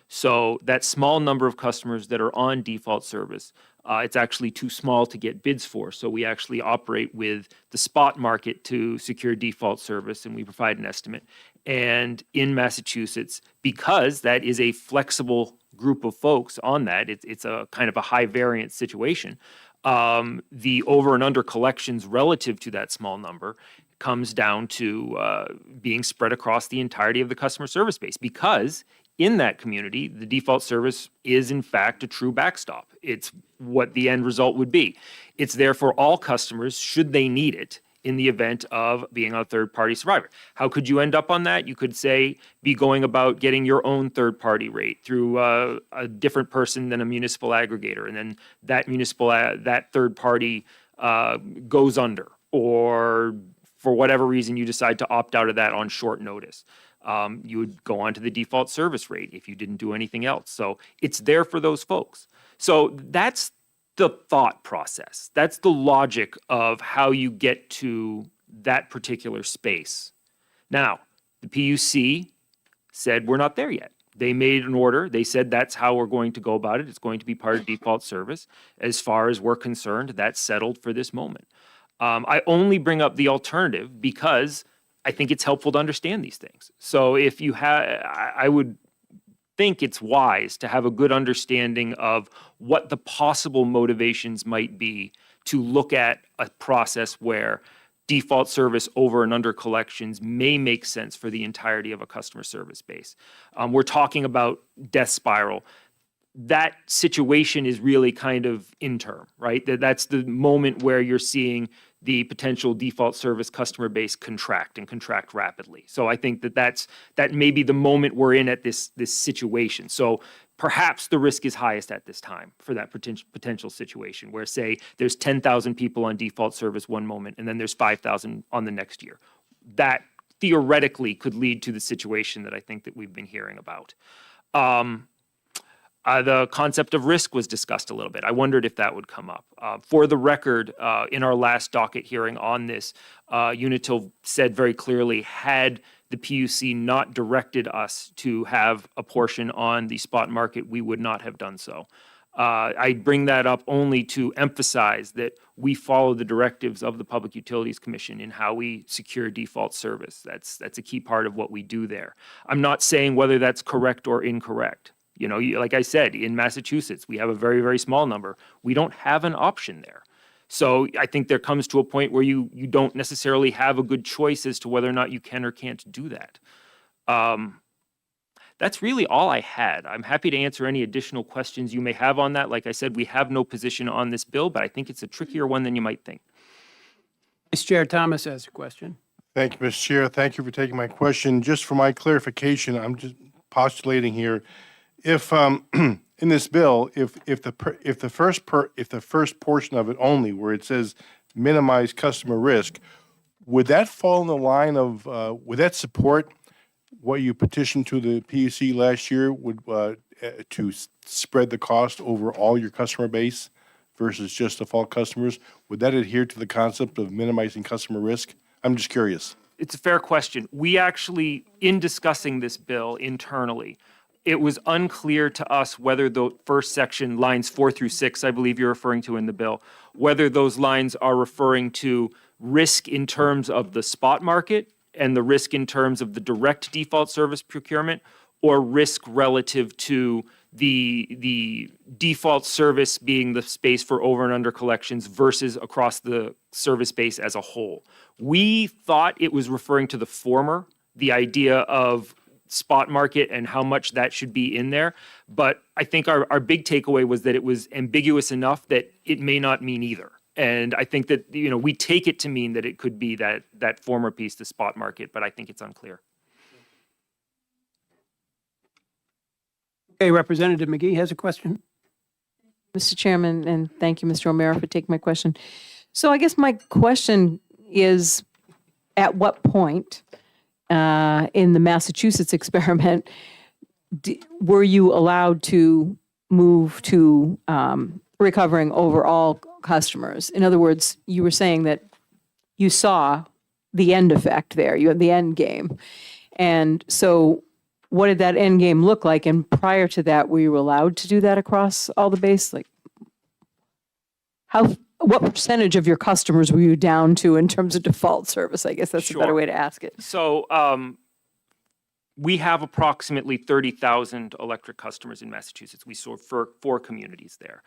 So that small number of customers that are on default service, it's actually too small to get bids for. So we actually operate with the spot market to secure default service, and we provide an estimate. And in Massachusetts, because that is a flexible group of folks on that, it's a kind of a high variance situation. The over and under collections relative to that small number comes down to being spread across the entirety of the customer service base, because in that community, the default service is in fact a true backstop. It's what the end result would be. It's there for all customers should they need it in the event of being a third-party survivor. How could you end up on that? You could say, be going about getting your own third-party rate through a different person than a municipal aggregator, and then that third party goes under, or for whatever reason you decide to opt out of that on short notice. You would go on to the default service rate if you didn't do anything else. So it's there for those folks. So that's the thought process. That's the logic of how you get to that particular space. Now, the PUC said we're not there yet. They made an order. They said that's how we're going to go about it. It's going to be part of default service. As far as we're concerned, that's settled for this moment. I only bring up the alternative because I think it's helpful to understand these things. So if you have, I would think it's wise to have a good understanding of what the possible motivations might be to look at a process where default service over and under collections may make sense for the entirety of a customer service base. We're talking about death spiral. That situation is really kind of interim, right? That's the moment where you're seeing the potential default service customer base contract and contract rapidly. So I think that may be the moment we're in at this situation. So perhaps the risk is highest at this time for that potential situation where, say, there's 10,000 people on default service one moment and then there's 5,000 on the next year. That theoretically could lead to the situation that I think that we've been hearing about. The concept of risk was discussed a little bit. I wondered if that would come up. For the record, in our last docket hearing on this, Unitil said very clearly, had the PUC not directed us to have a portion on the spot market, we would not have done so. I bring that up only to emphasize that we follow the directives of the Public Utilities Commission in how we secure default service. That's a key part of what we do there. I'm not saying whether that's correct or incorrect. You know, like I said, in Massachusetts, we have a very, very small number. We don't have an option there. So I think there comes to a point where you don't necessarily have a good choice as to whether or not you can or can't do that. That's really all I had. I'm happy to answer any additional questions you may have on that. Like I said, we have no position on this bill, but I think it's a trickier one than you might think. Vice Chair Thomas has a question. Thank you, Mr. Chair. Thank you for taking my question. Just for my clarification, I'm just postulating here. If in this bill, if the first portion of it only, where it says minimize customer risk, would that fall in the line of would that support what you petitioned to the PUC last year? Would to spread the cost over all your customer base versus just default customers? Would that adhere to the concept of minimizing customer risk? I'm just curious. It's a fair question. We actually, in discussing this bill internally, it was unclear to us whether the first section, lines 4 through 6, I believe you're referring to in the bill, whether those lines are referring to risk in terms of the spot market and the risk in terms of the direct default service procurement, or risk relative to the default service being the space for over and under collections versus across the service base as a whole. We thought it was referring to the former, the idea of spot market and how much that should be in there. But I think our big takeaway was that it was ambiguous enough that it may not mean either. And I think that, you know, we take it to mean that it could be that former piece, the spot market, but I think it's unclear. Okay, Representative McGee has a question. Mr. Chairman, and thank you, Mr. O'Meara, for taking my question. So I guess my question is, at what point in the Massachusetts experiment were you allowed to move to recovering over all customers? In other words, you were saying that you saw the end effect there, you had the end game. And so what did that end game look like? And prior to that, were you allowed to do that across all the base? Like, what percentage of your customers were you down to in terms of default service? I guess that's a better Sure. way to ask it. So we have approximately 30,000 electric customers in Massachusetts. We serve four communities there.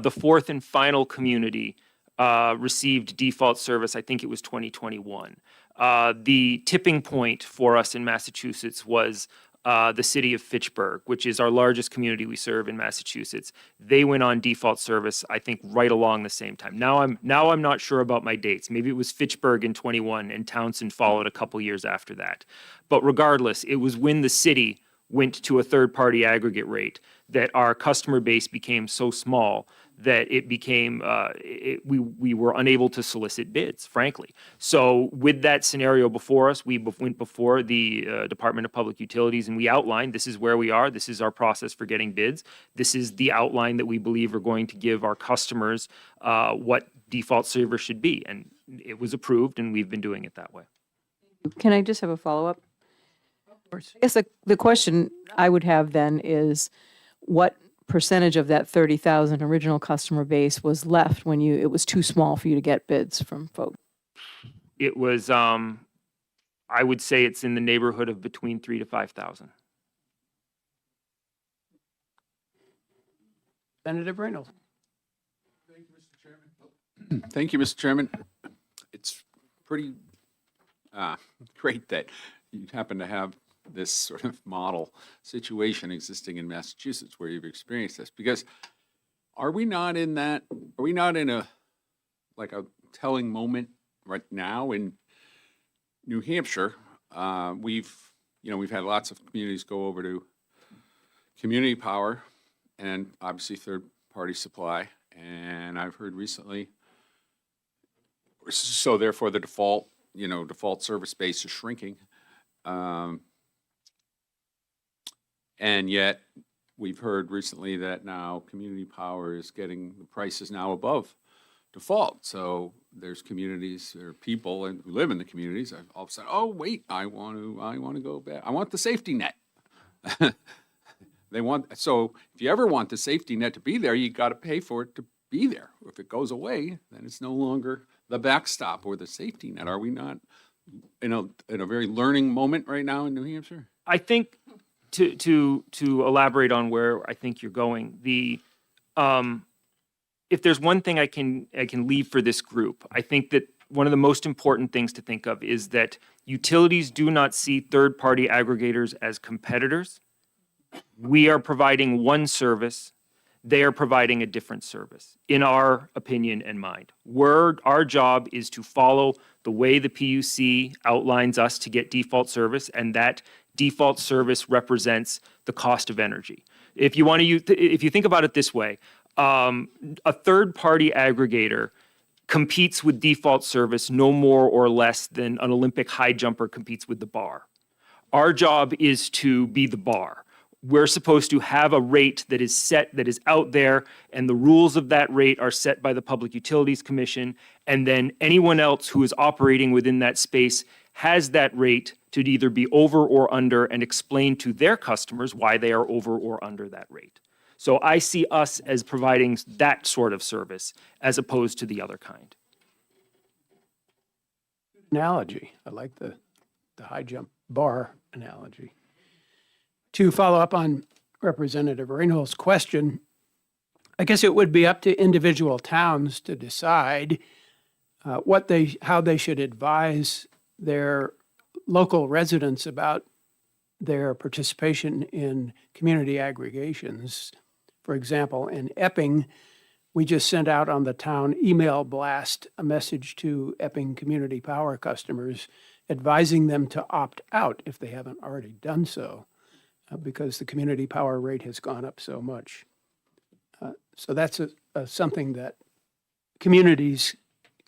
The fourth and final community received default service, I think it was 2021. The tipping point for us in Massachusetts was the city of Fitchburg, which is our largest community we serve in Massachusetts. They went on default service, I think, right along the same time. Now I'm not sure about my dates. Maybe it was Fitchburg in 21 and Townsend followed a couple years after that. But regardless, it was when the city went to a third-party aggregate rate that our customer base became so small that it became, we were unable to solicit bids, frankly. So with that scenario before us, we went before the Department of Public Utilities and we outlined, this is where we are, this is our process for getting bids. This is the outline that we believe are going to give our customers what default service should be. And it was approved and we've been doing it that way. Can I just have a follow-up? I guess the question I would have then is, what percentage of that 30,000 original customer base was left when it was too small for you to get bids from folks? It was, I would say it's in the neighborhood of between 3,000 to 5,000. Senator Reynolds. Thank you, Mr. Chairman. It's pretty great that you happen to have this sort of model situation existing in Massachusetts where you've experienced this, because are we not in a telling moment right now in New Hampshire? We've had lots of communities go over to community power and obviously third-party supply. And I've heard recently, so therefore the default service base is shrinking. And yet we've heard recently that now community power is getting the prices now above default. So there's communities or people who live in the communities all of a sudden, oh wait, I want to go back. I want the safety net. So if you ever want the safety net to be there, you got to pay for it to be there. If it goes away, then it's no longer the backstop or the safety net. Are we not in a very learning moment right now in New Hampshire? I think to elaborate on where I think you're going, if there's one thing I can leave for this group, I think that one of the most important things to think of is that utilities do not see third-party aggregators as competitors. We are providing one service. They are providing a different service, in our opinion and mind. Our job is to follow the way the PUC outlines us to get default service, and that default service represents the cost of energy. If you think about it this way, a third-party aggregator competes with default service no more or less than an Olympic high jumper competes with the bar. Our job is to be the bar. We're supposed to have a rate that is set, that is out there, and the rules of that rate are set by the Public Utilities Commission, and then anyone else who is operating within that space has that rate to either be over or under and explain to their customers why they are over or under that rate. So I see us as providing that sort of service as opposed to the other kind. Analogy. I like the high jump bar analogy. To follow up on Representative Reynolds' question, I guess it would be up to individual towns to decide how they should advise their local residents about their participation in community aggregations. For example, in Epping, we just sent out on the town email blast a message to Epping Community Power customers advising them to opt out if they haven't already done so, because the community power rate has gone up so much. So that's something that communities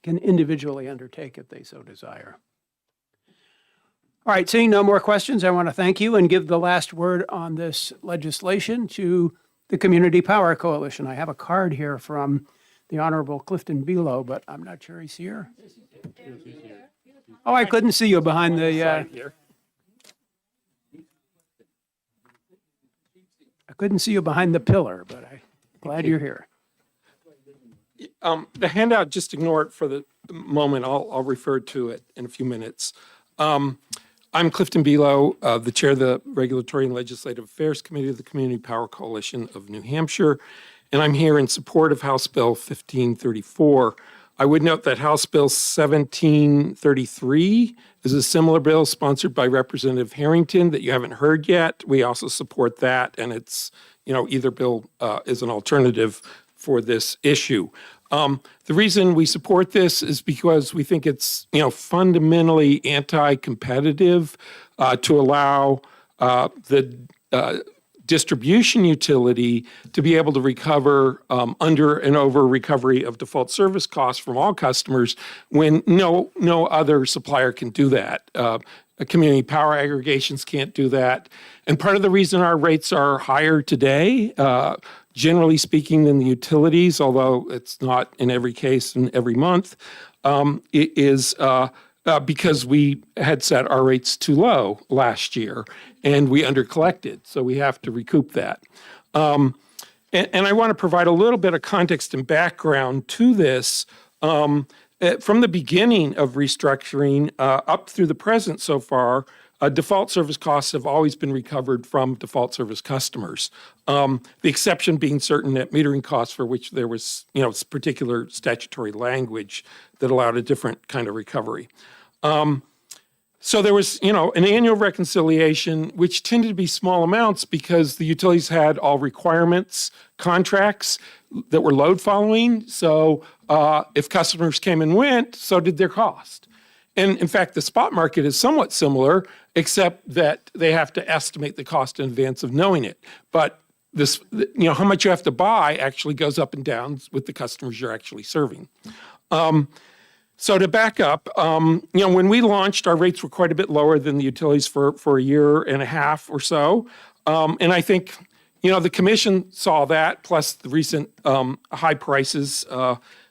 can individually undertake if they so desire. All right, seeing no more questions, I want to thank you and give the last word on this legislation to the Community Power Coalition. I have a card here from the Honorable Clifton Below, but I'm not sure he's here. Oh, I couldn't see you behind the... I couldn't see you behind the pillar, but I'm glad you're here. The handout, just ignore it for the moment. I'll refer to it in a few minutes. I'm Clifton Belo, the chair of the Regulatory and Legislative Affairs Committee of the Community Power Coalition of New Hampshire, and I'm here in support of House Bill 1534. I would note that House Bill 1733 is a similar bill sponsored by Representative Harrington that you haven't heard yet. We also support that, and it's, either bill is an alternative for this issue. The reason we support this is because we think it's, fundamentally anti-competitive to allow the distribution utility to be able to recover under and over recovery of default service costs from all customers when no other supplier can do that. Community power aggregations can't do that. And part of the reason our rates are higher today, generally speaking, than the utilities, although it's not in every case and every month, it is because we had set our rates too low last year and we undercollected. So we have to recoup that. And I want to provide a little bit of context and background to this. From the beginning of restructuring up through the present so far, default service costs have always been recovered from default service customers. The exception being certain net metering costs for which there was, particular statutory language that allowed a different kind of recovery. So there was, an annual reconciliation, which tended to be small amounts because the utilities had all requirements, contracts that were load following. So if customers came and went, so did their cost. And in fact, the spot market is somewhat similar, except that they have to estimate the cost in advance of knowing it. But this, how much you have to buy actually goes up and down with the customers you're actually serving. So to back up, when we launched, our rates were quite a bit lower than the utilities for a year and a half or so. And I think, the commission saw that, plus the recent high prices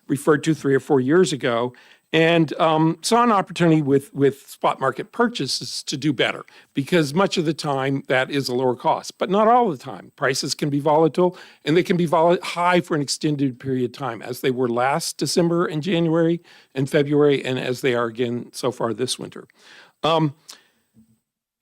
referred to 3 or 4 years ago, and saw an opportunity with spot market purchases to do better, because much of the time that is a lower cost, but not all the time. Prices can be volatile, and they can be high for an extended period of time, as they were last December and January and February, and as they are again so far this winter.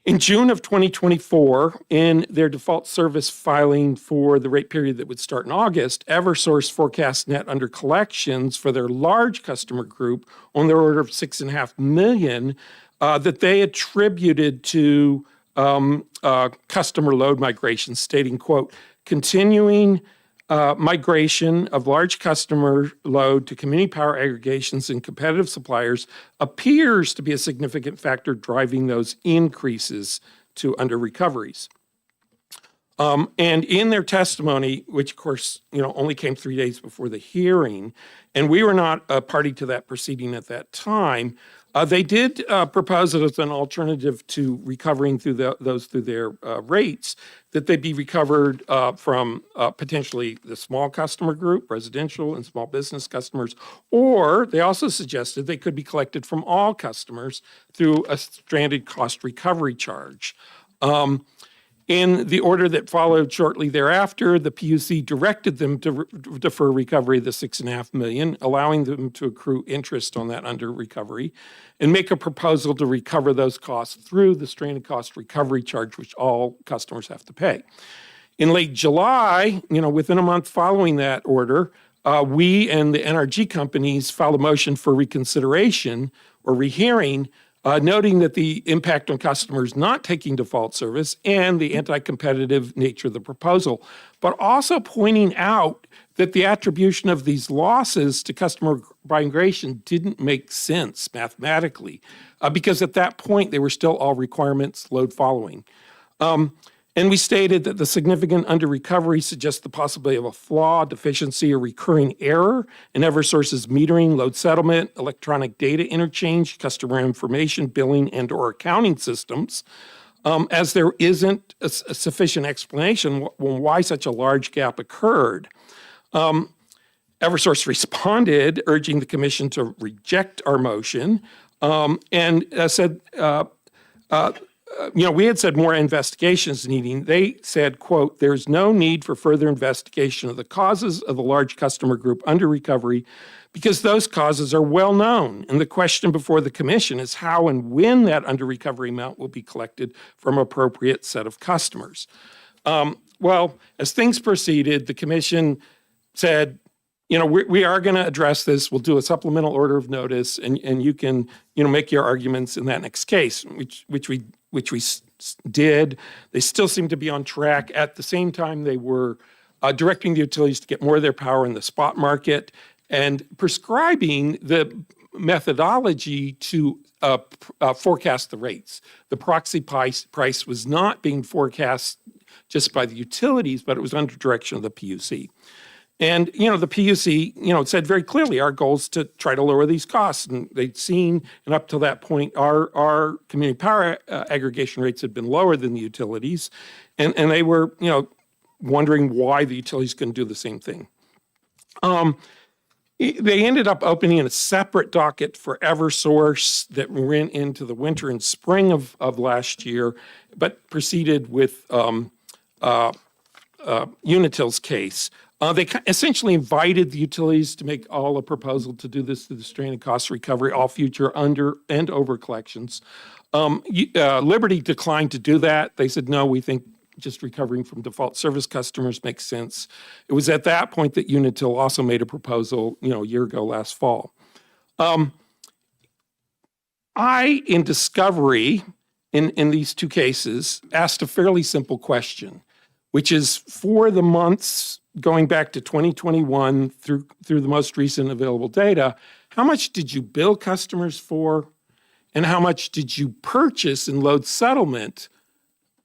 In June of 2024, in their default service filing for the rate period that would start in August, Eversource forecast net under collections for their large customer group on the order of $6.5 million that they attributed to customer load migration, stating, quote, continuing migration of large customer load to community power aggregations and competitive suppliers appears to be a significant factor driving those increases to under recoveries. And in their testimony, which of course, only came 3 days before the hearing, and we were not a party to that proceeding at that time, they did propose it as an alternative to recovering through through their rates, that they be recovered from potentially the small customer group, residential and small business customers, or they also suggested they could be collected from all customers through a stranded cost recovery charge. In the order that followed shortly thereafter, the PUC directed them to defer recovery of the $6.5 million, allowing them to accrue interest on that under recovery, and make a proposal to recover those costs through the stranded cost recovery charge, which all customers have to pay. In late July, within a month following that order, we and the NRG companies filed a motion for reconsideration or rehearing, noting that the impact on customers not taking default service and the anti-competitive nature of the proposal, but also pointing out that the attribution of these losses to customer migration didn't make sense mathematically, because at that point they were still all requirements load following. And we stated that the significant under-recovery suggests the possibility of a flaw, deficiency, or recurring error in Eversource's metering, load settlement, electronic data interchange, customer information, billing, and or accounting systems, as there isn't a sufficient explanation why such a large gap occurred. Eversource responded, urging the commission to reject our motion, and said we had said more investigations needing. They said, quote, "There's no need for further investigation of the causes of the large customer group under recovery because those causes are well known. And the question before the commission is how and when that under recovery amount will be collected from appropriate set of customers." Well, as things proceeded, the commission said, we are going to address this. We'll do a supplemental order of notice, and you can, make your arguments in that next case, which we did. They still seem to be on track. At the same time, they were directing the utilities to get more of their power in the spot market and prescribing the methodology to forecast the rates. The proxy price was not being forecast just by the utilities, but it was under direction of the PUC. And, the PUC, it said very clearly our goal is to try to lower these costs. And they'd seen, and up to that point, our community power aggregation rates had been lower than the utilities. And they were, wondering why the utilities couldn't do the same thing. They ended up opening a separate docket for Eversource that went into the winter and spring of last year, but proceeded with Unitil's case. They essentially invited the utilities to make all a proposal to do this through the stranded cost recovery, all future under and over collections. Liberty declined to do that. They said, no, we think just recovering from default service customers makes sense. It was at that point that Unitil also made a proposal, a year ago last fall. I, in discovery, in these two cases, asked a fairly simple question, which is for the months going back to 2021 through the most recent available data, how much did you bill customers for, and how much did you purchase in load settlement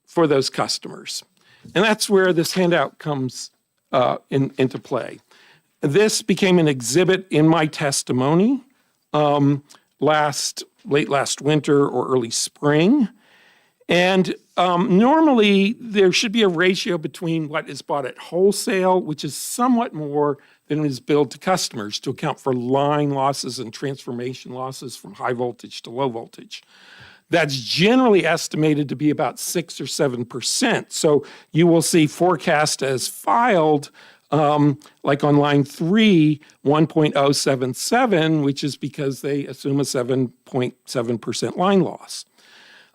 for those customers? And that's where this handout comes into play. This became an exhibit in my testimony late last winter or early spring. And normally there should be a ratio between what is bought at wholesale, which is somewhat more than is billed to customers to account for line losses and transformation losses from high voltage to low voltage. That's generally estimated to be about 6 or 7%. So you will see forecast as filed, like on line 3, 1.077, which is because they assume a 7.7% line loss.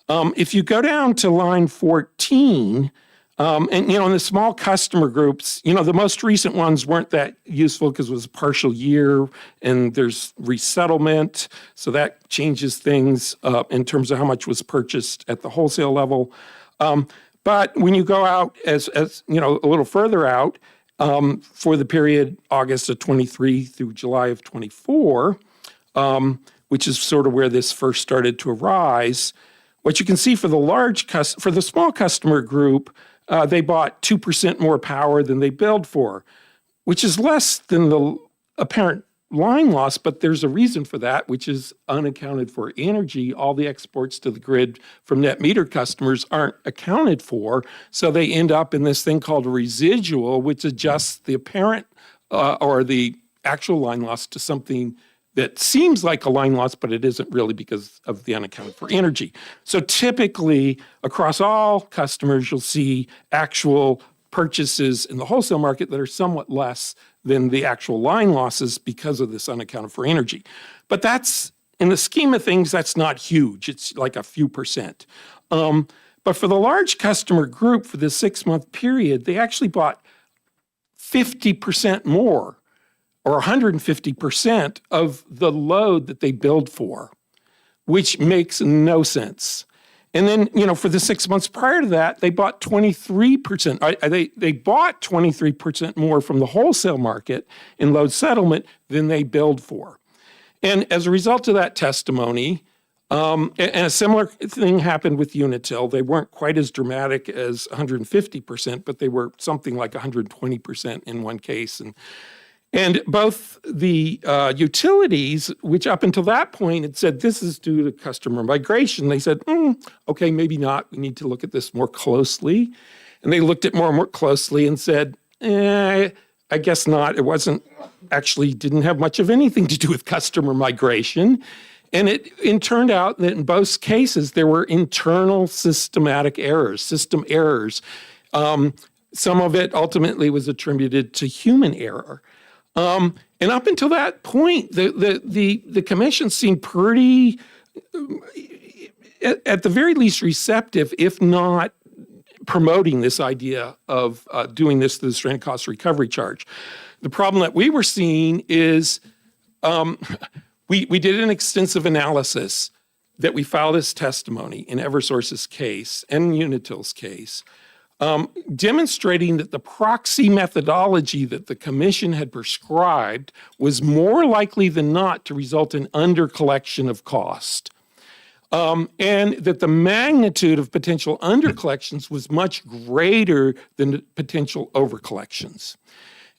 If you go down to line 14, and, in the small customer groups, the most recent ones weren't that useful because it was a partial year and there's resettlement. So that changes things in terms of how much was purchased at the wholesale level. But when you go out as a little further out, for the period August of 23 through July of 24, which is sort of where this first started to arise, what you can see for the small customer group, they bought 2% more power than they billed for, which is less than the apparent line loss, but there's a reason for that, which is unaccounted for energy. All the exports to the grid from net meter customers aren't accounted for, so they end up in this thing called a residual, which adjusts the apparent or the actual line loss to something that seems like a line loss, but it isn't really because of the unaccounted for energy. So typically, across all customers, you'll see actual purchases in the wholesale market that are somewhat less than the actual line losses because of this unaccounted for energy. But that's, in the scheme of things, that's not huge. It's like a few percent. But for the large customer group, for the 6-month period, they actually bought 50% more, or 150% of the load that they billed for, which makes no sense. And then, for the 6 months prior to that, they bought 23%. They bought 23% more from the wholesale market in load settlement than they billed for. And as a result of that testimony, and a similar thing happened with Unitil. They weren't quite as dramatic as 150%, but they were something like 120% in one case. And both the utilities, which up until that point had said this is due to customer migration, they said, okay, maybe not. We need to look at this more closely. And they looked at more and more closely and said, I guess not. It didn't have much of anything to do with customer migration. And it turned out that in both cases, there were internal systematic errors, system errors. Some of it ultimately was attributed to human error. And up until that point, the commission seemed pretty, at the very least, receptive, if not promoting this idea of doing this through the stranded cost recovery charge. The problem that we were seeing is we did an extensive analysis that we filed as testimony in Eversource's case and Unitil's case, demonstrating that the proxy methodology that the commission had prescribed was more likely than not to result in undercollection of cost. And that the magnitude of potential undercollections was much greater than the potential overcollections.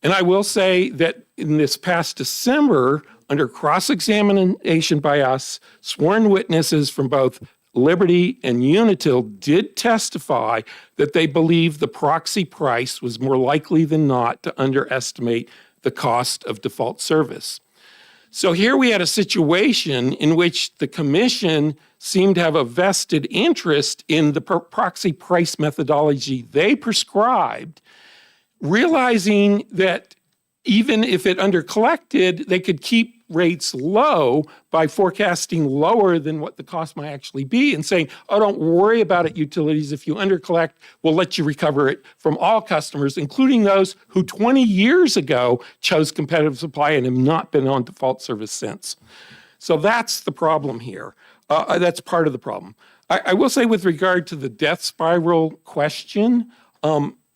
And I will say that in this past December, under cross-examination by us, sworn witnesses from both Liberty and Unitil did testify that they believe the proxy price was more likely than not to underestimate the cost of default service. So here we had a situation in which the commission seemed to have a vested interest in the proxy price methodology they prescribed, realizing that even if it undercollected, they could keep rates low by forecasting lower than what the cost might actually be and saying, oh, don't worry about it, utilities. If you undercollect, we'll let you recover it from all customers, including those who 20 years ago chose competitive supply and have not been on default service since. So that's the problem here. That's part of the problem. I will say with regard to the death spiral question,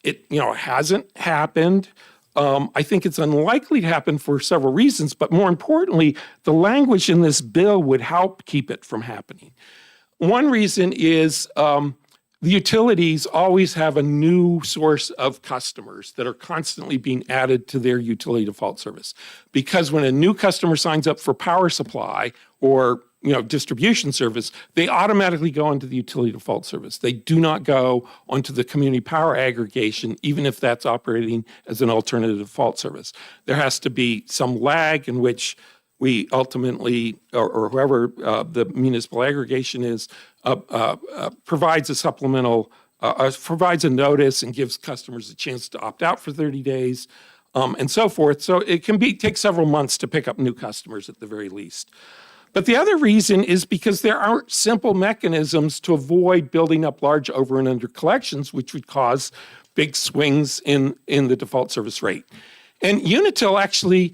it hasn't happened. I think it's unlikely to happen for several reasons, but more importantly, the language in this bill would help keep it from happening. One reason is the utilities always have a new source of customers that are constantly being added to their utility default service. Because when a new customer signs up for power supply or distribution service, they automatically go onto the utility default service. They do not go onto the community power aggregation, even if that's operating as an alternative default service. There has to be some lag in which we ultimately, or whoever the municipal aggregation is, provides a supplemental, provides a notice and gives customers a chance to opt out for 30 days, and so forth. So it can take several months to pick up new customers at the very least. But the other reason is because there aren't simple mechanisms to avoid building up large over and under collections, which would cause big swings in the default service rate. And Unitil actually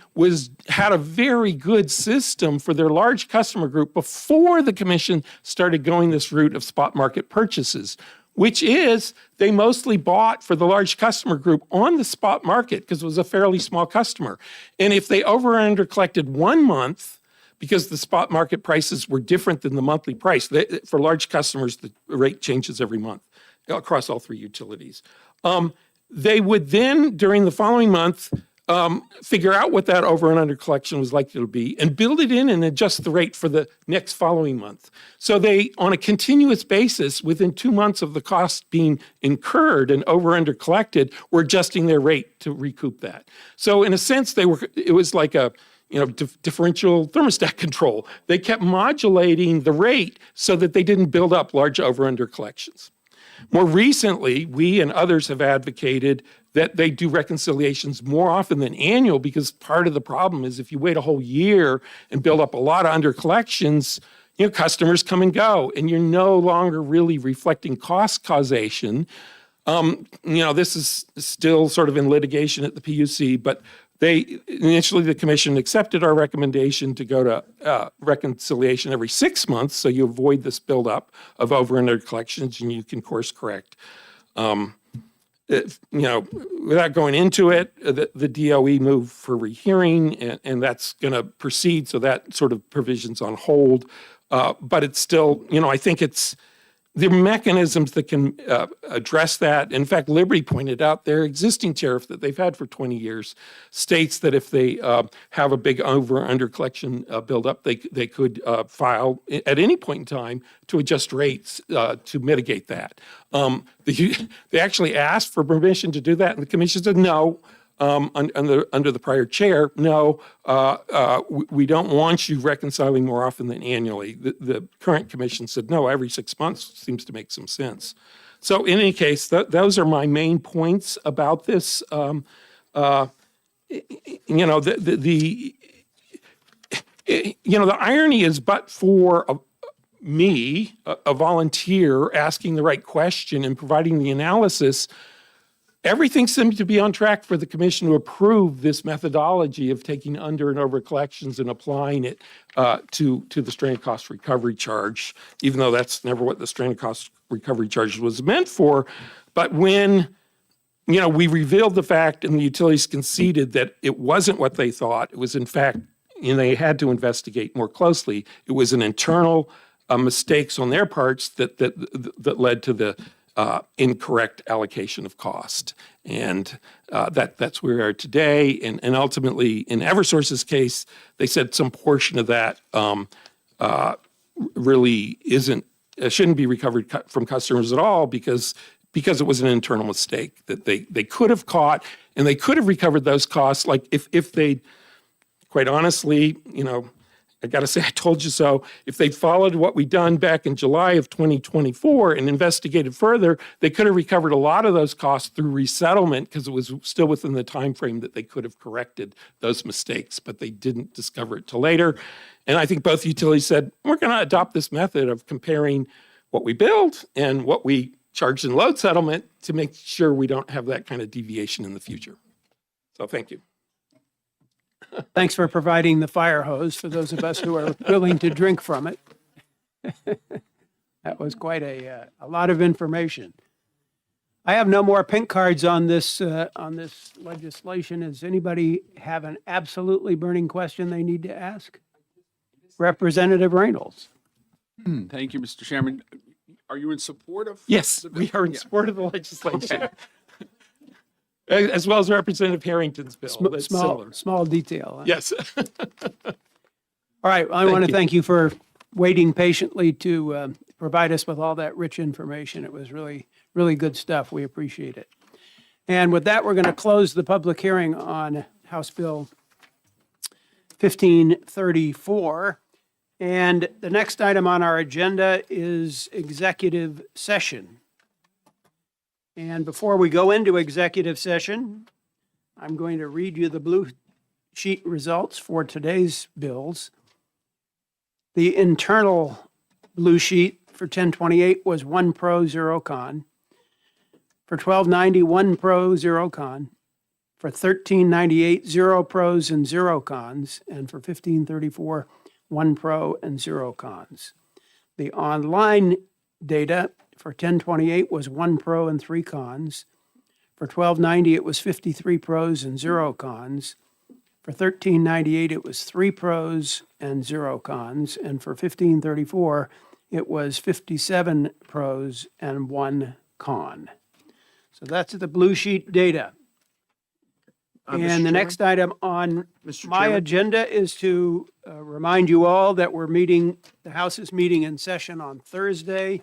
had a very good system for their large customer group before the commission started going this route of spot market purchases, which is they mostly bought for the large customer group on the spot market because it was a fairly small customer. And if they over and under collected 1 month, because the spot market prices were different than the monthly price. For large customers, the rate changes every month across all three utilities. They would then, during the following month, figure out what that over and under collection was likely to be and build it in and adjust the rate for the next following month. So they, on a continuous basis, within 2 months of the cost being incurred and over and under collected, were adjusting their rate to recoup that. So in a sense, it was like a differential thermostat control. They kept modulating the rate so that they didn't build up large over-under collections. More recently, we and others have advocated that they do reconciliations more often than annual because part of the problem is if you wait a whole year and build up a lot of under collections, customers come and go and you're no longer really reflecting cost causation. This is still sort of in litigation at the PUC, but initially the commission accepted our recommendation to go to reconciliation every 6 months, so you avoid this buildup of over and under collections, and you can course correct. Without going into it, the DOE moved for rehearing, and that's going to proceed. So that sort of provision's on hold, but it's still, I think there are mechanisms that can address that. In fact, Liberty pointed out their existing tariff that they've had for 20 years states that if they have a big over under collection buildup, they could file at any point in time to adjust rates to mitigate that. They actually asked for permission to do that, and the commission said no. under the prior chair, no, we don't want you reconciling more often than annually. The current commission said, no, every 6 months seems to make some sense. So in any case, those are my main points about this. You know, the irony is, but for me, a volunteer asking the right question and providing the analysis, everything seemed to be on track for the commission to approve this methodology of taking under and over collections and applying it to the stranded cost recovery charge, even though that's never what the stranded cost recovery charge was meant for. But when, you know, we revealed the fact and the utilities conceded that it wasn't what they thought, it was in fact, and they had to investigate more closely, it was an internal mistakes on their parts that led to the incorrect allocation of cost. And that's where we are today. And ultimately, in Eversource's case, they said some portion of that really shouldn't be recovered from customers at all because it was an internal mistake that they could have caught, and they could have recovered those costs. Like if they, quite honestly, you know, I got to say, I told you so. If they'd followed what we'd done back in July of 2024 and investigated further, they could have recovered a lot of those costs through resettlement because it was still within the time frame that they could have corrected those mistakes, but they didn't discover it till later. And I think both utilities said, we're going to adopt this method of comparing what we build and what we charged in load settlement to make sure we don't have that kind of deviation in the future. So thank you. Thanks for providing the fire hose for those of us who are willing to drink from it. That was quite a lot of information. I have no more pink cards on this legislation. Does anybody have an absolutely burning question they need to ask? Representative Reynolds. Thank you, Mr. Chairman. Are you in support of? Yes, we are in support of the legislation. As well as Representative Harrington's bill. That's similar. Small detail. Huh? Yes. All right. I want to thank you for waiting patiently to provide us with all that rich information. It was really, really good stuff. We appreciate it. And with that, we're going to close the public hearing on House Bill 1534. And the next item on our agenda is executive session. And before we go into executive session, I'm going to read you the blue sheet results for today's bills. The internal blue sheet for 1028 was 1 pro, 0 con. For 1290, 1 pro, 0 con. For 1398, 0 pros and 0 cons. And for 1534, 1 pro and 0 cons. The online data for 1028 was 1 pro and 3 cons. For 1290, it was 53 pros and 0 cons. For 1398, it was 3 pros and 0 cons. And for 1534, it was 57 pros and 1 con. So that's the blue sheet data. And the next item on my agenda is to remind you all that the House is meeting in session on Thursday.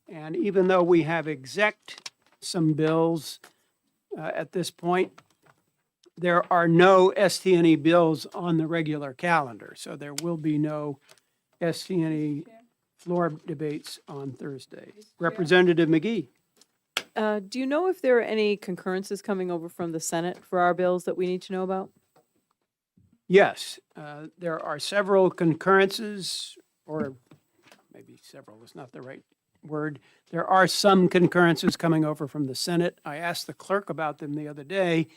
And even though we have exec'd some bills at this point, there are no ST&E bills on the regular calendar. So there will be no ST&E floor debates on Thursday. Representative McGee. Do you know if there are any concurrences coming over from the Senate for our bills that we need to know about? Yes, there are several concurrences, or maybe several is not the right word. There are some concurrences coming over from the Senate. I asked the clerk about them the other day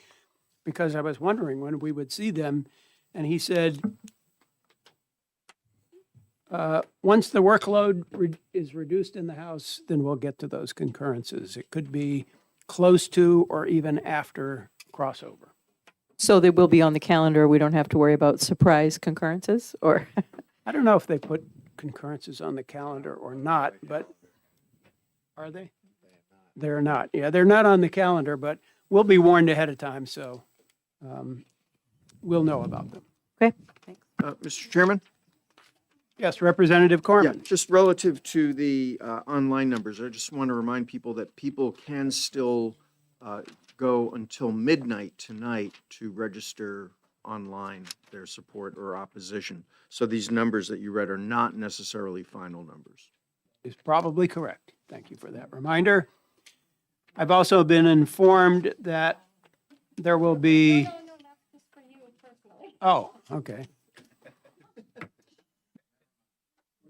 because I was wondering when we would see them, and he said, once the workload is reduced in the House, then we'll get to those concurrences. It could be close to or even after crossover. So they will be on the calendar. We don't have to worry about surprise concurrences, or? I don't know if they put concurrences on the calendar or not, but are they? They're not. Yeah, they're not on the calendar, but we'll be warned ahead of time, so we'll know about them. Okay, thanks. Mr. Chairman? Yes, Representative Corman. Yeah, just relative to the online numbers, I just want to remind people that people can still go until midnight tonight to register online their support or opposition. So these numbers that you read are not necessarily final numbers. Is probably correct. Thank you for that reminder. I've also been informed that there will be. Oh, okay.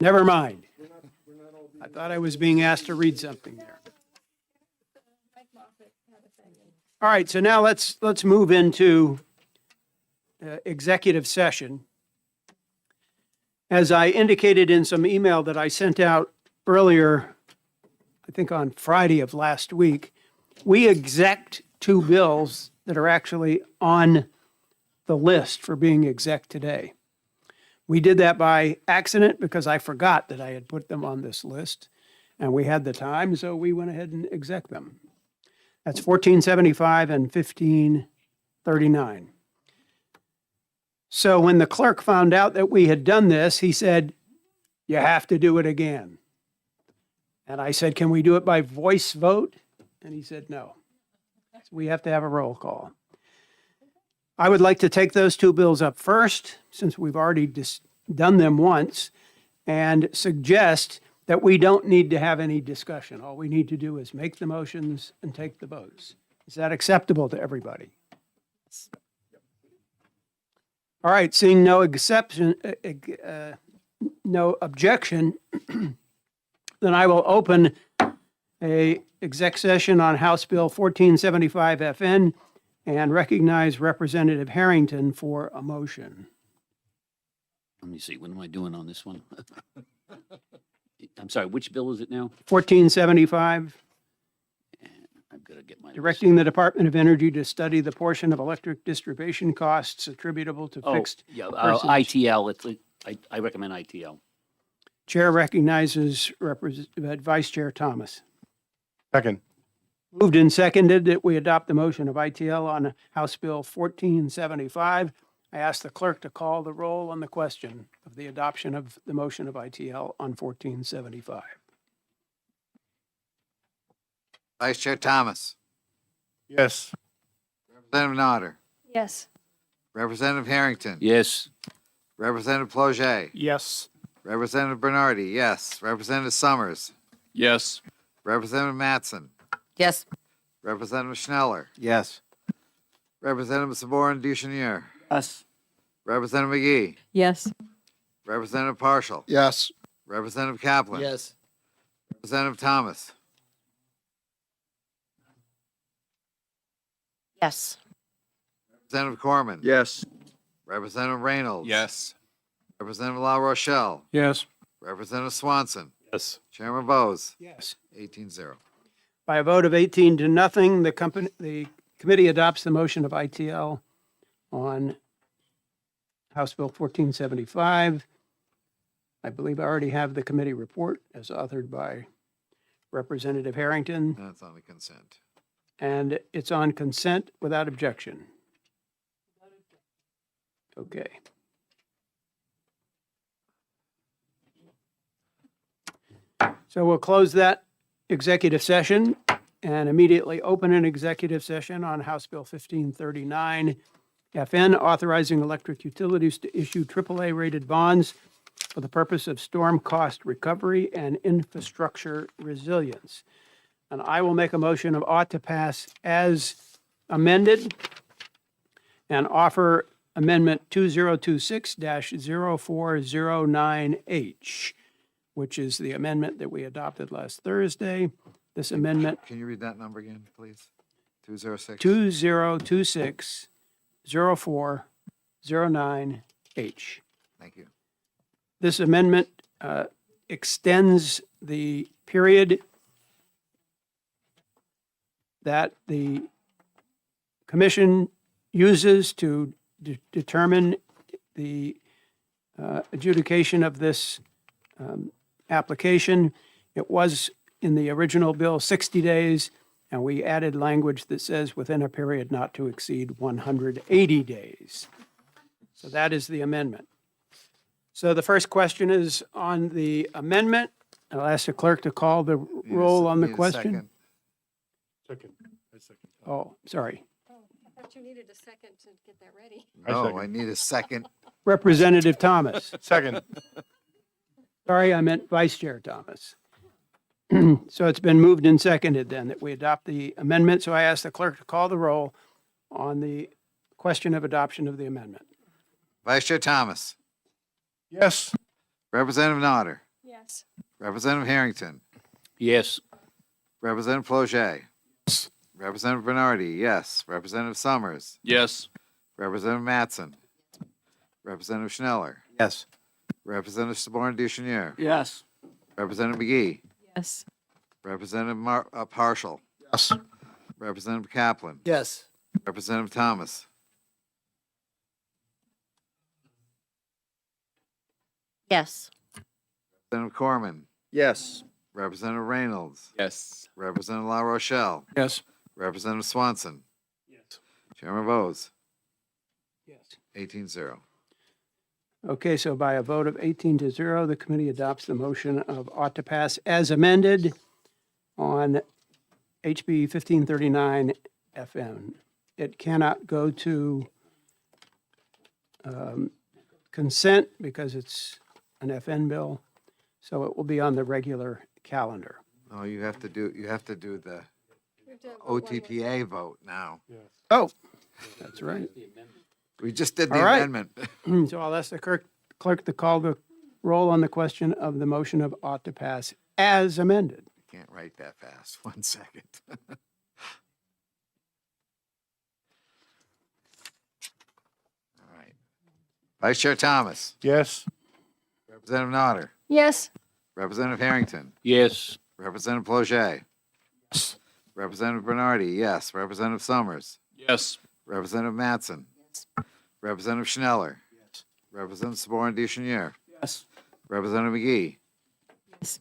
Never mind. I thought I was being asked to read something there. All right, so now let's move into executive session. As I indicated in some email that I sent out earlier, I think on Friday of last week, we exec'd two bills that are actually on the list for being exec today. We did that by accident because I forgot that I had put them on this list, and we had the time, so we went ahead and exec them. That's 1475 and 1539. So when the clerk found out that we had done this, he said, "You have to do it again." And I said, "Can we do it by voice vote?" And he said, "No. So we have to have a roll call." I would like to take those two bills up first, since we've already done them once, and suggest that we don't need to have any discussion. All we need to do is make the motions and take the votes. Is that acceptable to everybody? All right, seeing no exception, no objection, then I will open a exec session on House Bill 1475 FN and recognize Representative Harrington for a motion. Let me see, what am I doing on this one? I'm sorry, which bill is it now? 1475, I've got to get my. directing the Department of Energy to study the portion of electric distribution costs attributable to Oh, fixed yeah, persons. ITL, I recommend ITL. Chair recognizes Vice Chair Thomas. Second. Moved and seconded that we adopt the motion of ITL on House Bill 1475. I ask the clerk to call the roll on the question of the adoption of the motion of ITL on 1475. Vice Chair Thomas, Yes. Representative Nodder, Yes. Representative Harrington, Yes, Representative Ploget, Yes. Representative Bernardi, yes. Representative Summers, Yes. Representative Mattson, Yes. Representative Schneller, Yes. Representative Sabourin Duchenier, Yes. Representative McGee, Yes. Representative Partial, Yes. Representative Kaplan, Yes. Representative Thomas, Yes. Representative Corman, Yes. Representative Reynolds, Yes. Representative La Rochelle, Yes. Representative Swanson, Yes. Chairman Bose, Yes. 18-0. By a vote of 18 to nothing, the committee adopts the motion of ITL on House Bill 1475. I believe I already have the committee report as authored by Representative Harrington, That's on the consent. and it's on consent without objection. Okay. So we'll close that executive session and immediately open an executive session on House Bill 1539 FN, authorizing electric utilities to issue AAA-rated bonds for the purpose of storm cost recovery and infrastructure resilience. And I will make a motion of ought to pass as amended and offer Amendment 2026-0409H, which is the amendment that we adopted last Thursday. This amendment, Can you read that number again, please? 206? 2026-0409H. Thank you. This amendment extends the period that the commission uses to determine the adjudication of this application. It was in the original bill 60 days, and we added language that says within a period not to exceed 180 days. So that is the amendment. So the first question is on the amendment. I'll ask the clerk to call the roll on the Need a question. second. Second. I second. Oh, sorry. I thought you needed a second to get that ready. No, I need a second. Representative Thomas. Second. Sorry, I meant Vice Chair Thomas. So it's been moved and seconded then that we adopt the amendment. So I ask the clerk to call the roll on the question of adoption of the amendment. Vice Chair Thomas, Yes. Representative Nodder, Yes. Representative Harrington, Yes. Representative Ploget, Representative Bernardi, yes. Representative Summers, Yes. Representative Matson, Representative Schneller, Yes. Representative Saborn Duchenier, Yes. Representative McGee, Yes. Representative Partial, Yes. Representative Kaplan, Yes. Representative Thomas, Yes. Representative Corman, Yes. Representative Reynolds, Yes. Representative La Rochelle, Yes. Representative Swanson, Yes. Chairman Bose, Yes. 18-0. Okay, so by a vote of 18-0, the committee adopts the motion of ought to pass as amended on HB 1539 FM. It cannot go to consent because it's an FN bill, so it will be on the regular calendar. No, you have to do the OTPA vote now. Oh, that's right. We just did the All right. amendment. So I'll ask the clerk to call the roll on the question of the motion of ought to pass as amended. Can't write that fast. 1 second. All right. Vice Chair Thomas, Yes. Representative Nodder, Yes. Representative Harrington, Yes. Representative Ploget, Representative Bernardi, yes. Representative Summers, Yes. Representative Matson, Representative Schneller, Representative Saborn Duchenier, Yes. Representative McGee, Yes.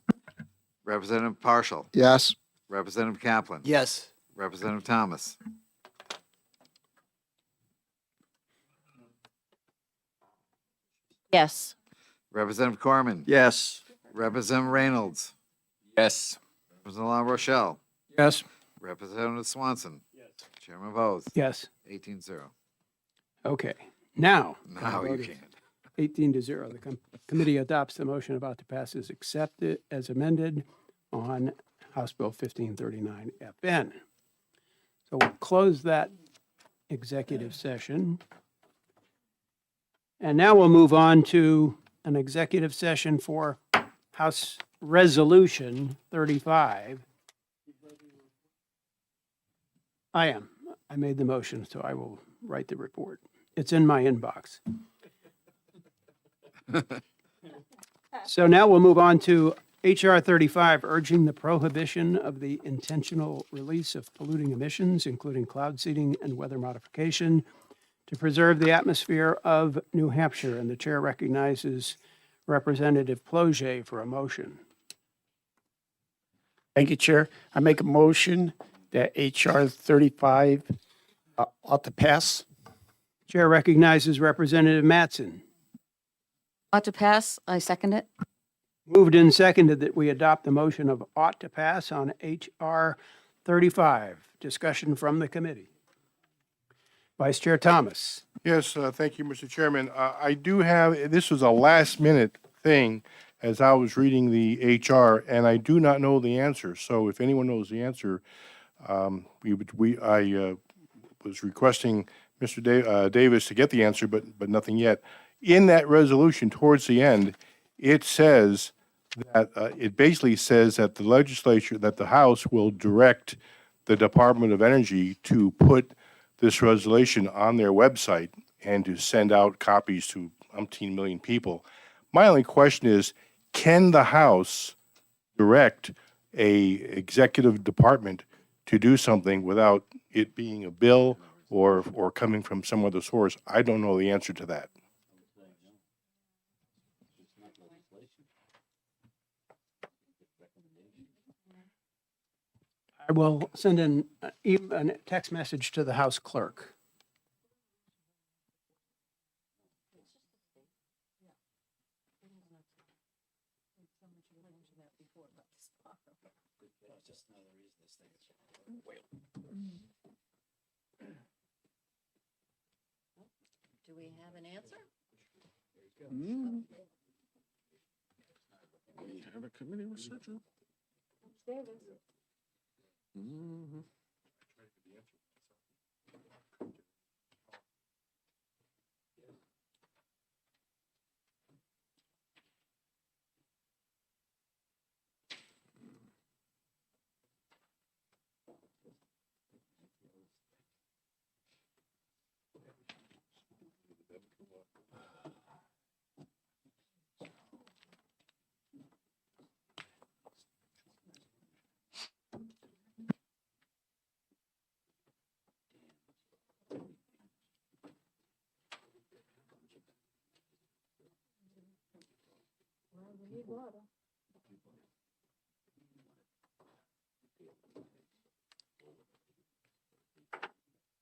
Representative Partial, Yes. Representative Kaplan, Yes. Representative Thomas, Yes. Representative Corman, Yes. Representative Reynolds, Yes. Representative La Rochelle, Yes. Representative Swanson. Chairman Bose. Yes. 18-0. Okay. Now. Now you can. 18-0. The committee adopts the motion about to pass as accepted as amended on House Bill 1539 FN. So we'll close that executive session. And now we'll move on to an executive session for House Resolution 35. I am. I made the motion, so I will write the report. It's in my inbox. So now we'll move on to HR 35, urging the prohibition of the intentional release of polluting emissions, including cloud seeding and weather modification, to preserve the atmosphere of New Hampshire. And the chair recognizes Representative Ploget for a motion. Thank you, Chair. I make a motion that HR 35 ought to pass. Chair recognizes Representative Matson. Ought to pass. I second it. Moved and seconded that we adopt the motion of ought to pass on HR 35. Discussion from the committee. Vice Chair Thomas. Yes, thank you, Mr. Chairman. I do have, this was a last-minute thing as I was reading the HR, and I do not know the answer. So if anyone knows the answer, I was requesting Mr. Davis to get the answer, but nothing yet. In that resolution, towards the end, it says that, it basically says that the legislature, that the House will direct the Department of Energy to put this resolution on their website and to send out copies to umpteen million people. My only question is, can the House direct a executive department to do something without it being a bill or coming from some other source? I don't know the answer to that. I will send a text message to the House Clerk. Do we have an answer? We have a committee researcher. Mhm.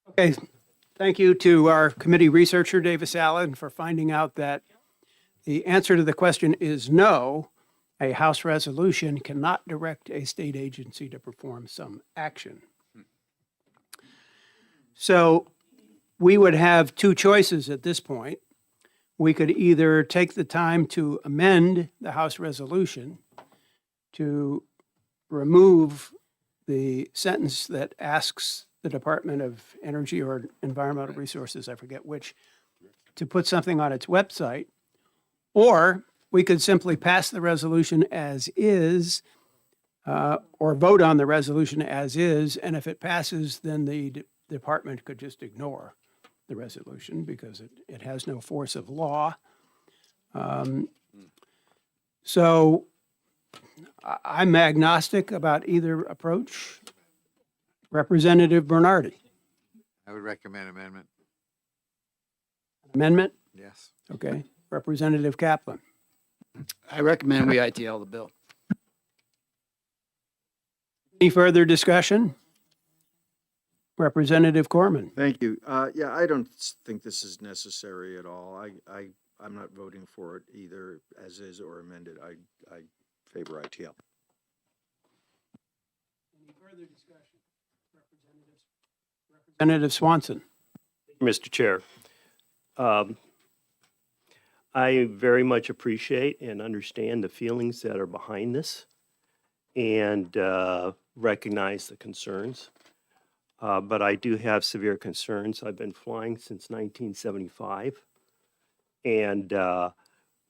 Okay, thank you to our committee researcher, Davis Allen, for finding out that the answer to the question is no. A House resolution cannot direct a state agency to perform some action. So we would have two choices at this point. We could either take the time to amend the House resolution to remove the sentence that asks the Department of Energy or Environmental Resources, I forget which, to put something on its website, or we could simply pass the resolution as is, or vote on the resolution as is, and if it passes, then the department could just ignore the resolution because it has no force of law. So I'm agnostic about either approach. Representative Bernardi, I would recommend amendment. amendment? Yes. Okay. Representative Kaplan. I recommend we ITL the bill. Any further discussion? Representative Corman. Thank you. Yeah, I don't think this is necessary at all. I'm not voting for it either as is or amended. I favor ITL. Any further discussion? Representative Swanson. Mr. Chair, I very much appreciate and understand the feelings that are behind this and recognize the concerns. But I do have severe concerns. I've been flying since 1975. And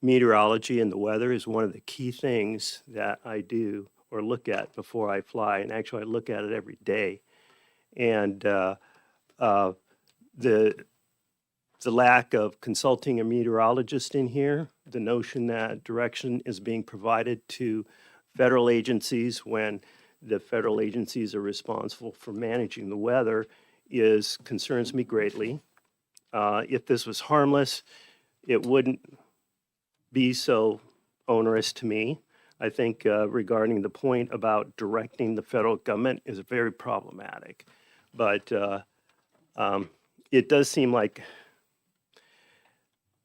meteorology and the weather is one of the key things that I do or look at before I fly. And actually, I look at it every day. And the lack of consulting a meteorologist in here, the notion that direction is being provided to federal agencies when the federal agencies are responsible for managing the weather concerns me greatly. If this was harmless, it wouldn't be so onerous to me. I think regarding the point about directing the federal government is very problematic. But it does seem like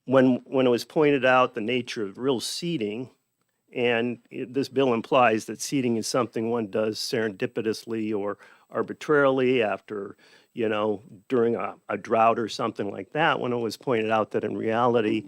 when it was pointed out the nature of real seeding, and this bill implies that seeding is something one does serendipitously or arbitrarily after, during a drought or something like that, when it was pointed out that in reality,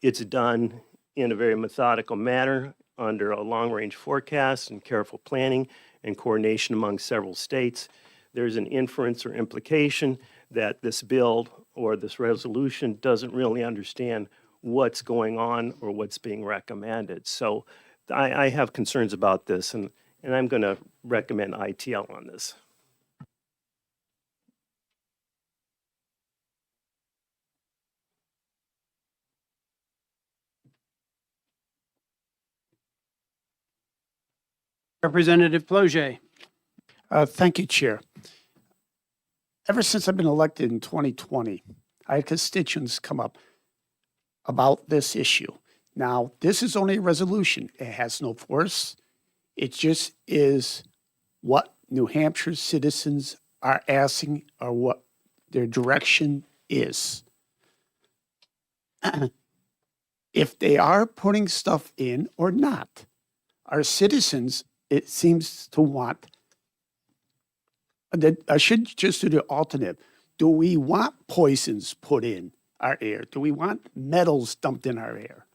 it's done in a very methodical manner under a long-range forecast and careful planning and coordination among several states. There's an inference or implication that this bill or this resolution doesn't really understand what's going on or what's being recommended. So I have concerns about this, and I'm going to recommend ITL on this. Representative Ploget. Thank you, Chair. Ever since I've been elected in 2020, I had constituents come up about this issue. Now, this is only a resolution. It has no force. It just is what New Hampshire citizens are asking or what their direction is. If they are putting stuff in or not, our citizens, it seems to want, I should just do the alternate. Do we want poisons put in our air? Do we want metals dumped in our air?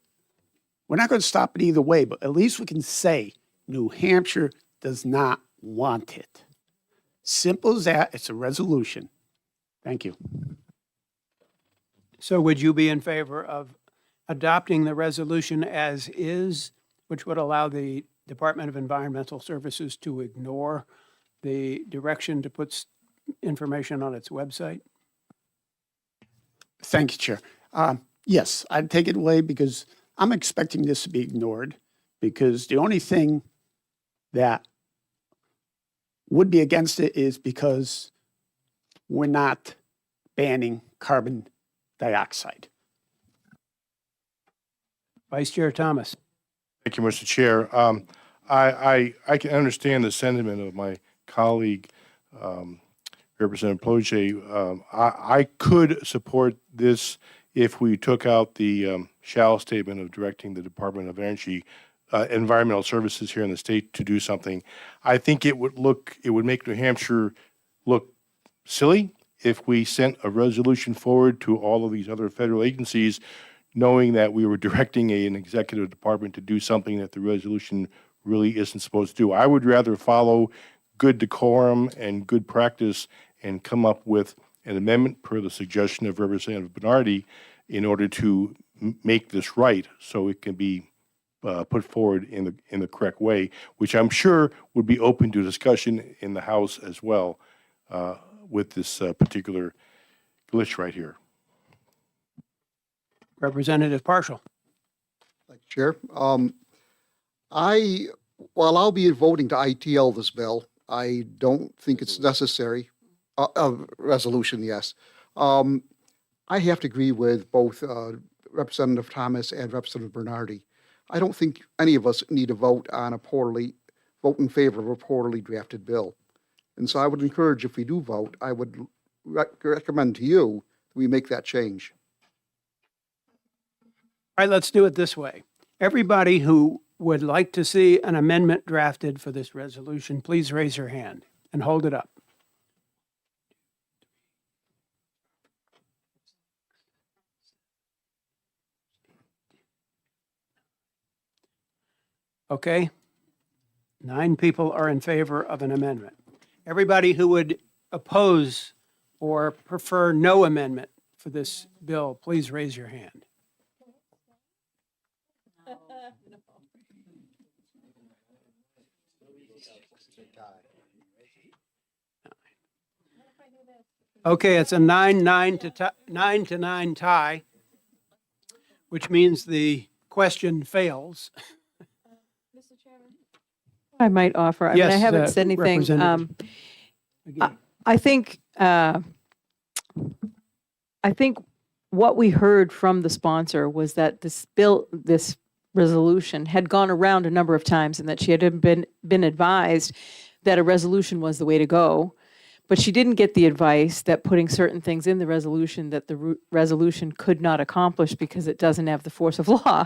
We're not going to stop it either way, but at least we can say New Hampshire does not want it. Simple as that. It's a resolution. Thank you. So would you be in favor of adopting the resolution as is, which would allow the Department of Environmental Services to ignore the direction to put information on its website? Thank you, Chair. Yes, I'd take it away because I'm expecting this to be ignored because the only thing that would be against it is because we're not banning carbon dioxide. Vice Chair Thomas. Thank you, Mr. Chair. I can understand the sentiment of my colleague, Representative Ploje. I could support this if we took out the shall statement of directing the Department of Energy, Environmental Services here in the state to do something. I think it would make New Hampshire look silly if we sent a resolution forward to all of these other federal agencies knowing that we were directing an executive department to do something that the resolution really isn't supposed to do. I would rather follow good decorum and good practice and come up with an amendment per the suggestion of Representative Bernardi in order to make this right so it can be put forward in the correct way, which I'm sure would be open to discussion in the House as well with this particular glitch right here. Representative Partial. Thank you, Chair. While I'll be voting to ITL this bill, I don't think it's necessary. Resolution, yes. I have to agree with both Representative Thomas and Representative Bernardi. I don't think any of us need to vote in favor of a poorly drafted bill. And so I would encourage, if we do vote, I would recommend to you that we make that change. All right, let's do it this way. Everybody who would like to see an amendment drafted for this resolution, please raise your hand and hold it up. Okay. 9 people are in favor of an amendment. Everybody who would oppose or prefer no amendment for this bill, please raise your hand. Okay, it's a 9-9 tie, which means the question fails. I might offer, I mean, I Yes, haven't said anything. Representative. I think what we heard from the sponsor was that this resolution had gone around a number of times and that she had been advised that a resolution was the way to go. But she didn't get the advice that putting certain things in the resolution that the resolution could not accomplish because it doesn't have the force of law.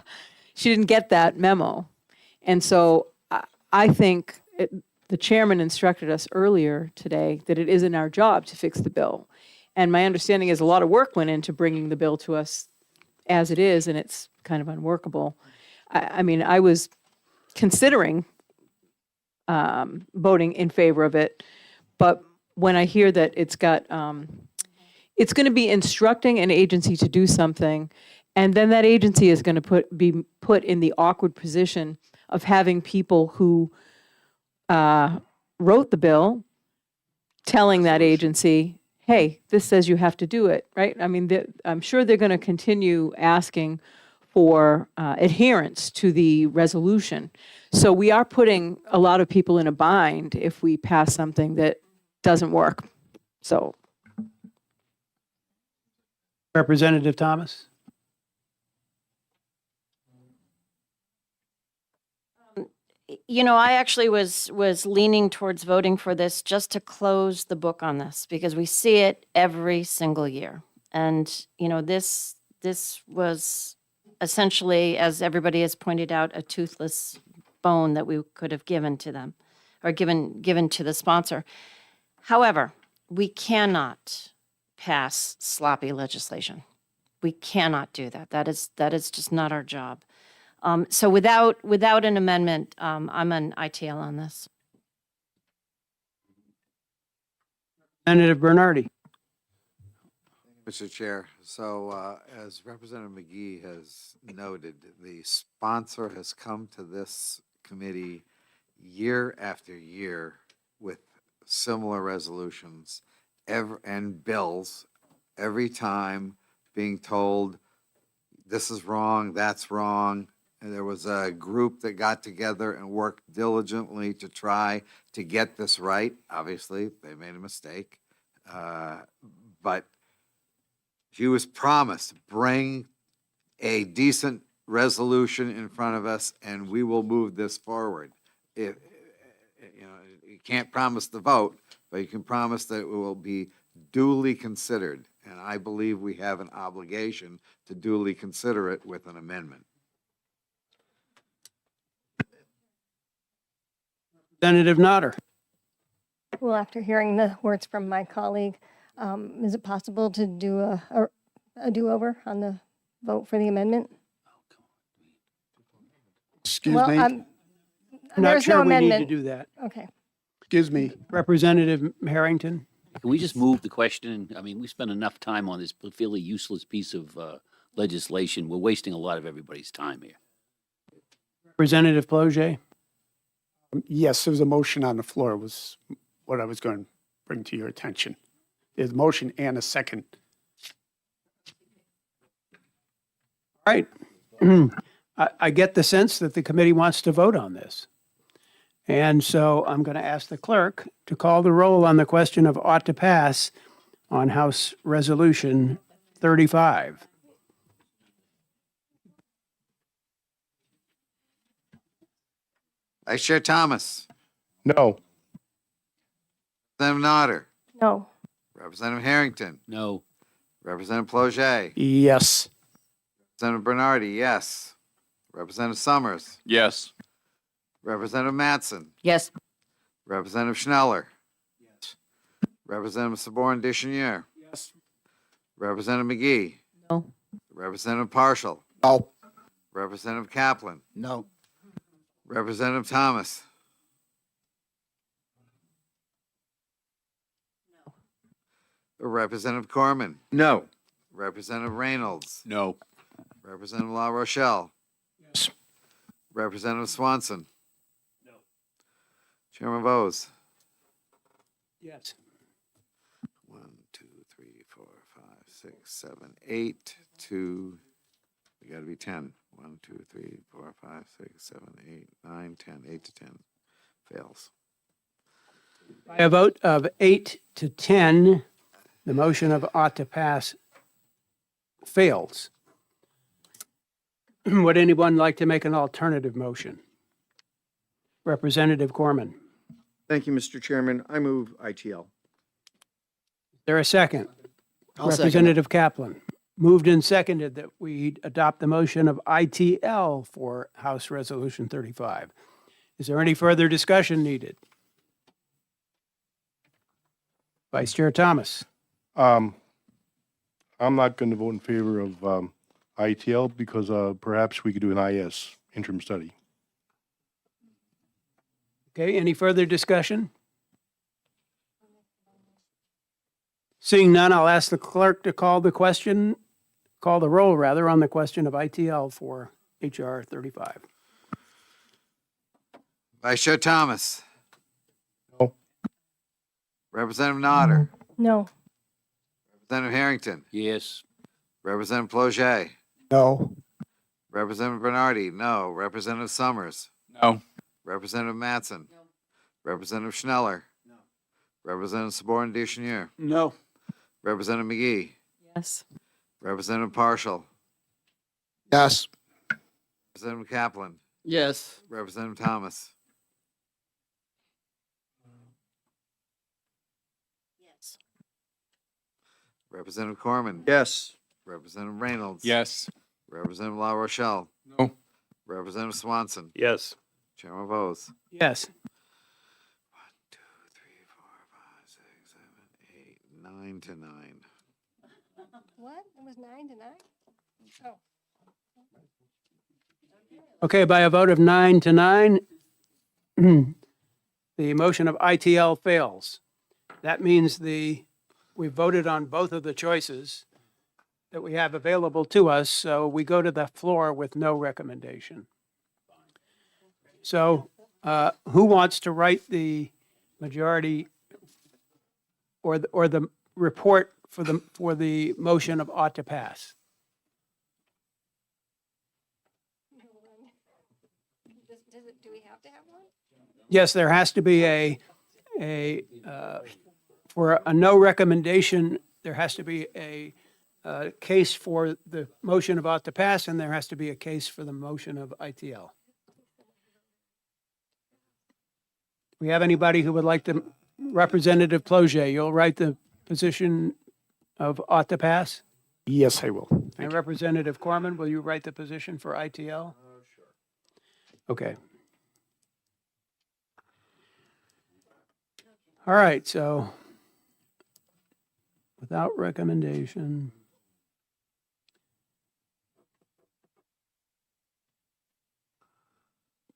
She didn't get that memo. And so I think the chairman instructed us earlier today that it isn't our job to fix the bill. And my understanding is a lot of work went into bringing the bill to us as it is, and it's kind of unworkable. I mean, I was considering voting in favor of it, but when I hear that it's got, it's going to be instructing an agency to do something, and then that agency is going to be put in the awkward position of having people who wrote the bill telling that agency, hey, this says you have to do it, right? I mean, I'm sure they're going to continue asking for adherence to the resolution. So we are putting a lot of people in a bind if we pass something that doesn't work. So. Representative Thomas. You know, I actually was leaning towards voting for this just to close the book on this because we see it every single year. And, you know, this was essentially, as everybody has pointed out, a toothless bone that we could have given to them or given to the sponsor. However, we cannot pass sloppy legislation. We cannot do that. That is just not our job. So without an amendment, I'm an ITL on this. Representative Bernardi. Mr. Chair, so as Representative McGee has noted, the sponsor has come to this committee year after year with similar resolutions and bills, every time being told, this is wrong, that's wrong. And there was a group that got together and worked diligently to try to get this right. Obviously, they made a mistake. But she was promised, bring a decent resolution in front of us and we will move this forward. You can't promise the vote, but you can promise that it will be duly considered. And I believe we have an obligation to duly consider it with an amendment. Representative Notter. Well, after hearing the words from my colleague, is it possible to do a do-over on the vote for the amendment? Excuse Well, me? I'm not There's no sure we need to amendment. do that. Okay. Excuse me. Representative Harrington. Can we just move the question? I mean, we spent enough time on this fairly useless piece of legislation. We're wasting a lot of everybody's time here. Representative Ploget. Yes, there was a motion on the floor, was what I was going to bring to your attention. There's a motion and a second. All right. I get the sense that the committee wants to vote on this. And so I'm going to ask the clerk to call the roll on the question of ought to pass on House Resolution 35. Vice Chair Thomas. No. Representative Notter. No. Representative Harrington. No. Representative Ploget. Yes. Representative Bernardi, yes. Representative Summers. Yes. Representative Mattson. Yes. Representative Schneller. Yes. Representative Saborn Deschenier. Yes. Representative McGee. No. Representative Partial. No. Representative Kaplan. No. Representative Thomas. No. Representative Corman. No. Representative Reynolds. No. Representative La Rochelle. Yes. Representative Swanson. No. Chairman Bose. Yes. 1, 2, 3, 4, 5, 6, 7, 8 to, we gotta be 10. 1, 2, 3, 4, 5, 6, 7, 8, 9, 10, 8 to 10. Fails. By a vote of 8 to 10, the motion of ought to pass fails. Would anyone like to make an alternative motion? Representative Corman. Thank you, Mr. Chairman. I move ITL. Is there a second? I'll second it. Representative Kaplan. Moved and seconded that we adopt the motion of ITL for House Resolution 35. Is there any further discussion needed? Vice Chair Thomas. I'm not going to vote in favor of ITL because perhaps we could do an IS, interim study. Okay, any further discussion? Seeing none, I'll ask the clerk to call the roll rather, on the question of ITL for HR 35. Vice Chair Thomas. No. Representative Notter. No. Representative Harrington. Yes. Representative Ploget. No. Representative Bernardi, no. Representative Summers. No. Representative Mattson. No. Representative Schneller. No. Representative Saborn Deschenier. No. Representative McGee. Yes. Representative Partial. Yes. Representative Kaplan. Yes. Representative Thomas. Yes. Representative Corman. Yes. Representative Reynolds. Yes. Representative La Rochelle. No. Representative Swanson. Yes. Chairman Bose. Yes. 1, 2, 3, 4, 5, 6, 7, 8, 9 to 9. What? It was 9 to 9? Oh. Okay, by a vote of 9 to 9, the motion of ITL fails. That means we voted on both of the choices that we have available to us, so we go to the floor with no recommendation. So who wants to write the majority or the report for the motion of ought to pass? Do we have to have one? Yes, there has to be for a no recommendation, there has to be a case for the motion of ought to pass, and there has to be a case for the motion of ITL. We have anybody who would like to, Representative Ploget, you'll write the position of ought to pass? Yes, I will. And Representative Corman, will you write the position for ITL? Sure. Okay. All right, so without recommendation.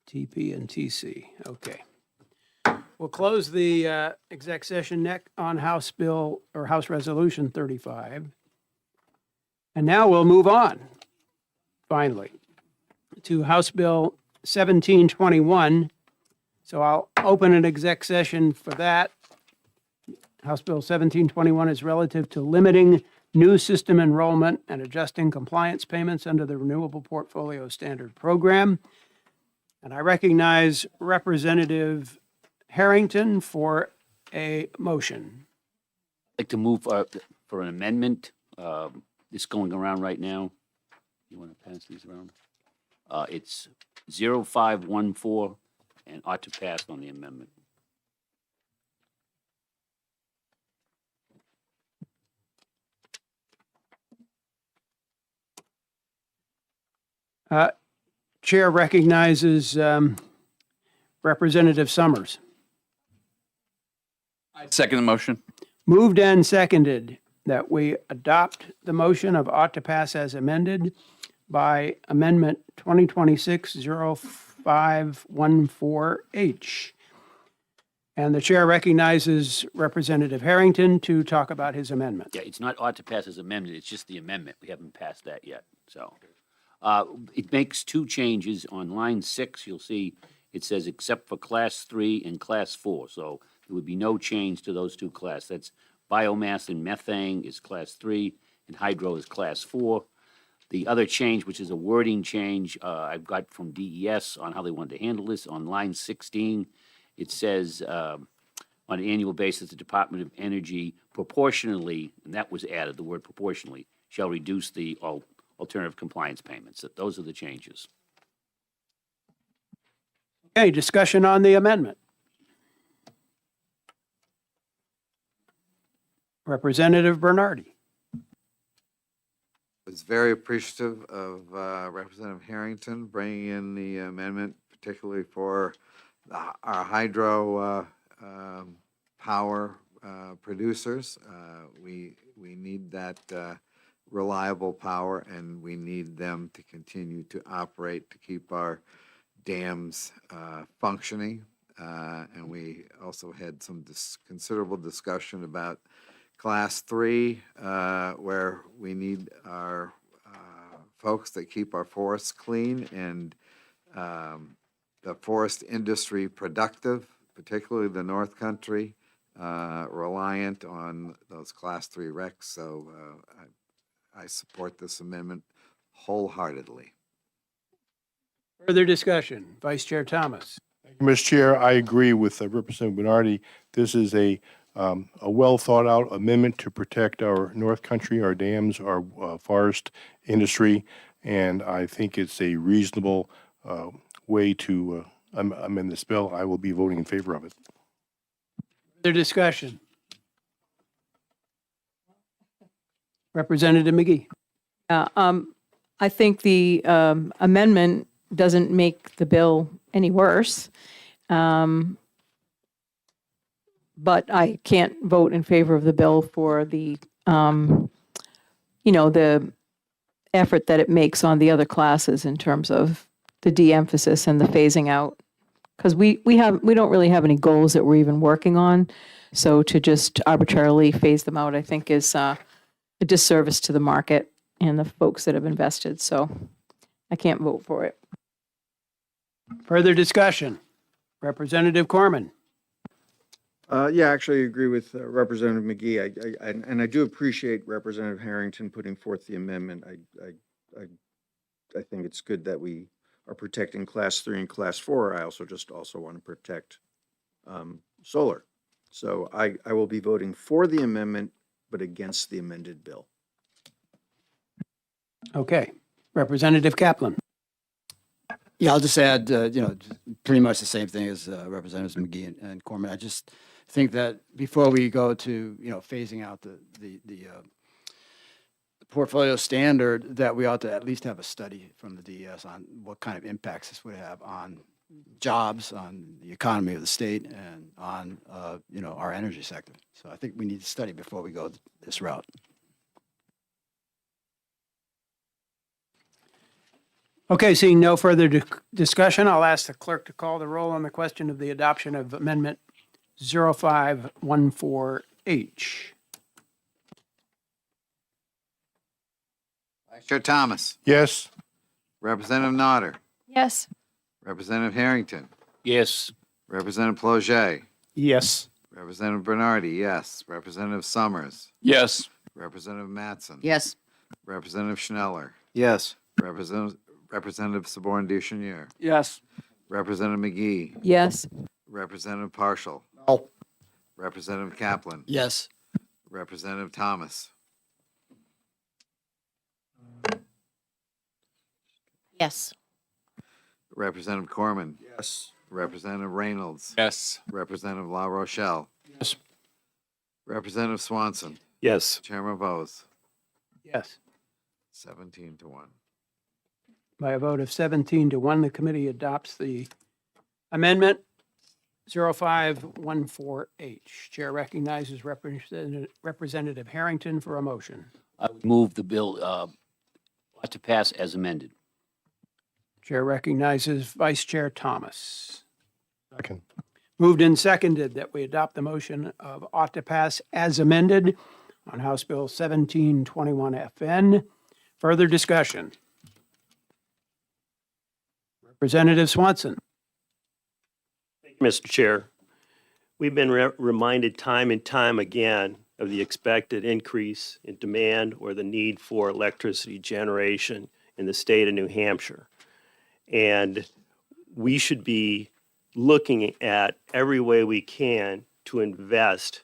TP and TC, okay. We'll close the exec session on House Bill or House Resolution 35. And now we'll move on, finally, to House Bill 1721. So I'll open an exec session for that. House Bill 1721 is relative to limiting new system enrollment and adjusting compliance payments under the Renewable Portfolio Standard Program. And I recognize Representative Harrington for a motion. I'd like to move for an amendment. It's going around right now. You want to pass these around? It's 0514 and ought to pass on the amendment. Chair recognizes Representative Summers. Second the motion. Moved and seconded that we adopt the motion of ought to pass as amended by Amendment 2026-0514H. And the chair recognizes Representative Harrington to talk about his amendment. Yeah, it's not ought to pass as amended, it's just the amendment. We haven't passed that yet, so. It makes two changes. On line 6, you'll see it says except for Class 3 and Class 4. So there would be no change to those two classes. That's biomass and methane is Class 3 and hydro is Class 4. The other change, which is a wording change, I've got from DES on how they want to handle this. On line 16, it says on an annual basis, the Department of Energy proportionally, and that was added, the word proportionally, shall reduce the alternative compliance payments. Those are the changes. Okay, discussion on the amendment. Representative Bernardi. Was very appreciative of Representative Harrington bringing in the amendment, particularly for our hydro power producers. We need that reliable power, and we need them to continue to operate to keep our dams functioning. And we also had some considerable discussion about Class 3, where we need our folks that keep our forests clean and the forest industry productive, particularly the North Country, reliant on those Class 3 recs. So I support this amendment wholeheartely. Further discussion. Vice Chair Thomas. Mr. Chair, I agree with Representative Bernardi. This is a well thought out amendment to protect our North Country, our dams, our forest industry, and I think it's a reasonable way to amend this bill. I will be voting in favor of it. Further discussion. Representative McGee. I think the amendment doesn't make the bill any worse. But I can't vote in favor of the bill for the the effort that it makes on the other classes in terms of the de-emphasis and the phasing out. Because we don't really have any goals that we're even working on. So to just arbitrarily phase them out, I think is a disservice to the market and the folks that have invested. So I can't vote for it. Further discussion? Representative Corman. Yeah, actually, I agree with Representative McGee. And I do appreciate Representative Harrington putting forth the amendment. I think it's good that we are protecting Class 3 and Class 4. I also want to protect solar. So I will be voting for the amendment, but against the amended bill. Okay. Representative Kaplan. Yeah, I'll just add, pretty much the same thing as Representatives McGee and Corman. I just think that before we go to, phasing out the portfolio standard, that we ought to at least have a study from the DES on what kind of impacts this would have on jobs, on the economy of the state, and on, our energy sector. So I think we need to study before we go this route. Okay, seeing no further discussion, I'll ask the clerk to call the roll on the question of the adoption of Amendment 0514H. Vice Chair Thomas, Yes. Representative Nodder, Yes. Representative Harrington, Yes. Representative Ploget, Yes. Representative Bernardi, yes. Representative Summers, Yes. Representative Mattson. Yes. Representative Schneller, Yes. Representative Saborn Duchenier, Yes. Representative McGee, Yes. Representative Partial, No. Representative Kaplan, Yes. Representative Thomas, Yes. Representative Corman, Yes. Representative Reynolds, Yes. Representative La Rochelle, Yes. Representative Swanson, Yes. Chairman Bose, Yes. 17-1. By a vote of 17-1, the committee adopts the amendment 0514H. Chair recognizes Representative Harrington for a motion. I would move the bill ought to pass as amended. Chair recognizes Vice Chair Thomas. Second. Moved and seconded that we adopt the motion of ought to pass as amended on House Bill 1721 FN. Further discussion? Representative Swanson. Mr. Chair, we've been reminded time and time again of the expected increase in demand or the need for electricity generation in the state of New Hampshire. And we should be looking at every way we can to invest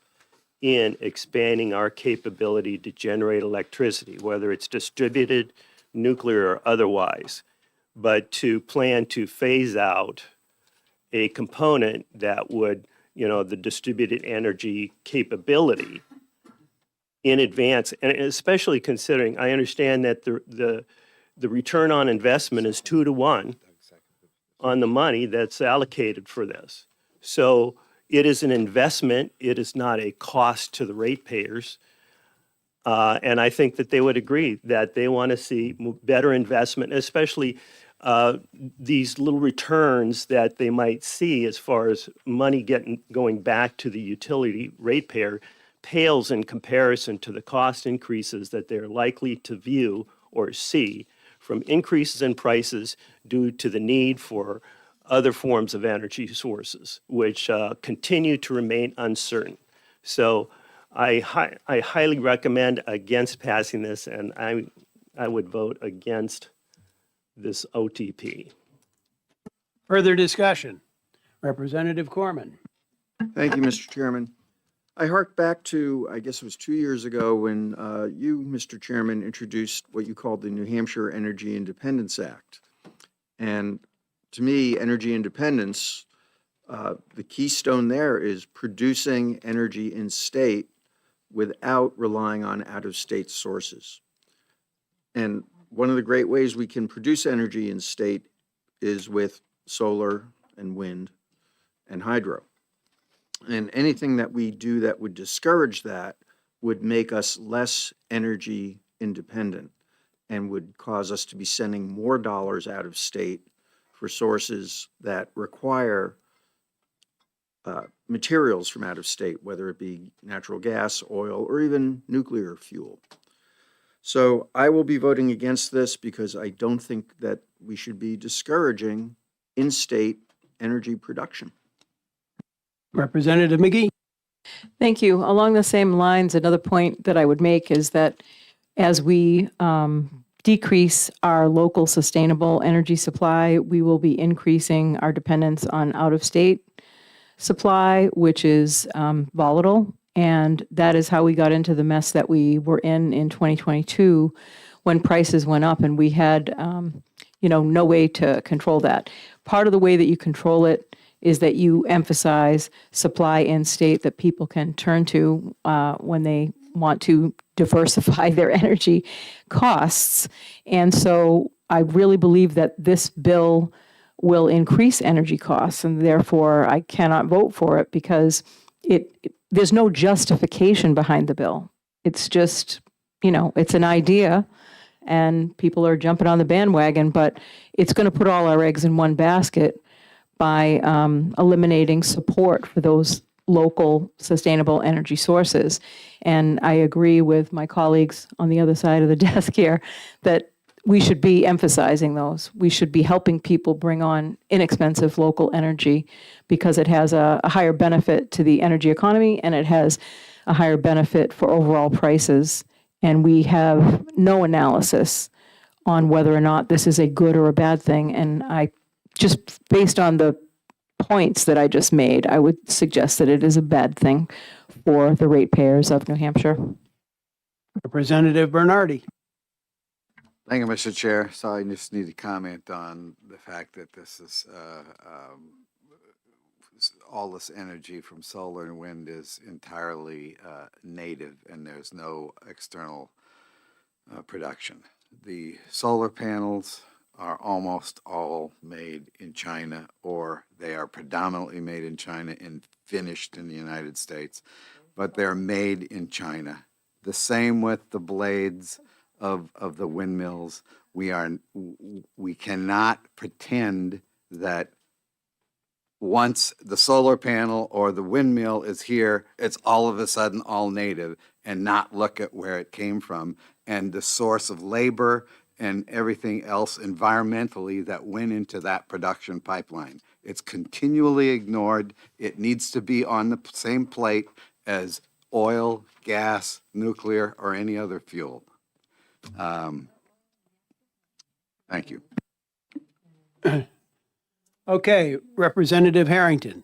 in expanding our capability to generate electricity, whether it's distributed, nuclear, or otherwise, but to plan to phase out a component that would, the distributed energy capability in advance, and especially considering, I understand that the return on investment is 2-to-1 on the money that's allocated for this. So it is an investment. It is not a cost to the ratepayers. And I think that they would agree that they want to see better investment, especially these little returns that they might see as far as money going back to the utility ratepayer pales in comparison to the cost increases that they're likely to view or see from increases in prices due to the need for other forms of energy sources, which continue to remain uncertain. So I highly recommend against passing this, and I would vote against this OTP. Further discussion? Representative Corman. Thank you, Mr. Chairman. I hark back to, I guess it was 2 years ago when you, Mr. Chairman, introduced what you called the New Hampshire Energy Independence Act. And to me, energy independence, the keystone there is producing energy in state without relying on out-of-state sources. And one of the great ways we can produce energy in state is with solar and wind and hydro. And anything that we do that would discourage that would make us less energy independent and would cause us to be sending more dollars out of state for sources that require materials from out of state, whether it be natural gas, oil, or even nuclear fuel. So I will be voting against this because I don't think that we should be discouraging in-state energy production. Representative McGee. Thank you. Along the same lines, another point that I would make is that as we decrease our local sustainable energy supply, we will be increasing our dependence on out-of-state supply, which is volatile. And that is how we got into the mess that we were in 2022 when prices went up and we had, no way to control that. Part of the way that you control it is that you emphasize supply in state that people can turn to when they want to diversify their energy costs. And so I really believe that this bill will increase energy costs, and therefore I cannot vote for it because there's no justification behind the bill. It's just, it's an idea and people are jumping on the bandwagon, but it's going to put all our eggs in one basket by eliminating support for those local sustainable energy sources. And I agree with my colleagues on the other side of the desk here that we should be emphasizing those. We should be helping people bring on inexpensive local energy because it has a higher benefit to the energy economy and it has a higher benefit for overall prices. And we have no analysis on whether or not this is a good or a bad thing. And I just, based on the points that I just made, I would suggest that it is a bad thing for the ratepayers of New Hampshire. Representative Bernardi. Thank you, Mr. Chair. So I just need to comment on the fact that this is, all this energy from solar and wind is entirely native and there's no external production. The solar panels are almost all made in China, or they are predominantly made in China and finished in the United States, but they're made in China. The same with the blades of the windmills. We cannot pretend that once the solar panel or the windmill is here, it's all of a sudden all native and not look at where it came from and the source of labor and everything else environmentally that went into that production pipeline. It's continually ignored. It needs to be on the same plate as oil, gas, nuclear, or any other fuel. Thank you. Okay, Representative Harrington.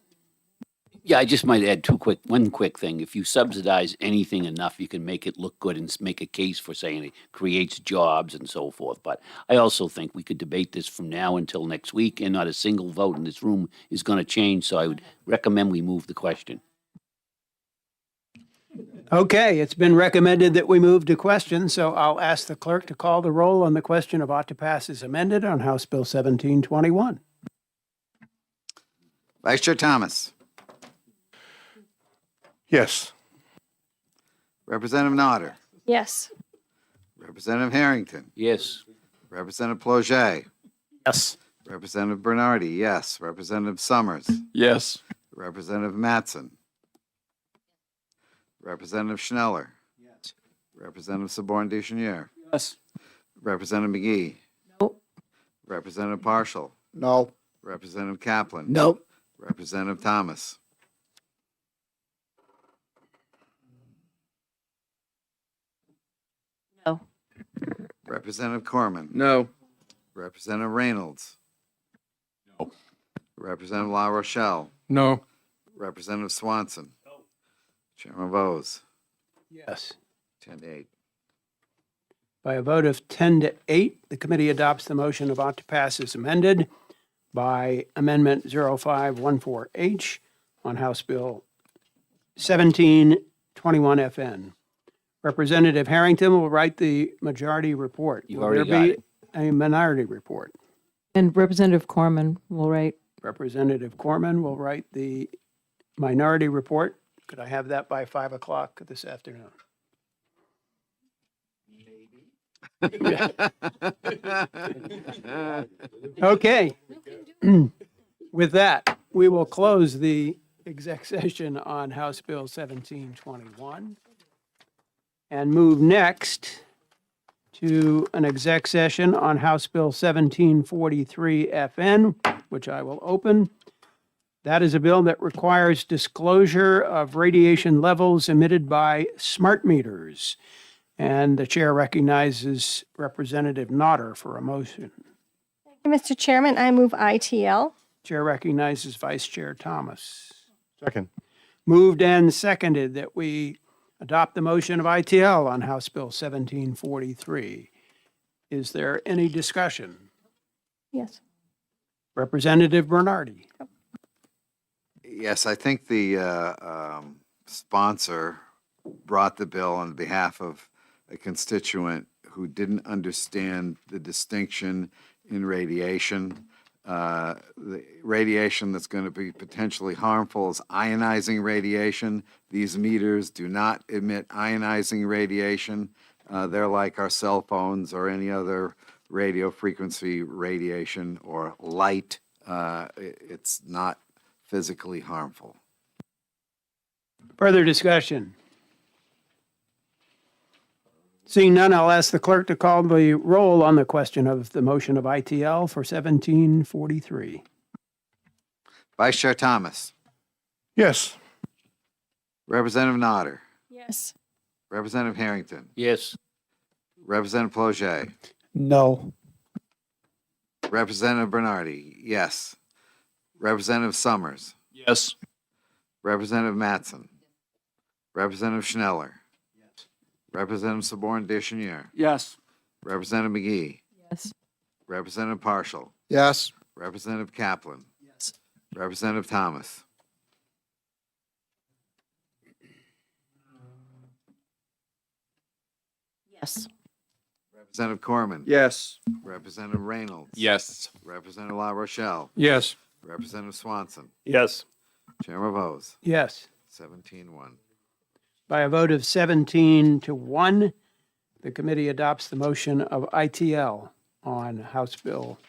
Yeah, I just might add one quick thing. If you subsidize anything enough, you can make it look good and make a case for saying it creates jobs and so forth. But I also think we could debate this from now until next week, and not a single vote in this room is going to change. So I would recommend we move the question. Okay, it's been recommended that we move to questions, so I'll ask the clerk to call the roll on the question of ought to pass as amended on House Bill 1721. Vice Chair Thomas. Yes. Representative Nodder. Yes. Representative Harrington. Yes. Representative Ploget. Yes. Representative Bernardi, yes. Representative Summers. Yes. Representative Mattson. Representative Schneller. Yes. Representative Saborn Deschenier. Yes. Representative McGee. No. Representative Partial. No. Representative Kaplan. No. Representative Thomas. No. Representative Corman. No. Representative Reynolds. No. Representative La Rochelle. No. Representative Swanson. Chairman Bose. Yes. 10-8. By a vote of 10 to 8, the committee adopts the motion of ought to pass as amended by Amendment 0514H on House Bill 1721 FN. Representative Harrington will write the majority report. You've Will already there got be it. a minority report? And Representative Corman will write. Representative Corman will write the minority report. Could I have that by 5 o'clock this afternoon? Okay. With that, we will close the exec session on House Bill 1721 and move next to an exec session on House Bill 1743 FN, which I will open. That is a bill that requires disclosure of radiation levels emitted by smart meters. And the chair recognizes Representative Nodder for a motion. Mr. Chairman, I move ITL. Chair recognizes Vice Chair Thomas. Second. Moved and seconded that we adopt the motion of ITL on House Bill 1743. Is there any discussion? Yes. Representative Bernardi. Yes, I think the sponsor brought the bill on behalf of a constituent who didn't understand the distinction in radiation. The radiation that's going to be potentially harmful is ionizing radiation. These meters do not emit ionizing radiation. They're like our cell phones or any other radio frequency radiation or light. It's not physically harmful. Further discussion? Seeing none, I'll ask the clerk to call the roll on the question of the motion of ITL for 1743. Vice Chair Thomas. Yes. Representative Nodder. Yes. Representative Harrington. Yes. Representative Ploget. No. Representative Bernardi. Yes. Representative Summers. Yes. Representative Mattson. Representative Schneller. Representative Saborn Deschenier. Yes. Representative McGee. Yes. Representative Partial. Yes. Representative Kaplan. Yes. Representative Thomas. Yes. Representative Corman. Yes. Representative Reynolds. Yes. Representative La Rochelle. Yes. Representative Swanson. Yes. Chairman Bose. Yes. 17-1. By a vote of 17-1, the committee adopts the motion of ITL on House Bill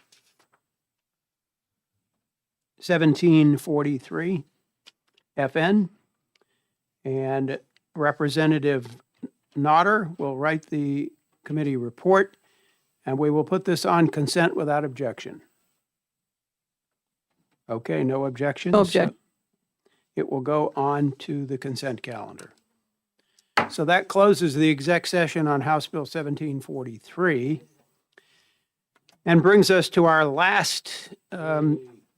1743 FN. And Representative Nodder will write the committee report, and we will put this on consent without objection. Okay, no objections? No object. It will go on to the consent calendar. So that closes the exec session on House Bill 1743 and brings us to our last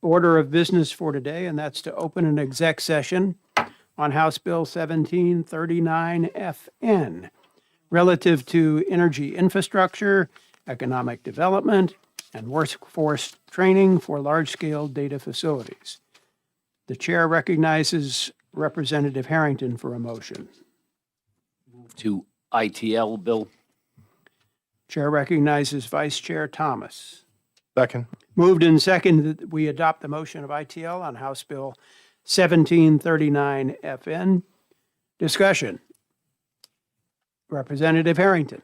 order of business for today, and that's to open an exec session on House Bill 1739 FN relative to energy infrastructure, economic development, and workforce training for large-scale data facilities. The chair recognizes Representative Harrington for a motion. To ITL bill. Chair recognizes Vice Chair Thomas. Second. Moved and seconded that we adopt the motion of ITL on House Bill 1739 FN. Discussion. Representative Harrington.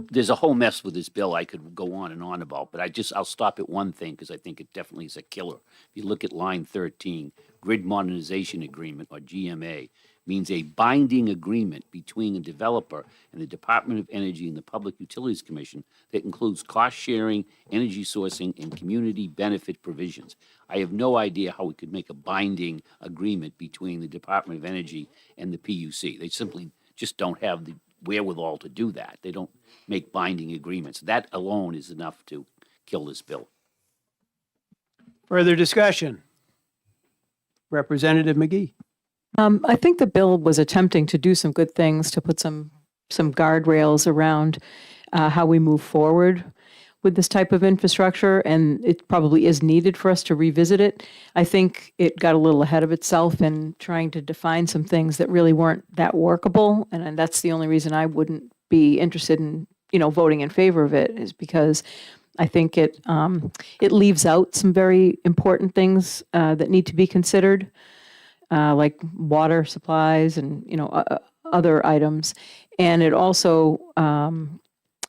There's a whole mess with this bill I could go on and on about, but I'll stop at one thing because I think it definitely is a killer. If you look at line 13, Grid Modernization Agreement, or GMA, means a binding agreement between a developer and the Department of Energy and the Public Utilities Commission that includes cost sharing, energy sourcing, and community benefit provisions. I have no idea how we could make a binding agreement between the Department of Energy and the PUC. They simply just don't have the wherewithal to do that. They don't make binding agreements. That alone is enough to kill this bill. Further discussion. Representative McGee. I think the bill was attempting to do some good things, to put some guardrails around how we move forward with this type of infrastructure, and it probably is needed for us to revisit it. I think it got a little ahead of itself in trying to define some things that really weren't that workable, and that's the only reason I wouldn't be interested in, voting in favor of it, is because I think it leaves out some very important things that need to be considered, like water supplies and other items. And it also,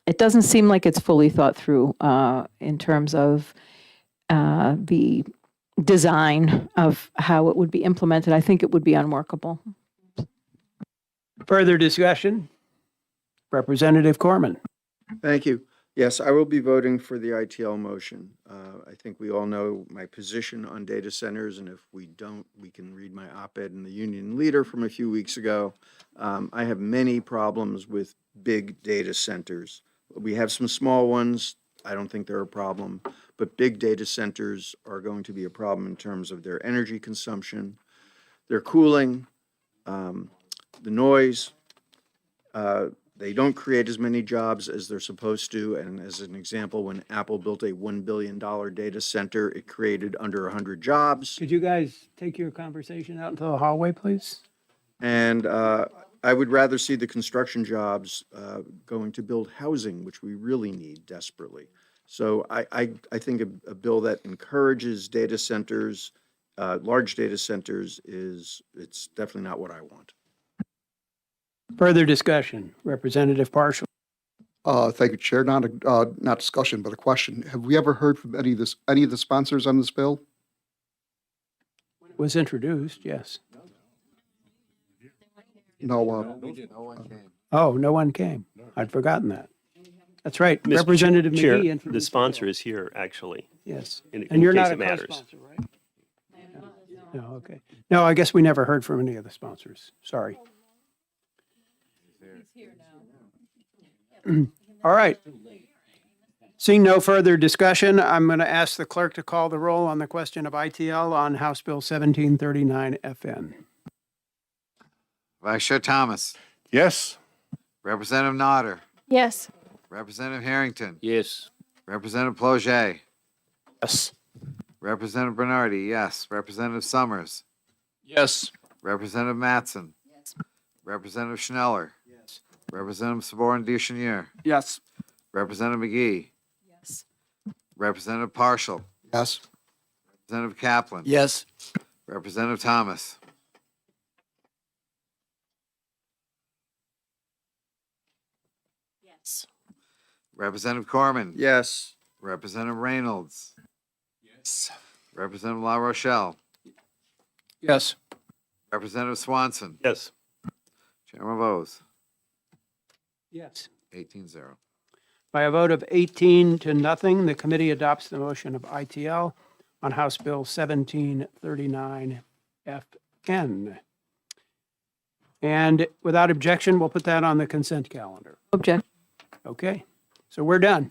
it doesn't seem like it's fully thought through in terms of the design of how it would be implemented. I think it would be unworkable. Further discussion? Representative Corman. Thank you. Yes, I will be voting for the ITL motion. I think we all know my position on data centers, and if we don't, we can read my op-ed in the Union Leader from a few weeks ago. I have many problems with big data centers. We have some small ones. I don't think they're a problem, but big data centers are going to be a problem in terms of their energy consumption, their cooling, the noise. They don't create as many jobs as they're supposed to. And as an example, when Apple built a $1 billion data center, it created under 100 jobs. Could you guys take your conversation out into the hallway, please? And I would rather see the construction jobs going to build housing, which we really need desperately. So I think a bill that encourages data centers, large data centers, it's definitely not what I want. Further discussion? Representative Partial. Thank you, Chair. Not discussion, but a question. Have we ever heard from any of the sponsors on this bill? Was introduced, yes. No. Oh, no one came. I'd forgotten that. That's right. Mr. Representative Chair, McGee the introduced. sponsor is here, actually. Yes. in And you're case not it a matters. co-sponsor, right? No, okay. No, I guess we never heard from any of the sponsors. Sorry. All right. Seeing no further discussion, I'm going to ask the clerk to call the roll on the question of ITL on House Bill 1739 FN. Vice Chair Thomas, Yes? Representative Nodder, Yes. Representative Harrington, Yes. Representative Ploget, Yes. Representative Bernardi, yes. Representative Summers, Yes. Representative Mattson, Representative Schneller, Representative Sabor Duchenier, Yes. Representative McGee, Yes. Representative Partial, Yes. Representative Kaplan, Yes. Representative Thomas, Yes. Representative Corman, Yes. Representative Reynolds, Yes. Representative La Rochelle, Yes. Representative Swanson, Yes. Chairman Bose, Yes. 18-0. By a vote of 18 to nothing, the committee adopts the motion of ITL on House Bill 1739 FN. And without objection, we'll put that on the consent calendar. Object. Okay, so we're done.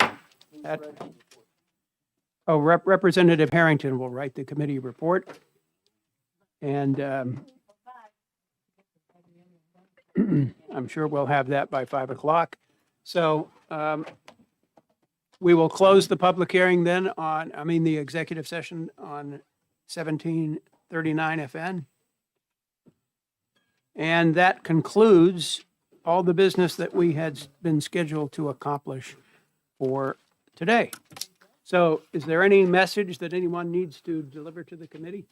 Representative Harrington will write the committee report. And I'm sure we'll have that by 5 o'clock. So we will close the public hearing then the executive session on 1739 FN. And that concludes all the business that we had been scheduled to accomplish for today. So is there any message that anyone needs to deliver to the committee?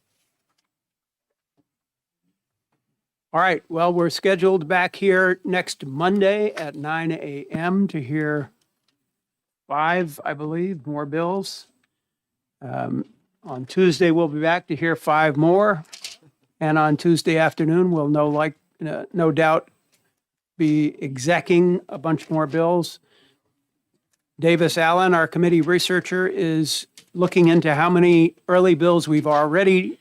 All right, well, we're scheduled back here next Monday at 9 a.m. to hear 5, I believe, more bills. On Tuesday, we'll be back to hear 5 more. And on Tuesday afternoon, we'll no doubt be execing a bunch more bills. Davis Allen, our committee researcher, is looking into how many early bills we've already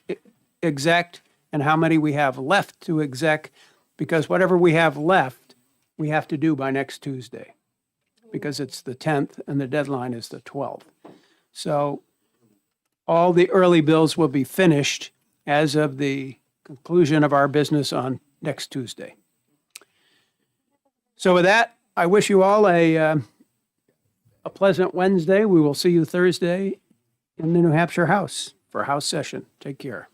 execed and how many we have left to exec, because whatever we have left, we have to do by next Tuesday, because it's the 10th and the deadline is the 12th. So all the early bills will be finished as of the conclusion of our business on next Tuesday. So with that, I wish you all a pleasant Wednesday. We will see you Thursday in the New Hampshire House for House session. Take care.